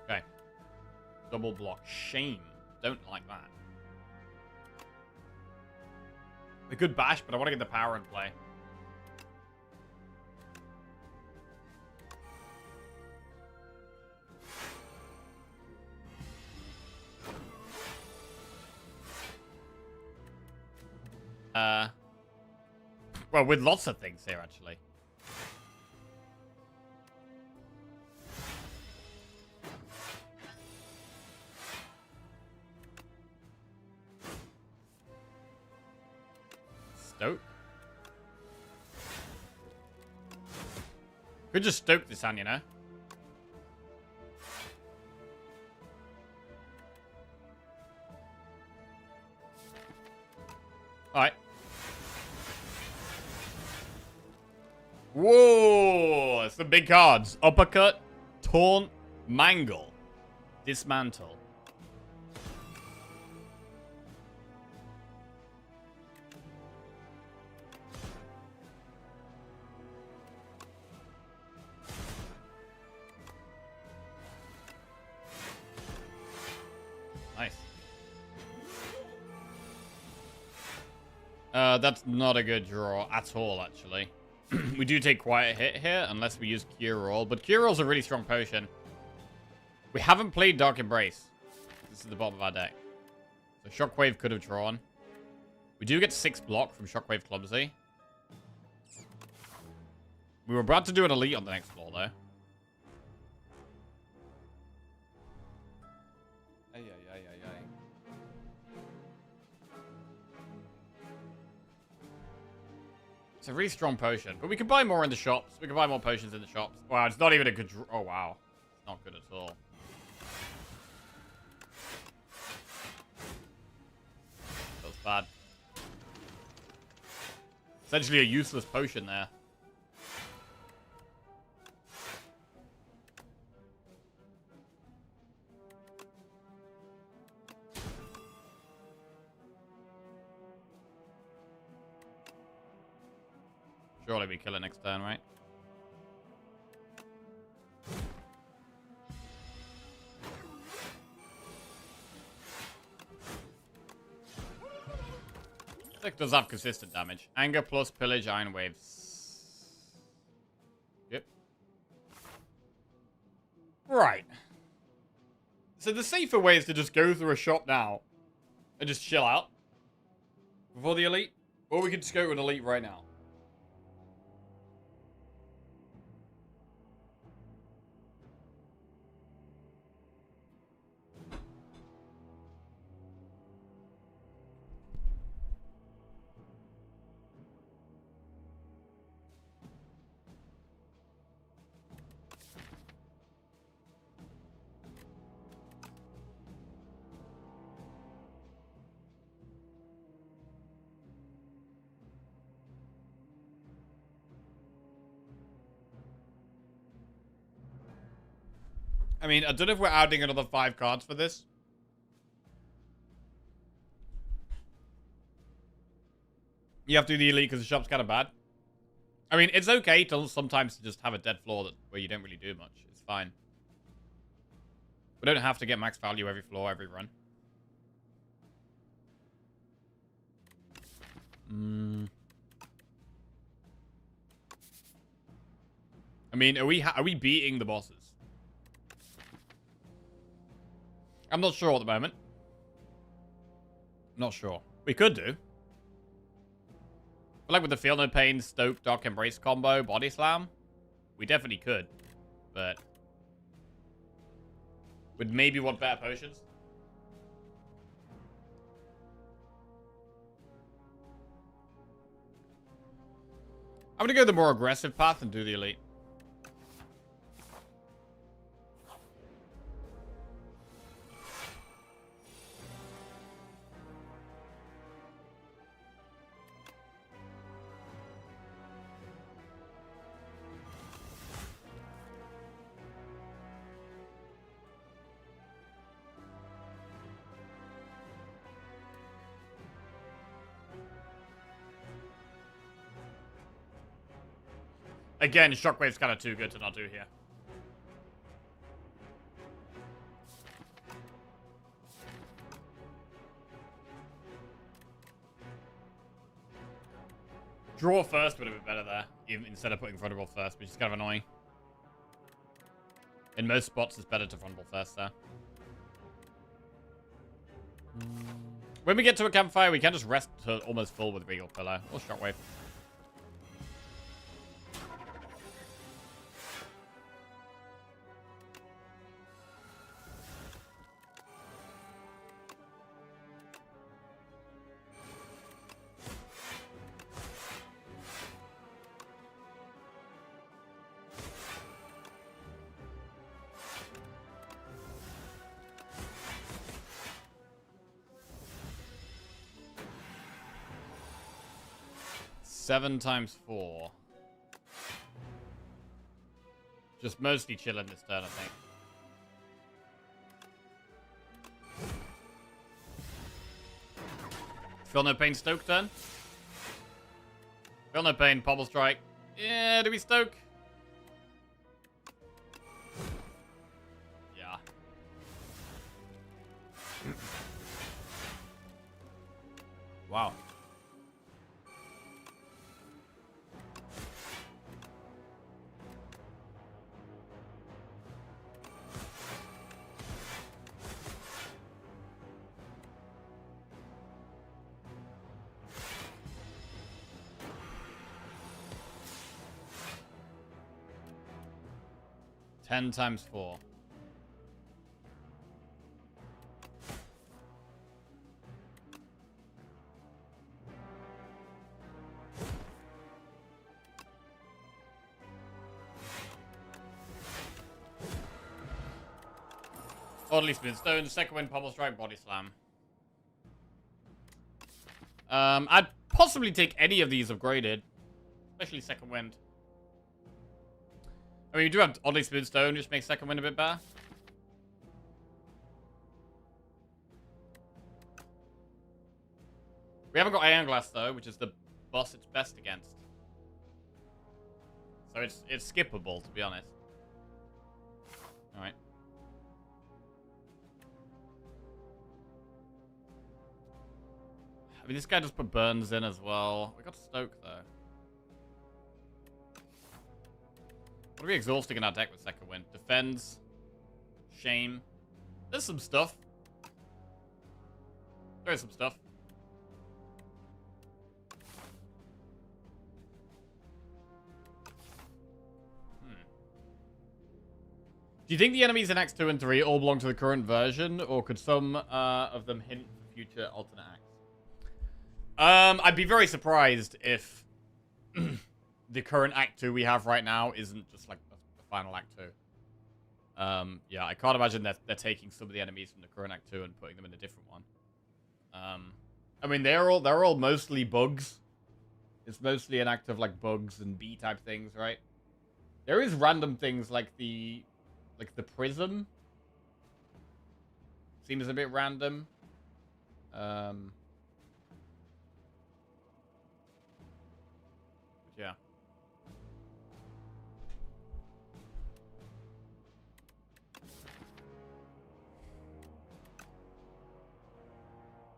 Okay. Double block. Shame. Don't like that. A good bash, but I want to get the power in play. Well, with lots of things here, actually. stoke. Could just stoke this hand, you know? Alright. Whoa! It's the big cards. Uppercut, taunt, mangle, dismantle. Nice. That's not a good draw at all, actually. We do take quite a hit here, unless we use Cure All. But Cure All's a really strong potion. We haven't played Dark Embrace. This is the bottom of our deck. So Shockwave could have drawn. We do get 6 block from Shockwave Clumsy. We were about to do an Elite on the next floor, though. It's a really strong potion. But we can buy more in the shops. We can buy more potions in the shops. Wow, it's not even a good draw. Oh, wow. It's not good at all. That's bad. Essentially a useless potion there. Surely we kill it next turn, right? Deck does have consistent damage. Anger plus Pillage, Iron Waves. Yep. Right. So the safer way is to just go through a shop now and just chill out before the Elite. Or we could just go to an Elite right now. I mean, I don't know if we're adding another 5 cards for this. You have to do the Elite because the shop's kind of bad. I mean, it's okay to sometimes just have a dead floor where you don't really do much. It's fine. We don't have to get max value every floor, every run. I mean, are we beating the bosses? I'm not sure at the moment. Not sure. We could do. But like with the Feel No Pain, Stoke, Dark Embrace combo, Body Slam, we definitely could. But would maybe want better potions. I'm gonna go the more aggressive path and do the Elite. Again, Shockwave's kind of too good to not do here. Draw first would have been better there, even instead of putting Frontal first, which is kind of annoying. In most spots, it's better to Frontal first there. When we get to a campfire, we can just rest to almost full with Regal Pillow or Shockwave. 7 times 4. Just mostly chilling this turn, I think. Feel no pain, Stoke turn. Feel no pain, Pobble Strike. Yeah, do we Stoke? Yeah. Wow. Ten times 4. Oddly Spinstone, second wind, Pummel Strike, Body Slam. I'd possibly take any of these upgraded. Especially second wind. I mean, you do have Oddly Spinstone, just makes second wind a bit better. We haven't got Iron Glass, though, which is the boss it's best against. So it's skippable, to be honest. Alright. I mean, this guy just put Burns in as well. We got Stoke, though. What are we exhausting in our deck with second wind? Defends. Shame. There's some stuff. There is some stuff. Do you think the enemies in Acts 2 and 3 all belong to the current version, or could some of them hint for future alternate acts? I'd be very surprised if the current Act 2 we have right now isn't just like the final Act 2. Yeah, I can't imagine that they're taking some of the enemies from the current Act 2 and putting them in a different one. I mean, they're all mostly bugs. It's mostly an act of like bugs and B type things, right? There is random things like the prism. Seems a bit random. Yeah.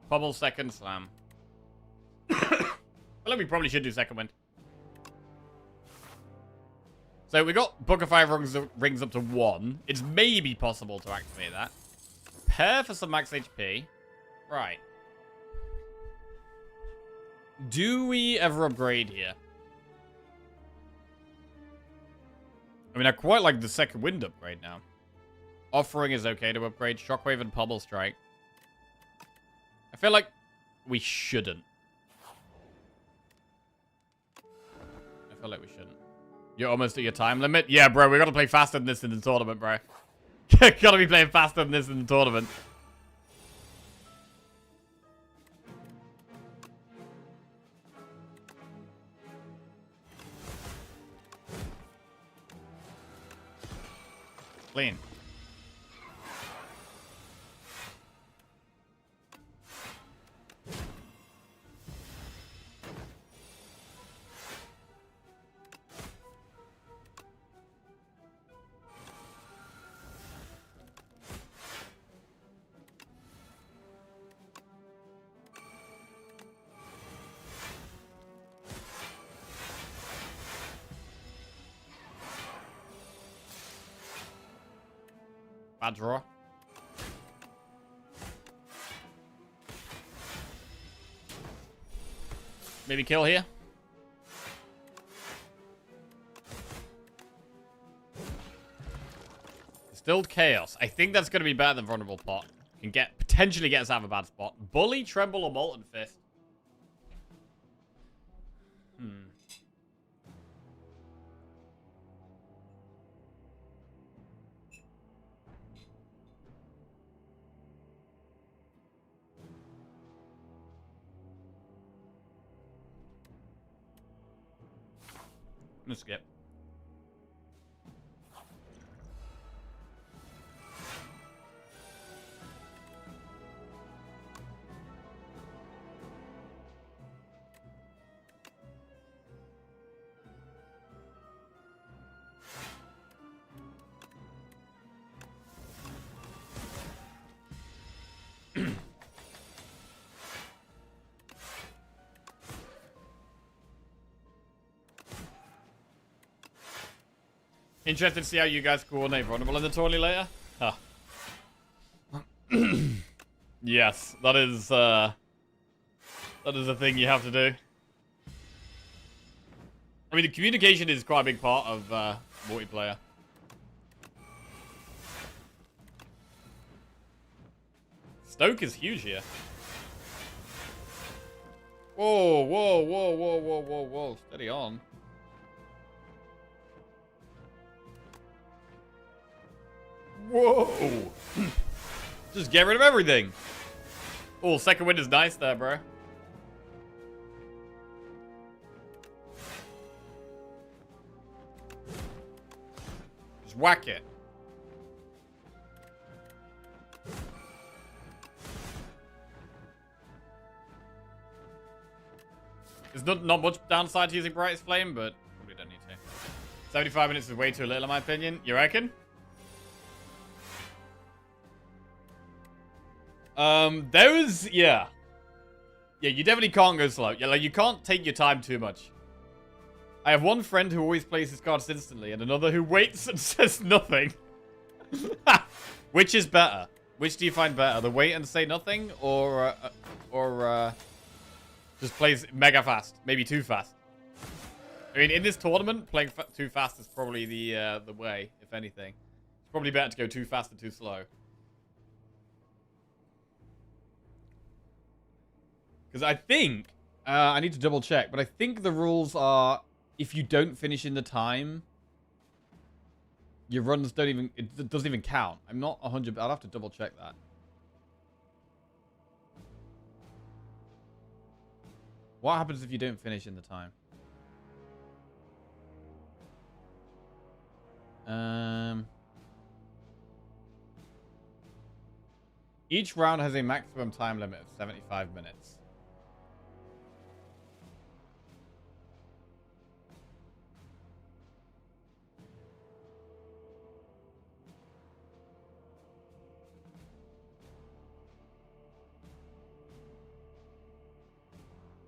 Bubble second slam. Well, we probably should do second wind. So we got Book of Five rings up to 1. It's maybe possible to activate that. Pair for some max HP. Right. Do we ever upgrade here? I mean, I quite like the second wind upgrade now. Offering is okay to upgrade. Shockwave and Pummel Strike. I feel like we shouldn't. I feel like we shouldn't. You're almost at your time limit? Yeah, bro, we gotta play faster than this in the tournament, bro. Gotta be playing faster than this in the tournament. Clean. Bad draw. Maybe kill here. Distilled Chaos. I think that's going to be better than Vulnerable Pot. Can potentially get us out of a bad spot. Bully, Tremble, or Molten Fist. gonna skip. Interested to see how you guys coordinate vulnerable in the tourney later? Huh. Yes, that is a thing you have to do. I mean, the communication is quite a big part of multiplayer. Stoke is huge here. Whoa, whoa, whoa, whoa, whoa, whoa, whoa. Steady on. Whoa! Just get rid of everything. Oh, second wind is nice there, bro. Just whack it. There's not much downside to using Brightest Flame, but probably don't need to. 75 minutes is way too little, in my opinion. You reckon? Yeah, you definitely can't go slow. Yeah, like, you can't take your time too much. I have one friend who always plays his cards instantly, and another who waits and says nothing. Which is better? Which do you find better? The wait and say nothing, or just plays mega fast? Maybe too fast. I mean, in this tournament, playing too fast is probably the way, if anything. It's probably better to go too fast than too slow. Because I think, I need to double check, but I think the rules are, if you don't finish in the time, your runs don't even, it doesn't even count. I'm not 100, I'll have to double check that. What happens if you don't finish in the time? Each round has a maximum time limit of 75 minutes.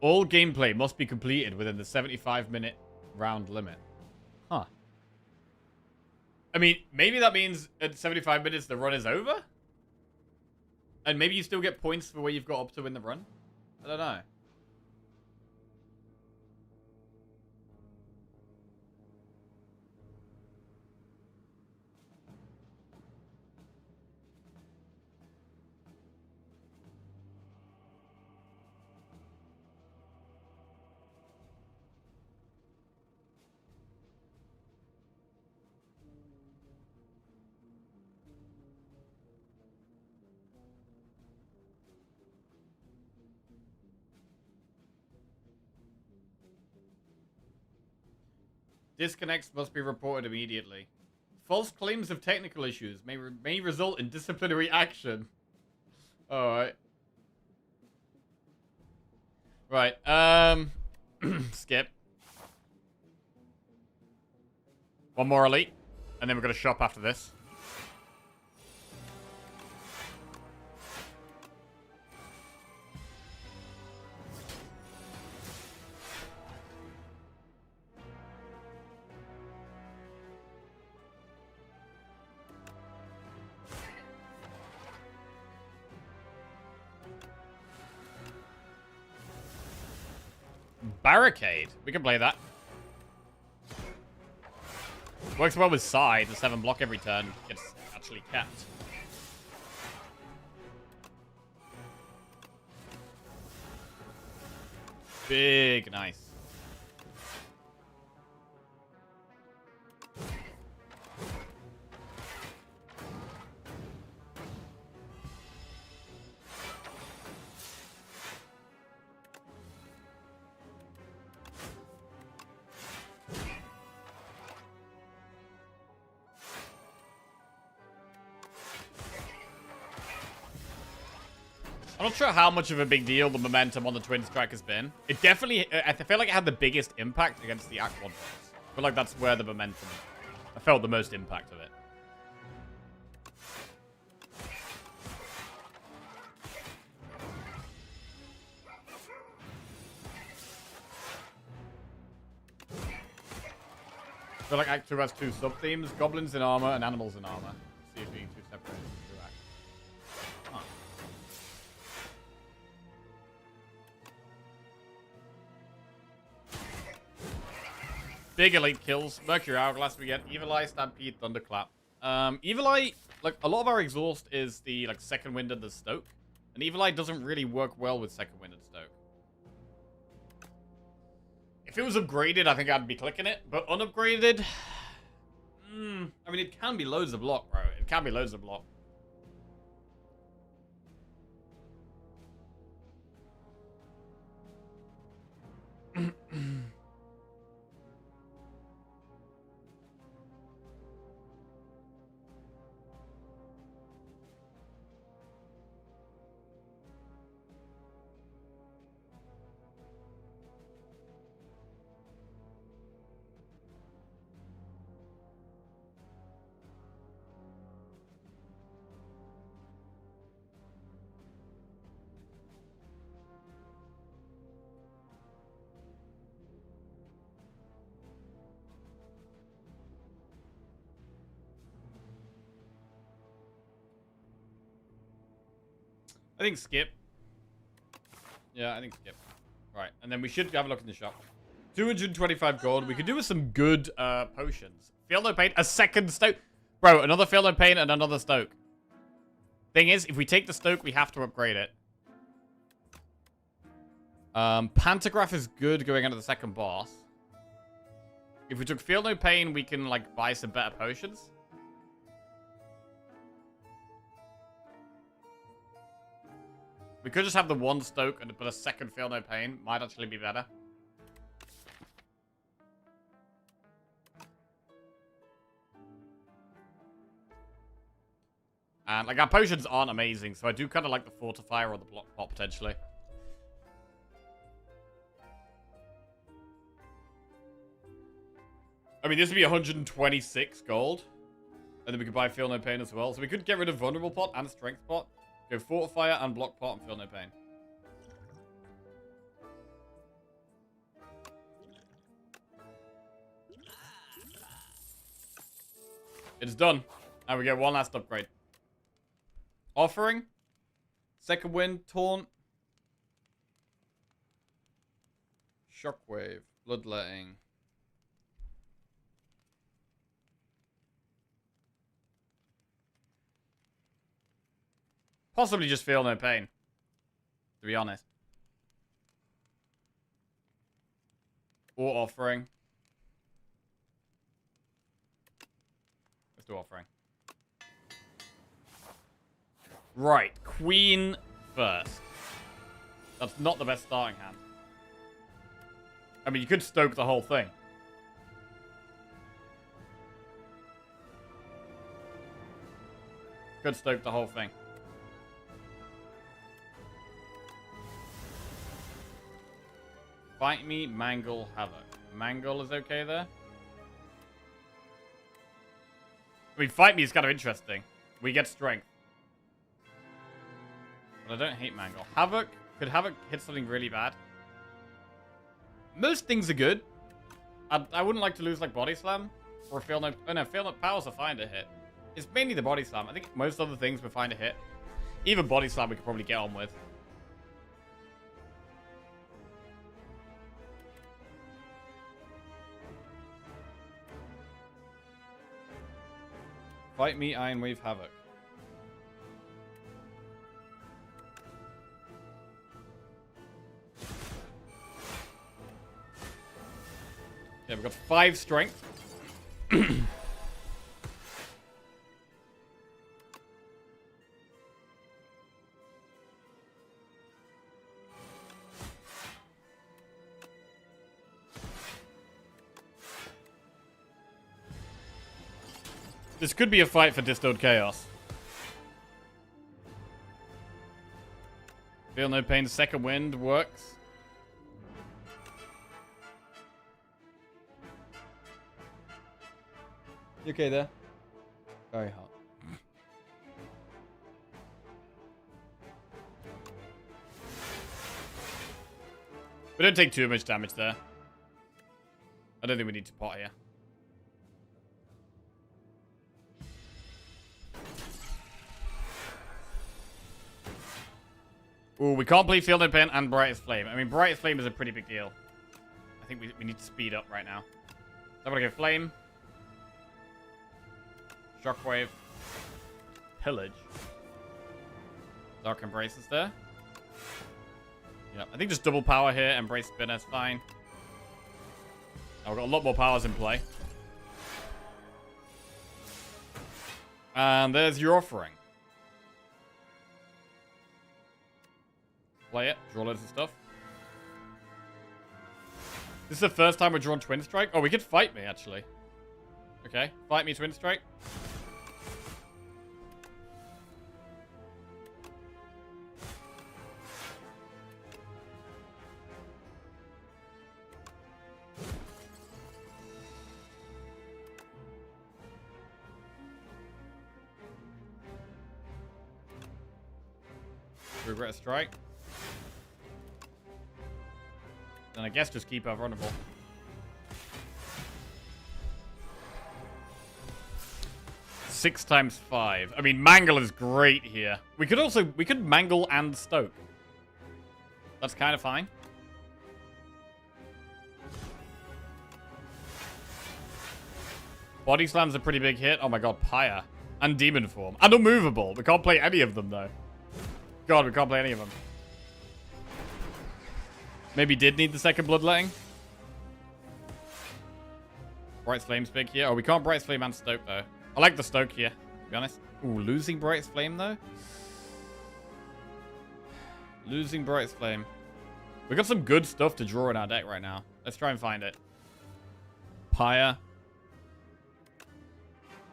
All gameplay must be completed within the 75-minute round limit. Huh. I mean, maybe that means at 75 minutes the run is over? And maybe you still get points for where you've got up to in the run? I don't know. Disconnects must be reported immediately. False claims of technical issues may result in disciplinary action. Alright. Right, skip. One more elite, and then we're gonna shop after this. Barricade. We can play that. Works well with side. The 7 block every turn gets actually kept. Big, nice. I'm not sure how much of a big deal the momentum on the twin strike has been. It definitely, I feel like it had the biggest impact against the Act 1 boss. I feel like that's where the momentum, I felt the most impact of it. I feel like Act 2 has two sub-themes, goblins in armor and animals in armor. See it being two separate two acts. Huh. Big elite kills. Mercury Hourglass we get. Evil Eye, Stampede, Thunderclap. Evil Eye, like, a lot of our exhaust is the, like, second wind and the stoke. And Evil Eye doesn't really work well with second wind and stoke. If it was upgraded, I think I'd be clicking it. But unupgraded... I mean, it can be loads of block, bro. It can be loads of block. I think skip. Yeah, I think skip. Right, and then we should have a look in the shop. 225 gold. We could do with some good potions. Feel no pain. A second stoke. Bro, another feel no pain and another stoke. Thing is, if we take the stoke, we have to upgrade it. Pantograph is good going into the second boss. If we took feel no pain, we can, like, buy some better potions. We could just have the one stoke, but a second feel no pain might actually be better. And, like, our potions aren't amazing, so I do kind of like the fortifier or the block pot, potentially. I mean, this would be 126 gold. And then we could buy feel no pain as well. So we could get rid of vulnerable pot and strength pot. Go fortifier and block pot and feel no pain. It's done. And we get one last upgrade. Offering. Second wind. Taunt. Shockwave. Bloodletting. Possibly just feel no pain. To be honest. Or offering. Let's do offering. Right. Queen first. That's not the best starting hand. I mean, you could stoke the whole thing. Could stoke the whole thing. Fight me, Mangle, Havoc. Mangle is okay there. I mean, fight me is kind of interesting. We get strength. But I don't hate Mangle. Havoc. Could Havoc hit something really bad? Most things are good. I wouldn't like to lose, like, Body Slam. Or Feel No... Oh, no. Feel No Powers are fine to hit. It's mainly the Body Slam. I think most other things we're fine to hit. Even Body Slam we could probably get on with. Fight me, Iron Wave Havoc. Yeah, we've got 5 strength. This could be a fight for Distilled Chaos. Feel no pain. Second wind works. You okay there? Very hot. We don't take too much damage there. I don't think we need to pot here. Ooh, we can't play Field No Pain and Brightest Flame. I mean, Brightest Flame is a pretty big deal. I think we need to speed up right now. So I'm gonna go Flame. Shockwave. Pillage. Dark Embrace is there. Yeah, I think just double power here. Embrace Spinner is fine. Now we've got a lot more powers in play. And there's your offering. Play it. Draw loads of stuff. This is the first time we're drawn Twin Strike. Oh, we could fight me, actually. Okay. Fight me, Twin Strike. Regret a strike. Then I guess just keep her vulnerable. Six times 5. I mean, Mangle is great here. We could Mangle and Stoke. That's kind of fine. Body Slam's a pretty big hit. Oh my god, Pyre. And Demon Form. And Unmovable. We can't play any of them, though. God, we can't play any of them. Maybe did need the second Bloodletting. Brightest Flame's big here. Oh, we can't Brightest Flame and Stoke, though. I like the Stoke here, to be honest. Ooh, losing Brightest Flame, though? Losing Brightest Flame. We got some good stuff to draw in our deck right now. Let's try and find it. Pyre.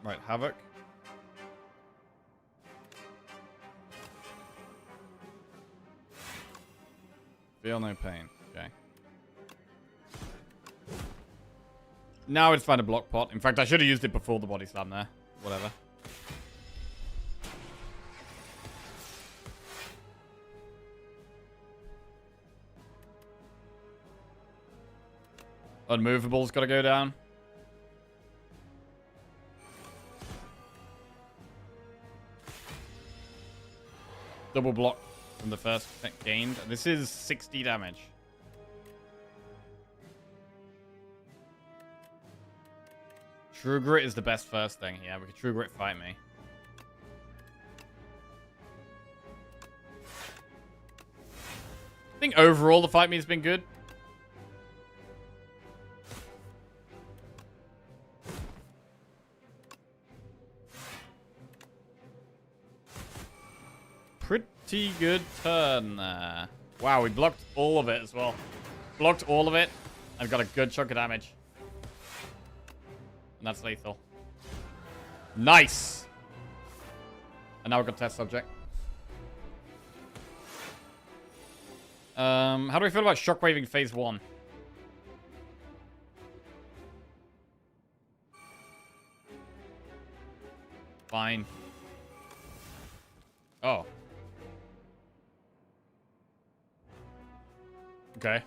Right, Havoc. Feel no pain. Okay. Now it's find a block pot. In fact, I should have used it before the body slam there. Whatever. Unmovable's got to go down. Double block from the first gained. This is 60 damage. True Grit is the best first thing here. We could True Grit fight me. I think overall the fight me has been good. Pretty good turn there. Wow, we blocked all of it as well. Blocked all of it and got a good chunk of damage. And that's lethal. Nice! And now we've got test subject. How do we feel about shockwaving phase 1? Fine. Oh. Okay.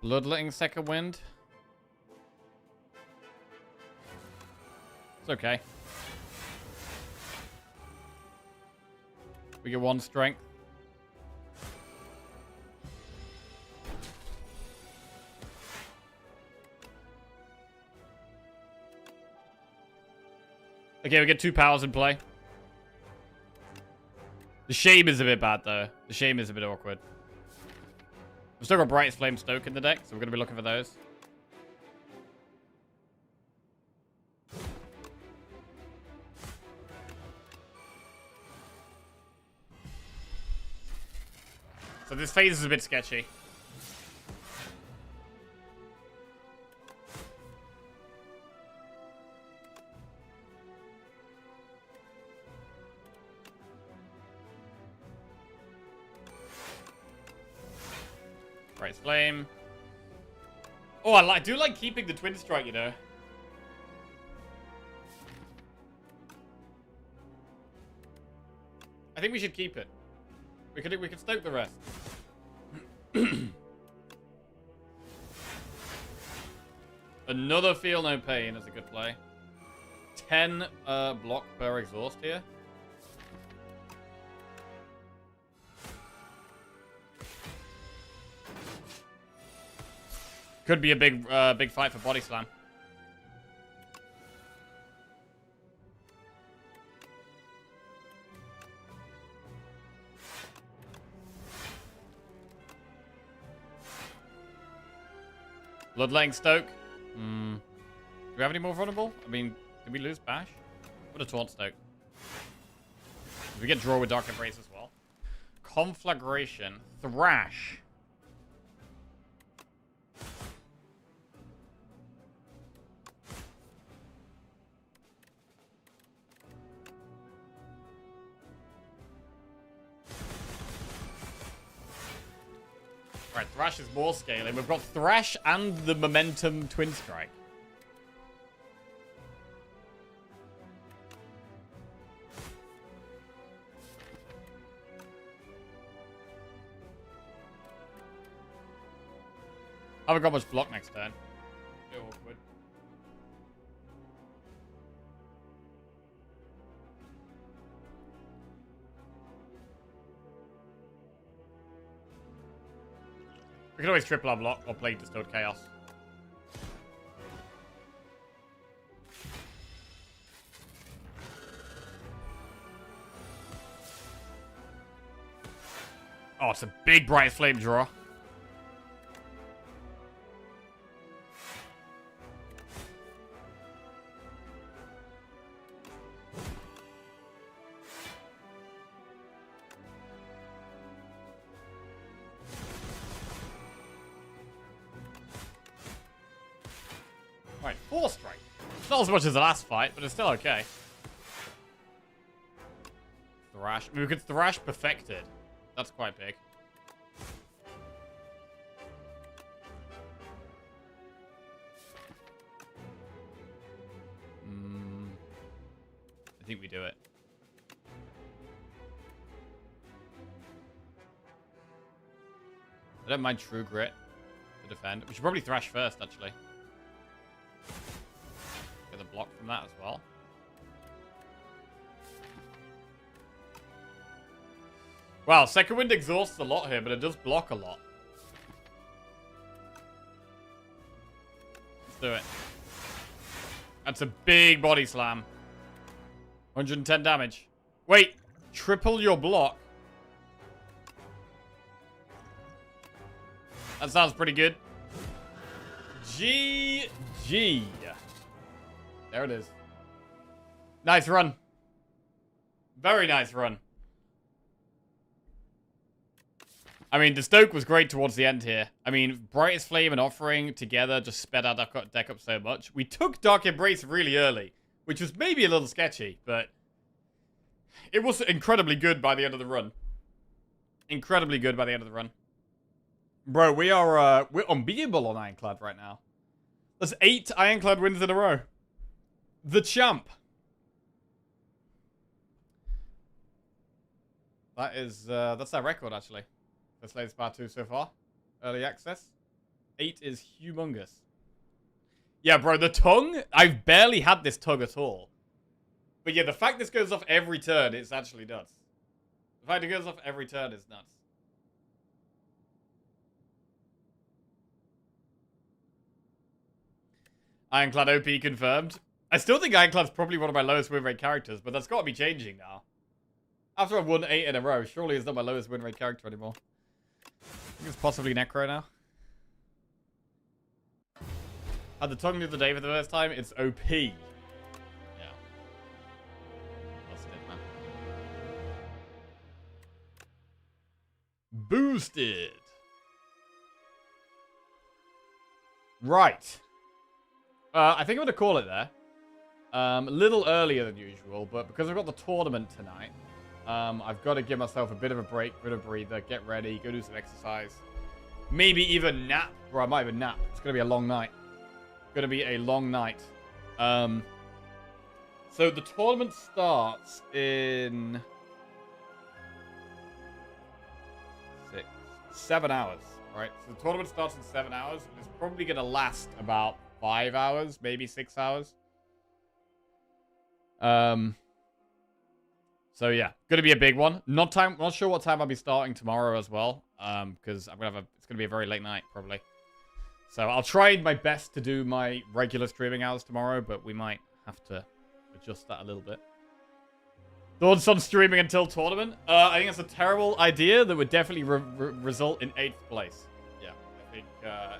Bloodletting second wind. It's okay. We get 1 strength. Okay, we get 2 powers in play. The Shame is a bit bad, though. The Shame is a bit awkward. We've still got Brightest Flame Stoke in the deck, so we're going to be looking for those. So this phase is a bit sketchy. Right, flame. Oh, I do like keeping the twin strike, you know. I think we should keep it. We could stoke the rest. Another feel no pain is a good play. 10 block per exhaust here. Could be a big fight for body slam. Bloodletting Stoke. Do we have any more vulnerable? I mean, did we lose Bash? What a Taunt Stoke. We get draw with Dark Embrace as well. Conflagration. Thrash. Right, Thrash is more scaling. We've got Thrash and the Momentum Twin Strike. I haven't got much block next turn. Bit awkward. We can always triple our block or play Distilled Chaos. Oh, it's a big Bright Flame draw. Right, 4 strike. Not as much as the last fight, but it's still okay. Thrash. I mean, we could Thrash Perfected. That's quite big. I think we do it. I don't mind True Grit to defend. We should probably Thrash first, actually. Get a block from that as well. Wow, Second Wind exhausts a lot here, but it does block a lot. Let's do it. That's a big body slam. 110 damage. Wait, triple your block? That sounds pretty good. GG. There it is. Nice run. Very nice run. I mean, the Stoke was great towards the end here. I mean, Brightest Flame and Offering together just sped our deck up so much. We took Dark Embrace really early, which was maybe a little sketchy, but it was incredibly good by the end of the run. Incredibly good by the end of the run. Bro, we're unbeatable on Ironclad right now. That's 8 Ironclad wins in a row. The champ. That is, that's our record, actually. Let's play this part 2 so far. Early access. 8 is humongous. Yeah, bro, the tongue, I've barely had this tongue at all. But yeah, the fact this goes off every turn, it's actually nuts. The fact it goes off every turn is nuts. Ironclad OP confirmed. I still think Ironclad's probably one of my lowest win rate characters, but that's got to be changing now. After I've won 8 in a row, surely it's not my lowest win rate character anymore. I think it's possibly Necro now. Had the tongue the other day for the first time. It's OP. Yeah. Lost it, man. Boost. boosted. Right. I think I'm going to call it there. A little earlier than usual, but because I've got the tournament tonight, I've got to give myself a bit of a break, bit of a breather, get ready, go do some exercise. Maybe even nap. Or I might even nap. It's going to be a long night. Going to be a long night. So the tournament starts in 7 hours, right? So the tournament starts in 7 hours. And it's probably going to last about 5 hours, maybe 6 hours. So yeah, gonna be a big one. Not sure what time I'll be starting tomorrow as well. Because I'm gonna have it's gonna be a very late night probably. So I'll try my best to do my regular streaming hours tomorrow, but we might have to adjust that a little bit. Thoughts on streaming until tournament? I think it's a terrible idea that would definitely result in 8th place. Yeah, I think yeah.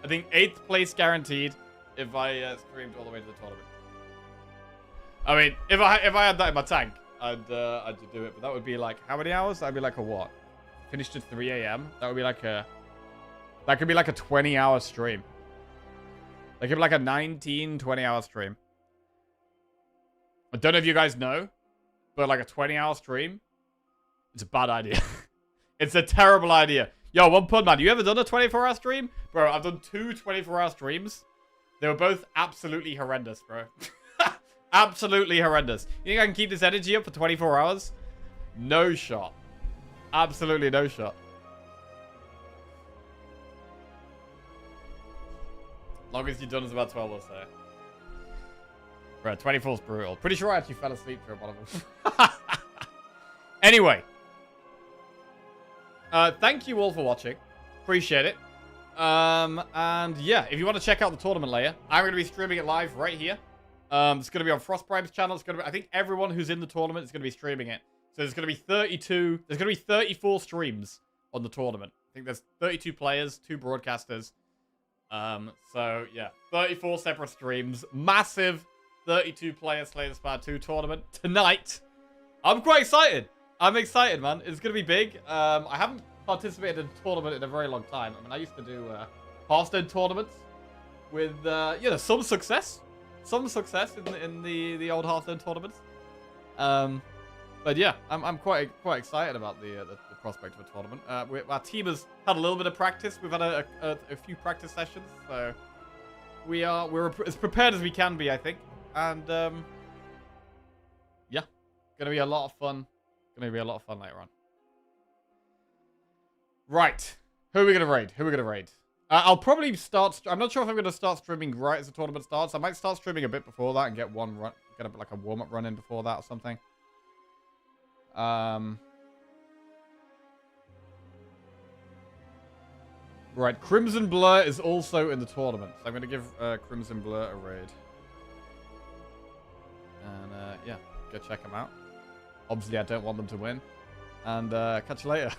I think 8th place guaranteed if I streamed all the way to the tournament. I mean, if I had that in my tank, I'd do it. But that would be like, how many hours? That'd be like a what? Finished at 3 a.m. That would be like a... That could be like a 20-hour stream. That could be like a 19, 20-hour stream. I don't know if you guys know, but like a 20-hour stream, it's a bad idea. It's a terrible idea. Yo, one pun, man. You ever done a 24-hour stream? Bro, I've done 2 24-hour streams. They were both absolutely horrendous, bro. Absolutely horrendous. You think I can keep this energy up for 24 hours? No shot. Absolutely no shot. Longest you've done is about 12 or so. Bro, 24 is brutal. Pretty sure I actually fell asleep for one of them. Anyway. Thank you all for watching. Appreciate it. And yeah, if you want to check out the tournament later, I'm going to be streaming it live right here. It's going to be on Frost Prime's channel. It's going to be, I think everyone who's in the tournament is going to be streaming it. So there's going to be 32, there's going to be 34 streams on the tournament. I think there's 32 players, 2 broadcasters. So yeah, 34 separate streams. Massive 32 player Slay the Spire 2 tournament tonight. I'm quite excited. I'm excited, man. It's going to be big. I haven't participated in a tournament in a very long time. I mean, I used to do Hearthstone tournaments with, you know, some success. Some success in the old Hearthstone tournaments. But yeah, I'm quite excited about the prospect of a tournament. Our team has had a little bit of practice. We've had a few practice sessions, so we're as prepared as we can be, I think. And yeah, gonna be a lot of fun. Gonna be a lot of fun later on. Right, who are we gonna raid? I'll probably start... I'm not sure if I'm going to start streaming right as the tournament starts. I might start streaming a bit before that and get one run... Get a, like a warm-up run in before that or something. Right, Crimson Blur is also in the tournament. So I'm going to give Crimson Blur a raid. And yeah, go check them out. Obviously, I don't want them to win. And catch you later.